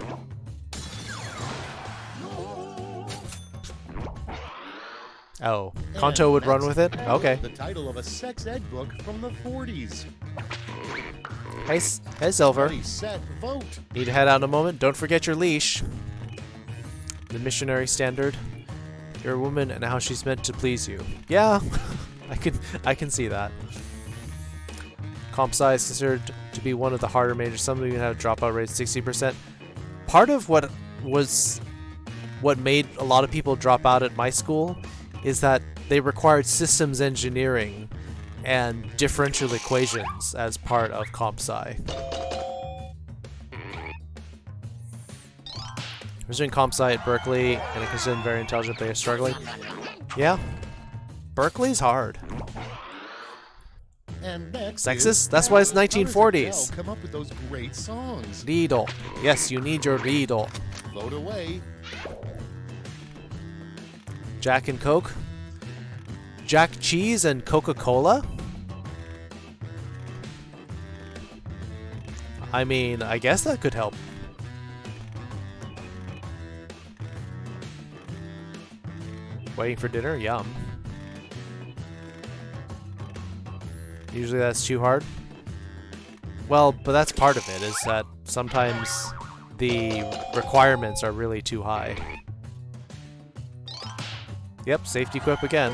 Oh, Kanto would run with it? Okay. The title of a sex ed book from the 40s. Hey, Silver. Ready, set, vote. Need to head out in a moment? Don't forget your leash. The missionary standard. You're a woman and how she's meant to please you. Yeah, I can see that. Comp Sci is considered to be one of the harder majors. Some even have a dropout rate of 60%. Part of what made a lot of people drop out at my school is that they required systems engineering and differential equations as part of Comp Sci. I was doing Comp Sci at Berkeley, and I consider them very intelligent. They are struggling. Yeah, Berkeley's hard. And next Sexist? is, That's why it's how does 1940s. Adele come up with those great songs? Riedel. Yes, you need your Riedel. Vote away. Jack and Coke. Jack Cheese and Coca-Cola? I mean, I guess that could help. Waiting for dinner? Yum. Usually that's too hard. Well, but that's part of it, is that sometimes the requirements are really too high. Yep, safety equip again.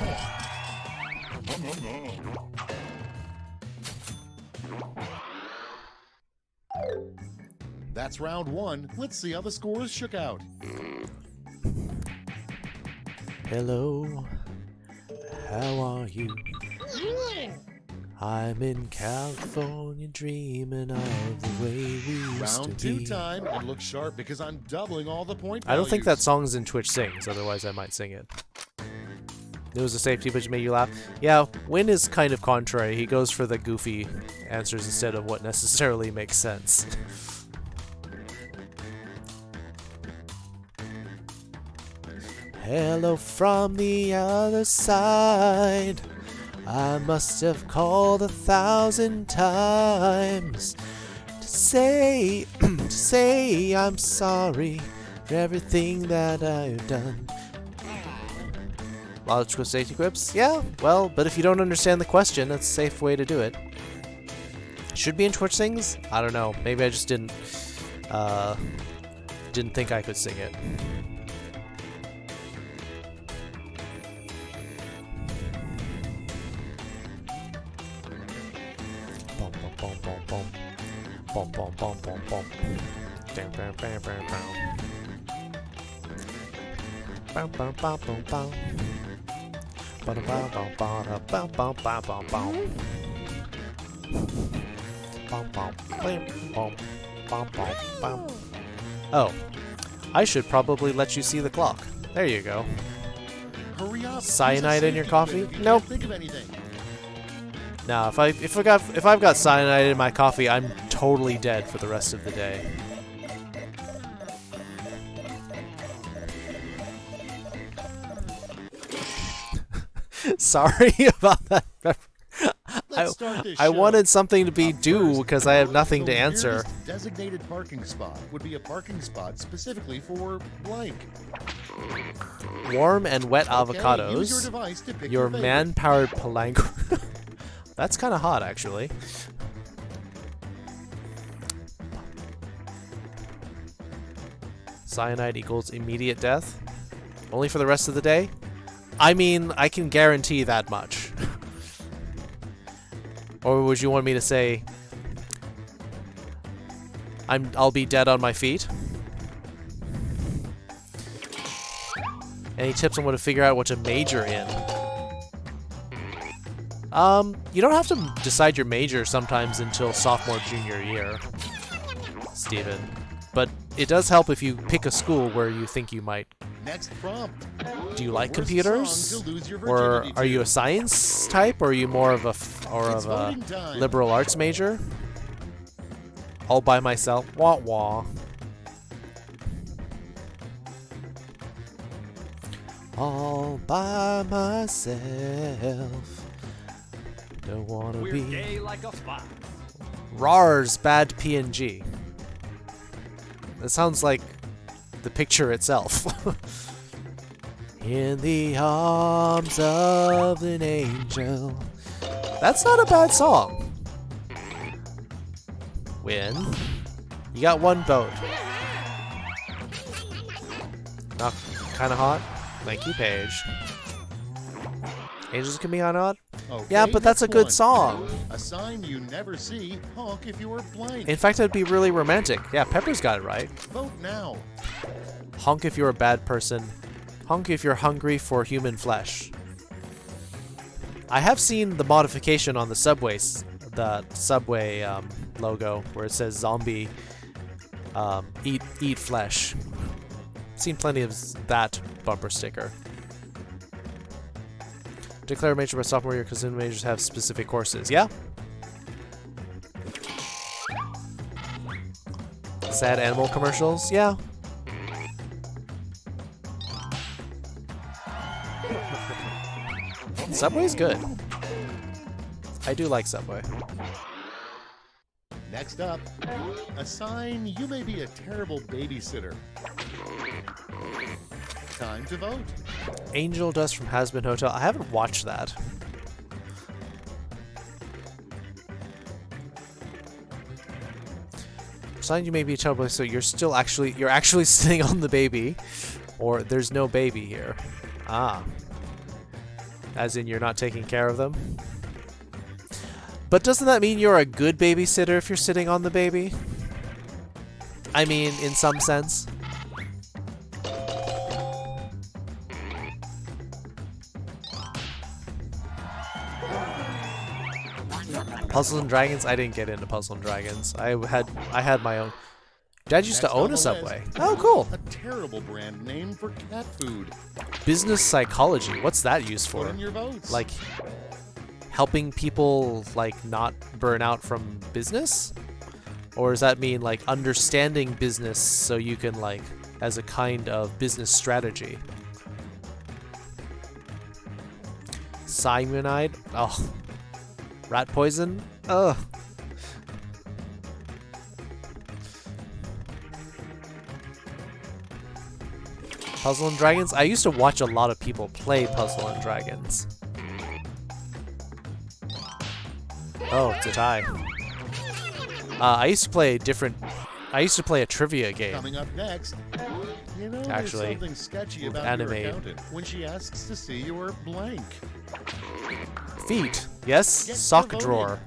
That's round 1. Let's see how the scores shook out. Hello, how are you? I'm in California dreaming of the way we used Round to 2 be. time, and look sharp because I'm doubling all the point I don't think that values. song's in Twitch Sings, otherwise I might sing it. It was a safety, but it made you laugh. Yeah, Win is kind of contrary. He goes for the goofy answers instead of what necessarily makes sense. Hello from the other side. I must have called 1,000 times to say I'm sorry for everything that I've done. Logical safety quips? Yeah, well, but if you don't understand the question, that's a safe way to do it. Should be in Twitch Sings? I don't know. Maybe I just didn't think I could sing it. Bum, bum, bum, bum, bum. Bum, bum, bum, bum, bum. Bam, bam, bam, bam, bam. Bum, bum, bum, bum, bum. Bum, bum, bum, bum, bum, bum, bum, bum, bum. Bum, bum, blim, bum, bum, bum, bum. Oh, I should probably let you see the clock. There you go. Hurry up. Cyanide in your Use a safety coffee? quip if you Nope. can't think of anything. Now, if I've got cyanide in my coffee, I'm totally dead for the rest of the day. Sorry about that. Let's start this I show. wanted something to be Up due first, because I have nothing the to answer. weirdest designated parking spot would be a parking spot specifically for blank. Warm and wet Okay, use your avocados. device to pick Your favorite. man-powered palanquin. That's kind of hot, actually. Cyanide equals immediate death. Only for the rest of the day? I mean, I can guarantee that much. Or would you want me to say, I'll be dead on my feet? Any tips on what to figure out what to major in? You don't have to decide your major sometimes until sophomore, junior year, Steven. But it does help if you pick a school where you think you might. Next prompt. Do you like Worst computers? song to lose your Or virginity are you to. a science type, or are you more of a It's voting time. liberal arts major? All by myself? Wah wah. All by myself. Don't wanna We're be. gay like a fox. Rars bad PNG. That sounds like the picture itself. In the arms of an angel. That's not a bad song. Win. You got one vote. Not kind of hot. Thank you, Paige. Angels can be on odd. Okay, Yeah, but that's a next good one. song. A sign you never see. Honk if you were blank. In fact, it'd be really romantic. Yeah, Pepper's got it right. Vote now. Honk if you're a bad person. Honk if you're hungry for human flesh. I have seen the modification on the Subway logo where it says zombie eat flesh. Seen plenty of that bumper sticker. Declare a major by sophomore year because majors have specific courses. Yeah? Sad animal commercials? Yeah. Subway's good. I do like Subway. Next up, a sign you may be a terrible babysitter. Time to vote. Angel Dust from Has Been Hotel. I haven't watched that. Sign you may be a child boy, so you're actually sitting on the baby, or there's no baby here. Ah. As in you're not taking care of them? But doesn't that mean you're a good babysitter if you're sitting on the baby? I mean, in some sense. Puzzles and Dragons? I didn't get into Puzzle and Dragons. I had my own. Dad used to own a Subway. Oh, cool. A terrible brand name for cat food. Business psychology. What's that used for? Put in your votes. Like helping people like not burn out from business? Or does that mean like understanding business so you can like as a kind of business strategy? Cyanide? Oh. Rat poison? Ugh. Puzzle and Dragons? I used to watch a lot of people play Puzzle and Dragons. Oh, it's a tie. I used to play a trivia game. Coming up next, you know, Actually, there's something sketchy with about anime. your accountant when she asks to see your blank. Feet. Yes, Get sock voted. drawer.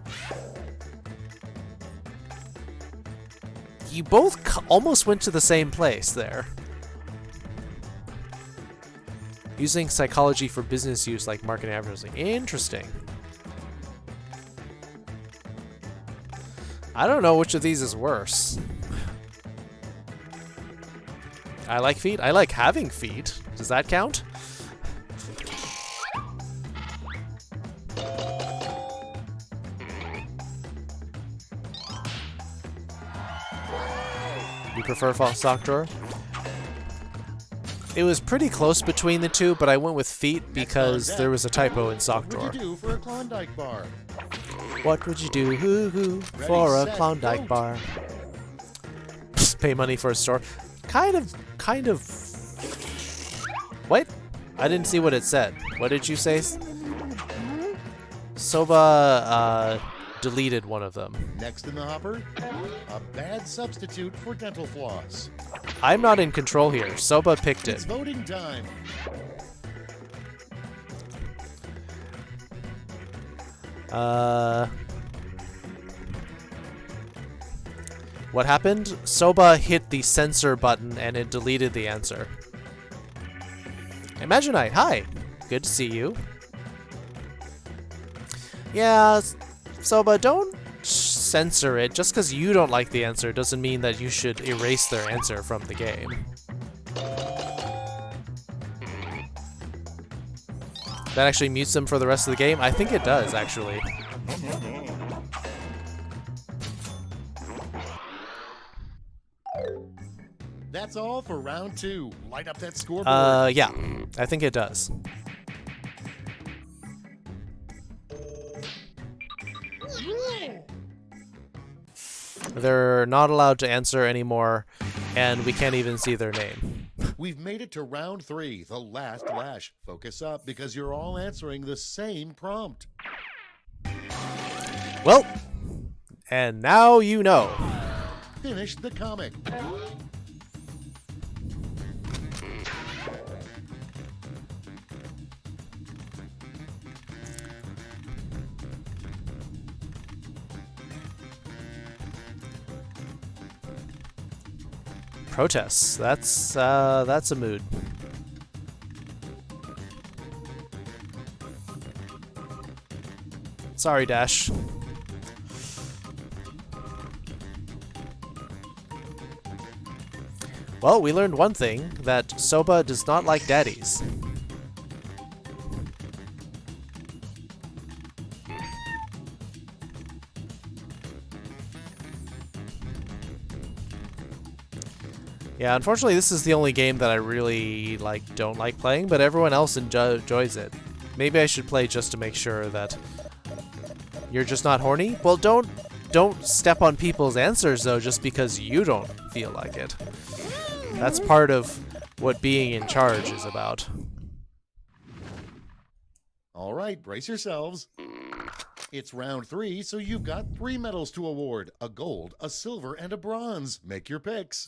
You both almost went to the same place there. Using psychology for business use like marketing and advertising. Interesting. I don't know which of these is worse. I like feet. I like having feet. Does that count? You prefer false sock drawer? It was pretty close between the two, but I went with feet because there was a typo in sock drawer. What would you do for a Klondike bar? What would you do for a set, Klondike vote. bar? Pay money for a store? Kind of. What? I didn't see what it said. What did you say? Soba deleted one of them. Next in the hopper, a bad substitute for dental floss. I'm not in control here. Soba picked It's it. voting time. What happened? Soba hit the censor button and it deleted the answer. Imaginite, hi. Good to see you. Yeah, Soba, don't censor it. Just because you don't like the answer doesn't mean that you should erase their answer from the game. That actually mutes them for the rest of the game? I think it does, actually. That's all for round 2. Light up that scoreboard. Yeah, I think it does. They're not allowed to answer anymore, and we can't even see their name. We've made it to round 3, the last lash. Focus up because you're all answering the same prompt. Well, and now you know. Finish the comic. Protests. That's a mood. Sorry, Dash. Well, we learned one thing, that Soba does not like daddies. Yeah, unfortunately this is the only game that I really don't like playing, but everyone else enjoys it. Maybe I should play just to make sure that you're just not horny? Well, don't step on people's answers though just because you don't feel like it. That's part of what being in charge is about. All right, brace yourselves. It's round 3, so you've got 3 medals to award. A gold, a silver, and a bronze. Make your picks.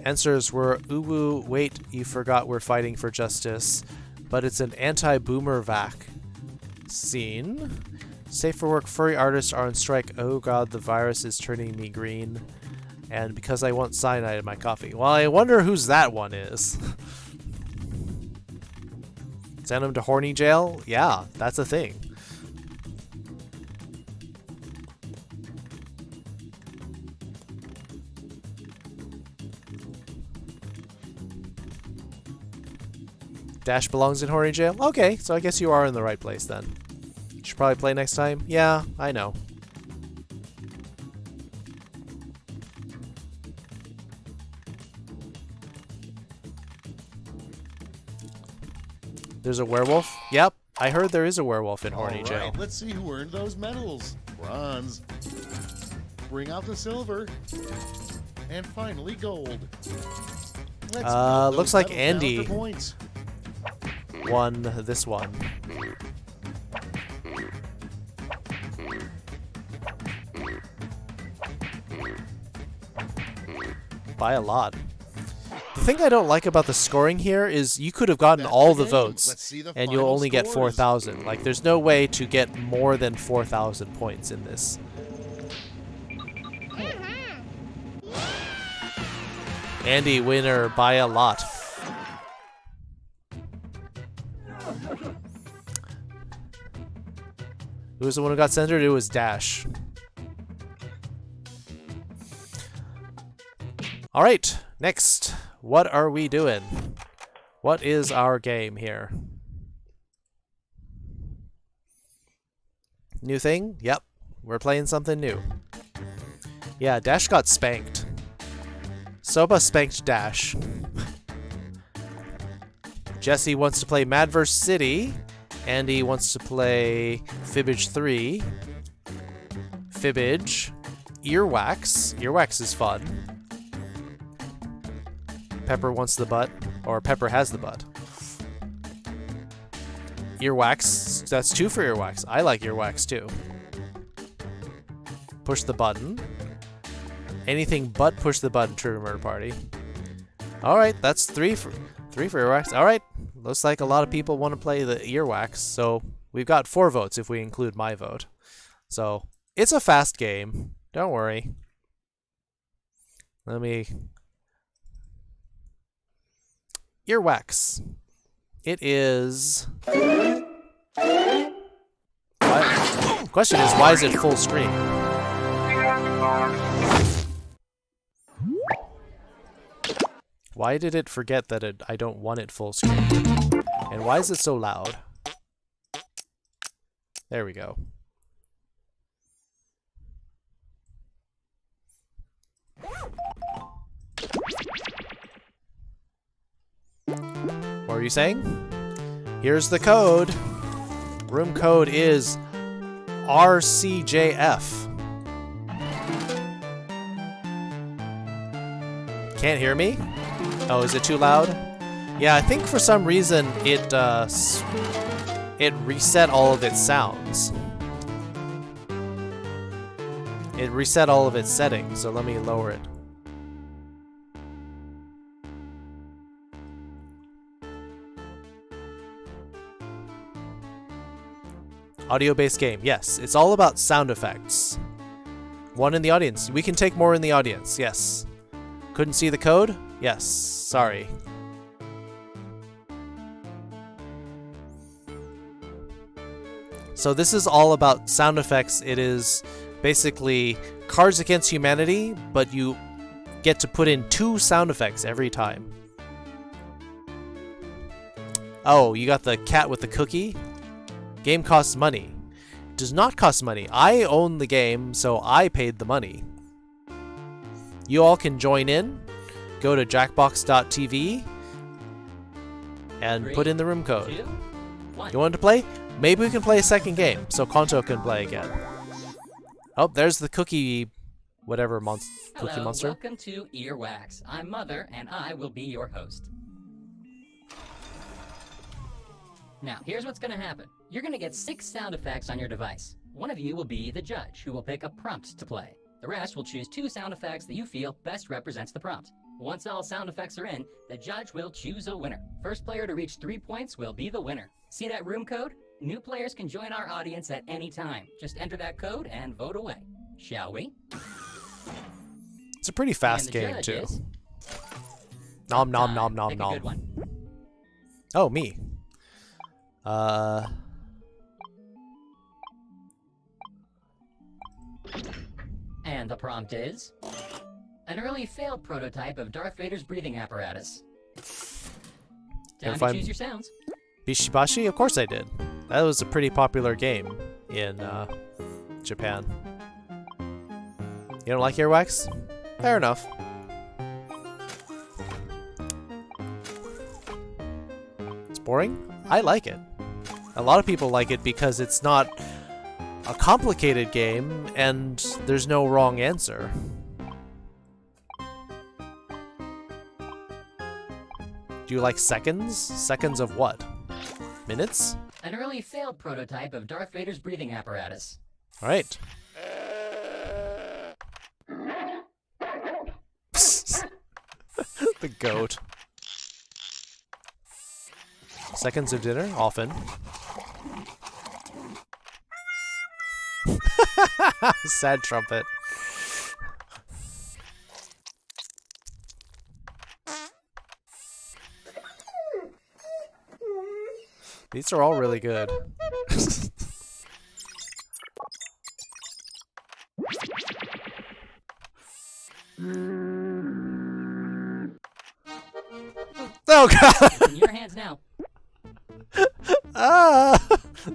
Answers were Uwu, wait, you forgot we're fighting for justice, but it's an anti-boomer vaccine. Safe for work, furry artists are on strike. Oh god, the virus is turning me green. And because I want cyanide in my coffee. Well, I wonder whose that one is. Send him to horny jail? Yeah, that's a thing. Dash belongs in horny jail? Okay, so I guess you are in the right place then. You should probably play next time? Yeah, I know. There's a werewolf? Yep, I heard there is a werewolf in horny jail. Alright, let's see who earned those medals. Bronze. Bring out the silver. And finally, gold. Let's looks like medals down Andy for points. won this one. By a lot. The thing I don't like about the scoring here is you could have gotten That's all the the game. votes Let's see the and you'll final only get scores. 4,000. Like, there's no way to get more than 4,000 points in this. Andy winner by a lot. Who was the one who got censored? It was Dash. Alright, next. What are we doing? What is our game here? New thing? Yep. We're playing something new. Yeah, Dash got spanked. Soba spanked Dash. Jesse wants to play Mad vs. City. Andy wants to play Fibbage 3. Fibbage. Earwax. Earwax is fun. Pepper wants the butt. Or Pepper has the butt. Earwax. That's 2 for Earwax. I like Earwax too. Push the button. Anything but push the button, Trigger Murder Party. Alright, that's 3 for Earwax. Alright, looks like a lot of people want to play the Earwax, so we've got 4 votes if we include my vote. So, it's a fast game. Don't worry. Let me... Earwax. It is... What? Question is, why is it full screen? Why did it forget that I don't want it full screen? And why is it so loud? There we go. What were you saying? Here's the code. Room code is RCJF. Can't hear me? Oh, is it too loud? Yeah, I think for some reason it reset all of its sounds. It reset all of its settings, so let me lower it. Audio-based game, yes. It's all about sound effects. One in the audience. We can take more in the audience, yes. Couldn't see the code? Yes, sorry. So this is all about sound effects. It is basically Cards Against Humanity, but you get to put in 2 sound effects every time. Oh, you got the cat with the cookie? Game costs money. It does not cost money. I own the game, so I paid the money. You all can join in. Go to jackbox.tv and put in the room code. You want to play? Maybe we can play a second game, so Konto can play again. Oh, there's the cookie, whatever cookie Hello, monster. welcome to Earwax. I'm Mother, and I will be your host. Now, here's what's gonna happen. You're gonna get 6 sound effects on your device. One of you will be the judge, who will pick a prompt to play. The rest will choose 2 sound effects that you feel best represents the prompt. Once all sound effects are in, the judge will choose a winner. First player to reach 3 points will be the winner. See that room code? New players can join our audience at any time. Just enter that code and vote away. Shall we? It's a pretty fast And the game judge too. is- Nom nom Time. nom nom Pick a good nom. one. Oh, me. And the prompt is an early failed prototype of Darth Vader's breathing apparatus. Time If to I'm- choose your sounds. Bishibashi? Of course I did. That was a pretty popular game in Japan. You don't like earwax? Fair enough. It's boring? I like it. A lot of people like it because it's not a complicated game and there's no wrong answer. Do you like seconds? Seconds of what? Minutes? An early failed prototype of Darth Vader's breathing apparatus. Alright. The goat. Seconds of dinner? Often. Sad trumpet. These are all really good. Oh god! In your hands now. Ah!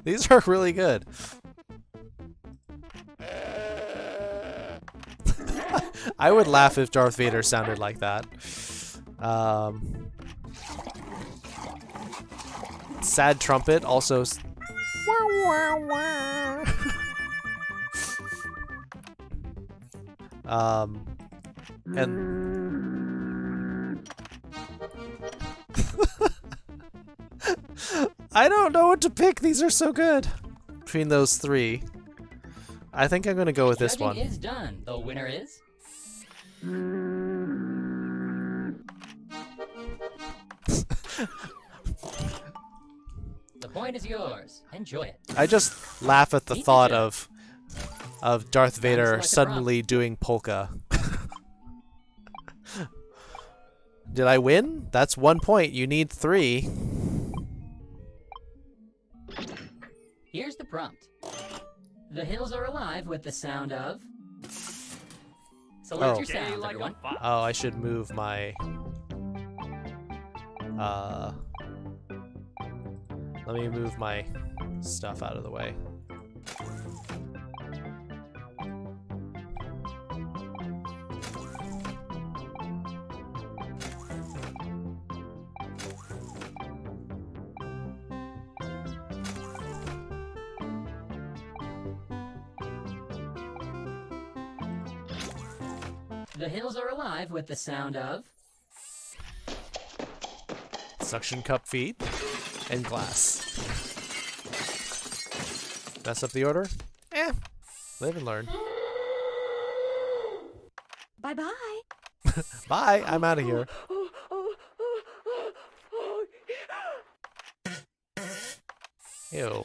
These are really good. I would laugh if Darth Vader sounded like that. Sad trumpet also. And I don't know what to pick. These are so good. Between those 3, I think I'm gonna go with this one. Judging is done. The winner is the point is yours. Enjoy it. I just laugh at the Eat the thought judge. of Darth Vader select a suddenly doing polka. Did I win? That's 1 point. You need 3. Here's the prompt. The hills are alive with the sound of. Select Oh. your Gay sounds, like everyone. a fox. Oh, I should move my. Let me move my stuff out of the way. The hills are alive with the sound of. Suction cup feet and glass. Mess up the order? Eh. Live and learn. Bye-bye. Bye. I'm out of here. Ew.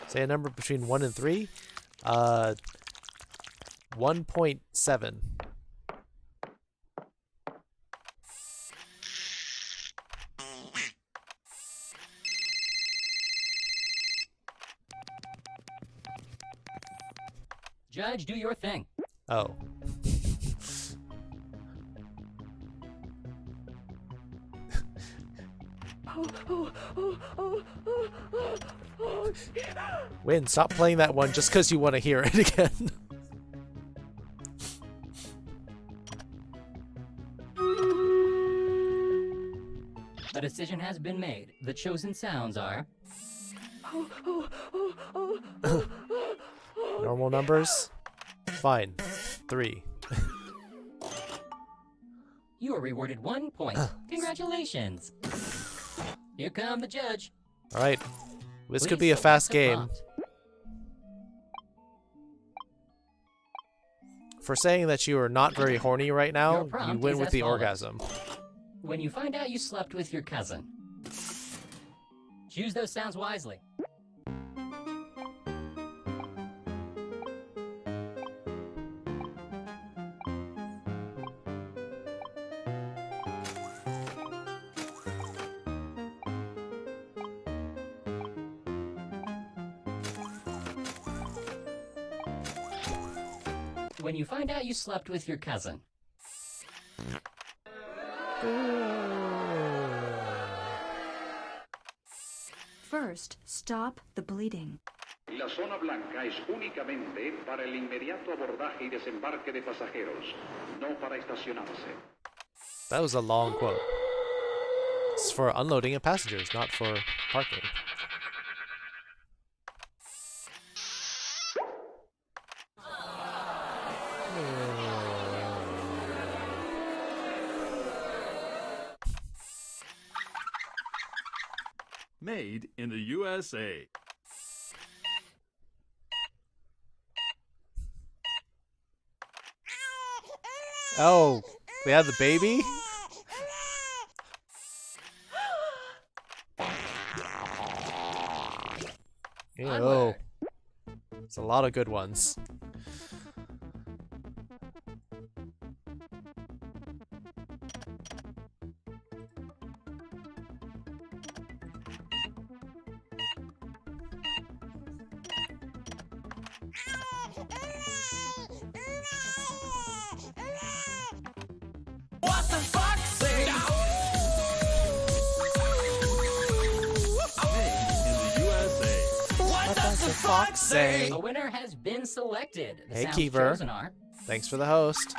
Say a number between 1 and 3. 1.7. Judge, do your thing. Oh. Win, stop playing that one just because you want to hear it again. The decision has been made. The chosen sounds are. Normal numbers? Fine. 3. You are rewarded 1 point. Congratulations. Here come the judge. Alright. This could Please be a select fast the game. prompt. For saying that you are not very horny right now, Your you prompt win is with as the follows. orgasm. When you find out you slept with your cousin, choose those sounds wisely. When you find out you slept with your cousin, First, stop the bleeding. La zona blanca es únicamente para el inmediato abordaje y desembarque de pasajeros, no para estacionarse. That was a long quote. It's for unloading of passengers, not for parking. Made in the USA. Oh, we had the baby? Ew. Onward. It's a lot of good ones. What the fuck? Say Made in the USA. What does the fox say? a winner has been selected. The Hey, sounds Keeper. chosen are Thanks for the host.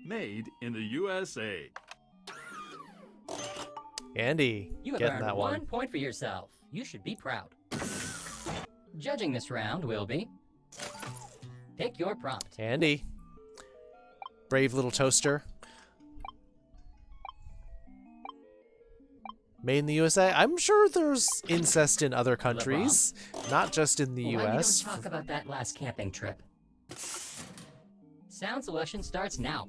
Made in the USA. Andy, You have getting earned that 1 one. point for yourself. You should be proud. Judging this round will be... Pick your prompt. Andy. Brave little toaster. Made in the USA? I'm sure there's incest in other countries, not just in the Why we US. don't talk about that last camping trip? Sound selection starts now.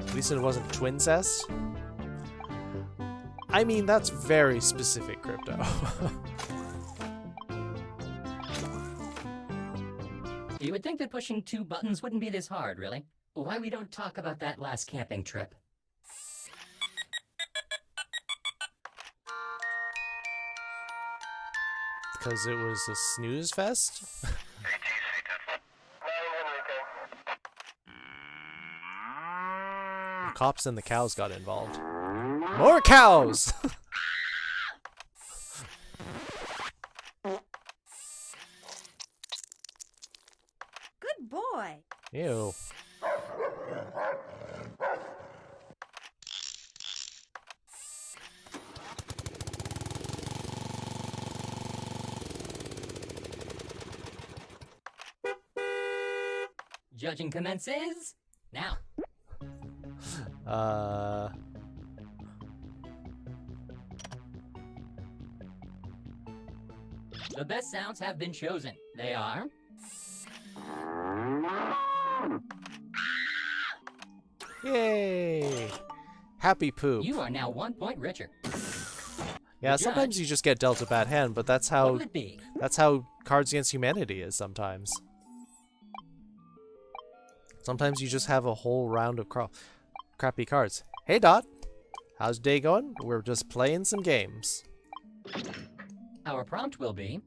At least it wasn't twincest. I mean, that's very specific crypto. You would think that pushing 2 buttons wouldn't be this hard, really. Why we don't talk about that last camping trip? Because it was a snooze fest? The cops and the cows got involved. More cows! Good boy. Ew. Judging commences now. The best sounds have been chosen. They are... Yay! Happy poop. You are now 1 point richer. Yeah, Judge. sometimes you just get dealt a bad hand, but that's What how would it be? Cards Against Humanity is sometimes. Sometimes you just have a whole round of crappy cards. Hey Dot, how's your day going? We're just playing some games. Our prompt will be...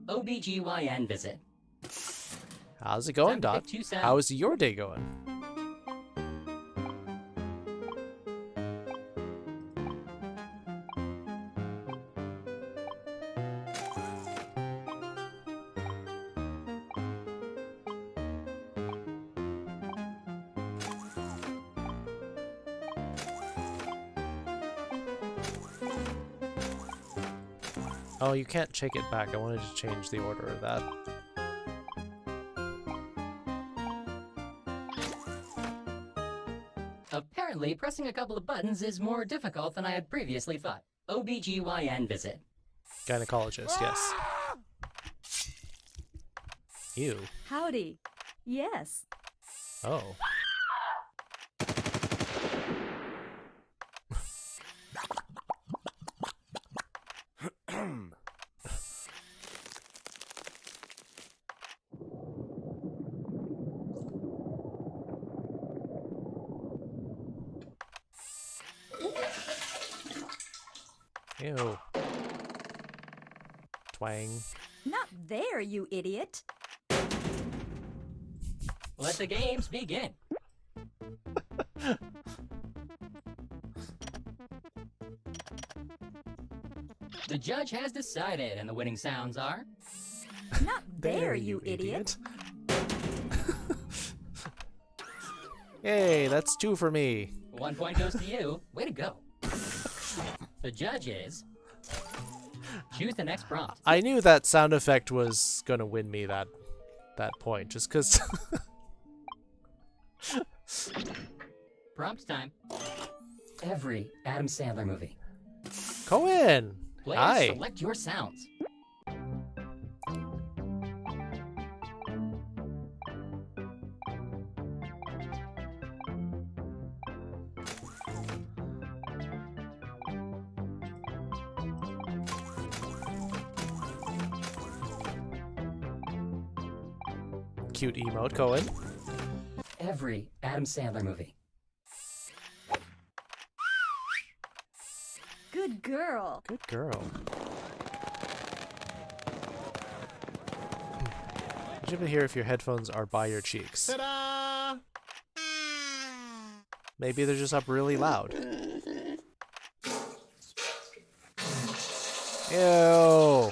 OBGYN visit. How's it going, Time to Dot? pick 2 sounds. How is your day going? Oh, you can't take it back. I wanted to change the order of that. Apparently, pressing a couple of buttons is more difficult than I had previously thought. OBGYN visit. Gynecologist, yes. Ew. Howdy. Yes. Oh. Ew. Twang. Not there, you idiot. Let the games begin. The judge has decided, and the winning sounds are... Not there, you idiot. Yay, that's 2 for me. 1 point goes to you. Way to go. The judge is... Choose the next prompt. I knew that sound effect was gonna win me that point, just because. Prompt time. Every Adam Sandler movie. Cohen! Players, Hi. select your sounds. Cute emote, Cohen. Every Adam Sandler movie. Good girl. Good girl. Did you ever hear if your headphones are by your cheeks? Ta-da! Maybe they're just up really loud. Ew.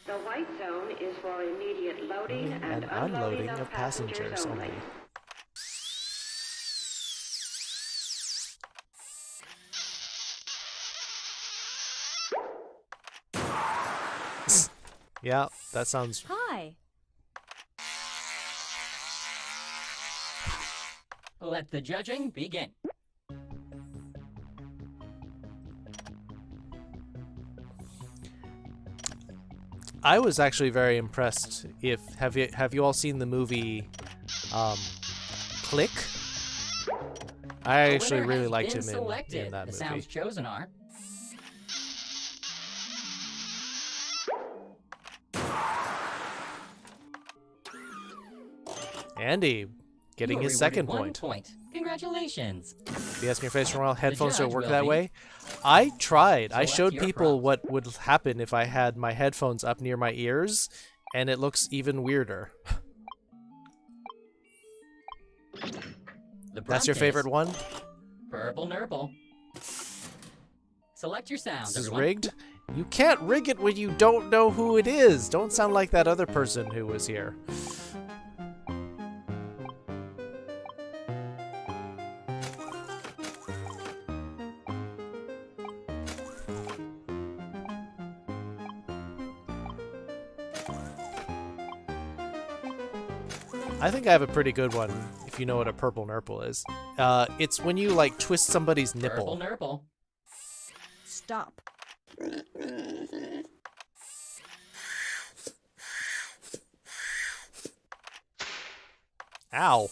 The white zone is for immediate loading and Unloading of passengers only. Yeah, that sounds... Hi. Let the judging begin. I was actually very impressed. Have you all seen the movie Click? I actually winner really has liked been him selected. in that The movie. sounds chosen are... Andy getting You are his second rewarded point. 1 point. Congratulations. BS me your face for a while. Headphones don't judge work will that be- way. I tried. I Select showed your people prompt. what would happen if I had my headphones up near my ears, and it looks even weirder. The That's your prompt favorite is one? Purple Nurple. Select your sounds, This is everyone. rigged? You can't rig it when you don't know who it is. Don't sound like that other person who was here. I think I have a pretty good one, if you know what a purple nurple is. It's when you, like, twist somebody's nipple. Purple Nurple. Stop. Ow.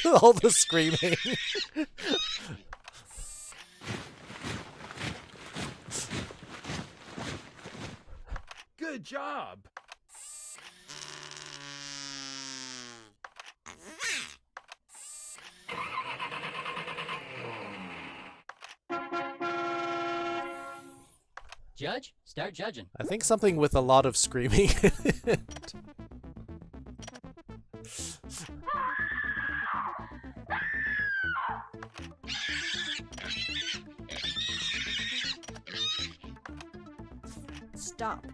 All the screaming. Good job. Judge, start judging. I think something with a lot of screaming in it. Stop.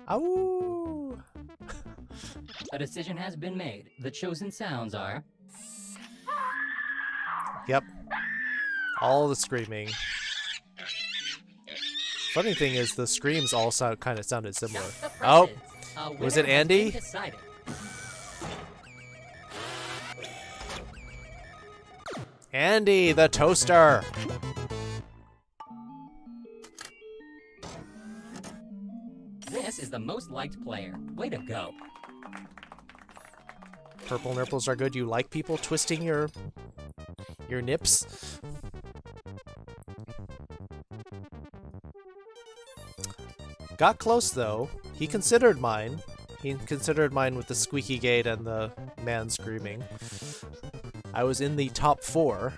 Ow! A decision has been made. The chosen sounds are... Yep. All the screaming. Funny thing is, the screams all kind of sounded similar. Oh! Was it Andy? Andy, the toaster! This is the most liked player. Way to go. Purple nipples are good. You like people twisting your nips? Got close though. He considered mine. He considered mine with the squeaky gate and the man screaming. I was in the top 4.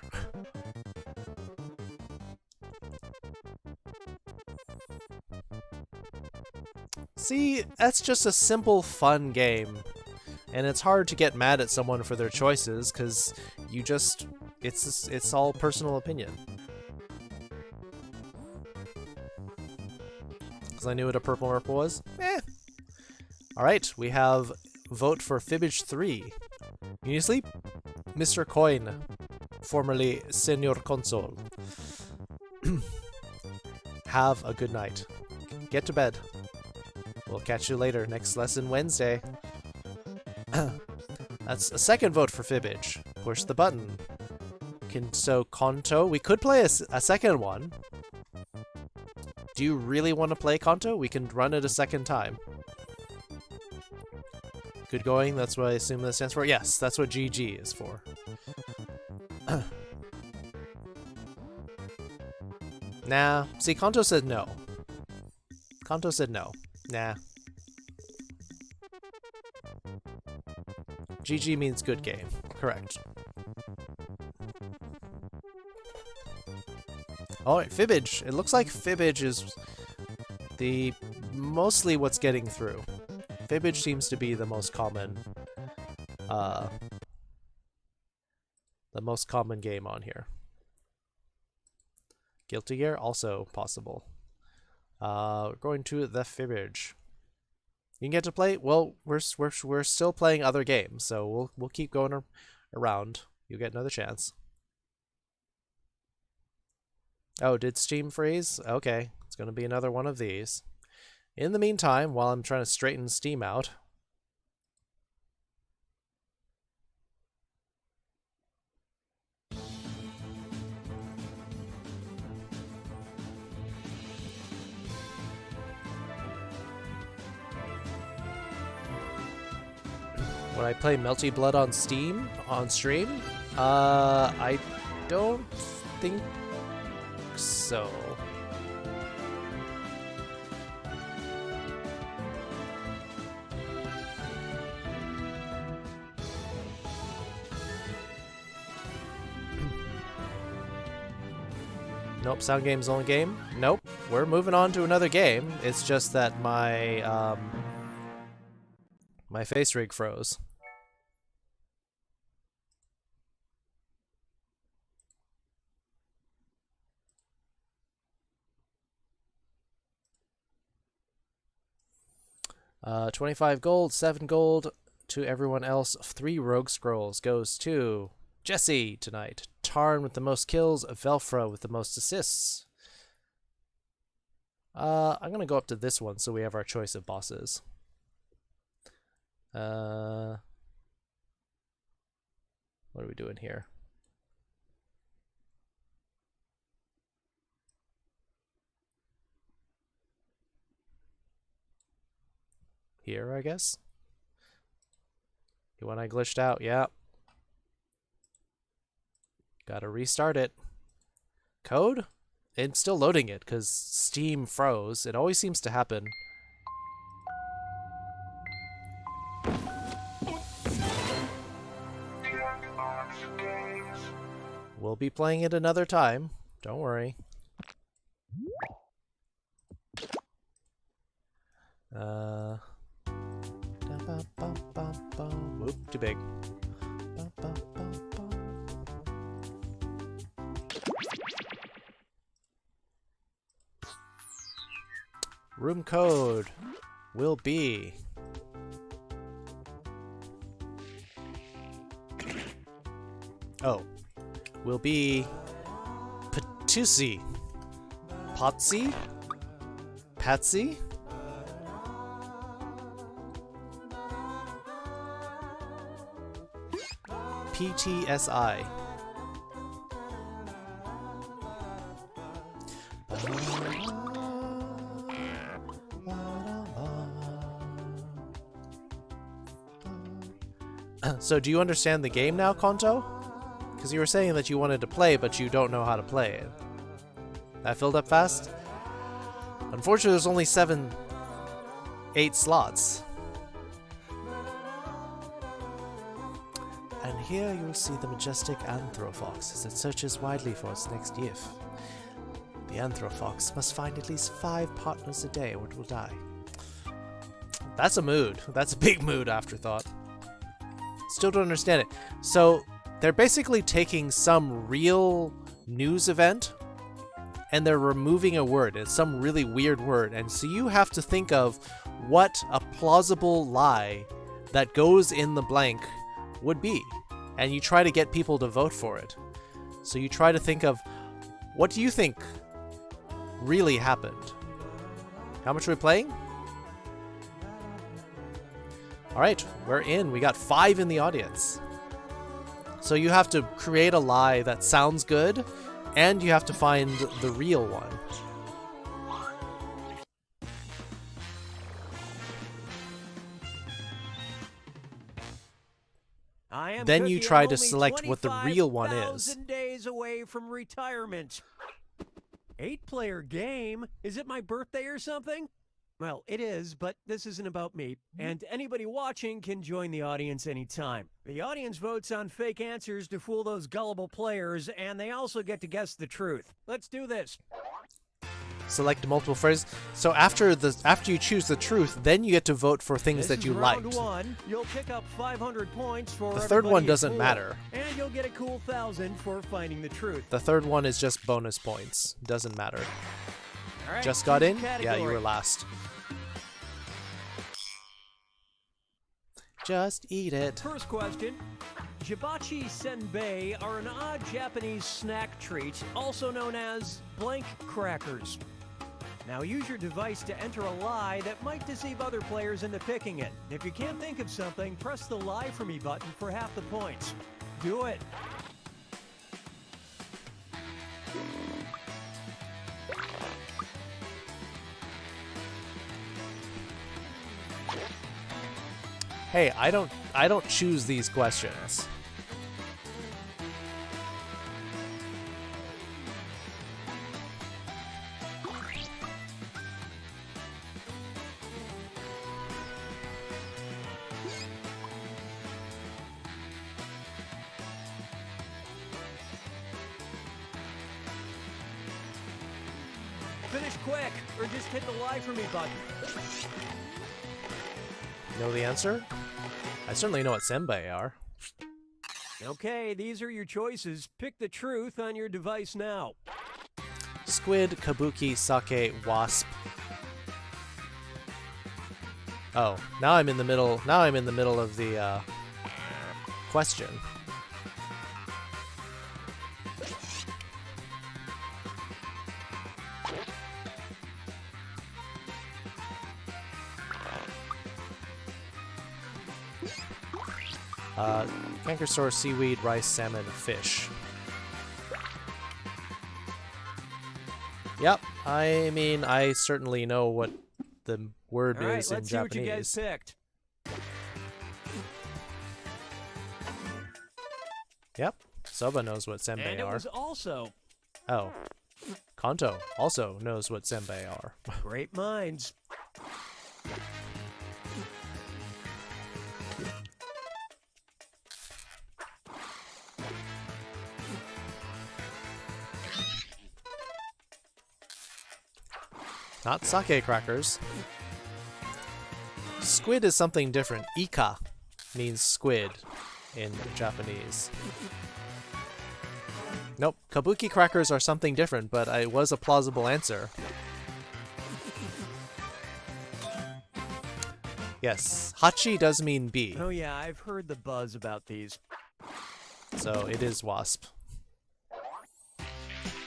See, that's just a simple, fun game. And it's hard to get mad at someone for their choices, because you just... It's all personal opinion. Because I knew what a purple merple was? Eh. Alright, we have vote for Fibbage 3. You need to sleep? Mr. Coin, formerly Senor Console. Have a good night. Get to bed. We'll catch you later. Next lesson Wednesday. That's a second vote for Fibbage. Push the button. So Kanto, we could play a second one. Do you really want to play Kanto? We can run it a second time. Good going, that's what I assume that stands for. Yes, that's what GG is for. Nah. See, Kanto said no. Kanto said no. Nah. GG means good game. Correct. Alright, Fibbage. It looks like Fibbage is mostly what's getting through. Fibbage seems to be the most common game on here. Guilty Gear, also possible. We're going to the Fibbage. You can get to play. Well, we're still playing other games, so we'll keep going around. You'll get another chance. Oh, did Steam freeze? Okay, it's gonna be another one of these. In the meantime, while I'm trying to straighten Steam out, when I play Melty Blood on stream, I don't think so. Nope, sound game's only game. Nope, we're moving on to another game. It's just that my my face rig froze. $25 gold, 7 gold to everyone else. 3 rogue scrolls goes to Jesse tonight. Tarn with the most kills, Velfra with the most assists. I'm gonna go up to this one so we have our choice of bosses. What are we doing here? Here, I guess. When I glitched out, yeah. Gotta restart it. Code? It's still loading it because Steam froze. It always seems to happen. We'll be playing it another time. Don't worry. Whoop, too big. room code will be... Oh. Will be... Patusi. Potsy? Patsy? PTSI. So do you understand the game now, Konto? Because you were saying that you wanted to play, but you don't know how to play it. That filled up fast? Unfortunately, there's only 8 slots. And here you'll see the majestic Anthrofox as it searches widely for its next yiff. The Anthrofox must find at least 5 partners a day or it will die. That's a mood. That's a big mood afterthought. Still don't understand it. So, they're basically taking some real news event and they're removing a word. It's some really weird word. And so you have to think of what a plausible lie that goes in the blank would be. And you try to get people to vote for it. So you try to think of, what do you think really happened? How much are we playing? Alright, we're in. We got 5 in the audience. So you have to create a lie that sounds good, and you have to find the real one. Then you try to select what the real one is. Days away from retirement. 8-player game? Is it my birthday or something? Well, it is, but this isn't about me, and anybody watching can join the audience anytime. The audience votes on fake answers to fool those gullible players, and they also get to guess the truth. Let's do this. Select multiple phrases. So after you choose the truth, then you get to vote for things that you liked. Round 1. You'll pick up 500 points for the third one doesn't fool, matter. And you'll get a cool 1,000 for finding the truth. The third one is just bonus points. Doesn't matter. All right, just got in? category. Yeah, you were last. Just eat it. First question. Hibachi senbei are an odd Japanese snack treat, also known as blank crackers. Now use your device to enter a lie that might deceive other players into picking it. If you can't think of something, press the Lie For Me button for half the points. Do it. Hey, I don't choose these questions. Finish quick, or just hit the Lie For Me button. Know the answer? I certainly know what senbei are. Okay, these are your choices. Pick the truth on your device now. Squid, kabuki, sake, wasp. Oh, now I'm in the middle. Now I'm in the middle of the question. Canker sore, seaweed, rice, salmon, fish. Yep, I mean, I certainly know what the word is in Japanese. Let's see what you guys picked. Yep, Soba knows what senbei And it are. was also... Oh, Kanto also knows what senbei are. Great minds. Not sake crackers. Squid is something different. Ika means squid in Japanese. Nope, kabuki crackers are something different, but it was a plausible answer. Yes, hachi does mean bee, Oh yeah, I've heard the buzz about these. so it is wasp.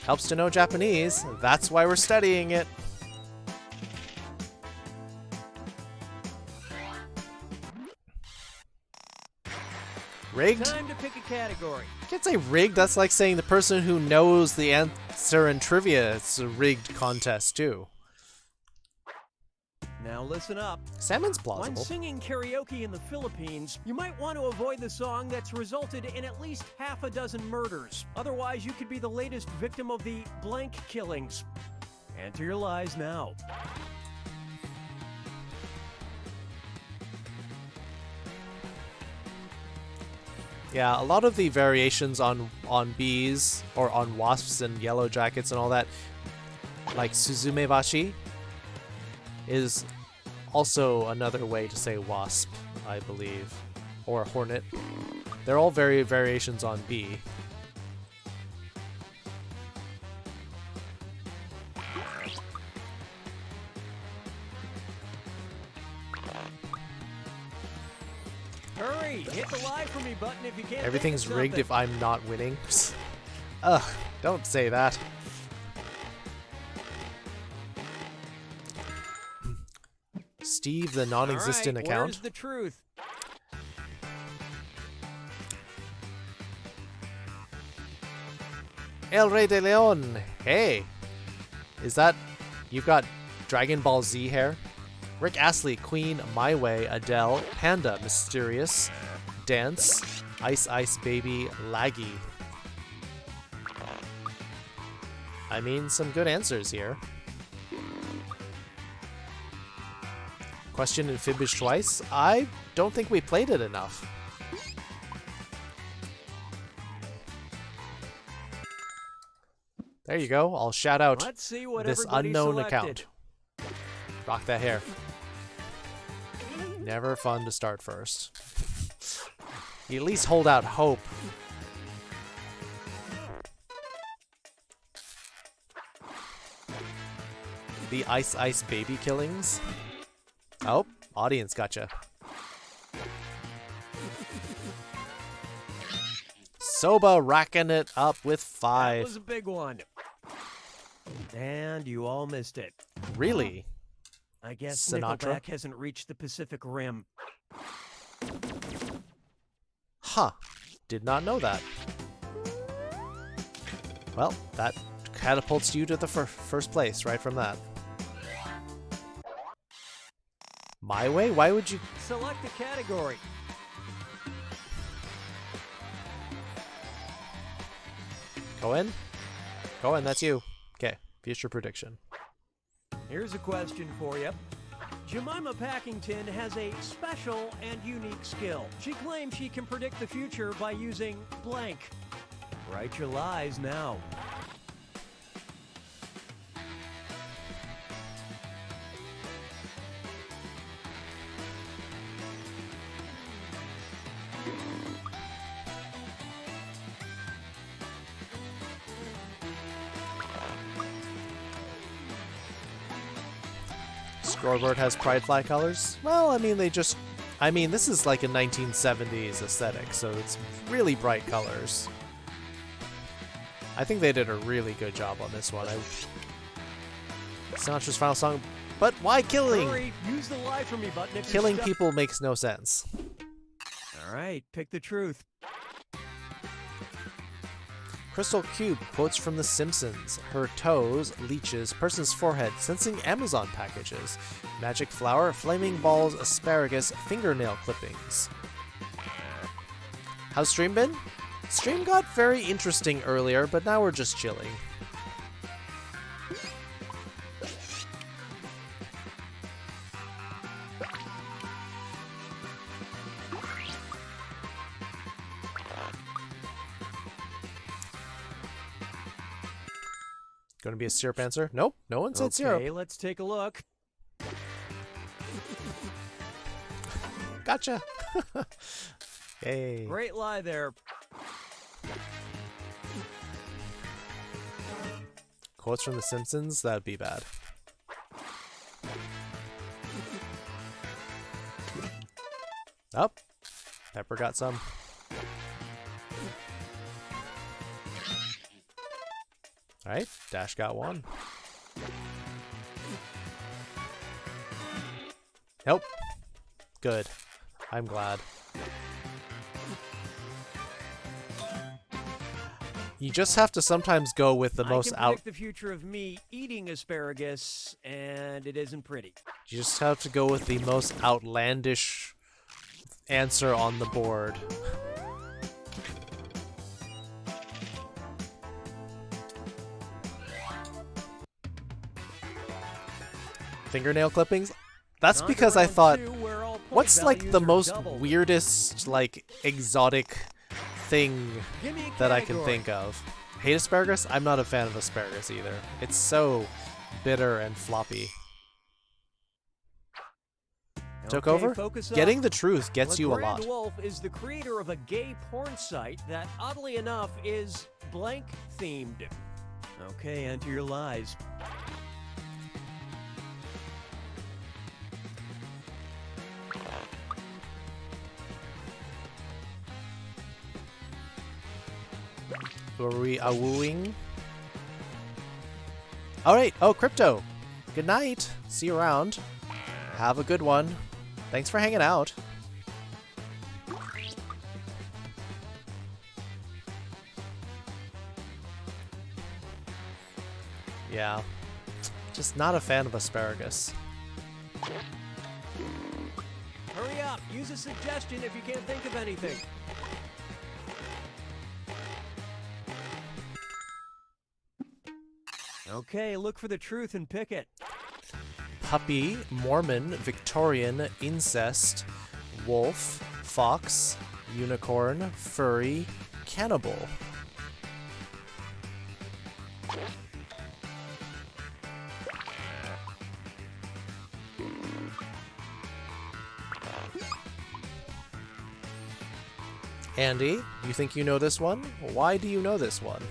Helps to know Japanese. That's why we're studying it. Rigged? Time to pick a category. You can't say rigged. That's like saying the person who knows the answer in trivia. It's a rigged contest too. Now listen up. Salmon's When plausible. singing karaoke in the Philippines, you might want to avoid the song that's resulted in at least half a dozen murders. Otherwise, you could be the latest victim of the blank killings. Enter your lies now. Yeah, a lot of the variations on bees or on wasps and yellow jackets and all that, like suzumebashi, is also another way to say wasp, I believe, or hornet. They're all variations on bee. Hurry! Hit the live for me button if you can't. Everything's think of rigged something. if I'm not winning. Ugh, don't say that. Steve, the non-existent All right, account. Where's the truth? El Rey de Leon. Hey, is that you've got Dragon Ball Z hair? Rick Astley, Queen, My Way, Adele, Panda, Mysterious, Dance, Ice Ice Baby, Laggy. I mean, some good answers here. Question in Fibbage twice? I don't think we played it enough. There you go. I'll shout out Let's see what this everybody unknown selected. account. Rock that hair. Never fun to start first. You at least hold out hope. The Ice Ice Baby killings. Oh, audience gotcha. Soba racking it up with That 5. was a big one. And you all missed it. Really? I guess Sinatra? Nickelback hasn't reached the Pacific Rim. Huh. Did not know that. Well, that catapults you to the first place right from that. My Way? Why would you... Select a category. Go in? Go in, that's you. Okay, future prediction. Here's a question for you. Jemima Packington has a special and unique skill. She claims she can predict the future by using blank. Write your lies now. Scoreboard has pride flag colors? Well, I mean, this is like a 1970s aesthetic, so it's really bright colors. I think they did a really good job on this one. Sinatra's final song, but why killing? Hurry, use the lie for me button if Killing you're stuck. people makes no sense. All right, pick the truth. Crystal Cube quotes from The Simpsons. Her toes, leeches, person's forehead, sensing Amazon packages. Magic flower, flaming balls, asparagus, fingernail clippings. How's stream been? Stream got very interesting earlier, but now we're just chilling. Gonna be a syrup answer? Nope, no one said syrup. Okay, let's take a look. Gotcha. Hey. Great lie there. Quotes from The Simpsons? That'd be bad. Oh, Pepper got some. Alright, Dash got one. Nope. Good. I'm glad. You just have to sometimes go with the most I can predict the future of me eating asparagus, and it isn't pretty. You just have to go with the most outlandish answer on the board. Fingernail clippings? That's because I thought, what's like the most weirdest, like, exotic thing that I can think of? Hate asparagus? I'm not a fan of asparagus either. It's so bitter and floppy. Took over? Getting the truth gets you a lot. Wolf is the creator of a gay porn site that, oddly enough, is blank themed. Okay, enter your lies. Who are we wooing? Alright, oh, Crypto. Good night. See you around. Have a good one. Thanks for hanging out. Yeah. Just not a fan of asparagus. Hurry up! Use a suggestion if you can't think of anything. Okay, look for the truth and pick it. Puppy, Mormon, Victorian, incest, wolf, fox, unicorn, furry, cannibal. Andy, you think you know this one? Why do you know this one?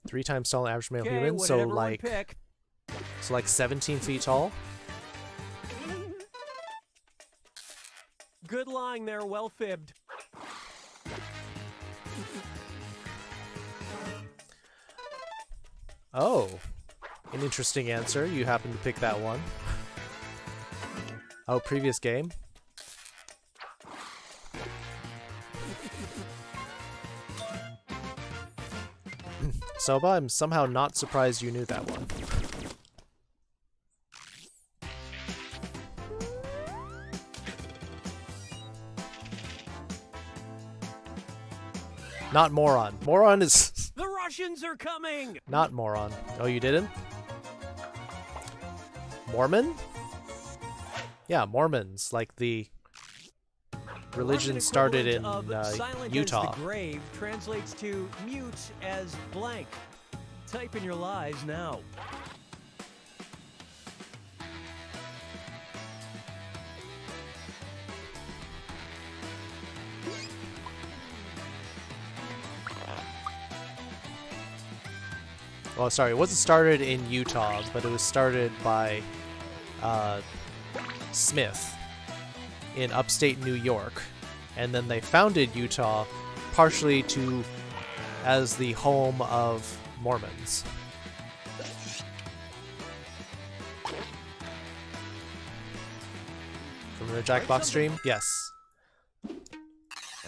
Three times tall average male human, so like 17 feet tall. Good lying there, well fibbed. Oh, an interesting answer. You happen to pick that one. Oh, previous game. Soba, I'm somehow not surprised you knew that one. Not moron. Moron is... The Russians are coming! Not moron. Oh, you didn't? Mormon? Yeah, Mormons. Like the religion started in Utah. As the grave translates to mute as blank. Type in your lies now. Well, sorry, it wasn't started in Utah, but it was started by Smith in upstate New York, and then they founded Utah partially as the home of Mormons. From the Jackbox stream? Yes.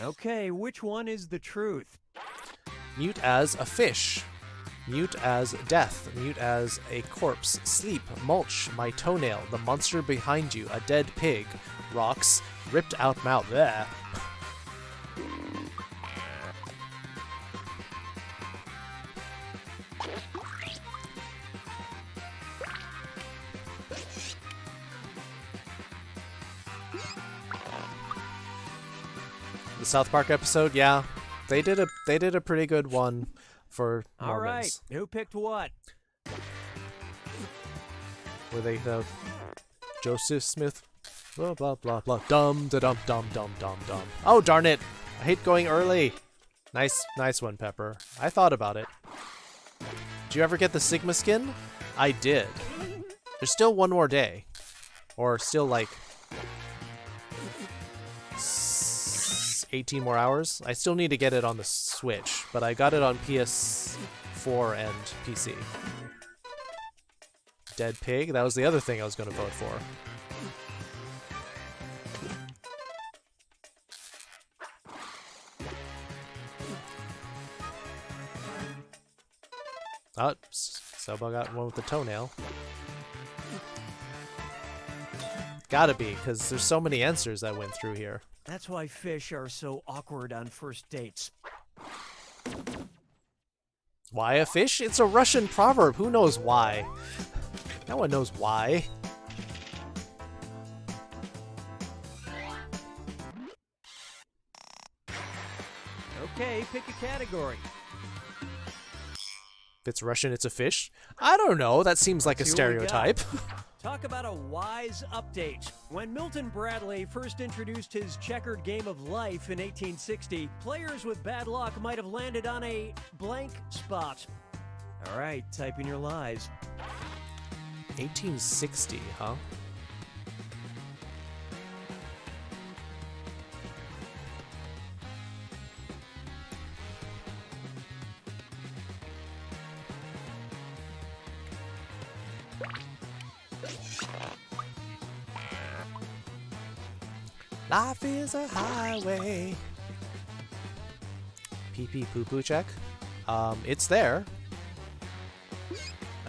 Okay, which one is the truth? Mute as a fish. Mute as death. Mute as a corpse. Sleep. Mulch. My toenail. The monster behind you. A dead pig. Rocks. Ripped out mouth. There. The South Park episode, yeah. They did a pretty good one for Mormons. All right, who picked what? Were they Joseph Smith? Blah blah blah blah. Dum da dum dum dum dum dum. Oh darn it! I hate going early. Nice one, Pepper. I thought about it. Did you ever get the Sigma skin? I did. There's still one more day. Or still like 18 more hours. I still need to get it on the Switch, but I got it on PS4 and PC. Dead Pig, that was the other thing I was going to vote for. Oh, Sobo got one with the toenail. Gotta be, because there's so many answers that went through here. That's why fish are so awkward on first dates. Why a fish? It's a Russian proverb. Who knows why? No one knows why. Okay, pick a category. If it's Russian, it's a fish? I don't know. That seems like a See what we got. stereotype. Talk about a wise update. When Milton Bradley first introduced his checkered game of life in 1860, players with bad luck might have landed on a blank spot. All right, type in your lies. 1860, huh? Life is a highway. Pee pee poo poo check. It's there.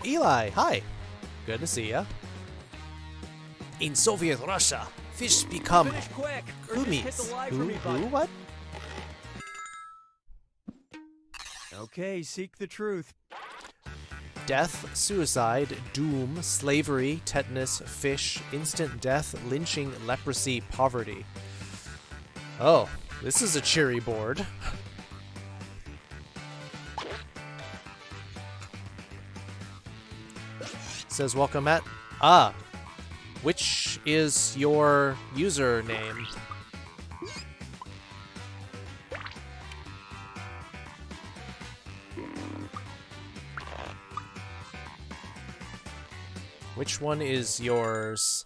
Eli, hi. Good to see ya. In Soviet Russia, fish become Finish quick, or just hit the humis. lie for me Who? button. What? Okay, seek the truth. Death, suicide, doom, slavery, tetanus, fish, instant death, lynching, leprosy, poverty. Oh, this is a cheery board. Says welcome at... Ah! Which is your username? Which one is yours?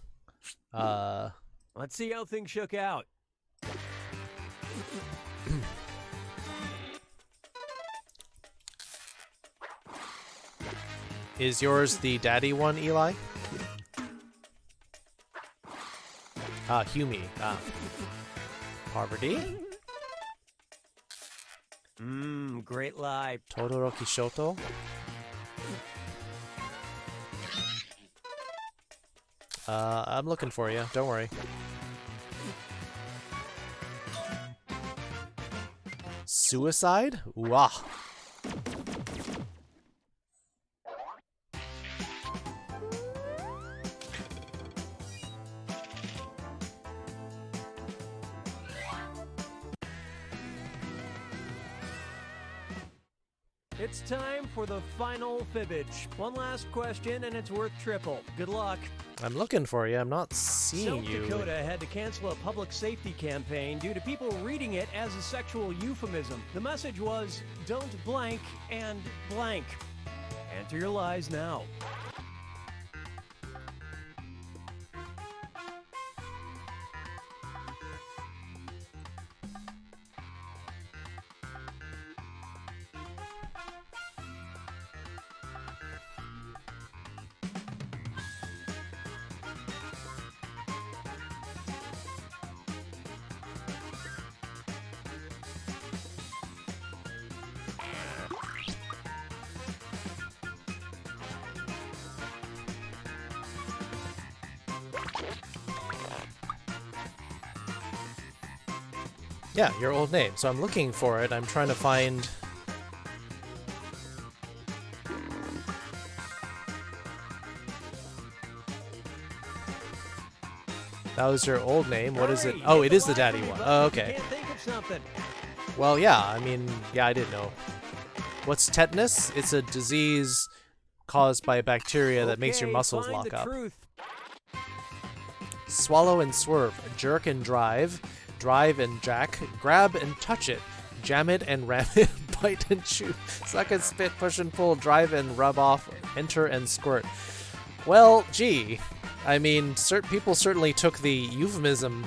Let's see how things shook out. Is yours the daddy one, Eli? Ah, Humi. Ah. Poverty? Great lie. Todoroki Shoto? I'm looking for you. Don't worry. Suicide? Wah. It's time for the final fibbage. One last question, and it's worth triple. Good luck. I'm looking for you. I'm not seeing South you. Dakota had to cancel a public safety campaign due to people reading it as a sexual euphemism. The message was, don't blank and blank. Enter your lies now. Yeah, your old name. So I'm looking for it. I'm trying to find... That was your old name. What is it? Hurry, Oh, hit it the is the lie daddy for me one. button. Oh, You okay. can't think of something. Well, yeah, I mean, yeah, I didn't know. What's tetanus? It's a disease caused by a bacteria that makes your Okay, muscles find lock the up. truth. Swallow and swerve, jerk and drive and jack, grab and touch it, Jam it and ram it, bite and chew, suck and spit, push and pull, drive and rub off, enter and squirt. Well, gee, I mean, people certainly took the euphemism.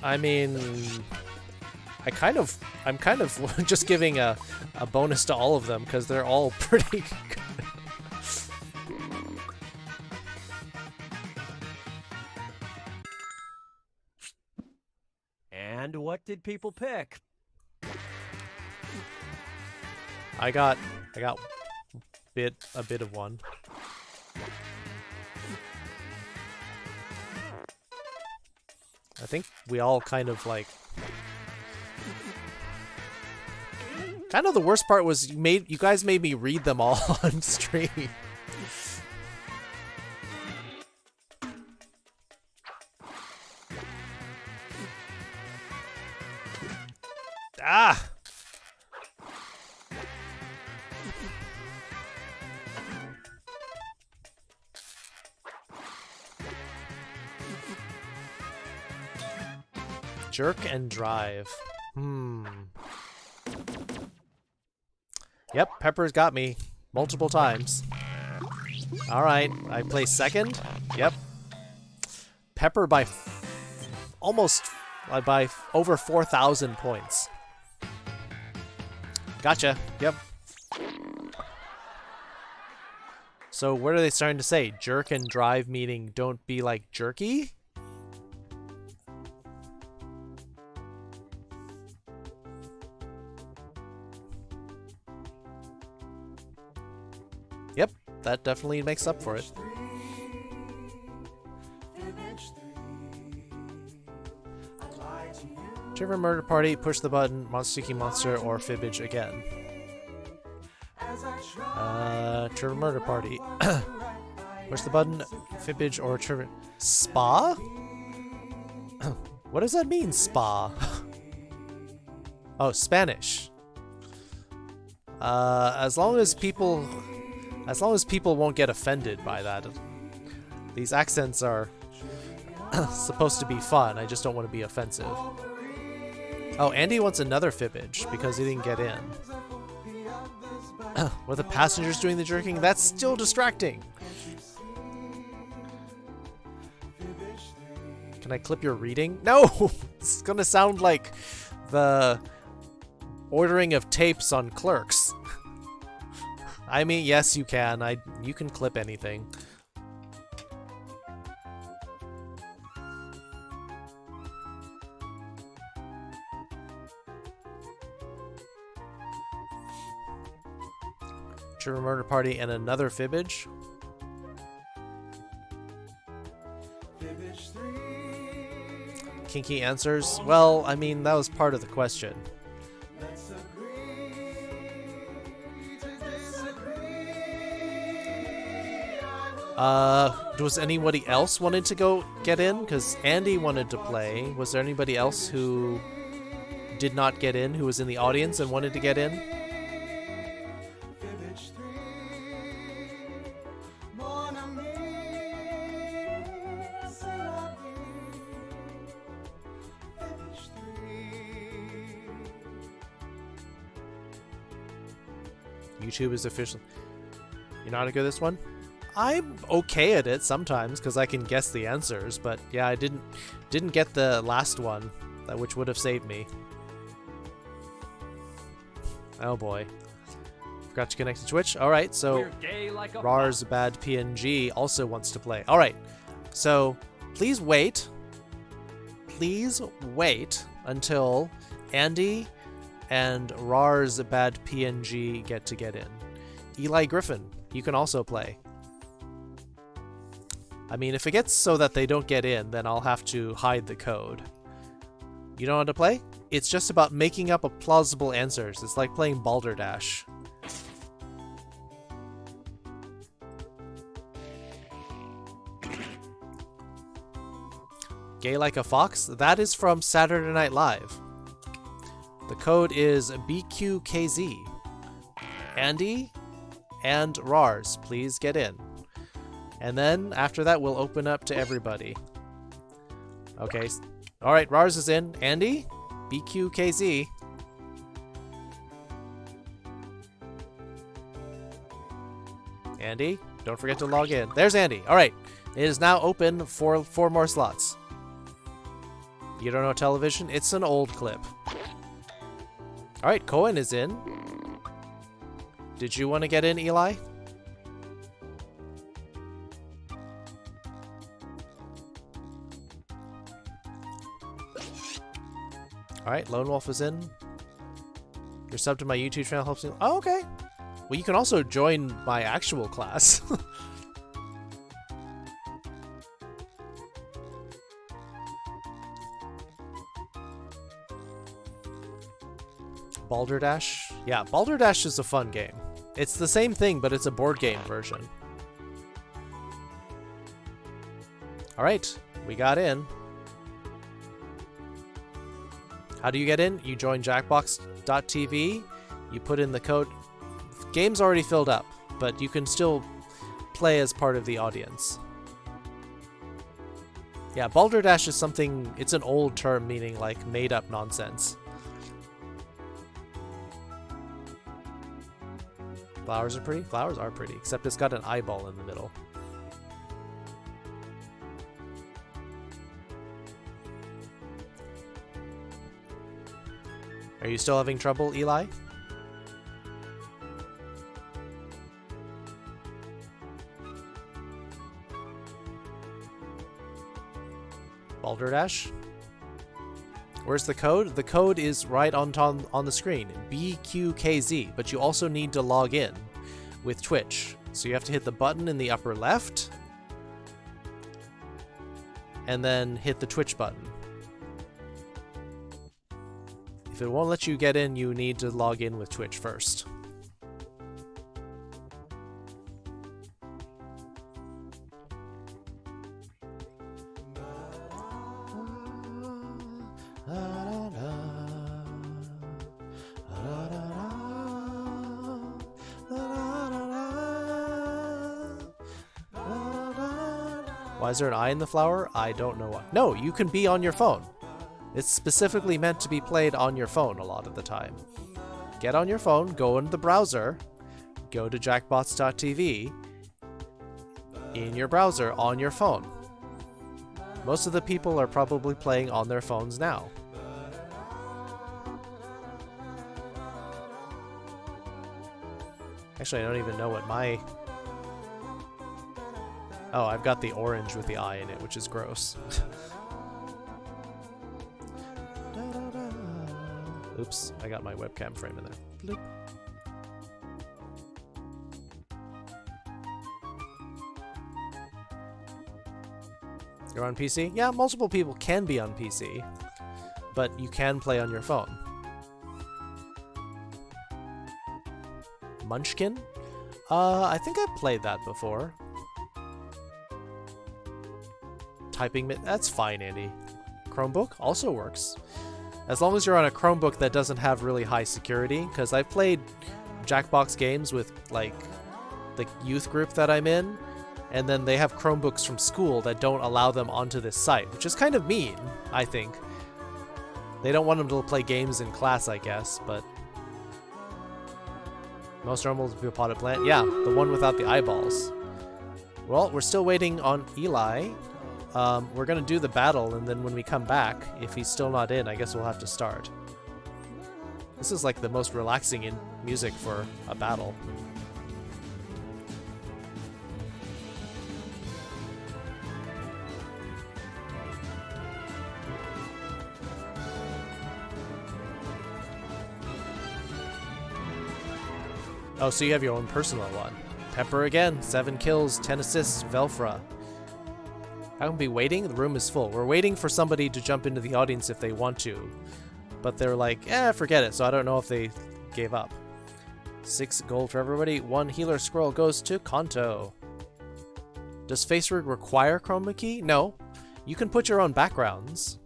I mean, I'm kind of just giving a bonus to all of them because they're all pretty good. And what did people pick? I got a bit of one. I think we all kind of like. Kind of the worst part was you guys made me read them all on stream. Ah! Jerk and drive. Yep, Pepper's got me multiple times. Alright, I placed second. Yep. Pepper by over 4,000 points. Gotcha. Yep. So what are they starting to say? Jerk and drive meaning don't be like jerky? Yep, that definitely makes up for it. Trevor Murder Party, push the button, Monster Monster, or Fibbage again. Trevor Murder Party. Push the button, Fibbage, or Trevor... Spa? What does that mean, spa? Oh, Spanish. As long as people won't get offended by that. These accents are supposed to be fun, I just don't want to be offensive. Oh, Andy wants another Fibbage because he didn't get in. Were the passengers doing the jerking? That's still distracting. Can I clip your reading? No! It's gonna sound like the ordering of tapes on Clerks. I mean, yes, you can. You can clip anything. Trevor Murder Party and another Fibbage. Kinky answers. Well, I mean, that was part of the question. Was anybody else wanted to get in? Because Andy wanted to play. Was there anybody else who did not get in, who was in the audience and wanted to get in? YouTube is official. You're not good at this one? I'm okay at it sometimes because I can guess the answers, but yeah, I didn't get the last one, which would have saved me. Oh boy. Forgot to connect to Twitch. Alright, so Rars Bad PNG also wants to play. Alright, so please wait until Andy and Rars Bad PNG get in. Eli Griffin, you can also play. I mean, if it gets so that they don't get in, then I'll have to hide the code. You don't want to play? It's just about making up a plausible answers. It's like playing Balderdash. Gay Like a Fox? That is from Saturday Night Live. The code is BQKZ. Andy and Rars, please get in. And then after that, we'll open up to everybody. Okay. All right, Rars is in. Andy, BQKZ. Andy, don't forget to log in. There's Andy. All right. It is now open for 4 more slots. You don't know television? It's an old clip. All right, Cohen is in. Did you want to get in, Eli? All right, Lone Wolf is in. Your sub to my YouTube channel helps me. Oh, okay. Well, you can also join my actual class. Balderdash? Yeah, Balderdash is a fun game. It's the same thing, but it's a board game version. Alright, we got in. How do you get in? You join jackbox.tv, you put in the code. Game's already filled up, but you can still play as part of the audience. Yeah, Balderdash is something, it's an old term meaning like made up nonsense. Flowers are pretty? Flowers are pretty, except it's got an eyeball in the middle. Are you still having trouble, Eli? Balderdash? Where's the code? The code is right on the screen, BQKZ, but you also need to log in with Twitch. So you have to hit the button in the upper left, and then hit the Twitch button. If it won't let you get in, you need to log in with Twitch first. Why is there an eye in the flower? I don't know why. No, you can be on your phone. It's specifically meant to be played on your phone a lot of the time. Get on your phone, go into the browser, go to jackbox.tv in your browser on your phone. Most of the people are probably playing on their phones now. Actually, I don't even know what my... Oh, I've got the orange with the eye in it, which is gross. Oops, I got my webcam frame in there. Bloop. You're on PC? Yeah, multiple people can be on PC, but you can play on your phone. Munchkin? I think I've played that before. Typing, that's fine, Andy. Chromebook also works. As long as you're on a Chromebook that doesn't have really high security, because I've played Jackbox games with, like, the youth group that I'm in, and then they have Chromebooks from school that don't allow them onto this site, which is kind of mean, I think. They don't want them to play games in class, I guess, but... Most normal to be a potted plant? Yeah, the one without the eyeballs. Well, we're still waiting on Eli. We're gonna do the battle, and then when we come back, if he's still not in, I guess we'll have to start. This is like the most relaxing music for a battle. Oh, so you have your own personal one. Pepper again, 7 kills, 10 assists, Velfra. I can be waiting? The room is full. We're waiting for somebody to jump into the audience if they want to. But they're like, forget it, so I don't know if they gave up. 6 gold for everybody. 1 healer scroll goes to Kanto. Does FaceRig require chroma key? No. You can put your own backgrounds.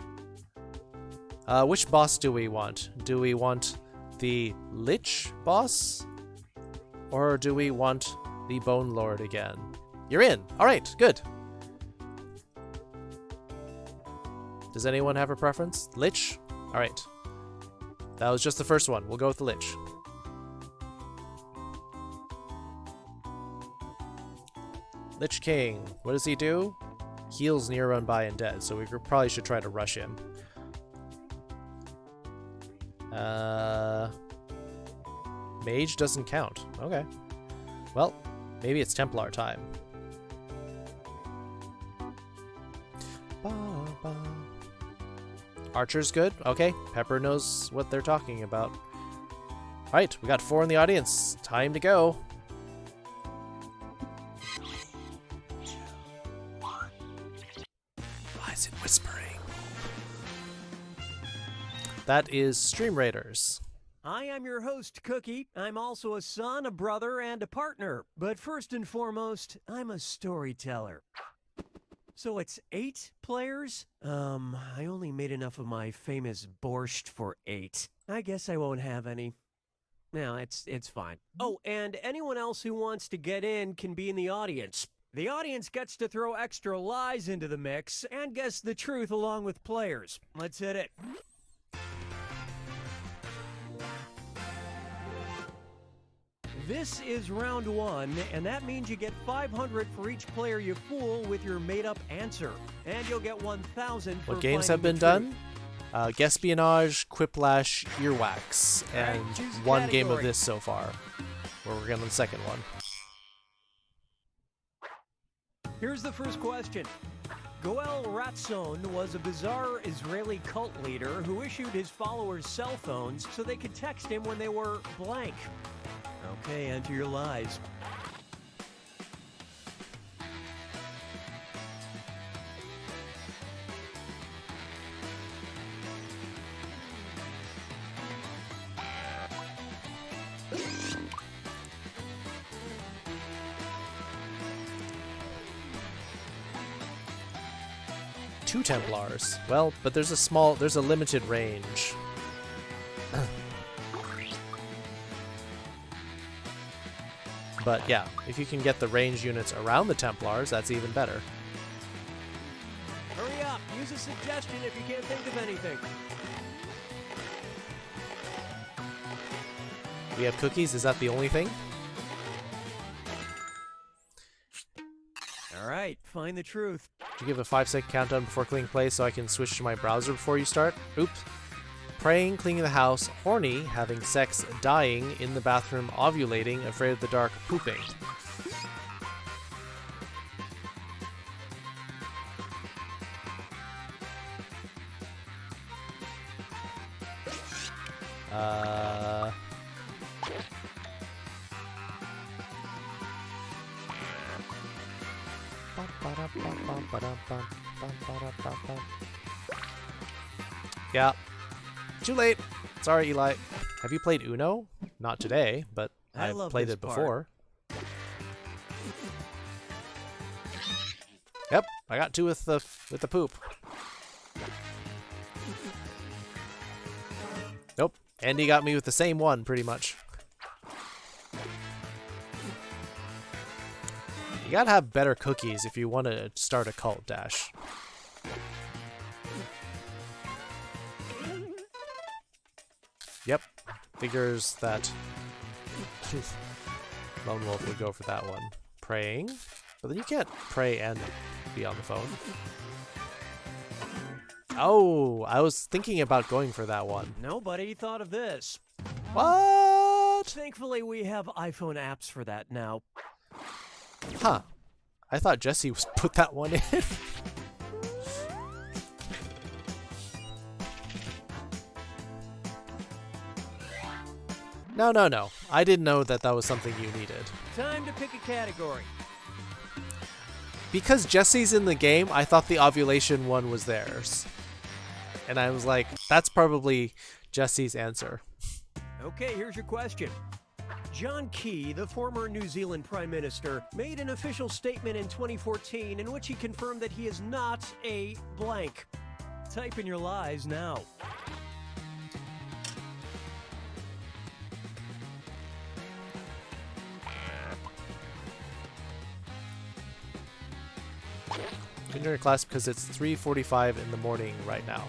Which boss do we want? Do we want the Lich boss? Or do we want the Bone Lord again? You're in! Alright, good. Does anyone have a preference? Lich? Alright. That was just the first one. We'll go with the Lich. Lich King. What does he do? Heals near, run by, and dead, so we probably should try to rush him. Mage doesn't count. Okay. Well, maybe it's Templar time. Archer's good. Okay, Pepper knows what they're talking about. Alright, we got 4 in the audience. Time to go. 3, 2, 1. Why is it whispering? That is Stream Raiders. I am your host, Cookie. I'm also a son, a brother, and a partner. But first and foremost, I'm a storyteller. So it's 8 players? I only made enough of my famous borscht for 8. I guess I won't have any. No, it's fine. Oh, and anyone else who wants to get in can be in the audience. The audience gets to throw extra lies into the mix and guess the truth along with players. Let's hit it. This is round 1, and that means you get 500 for each player you fool with your made-up answer. And you'll get 1,000 for What games finding have been the done? truth. Guespionage, Quiplash, Earwax, and Alright, choose a one game of category. this so far. We're working on the second one. Here's the first question. Goel Ratson was a bizarre Israeli cult leader who issued his followers cell phones so they could text him when they were blank. Okay, enter your lies. Two Templars. Well, but there's a limited range. But yeah, if you can get the range units around the Templars, that's even better. Hurry up, use a suggestion if you can't think of anything. We have cookies, is that the only thing? All right, find the truth. Did you give a 5-second countdown before clicking play so I can switch to my browser before you start? Oops. Praying, cleaning the house, horny, having sex, dying, in the bathroom, ovulating, afraid of the dark, pooping. Yeah. Too late. Sorry, Eli. Have you played Uno? Not today, but I've played it before. Yep, I got 2 with the poop. Nope, Andy got me with the same one, pretty much. You gotta have better cookies if you want to start a cult, Dash. Yep, figures that Lone Wolf would go for that one. Praying, but then you can't pray and be on the phone. Oh, I was thinking about going for that one. Nobody thought of this. What? Thankfully, we have iPhone apps for that now. Huh. I thought Jesse was put that one in. No. I didn't know that was something you needed. Time to pick a category. Because Jesse's in the game, I thought the ovulation one was theirs. And I was like, that's probably Jesse's answer. Okay, here's your question. John Key, the former New Zealand Prime Minister, made an official statement in 2014 in which he confirmed that he is not a blank. Type in your lies now. In your class because it's 3:45 in the morning right now.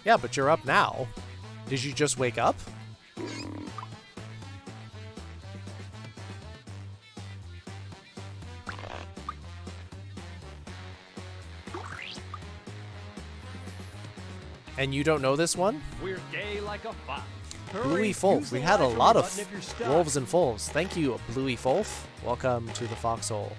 Yeah, but you're up now. Did you just wake up? And you don't know this one? We're gay like a fox. Bluey Fulf. We had a lot of wolves and fulves. Thank you, Bluey Fulf. Welcome to the foxhole.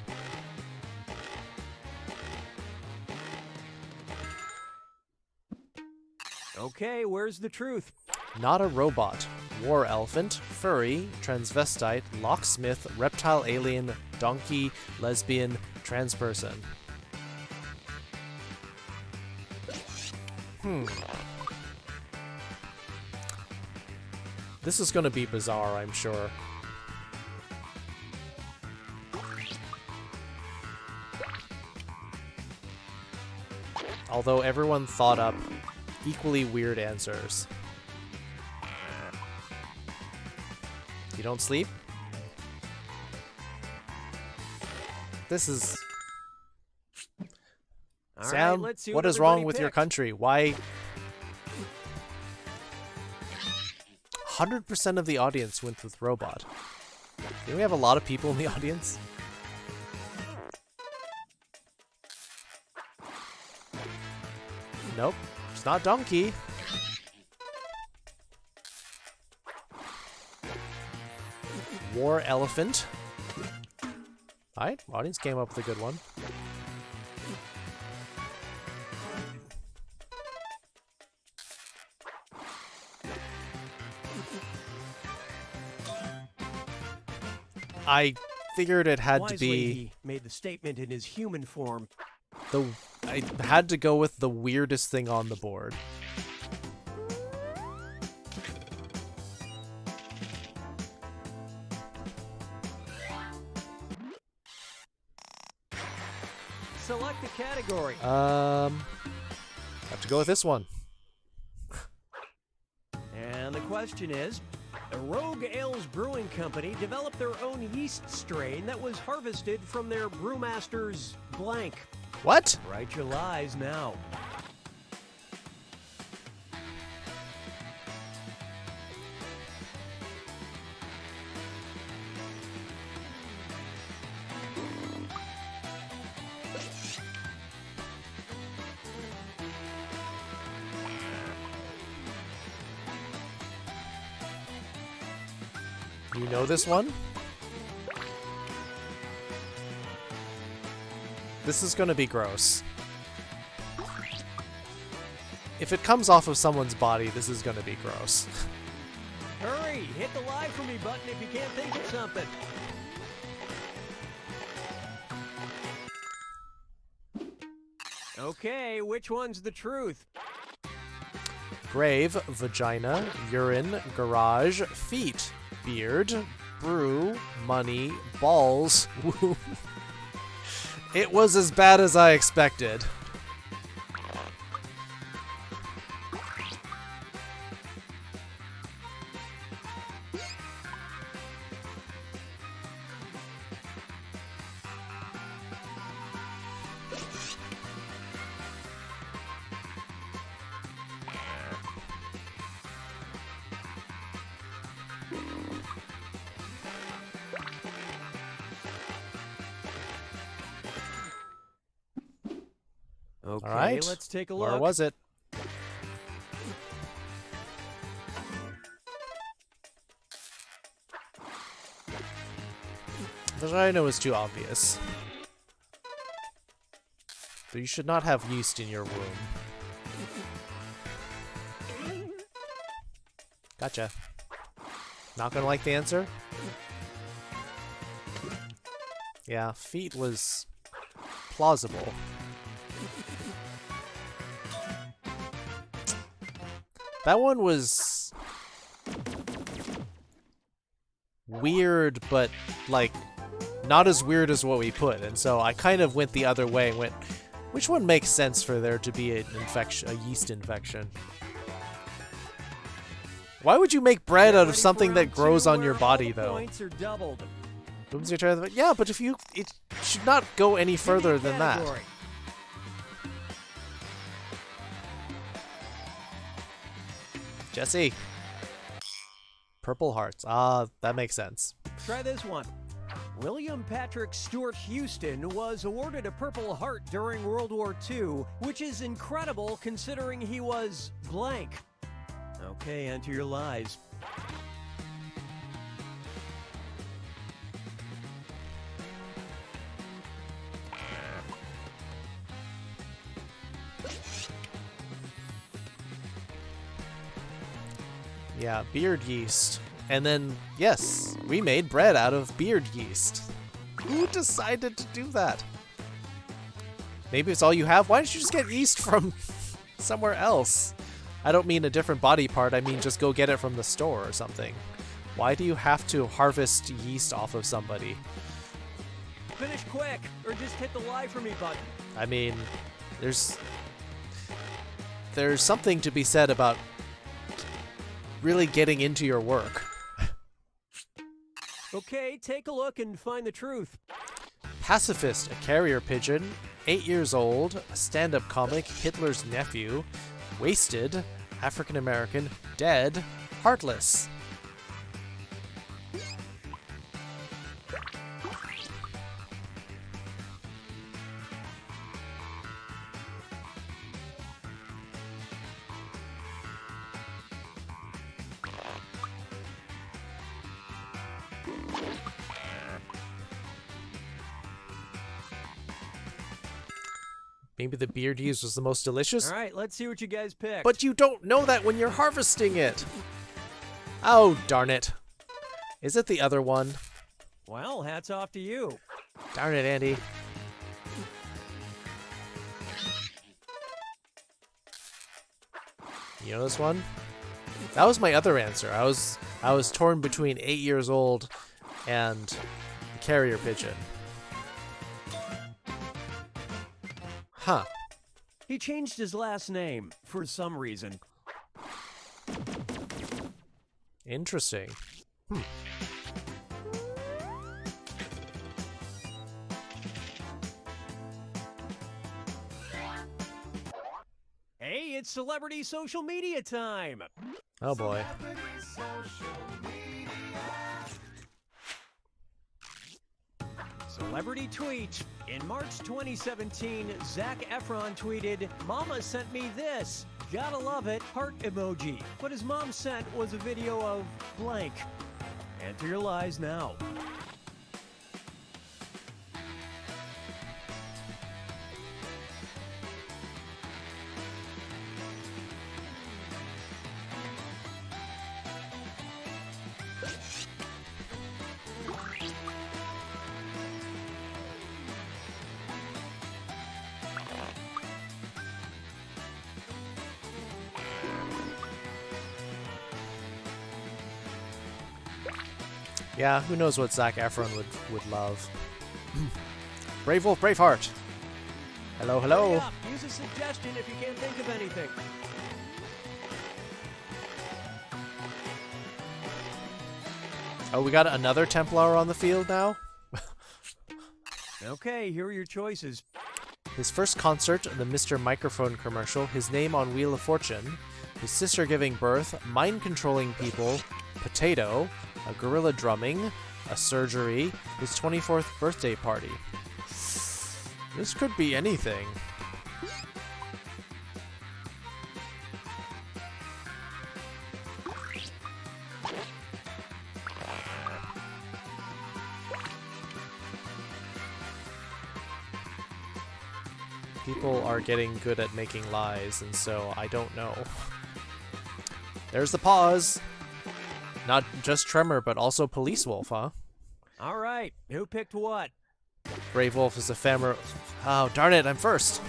Okay, where's the truth? Not a robot. War elephant, furry, transvestite, locksmith, reptile alien, donkey, lesbian, trans person. This is gonna be bizarre, I'm sure. Although everyone thought up equally weird answers. You don't sleep? This is... All Sam, right, let's see what is wrong everybody with your picked. country? Why... 100% of the audience went with robot. Do we have a lot of people in the audience? Nope. It's not donkey. War elephant. Alright, audience came up with a good one. I figured it had to Wisely, be he made the statement in his human form. I had to go with the weirdest thing on the board. Select the category. Have to go with this one. And the question is, the Rogue Ales Brewing Company developed their own yeast strain that was harvested from their brewmaster's blank. What? Write your lies now. You know this one? This is gonna be gross. If it comes off of someone's body, this is gonna be gross. Hurry, hit the live for me button if you can't think of something. Okay, which one's the truth? Grave, vagina, urine, garage, feet, beard, brew, money, balls, womb. It was as bad as I expected. Okay, All right, let's take a look. Where was it? Vagina was too obvious. But you should not have yeast in your womb. Gotcha. Not gonna like the answer? Yeah, feet was plausible. That one was weird, but like not as weird as what we put, and so I kind of went the other way and went, which one makes sense for there to be an infection, a yeast infection? Why would you make bread out of something that grows on your body, though? Points are doubled. Whimsy Terror. Yeah, but if you, it should not go any further than that. Category. Jesse. Purple Hearts. Ah, that makes sense. Try this one. William Patrick Stewart Houston was awarded a Purple Heart during World War II, which is incredible considering he was blank. Okay, enter your lies. Yeah, beard yeast. And then, yes, we made bread out of beard yeast. Who decided to do that? Maybe it's all you have? Why don't you just get yeast from somewhere else? I don't mean a different body part, I mean just go get it from the store or something. Why do you have to harvest yeast off of somebody? Finish quick, or just hit the lie for me button. I mean, there's something to be said about really getting into your work. Okay, take a look and find the truth. Pacifist, a carrier pigeon, 8 years old, a stand-up comic, Hitler's nephew, wasted, African American, dead, heartless. Maybe the beard yeast was the most delicious? All right, let's see what you guys picked. But you don't know that when you're harvesting it. Oh, darn it. Is it the other one? Well, hats off to you. Darn it, Andy. You know this one? That was my other answer. I was torn between 8 years old and a carrier pigeon. Huh. He changed his last name for some reason. Interesting. Hey, it's celebrity social media time. Oh boy. Celebrity tweet. In March 2017, Zac Efron tweeted, "Mama sent me this. Gotta love it. Heart emoji." What his mom sent was a video of blank. Enter your lies now. Yeah, who knows what Zac Efron would love. Brave Wolf, Braveheart. Hello, hello. Hurry up. Use a suggestion if you can't think of anything. Oh, we got another Templar on the field now? Okay, here are your choices. His first concert, the Mr. Microphone commercial, his name on Wheel of Fortune, his sister giving birth, mind controlling people, potato, a gorilla drumming, a surgery, his 24th birthday party. This could be anything. People are getting good at making lies, and so I don't know. There's the pause. Not just Tremor, but also Police Wolf, huh? All right, who picked what? Brave Wolf is a fan. Oh, darn it, I'm first.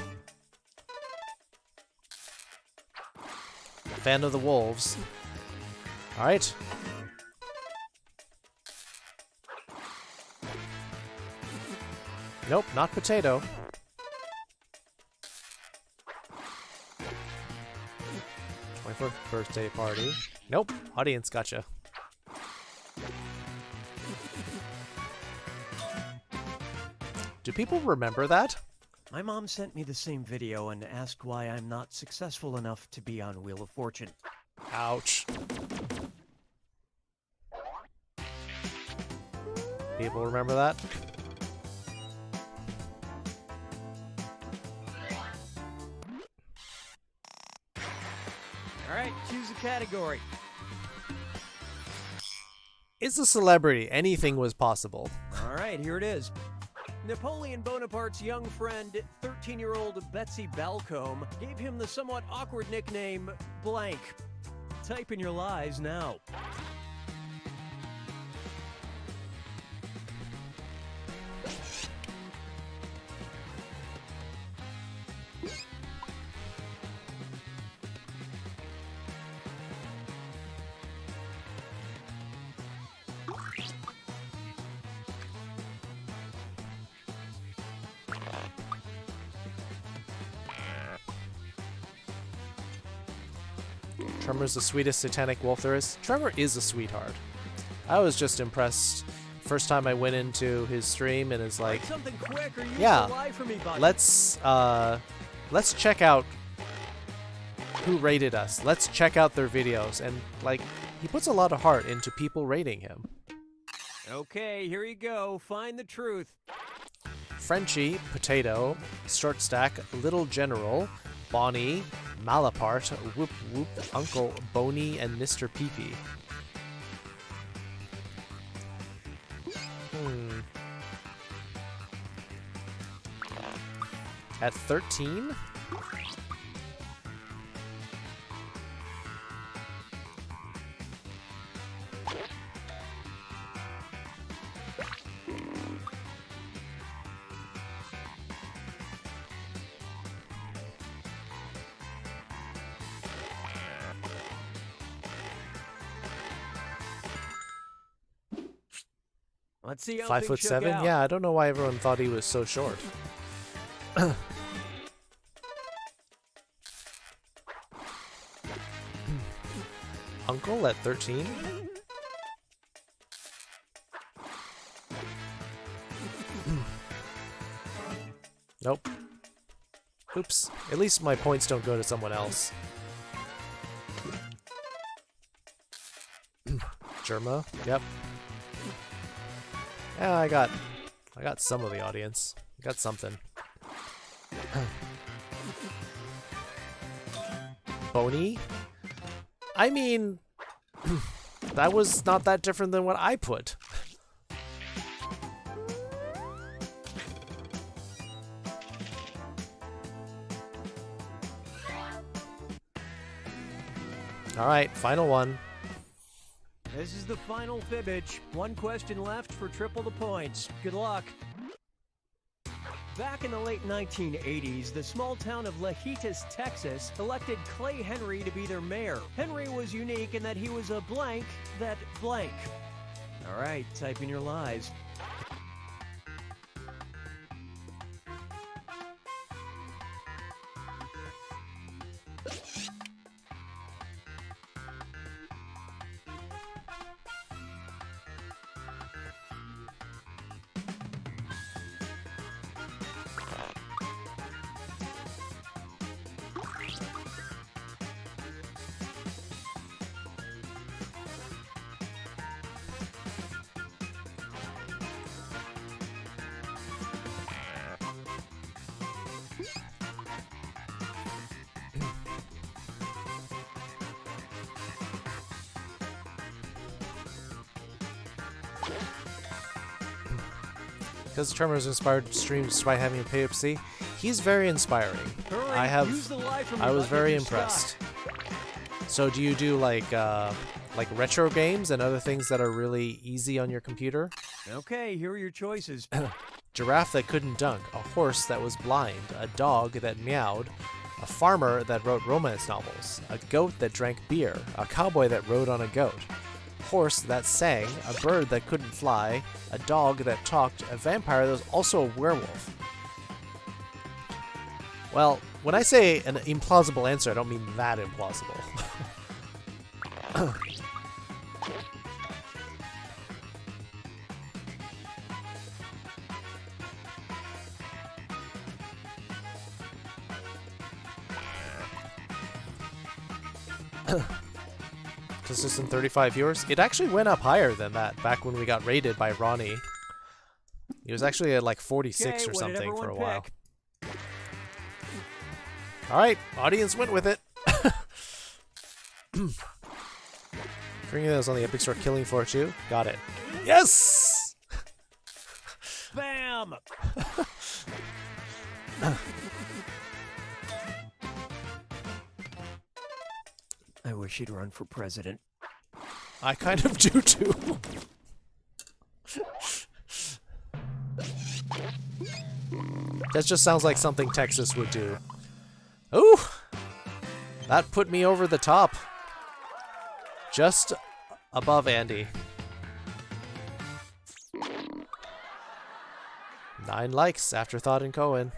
Fan of the wolves. All right. Nope, not potato. 24th birthday party. Nope, audience gotcha. Do people remember that? My mom sent me the same video and asked why I'm not successful enough to be on Wheel of Fortune. Ouch. People remember that? All right, choose a category. It's a celebrity. Anything was possible. All right, here it is. Napoleon Bonaparte's young friend, 13-year-old Betsy Balcombe, gave him the somewhat awkward nickname Blank. Type in your lies now. Tremor's the sweetest satanic wolf there is. Tremor is a sweetheart. I was just impressed. First time I went into his stream and it's like, something quick or use yeah, the lie for me button. let's check out who rated us. Let's check out their videos. And like, he puts a lot of heart into people rating him. Okay, here you go. Find the truth. Frenchie, Potato, Short Stack, Little General, Bonnie, Malapart, Whoop Whoop, Uncle Boney, and Mr. Peepee. At 13? Let's see how 5'7"? Yeah, I don't know why everyone thought he was so short. Uncle at 13? Nope. Oops. At least my points don't go to someone else. Germa? Yep. Yeah, I got some of the audience. I got something. Boney? I mean, that was not that different than what I put. All right, final one. This is the final fibbage. One question left for triple the points. Good luck. Back in the late 1980s, the small town of Lajitas, Texas, elected Clay Henry to be their mayor. Henry was unique in that he was a blank that blank. All right, type in your lies. Because Tremor's inspired streams by having a POC, he's very inspiring. Hurry, use the lie for me I was button very if you're impressed. So do you do like retro games and other things that are really easy on your computer? Okay, here are your choices. Giraffe that couldn't dunk, a horse that was blind, a dog that meowed, a farmer that wrote romance novels, a goat that drank beer, a cowboy that rode on a goat, horse that sang, a bird that couldn't fly, a dog that talked, a vampire that was also a werewolf. Well, when I say an implausible answer, I don't mean that implausible. Consistent 35 viewers. It actually went up higher than that back when we got raided by Ronnie. It was actually at like 46 or something for a while. Alright, audience went with it. Bringing those on the Epic Store Killing Floor too. Got it. Yes! Bam! I wish he'd run for president. I kind of do too. That just sounds like something Texas would do. Ooh! That put me over the top. Just above Andy. 9 likes, Afterthought and Cohen.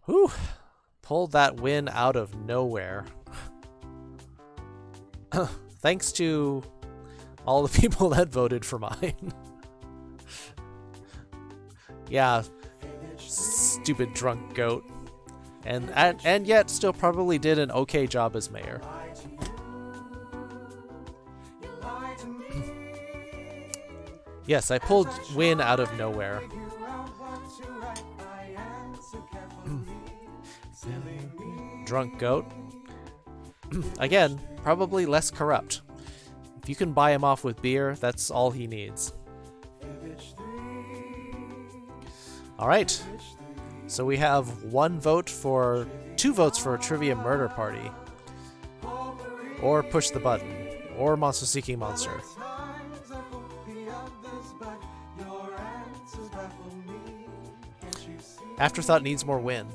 Whew! Pulled that win out of nowhere. Thanks to all the people that voted for mine. Yeah, stupid drunk goat. And yet still probably did an okay job as mayor. Yes, I pulled win out of nowhere. Drunk goat. Again, probably less corrupt. If you can buy him off with beer, that's all he needs. Alright. So we have 2 votes for a Trivia Murder Party. Or Push the Button. Or Monster Seeking Monster. Afterthought needs more win.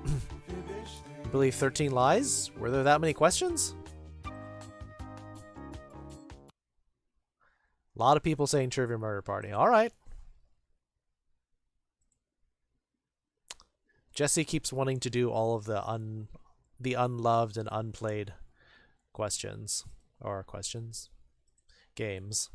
I believe 13 lies? Were there that many questions? A lot of people saying Trivia Murder Party. Alright. Jesse keeps wanting to do all of the unloved and unplayed questions. Or questions? Games.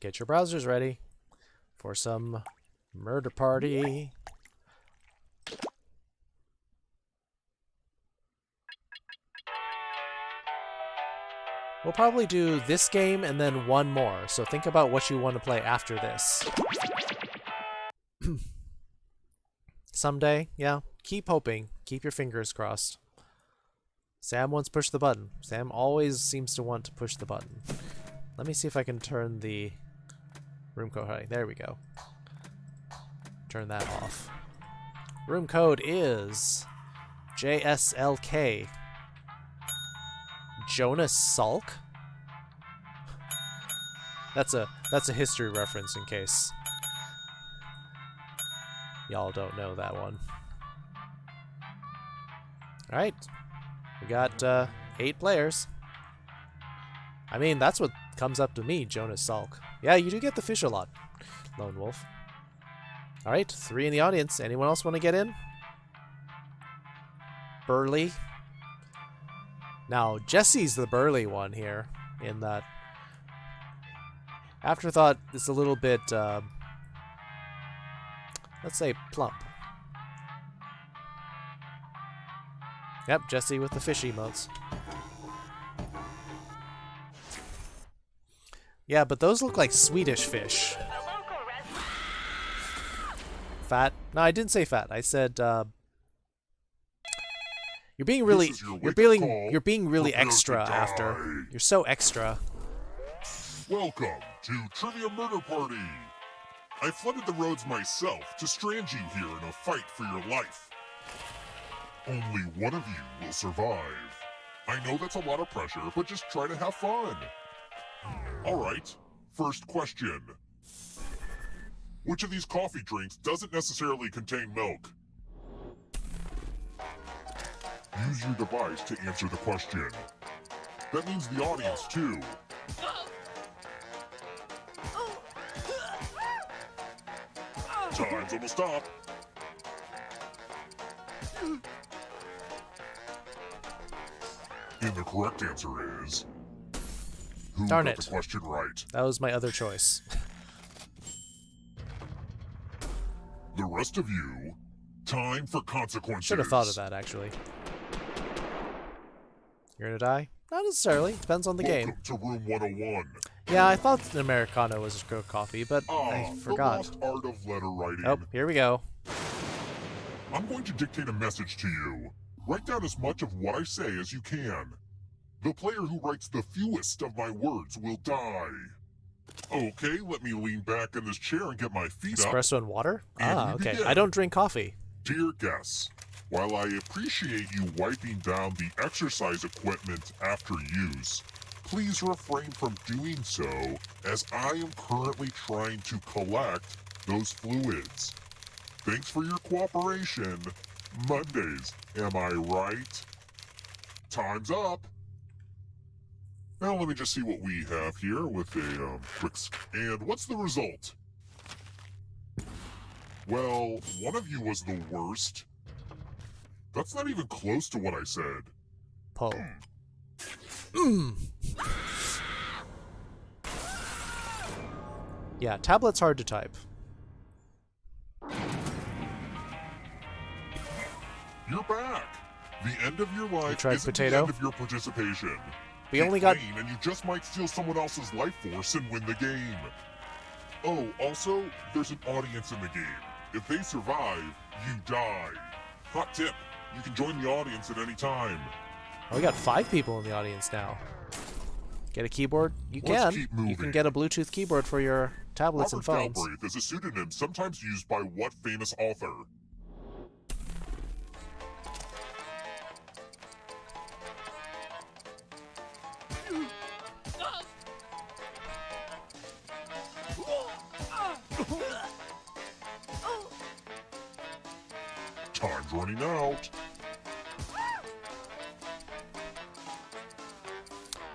Get your browsers ready for some murder party. We'll probably do this game and then 1 more, so think about what you want to play after this. Someday, yeah. Keep hoping. Keep your fingers crossed. Sam wants to push the button. Sam always seems to want to push the button. Let me see if I can turn the room code. There we go. Turn that off. Room code is JSLK. Jonas Salk? That's a history reference in case y'all don't know that one. Alright. We got 8 players. I mean, that's what comes up to me, Jonas Salk. Yeah, you do get the fish a lot, Lone Wolf. Alright, 3 in the audience. Anyone else want to get in? Burly. Now, Jesse's the burly one here, in that Afterthought is a little bit, let's say, plump. Yep, Jesse with the fish emotes. Yeah, but those look like Swedish fish. Fat? No, I didn't say fat. I said, you're being really, you're being really extra after. You're so extra. Welcome to Trivia Murder Party. I flooded the roads myself to strand you here in a fight for your life. Only one of you will survive. I know that's a lot of pressure, but just try to have fun. Alright, first question. Which of these coffee drinks doesn't necessarily contain milk? Use your device to answer the question. That means the audience, too. Time's almost up. And the correct answer is... Who Darn got it. the question right? That was my other choice. The rest of you, time for consequences. Should have thought of that, actually. You're gonna die? Not necessarily. Depends on the game. Welcome to room 101. Yeah, I thought an Americano was a good coffee, but I forgot. The lost art of letter writing. Oh, here we go. I'm going to dictate a message to you. Write down as much of what I say as you can. The player who writes the fewest of my words will die. Okay, let me lean back in this chair and get my feet up. Espresso and water? And Ah, we okay. begin. I don't drink coffee. Dear guests, while I appreciate you wiping down the exercise equipment after use, please refrain from doing so, as I am currently trying to collect those fluids. Thanks for your cooperation. Mondays, am I right? Time's up. Now let me just see what we have here with a quick and what's the result? Well, one of you was the worst. That's not even close to what I said. Poe. Yeah, tablet's hard to type. You're back. The end of your life tried isn't potato? the end of your participation. We Be only got- clean and you just might steal someone else's life force and win the game. Oh, also, there's an audience in the game. If they survive, you die. Hot tip, you can join the audience at any time. Oh, we got 5 people in the audience now. Get a keyboard? You Let's can. keep You moving. can get a Bluetooth keyboard for your tablets Robert and phones. Galbraith is a pseudonym sometimes used by what famous author? Time's running out.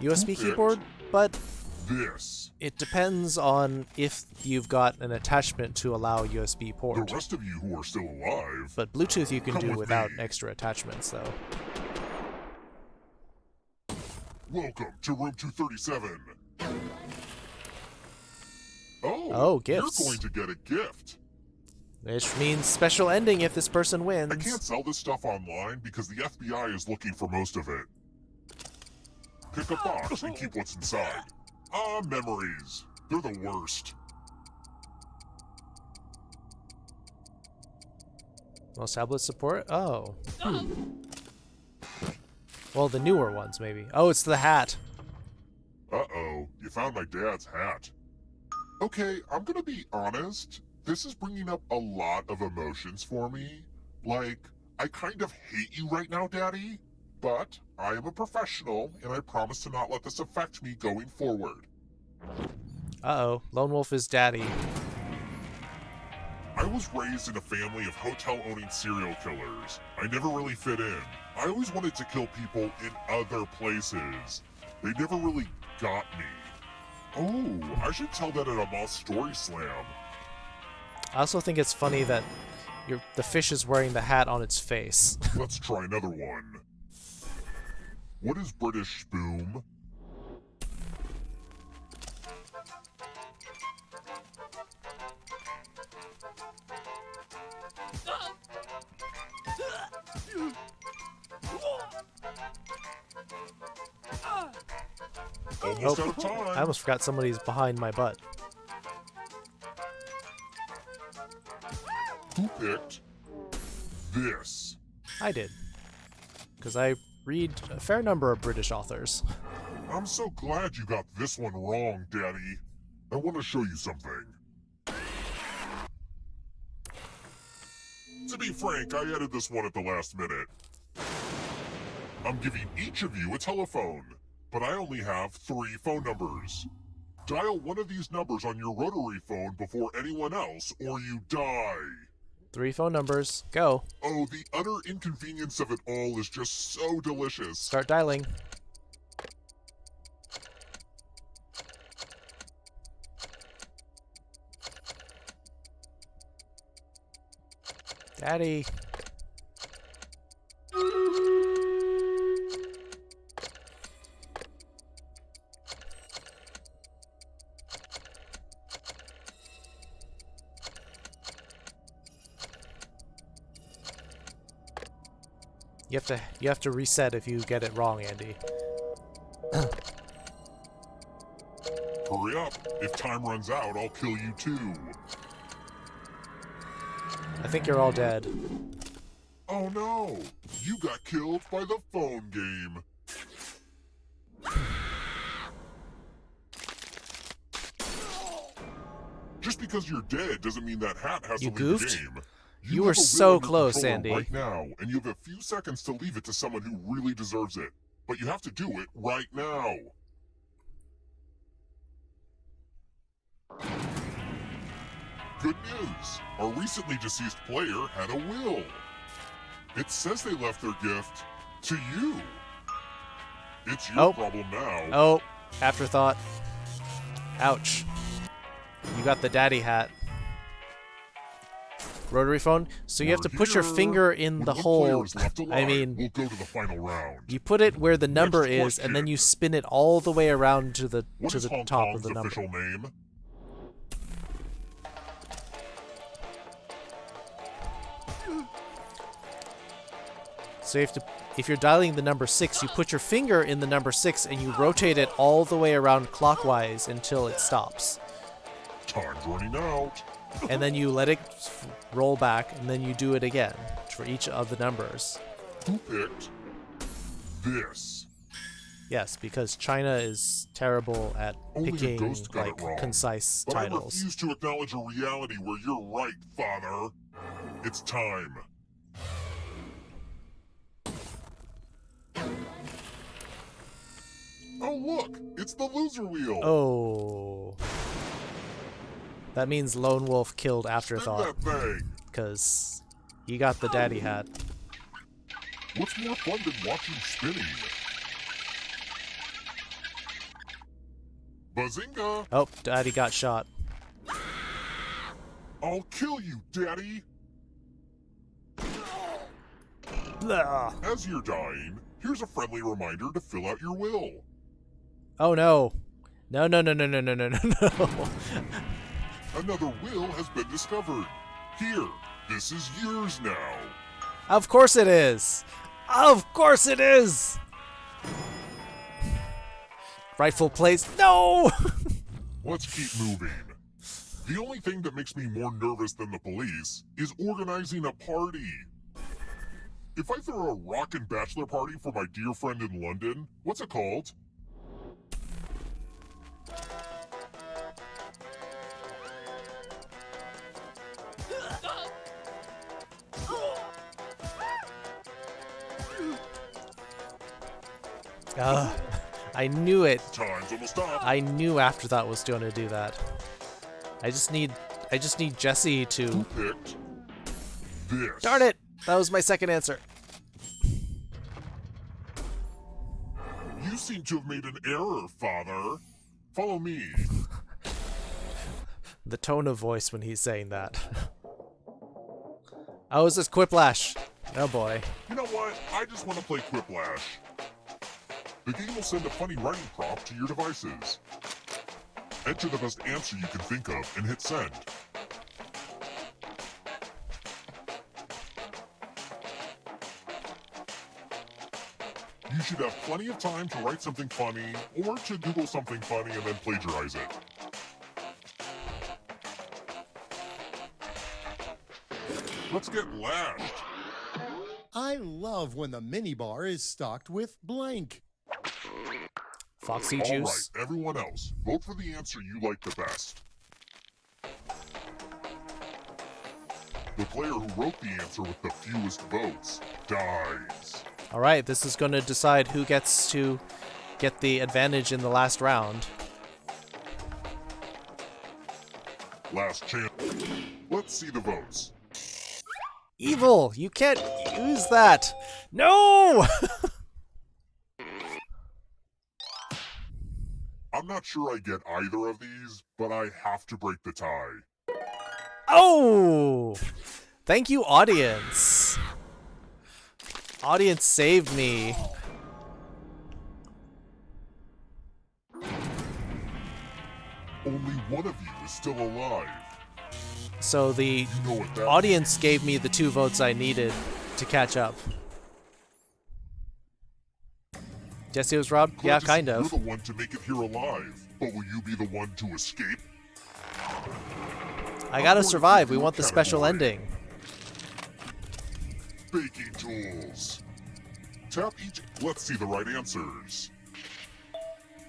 USB Picked keyboard, but this. it depends on if you've got an attachment to allow USB port. The rest of you who are still alive. But Bluetooth you can Come do with without me. extra attachments, though. Welcome to room 237. Oh, gifts. You're going to get a gift. Which means special ending if this person wins. I can't sell this stuff online because the FBI is looking for most of it. Pick a box and keep what's inside. Ah, memories. They're the worst. Most tablet support? Oh. Well, the newer ones, maybe. Oh, it's the hat. Uh-oh, you found my dad's hat. Okay, I'm gonna be honest. This is bringing up a lot of emotions for me. Like, I kind of hate you right now, Daddy. But I am a professional, and I promise to not let this affect me going forward. Uh-oh. Lone Wolf is daddy. I was raised in a family of hotel-owning serial killers. I never really fit in. I always wanted to kill people in other places. They never really got me. Oh, I should tell that at a Moss Story Slam. I also think it's funny that the fish is wearing the hat on its face. Let's try another one. What is British spume? Almost out of time. I almost forgot somebody's behind my butt. Who picked this? I did. Because I read a fair number of British authors. I'm so glad you got this one wrong, Daddy. I want to show you something. To be frank, I added this one at the last minute. I'm giving each of you a telephone, but I only have 3 phone numbers. Dial one of these numbers on your rotary phone before anyone else, or you die. 3 phone numbers. Go. Oh, the utter inconvenience of it all is just so delicious. Start dialing. Daddy. You have to reset if you get it wrong, Andy. Hurry up. If time runs out, I'll kill you too. I think you're all dead. Oh no! You got killed by the phone game. Just because you're dead doesn't mean that hat has You to leave goofed? the game. You have were a so will under close, control Andy. Right now, and you have a few seconds to leave it to someone who really deserves it. But you have to do it right now. Good news! Our recently deceased player had a will. It says they left their gift to you. It's your problem now. Oh, afterthought. Ouch. You got the daddy hat. Rotary phone? So you have to put your finger in the hole. I mean, we'll go to the final round. you put it where the number is, and then you spin it all the way around to the What is Hong top Kong's of the number. official name? So you have to, if you're dialing the number 6, you put your finger in the number 6 and you rotate it all the way around clockwise until it stops. Time's running out. And then you let it roll back, and then you do it again for each of the numbers. Who picked this? Yes, because China is terrible at Only a picking ghost got like it wrong. concise But titles. I refuse to acknowledge a reality where you're right, Father. It's time. Oh look, it's the loser wheel. Oh. That means Lone Wolf killed Afterthought. Spin that thing. Because he got the daddy hat. What's more fun than watching spinning? Bazinga! Oh, daddy got shot. I'll kill you, Daddy! Blah. As you're dying, here's a friendly reminder to fill out your will. Oh no. No, no, no, no, no, no, no, no, no. Another will has been discovered. Here, this is yours now. Of course it is. Of course it is. Rightful place. No! Let's keep moving. The only thing that makes me more nervous than the police is organizing a party. If I throw a rockin' bachelor party for my dear friend in London, what's it called? I knew it. Time's almost up. I knew Afterthought was going to do that. I just need Jesse to. Who picked this? Darn it! That was my second answer. You seem to have made an error, Father. Follow me. The tone of voice when he's saying that. Oh, is this Quiplash? Oh boy. You know what? I just want to play Quiplash. The game will send a funny writing prompt to your devices. Enter the best answer you can think of and hit send. You should have plenty of time to write something funny, or to Google something funny and then plagiarize it. Let's get lashed. I love when the minibar is stocked with blank. Foxy All juice. right, everyone else, vote for the answer you like the best. The player who wrote the answer with the fewest votes dies. All right, this is going to decide who gets to get the advantage in the last round. Last chance. Let's see the votes. Evil! You can't use that! No! I'm not sure I get either of these, but I have to break the tie. Oh! Thank you, audience. Audience saved me. Only one of you is still alive. So the You know what that audience gave me the 2 votes I needed to catch up. Jesse was robbed? Yeah, Glad to kind see of. You're the one to make it here alive, but will you be the one to escape? I gotta survive. We want the special ending. Baking tools. Tap each. Let's see the right answers.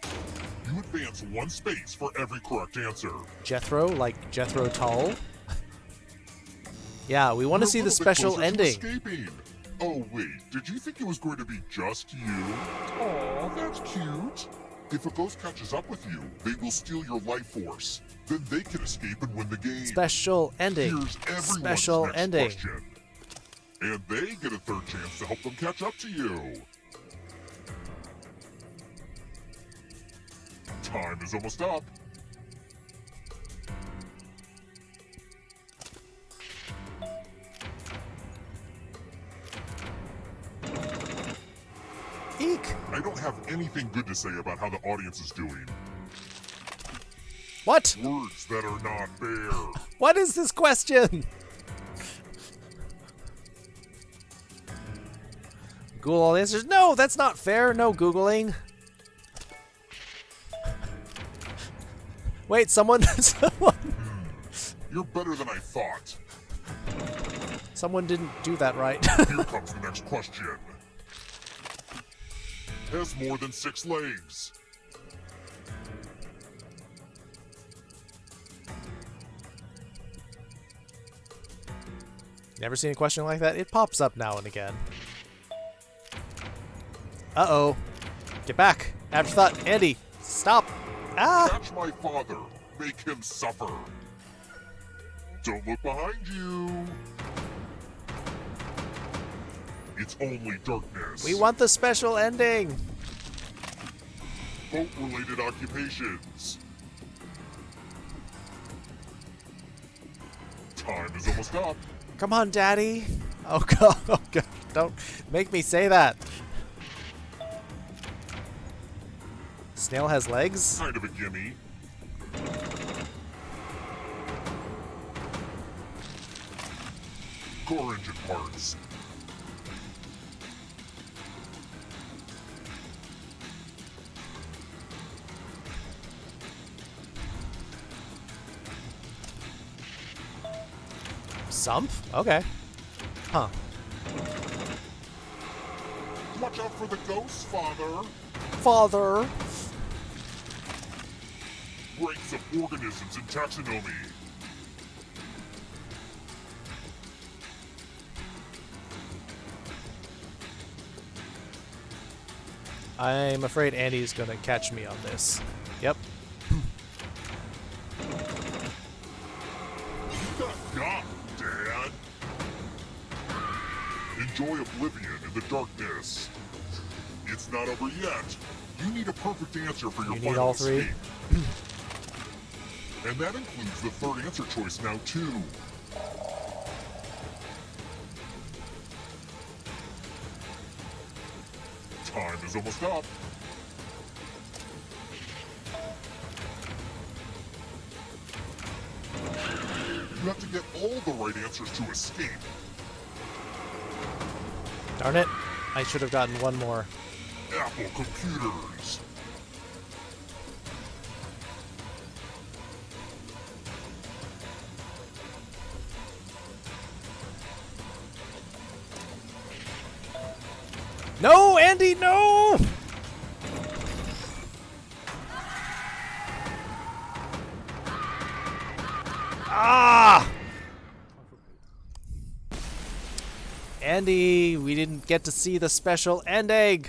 You advance 1 space for every correct answer. Jethro, like Jethro Tull? Yeah, we want to see the special ending. Escaping. Oh wait, did you think it was going to be just you? Aw, that's cute. If a ghost catches up with you, they will steal your life force. Then they can escape and win the game. Special ending. Here's everyone's Special next ending. question. And they get a 3rd chance to help them catch up to you. Time is almost up. Eek! I don't have anything good to say about how the audience is doing. What? Words that are not fair. What is this question? Google all the answers. No, that's not fair. No Googling. Wait, someone... You're better than I thought. Someone didn't do that right. Here comes the next question. Has more than 6 legs. Never seen a question like that? It pops up now and again. Uh-oh. Get back. Afterthought. Andy, stop. Ah! Catch my father. Make him suffer. Don't look behind you. It's only darkness. We want the special ending. Boat-related occupations. Time is almost up. Come on, Daddy. Oh, God. Oh, God. Don't make me say that. Snail has legs? Kind of a gimme. Core engine parts. Sump? Okay. Huh. Watch out for the ghosts, Father. Father. Breaks of organisms in taxonomy. I'm afraid Andy's gonna catch me on this. Yep. Not, Dad. Enjoy oblivion in the darkness. It's not over yet. You need a perfect answer for your You final need all 3? escape. And that includes the 3rd answer choice now, too. Time is almost up. You have to get all the right answers to escape. Darn it. I should have gotten one more. Apple computers. No, Andy, no! Ah! Andy, we didn't get to see the special ending.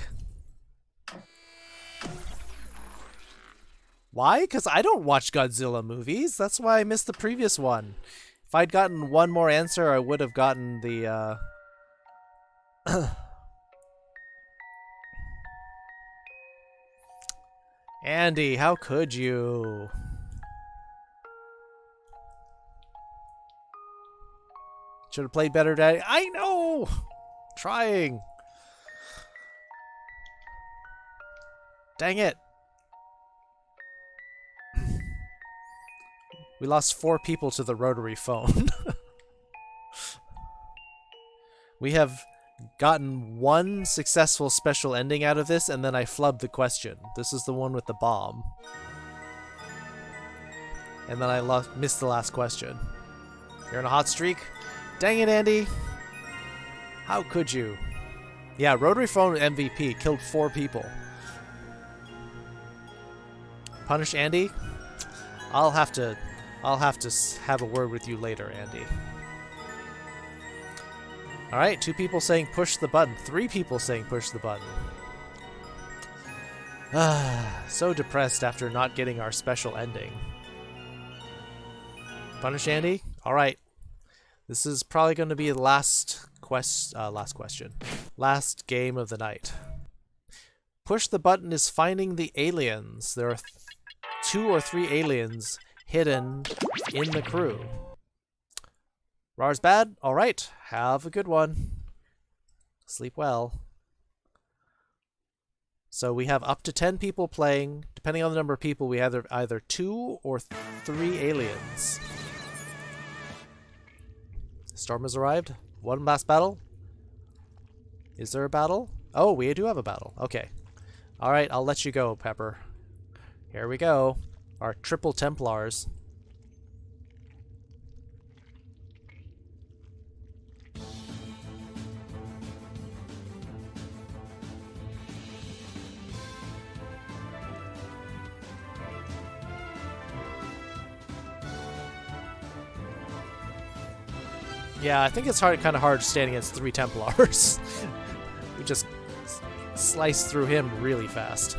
Why? Because I don't watch Godzilla movies. That's why I missed the previous one. If I'd gotten one more answer, I would have gotten the, Andy, how could you? Should have played better, Daddy. I know! Trying. Dang it. We lost 4 people to the rotary phone. We have gotten one successful special ending out of this, and then I flubbed the question. This is the one with the bomb. And then I missed the last question. You're in a hot streak? Dang it, Andy. How could you? Yeah, Rotary Phone MVP killed 4 people. Punish Andy? I'll have to have a word with you later, Andy. Alright, 2 people saying push the button. 3 people saying push the button. So depressed after not getting our special ending. Punish Andy? Alright. This is probably going to be the last question. Last game of the night. Push the button is finding the aliens. There are 2 or 3 aliens hidden in the crew. RAR's bad? Alright. Have a good one. Sleep well. So we have up to 10 people playing. Depending on the number of people, we have either 2 or 3 aliens. Storm has arrived. One last battle. Is there a battle? Oh, we do have a battle. Okay. Alright, I'll let you go, Pepper. Here we go. Our triple Templars. Yeah, I think it's kind of hard to stand against 3 Templars. We just slice through him really fast.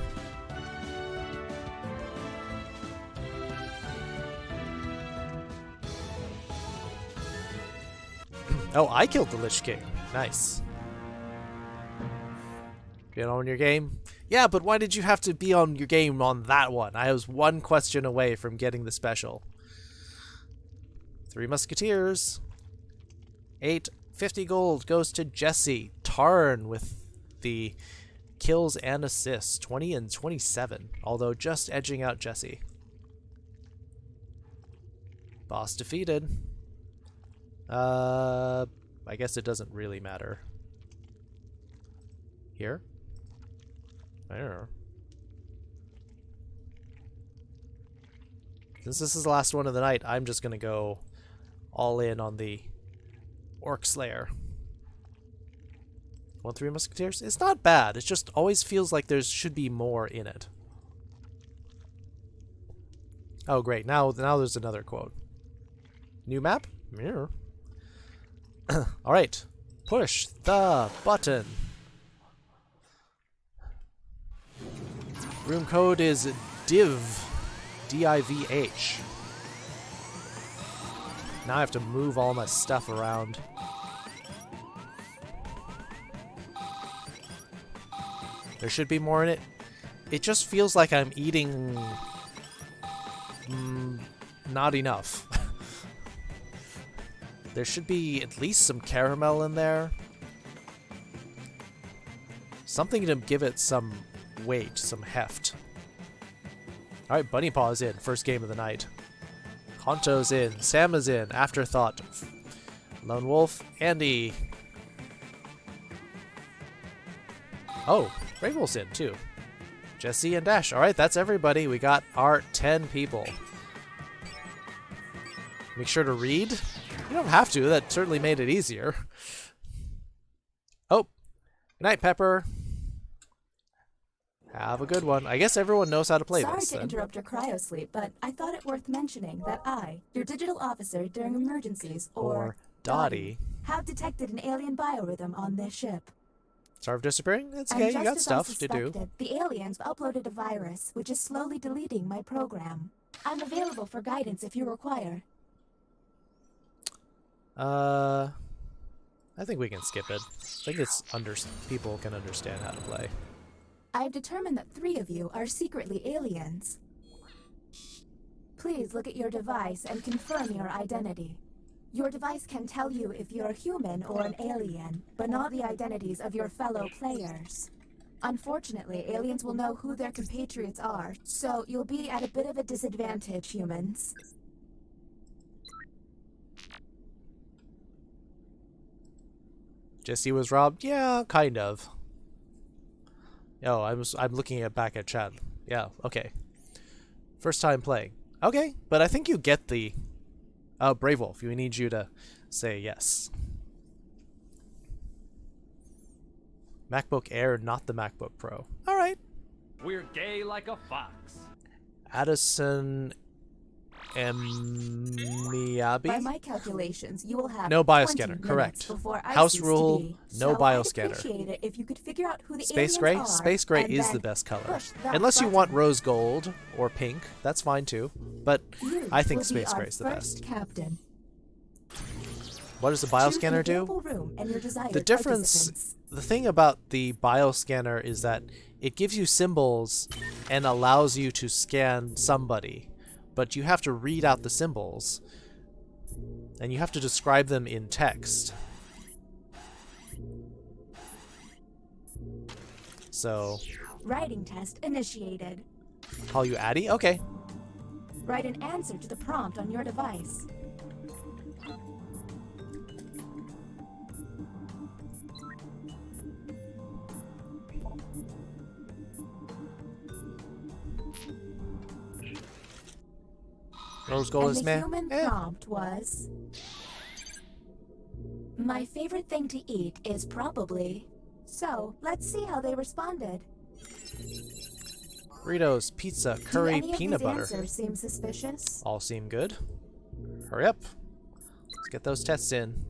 Oh, I killed the Lich King. Nice. Get on your game? Yeah, but why did you have to be on your game on that one? I was 1 question away from getting the special. 3 Musketeers. 850 gold goes to Jesse. Tarn with the kills and assists. 20 and 27. Although just edging out Jesse. Boss defeated. I guess it doesn't really matter. Here? I don't know. Since this is the last one of the night, I'm just gonna go all in on the Orc Slayer. 3 Musketeers? It's not bad. It just always feels like there should be more in it. Oh, great. Now there's another quote. New map? Yeah. Alright. Push the button. Room code is DIV. D-I-V-H. Now I have to move all my stuff around. There should be more in it. It just feels like I'm eating... not enough. There should be at least some caramel in there. Something to give it some weight, some heft. Alright, Bunny Paw's in. First game of the night. Honto's in. Sam is in. Afterthought. Lone Wolf. Andy. Oh, Rainbow's in too. Jesse and Dash. Alright, that's everybody. We got our 10 people. Make sure to read. You don't have to. That certainly made it easier. Oh. Good night, Pepper. Have a good one. I guess everyone knows how to play this. Sorry to interrupt your cryosleep, but I thought it worth mentioning that I, your digital officer during emergencies, or Dottie, have detected an alien biorhythm on this ship. Sorry for disappearing? It's okay, you got stuff to do. The aliens uploaded a virus, which is slowly deleting my program. I'm available for guidance if you require. I think we can skip it. I think it's people can understand how to play. I've determined that 3 of you are secretly aliens. Please look at your device and confirm your identity. Your device can tell you if you're a human or an alien, but not the identities of your fellow players. Unfortunately, aliens will know who their compatriots are, so you'll be at a bit of a disadvantage, humans. Jesse was robbed? Yeah, kind of. Oh, I'm looking back at chat. Yeah, okay. First time playing. Okay, but I think you get the... Oh, Brave Wolf, we need you to say yes. MacBook Air, not the MacBook Pro. Alright. We're gay like a fox. Addison Miyabi? By my calculations, you will have No 20 bioscanner, minutes correct. before I House cease to rule, be. no So bioscanner. I'd appreciate it if you could figure out who the Space aliens gray? are, Space gray and is then the best color. push that Unless you button. want rose gold or pink, that's fine too. But You I think will be space our gray is the first best. captain. What does the Choose an bioscanner do? available room and your desired The difference, participants. the thing about the bioscanner is that it gives you symbols and allows you to scan somebody, but you have to read out the symbols and you have to describe them in text. So, Writing test initiated. call you Addie? Okay. Write an answer to the prompt on your device. Rose gold And is the meh. human prompt was... My favorite thing to eat is probably... So, let's see how they responded. Burritos, pizza, Do curry, any of peanut these butter. answers seem suspicious? All seem good. Hurry up. Let's get those tests in.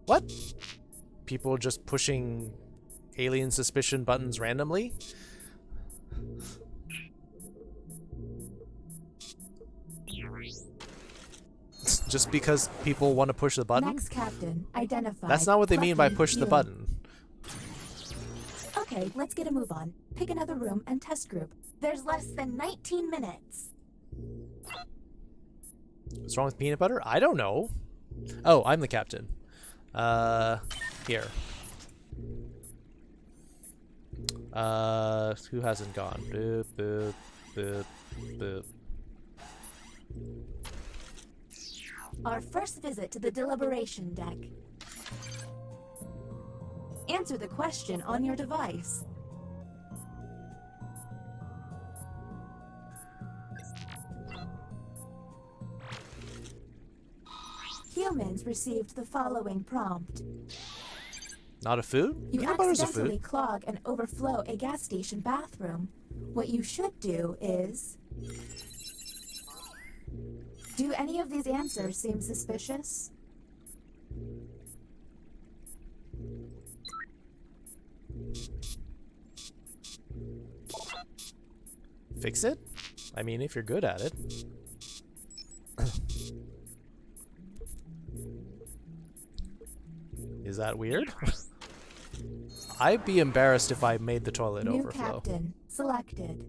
What? People just pushing alien suspicion buttons randomly? Just because people want to push the button? Next captain, identify. That's not what they mean by Plucky push the you. button. Okay, let's get a move on. Pick another room and test group. There's less than 19 minutes. What's wrong with peanut butter? I don't know. Oh, I'm the captain. Here. Who hasn't gone? Boop, boop, boop, boop. Our first visit to the deliberation deck. Answer the question on your device. Humans received the following prompt. Not a food? You Peanut butter's a accidentally food. clog and overflow a gas station bathroom. What you should do is... Do any of these answers seem suspicious? Fix it? I mean, if you're good at it. Is that weird? I'd be embarrassed if I made the toilet New overflow. captain selected.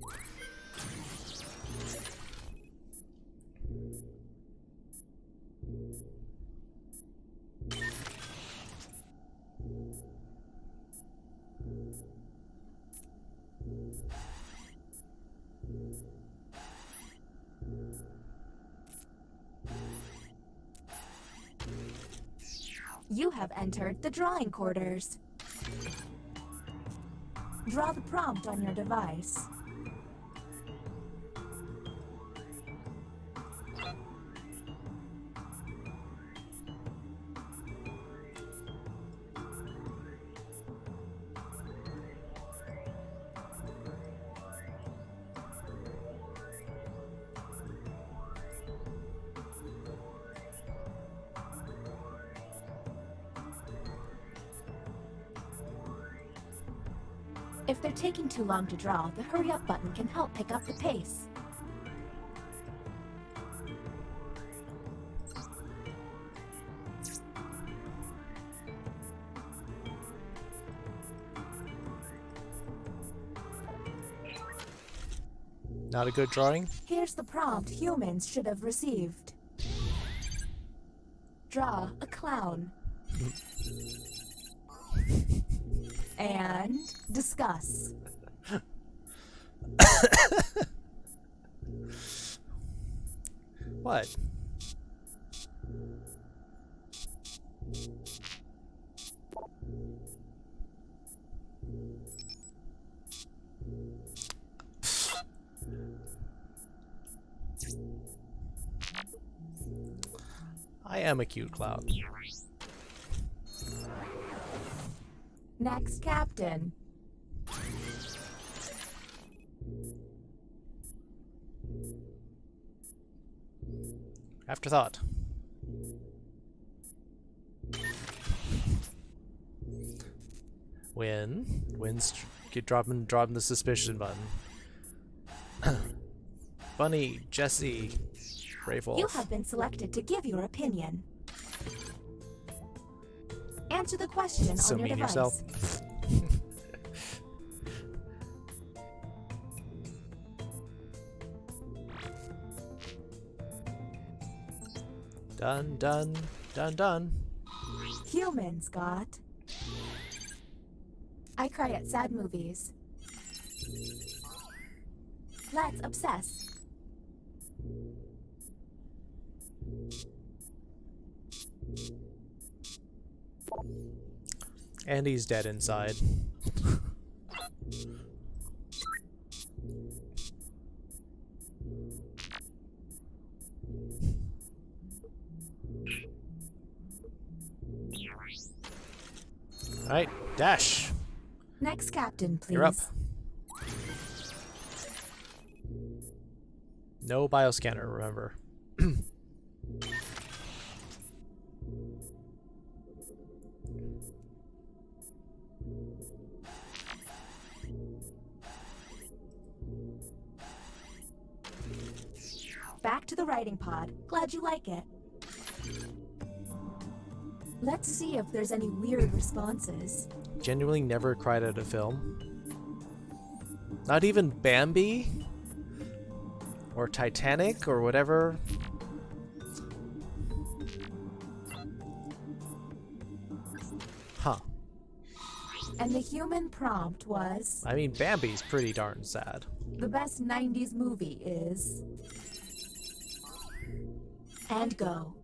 You have entered the drawing quarters. Draw the prompt on your device. If they're taking too long to draw, the hurry up button can help pick up the pace. Not a good drawing? Here's the prompt humans should have received. Draw a clown. And discuss. What? I am a cute cloud. Next captain. Afterthought. Wins. Keep dropping the suspicion button. Bunny, Jesse, Brave Wolf. You have been selected to give your opinion. Answer the question So on your mean device. yourself. Done. Humans got. I cry at sad movies. Let's obsess. And he's dead inside. Alright, dash. Next captain, please. You're up. No bioscanner, remember. Back to the writing pod. Glad you like it. Let's see if there's any weird responses. Genuinely never cried at a film. Not even Bambi? Or Titanic or whatever. Huh. And the human prompt was... I mean, Bambi's pretty darn sad. The best 90s movie is... And go.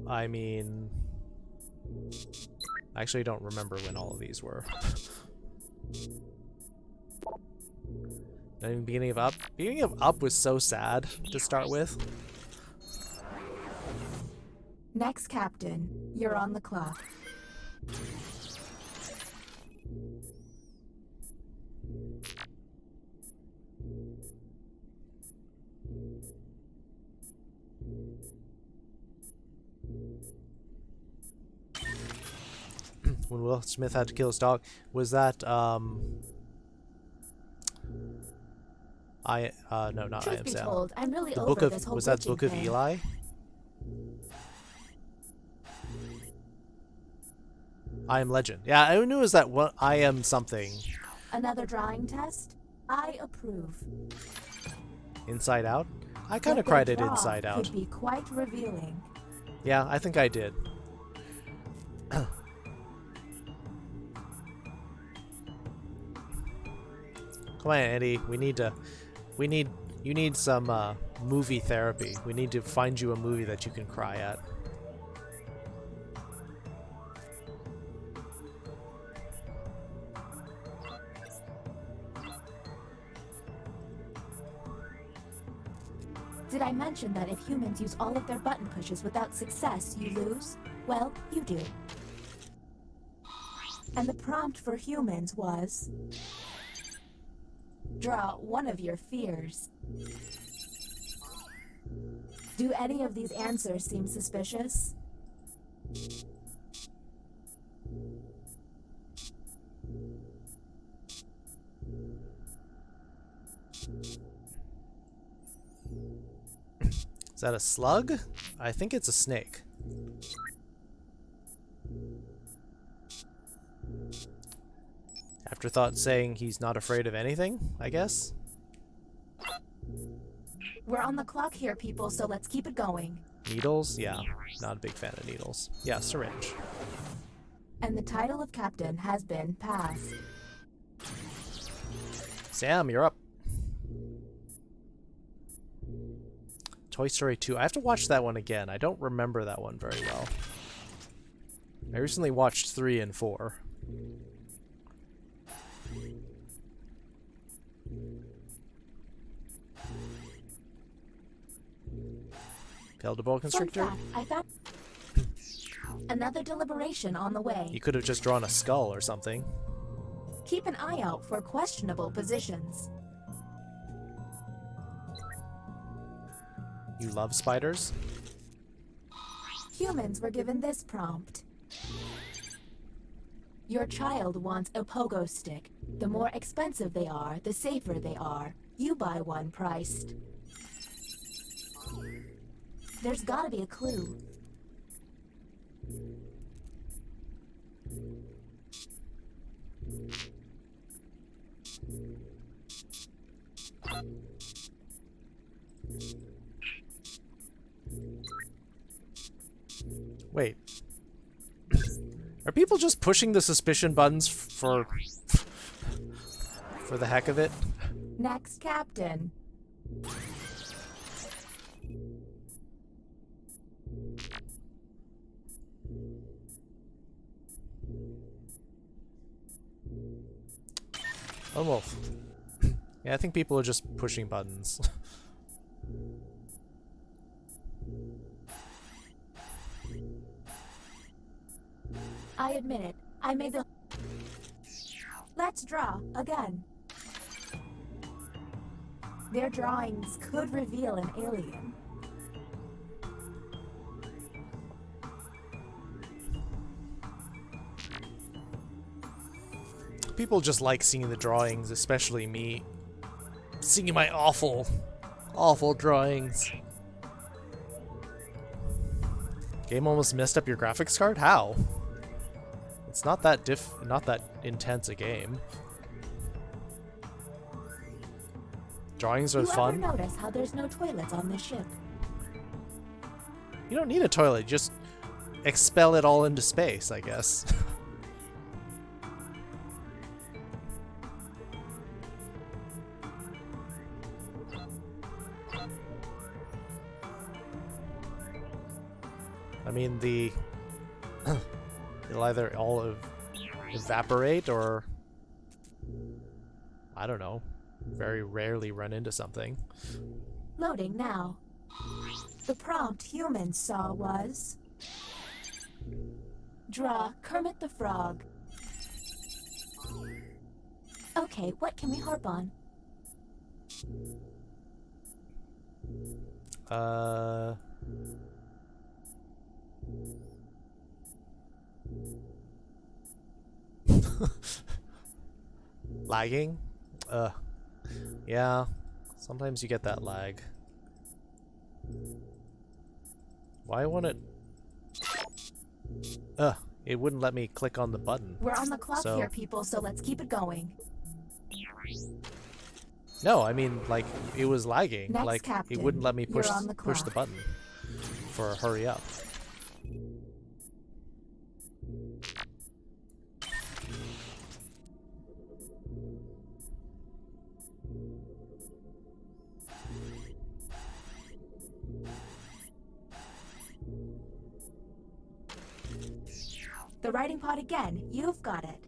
I mean... I actually don't remember when all of these were. Not even beginning of Up. Beginning of Up was so sad to start with. Next captain, you're on the clock. When Will Smith had to kill his dog, was that no, not I Truth Am be Sam. told, I'm really The over book of this whole was that glitching Book of thing. Eli? I Am Legend. Yeah, I knew it was that one. I Am something. Another drawing test? I approve. Inside Out. I kind of What they cried at draw Inside Out. Could be quite revealing. Yeah, I think I did. Come on, Andy. You need some movie therapy. We need to find you a movie that you can cry at. Did I mention that if humans use all of their button pushes without success, you lose? Well, you do. And the prompt for humans was... Draw one of your fears. Do any of these answers seem suspicious? Is that a slug? I think it's a snake. Afterthought saying he's not afraid of anything, I guess? We're on the clock here, people, so let's keep it going. Needles? Yeah, not a big fan of needles. Yeah, syringe. And the title of captain has been passed. Sam, you're up. Toy Story 2. I have to watch that one again. I don't remember that one very well. I recently watched 3 and 4. Failed a boa constrictor? Fun fact, I found another deliberation on the way. You could have just drawn a skull or something. Keep an eye out for questionable positions. You love spiders? Humans were given this prompt. Your child wants a pogo stick. The more expensive they are, the safer they are. You buy one priced. There's gotta be a clue. Wait. Are people just pushing the suspicion buttons for the heck of it? Next, Captain. Oh, well. Yeah, I think people are just pushing buttons. I admit it. I made the... Let's draw again. Their drawings could reveal an alien. People just like seeing the drawings, especially me. Seeing my awful, awful drawings. Game almost messed up your graphics card? How? It's not that intense a game. Drawings are fun. You ever notice how there's no toilets on this ship? You don't need a toilet, just expel it all into space, I guess. I mean, it'll either all evaporate or, I don't know, very rarely run into something. Loading now. The prompt humans saw was... Draw Kermit the Frog. Okay, what can we harp on? Lagging? Yeah. Sometimes you get that lag. Why won't it... it wouldn't let me click on the button. We're on the clock here, people, so let's keep it going. No, I mean, like, it was lagging. Next, like, Captain, it wouldn't let me push you're on the push the clock. button for a hurry up. The writing pod again. You've got it.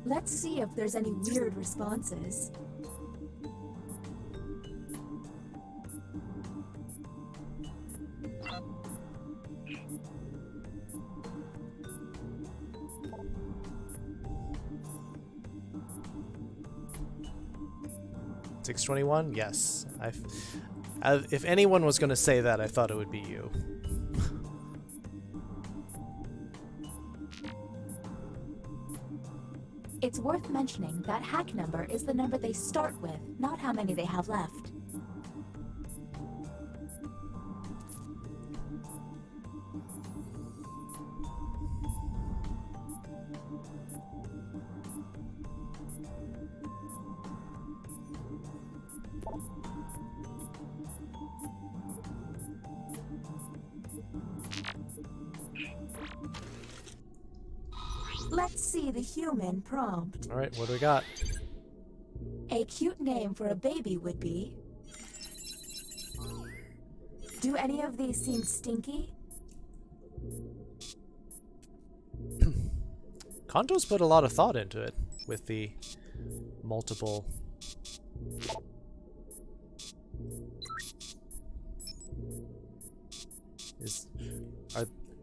Let's see if there's any weird responses. $6.21? Yes. If anyone was going to say that, I thought it would be you. It's worth mentioning that hack number is the number they start with, not how many they have left. Let's see the human prompt. All right, what do we got? A cute name for a baby would be... Do any of these seem stinky? Kanto's put a lot of thought into it with the multiple.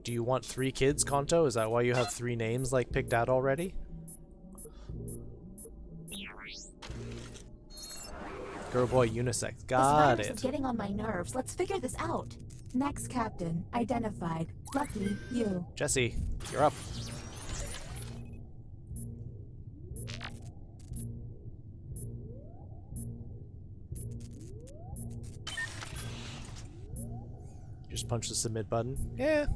Do you want 3 kids, Kanto? Is that why you have 3 names like picked out already? Girl, boy, unisex. Got This virus is getting on my nerves. Let's figure this out. Next captain, identified. Lucky you. Jesse, you're up. Just punch the submit button. Yeah.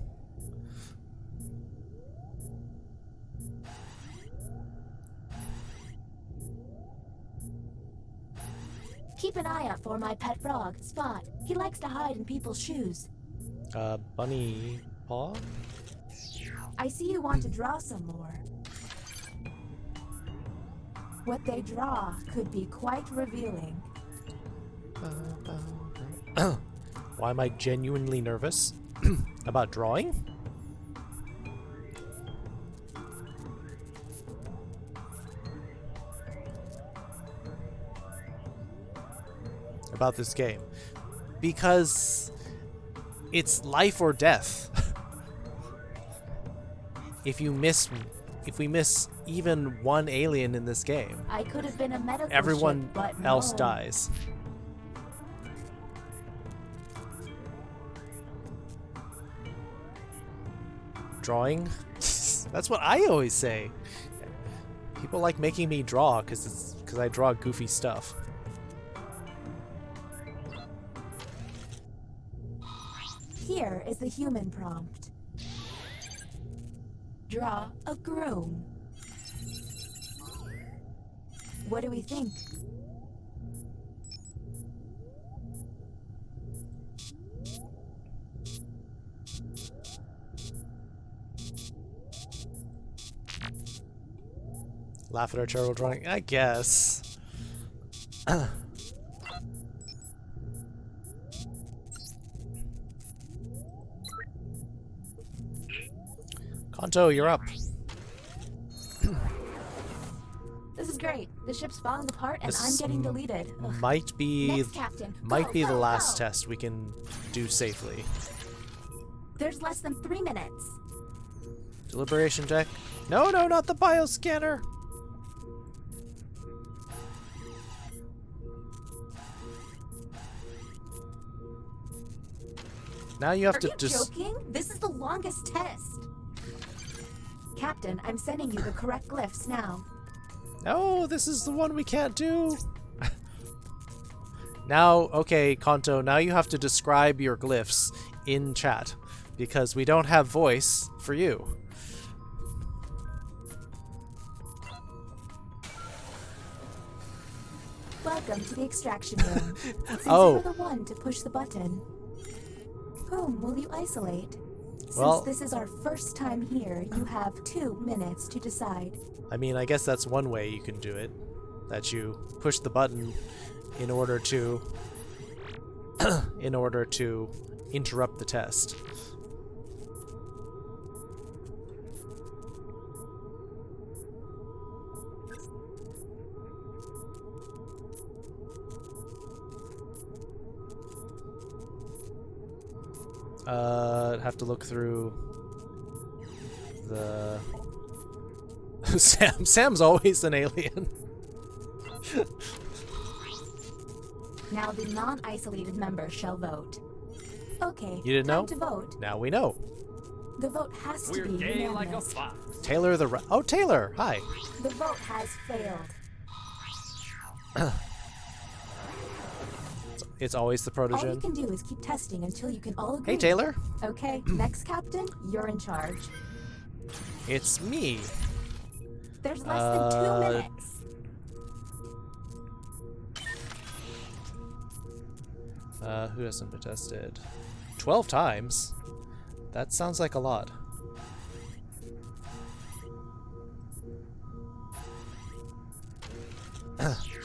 Keep an eye out for my pet frog, Spot. He likes to hide in people's shoes. Bunny paw? I see you want to draw some more. What they draw could be quite revealing. Why am I genuinely nervous about drawing? About this game? Because it's life or death. If we miss even one alien in this game, I could have been a medical everyone ship, but else no. dies. Drawing? That's what I always say. People like making me draw because I draw goofy stuff. Here is the human prompt. Draw a groom. What do we think? Laugh at our terrible drawing? I guess. Kanto, you're up. This is great. The ship's falling apart and This I'm getting deleted. Ugh. Might be Next captain. might Go, be the go, last go. test we can do safely. There's less than 3 minutes. Deliberation deck. No, not the bioscanner. Now you have Are to you just. joking? This is the longest test. Captain, I'm sending you the correct glyphs now. No, this is the one we can't do. Now, okay, Kanto, now you have to describe your glyphs in chat because we don't have voice for you. Welcome to the extraction room. Since Oh. you're the one to push the button, whom will you isolate? Since Well- this is our first time here, you have 2 minutes to decide. I mean, I guess that's one way you can do it. That you push the button in order to interrupt the test. I'd have to look through the Sam's always an alien. Now the non-isolated members shall vote. Okay, You didn't time know? to vote. Now we know. The vote has to We're be gay like a unanimous. fox. Taylor the oh, Taylor, hi. The vote has failed. It's always the All you protogen. can do is keep testing until you can all agree. Hey, Taylor. Okay, next captain, you're in charge. It's me. There's less than 2 minutes. Who hasn't been tested? 12 times? That sounds like a lot.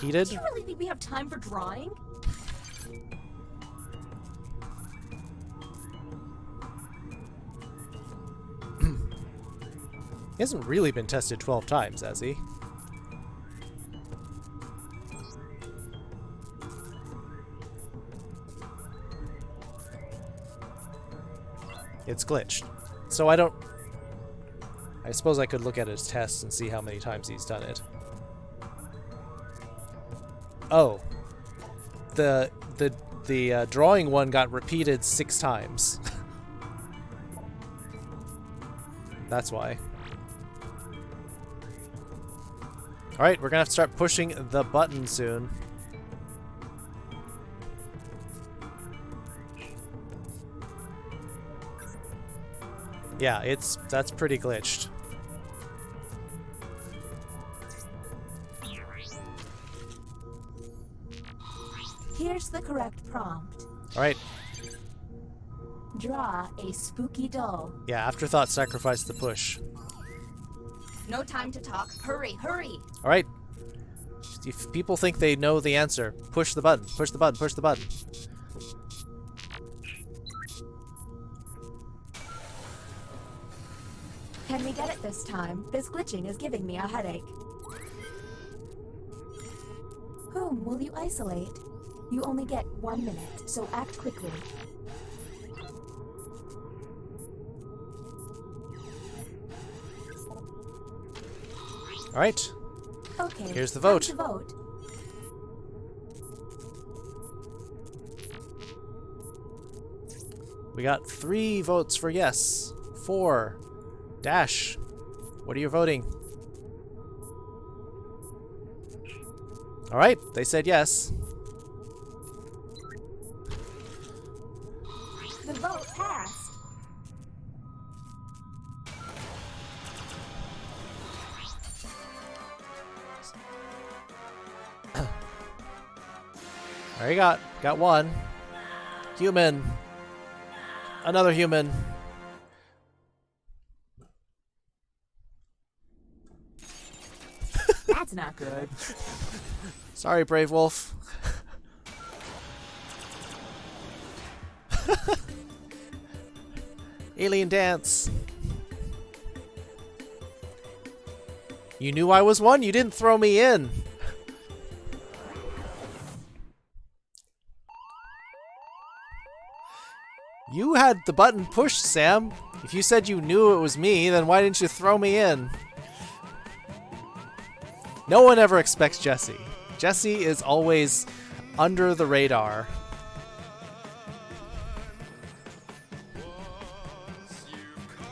repeated. Do you really think we have time for drawing? He hasn't really been tested 12 times, has he? It's glitched. So I suppose I could look at his tests and see how many times he's done it. Oh. The drawing one got repeated 6 times. That's why. Alright, we're gonna have to start pushing the button soon. Yeah, that's pretty glitched. Here's the correct prompt. Alright. Draw a spooky doll. Yeah, afterthought sacrifice the push. No time to talk. Hurry, hurry. Alright. If people think they know the answer, push the button, push the button, push the button. Can we get it this time? This glitching is giving me a headache. Whom will you isolate? You only get 1 minute, so act quickly. Alright. Okay. Here's the vote. Time to vote. We got 3 votes for yes. 4. Dash. What are you voting? Alright, they said yes. The vote passed. There you got one. Human. Another human. That's not good. Sorry, Brave Wolf. Alien dance. You knew I was one? You didn't throw me in. You had the button pushed, Sam. If you said you knew it was me, then why didn't you throw me in? No one ever expects Jesse. Jesse is always under the radar.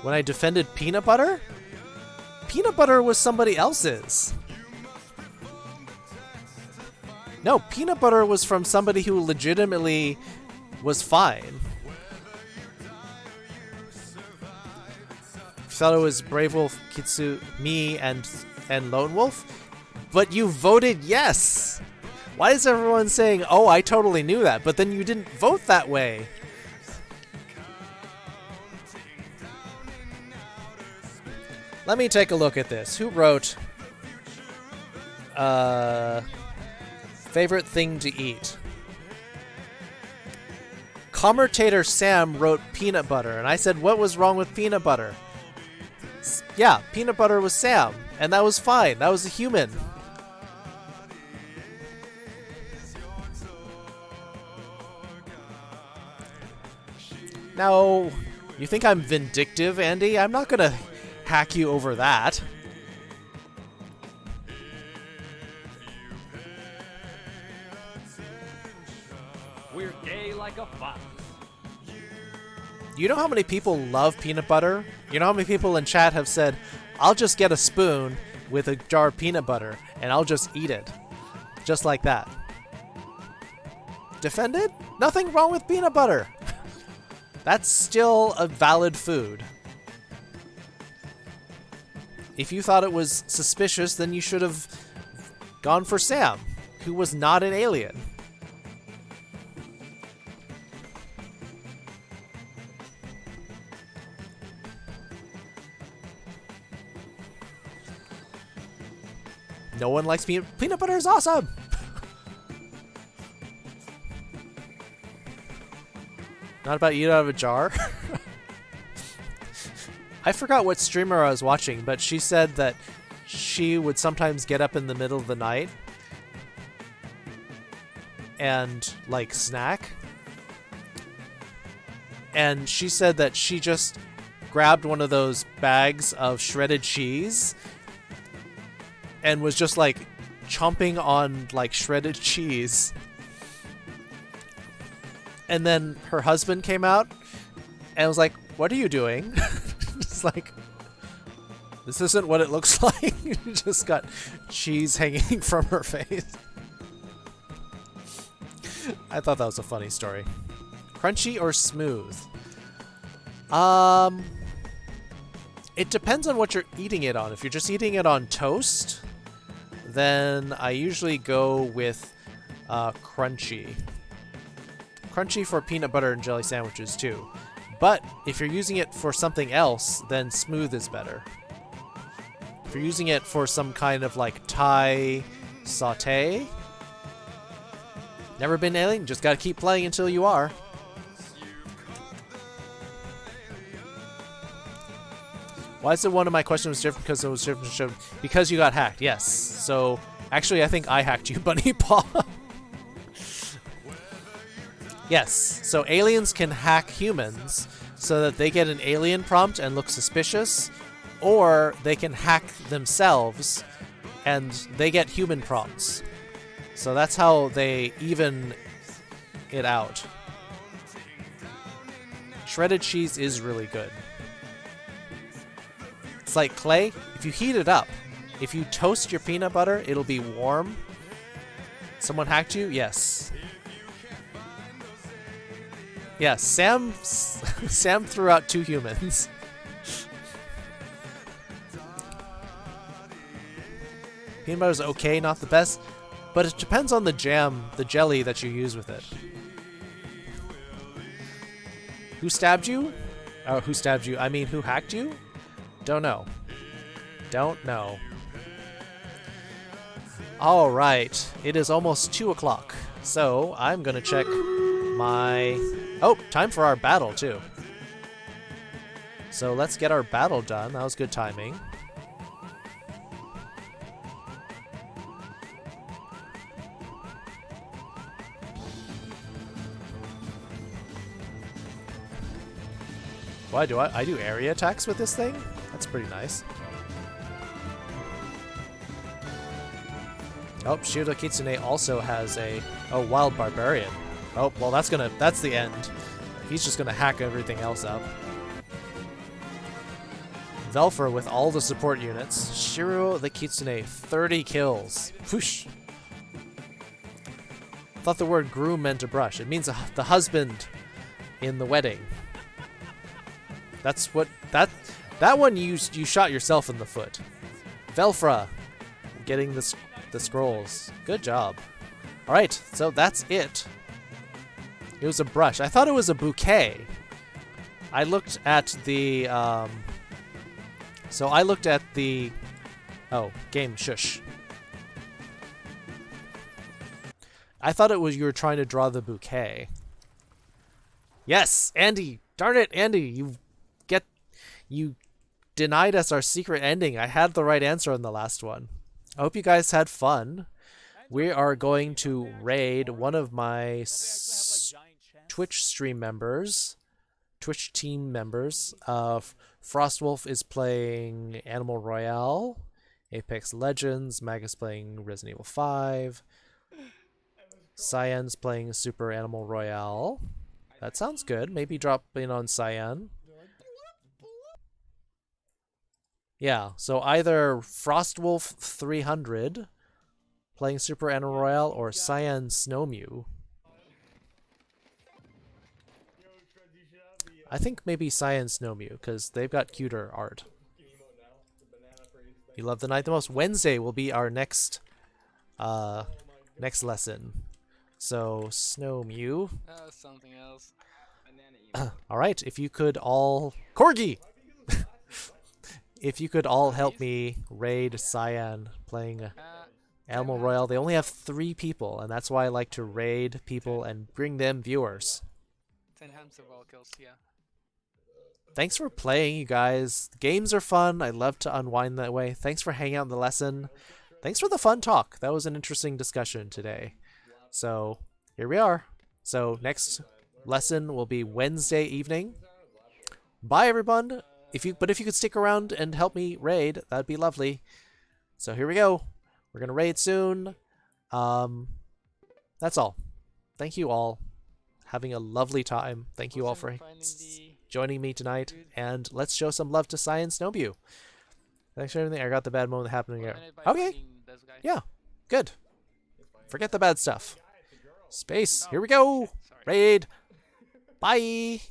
When I defended Peanut Butter? Peanut Butter was somebody else's. No, Peanut Butter was from somebody who legitimately was fine. You thought it was Brave Wolf, Kitsu, me, and Lone Wolf? But you voted yes! Why is everyone saying, oh, I totally knew that, but then you didn't vote that way? Let me take a look at this. Who wrote favorite thing to eat? Commentator Sam wrote peanut butter, and I said, what was wrong with peanut butter? Yeah, peanut butter was Sam, and that was fine. That was a human. Now, you think I'm vindictive, Andy? I'm not gonna hack you over that. We're gay like a fox. You know how many people love peanut butter? You know how many people in chat have said, I'll just get a spoon with a jar of peanut butter and I'll just eat it. Just like that. Defended? Nothing wrong with peanut butter. That's still a valid food. If you thought it was suspicious, then you should have gone for Sam, who was not an alien. No one likes peanut butter is awesome. Not about eat out of a jar? I forgot what streamer I was watching, but she said that she would sometimes get up in the middle of the night and, like, snack. And she said that she just grabbed one of those bags of shredded cheese and was just, like, chomping on, like, shredded cheese. And then her husband came out and was like, "What are you doing?" It's like, this isn't what it looks like. Just got cheese hanging from her face. I thought that was a funny story. Crunchy or smooth? It depends on what you're eating it on. If you're just eating it on toast, then I usually go with crunchy. Crunchy for peanut butter and jelly sandwiches too. But if you're using it for something else, then smooth is better. If you're using it for some kind of like Thai saute, never been alien, just gotta keep playing until you are. Why is it one of my questions was different because it was different? Because you got hacked, yes. So actually I think I hacked you, Bunny Paw. Yes, so aliens can hack humans so that they get an alien prompt and look suspicious, or they can hack themselves and they get human prompts. So that's how they even it out. Shredded cheese is really good. It's like clay. If you heat it up, if you toast your peanut butter, it'll be warm. Someone hacked you? Yes. Yes, Sam threw out 2 humans. Peanut butter's okay, not the best, but it depends on the jam, the jelly that you use with it. Who stabbed you? Oh, who stabbed you? I mean, who hacked you? Don't know. Don't know. All right, it is almost 2 o'clock, so I'm gonna check my... Oh, time for our battle, too. So let's get our battle done. That was good timing. Why do I do area attacks with this thing? That's pretty nice. Oh, Shiro Kitsune also has a wild barbarian. Oh, well that's the end. He's just gonna hack everything else up. Velfer with all the support units. Shiro the Kitsune, 30 kills. Whoosh. Thought the word groom meant a brush. It means the husband in the wedding. That's what that one you shot yourself in the foot. Velfra getting the scrolls. Good job. All right, so that's it. It was a brush. I thought it was a bouquet. I looked at the oh, game shush. I thought it was you were trying to draw the bouquet. Yes, Andy. Darn it, Andy. You denied us our secret ending. I had the right answer on the last one. I hope you guys had fun. We are going to raid one of my Twitch stream members, Twitch team members. Frostwolf is playing Animal Royale, Apex Legends, Mag is playing Resident Evil 5, Cyan's playing Super Animal Royale. That sounds good. Maybe drop in on Cyan. Yeah, so either Frostwolf 300 playing Super Animal Royale or Cyan Snowmew. I think maybe Cyan Snowmew because they've got cuter art. You love the night the most. Wednesday will be our next lesson. So Snowmew. Something else. All right, if you could all Corgi. If you could all help me raid Cyan playing Animal Royale. They only have 3 people, and that's why I like to raid people and bring them viewers. enhance the wall kills, yeah. Thanks for playing, you guys. Games are fun. I love to unwind that way. Thanks for hanging out in the lesson. Thanks for the fun talk. That was an interesting discussion today. So here we are. So next lesson will be Wednesday evening. Bye, everyone. If you could stick around and help me raid, that'd be lovely. So here we go. We're gonna raid soon. That's all. Thank you all. Having a lovely time. Thank you all for joining me tonight. And let's show some love to Science Nobu. Thanks for everything. I got the bad moment happening here. Okay. Yeah. Good. Forget the bad stuff. Space. Here we go. Raid. Bye.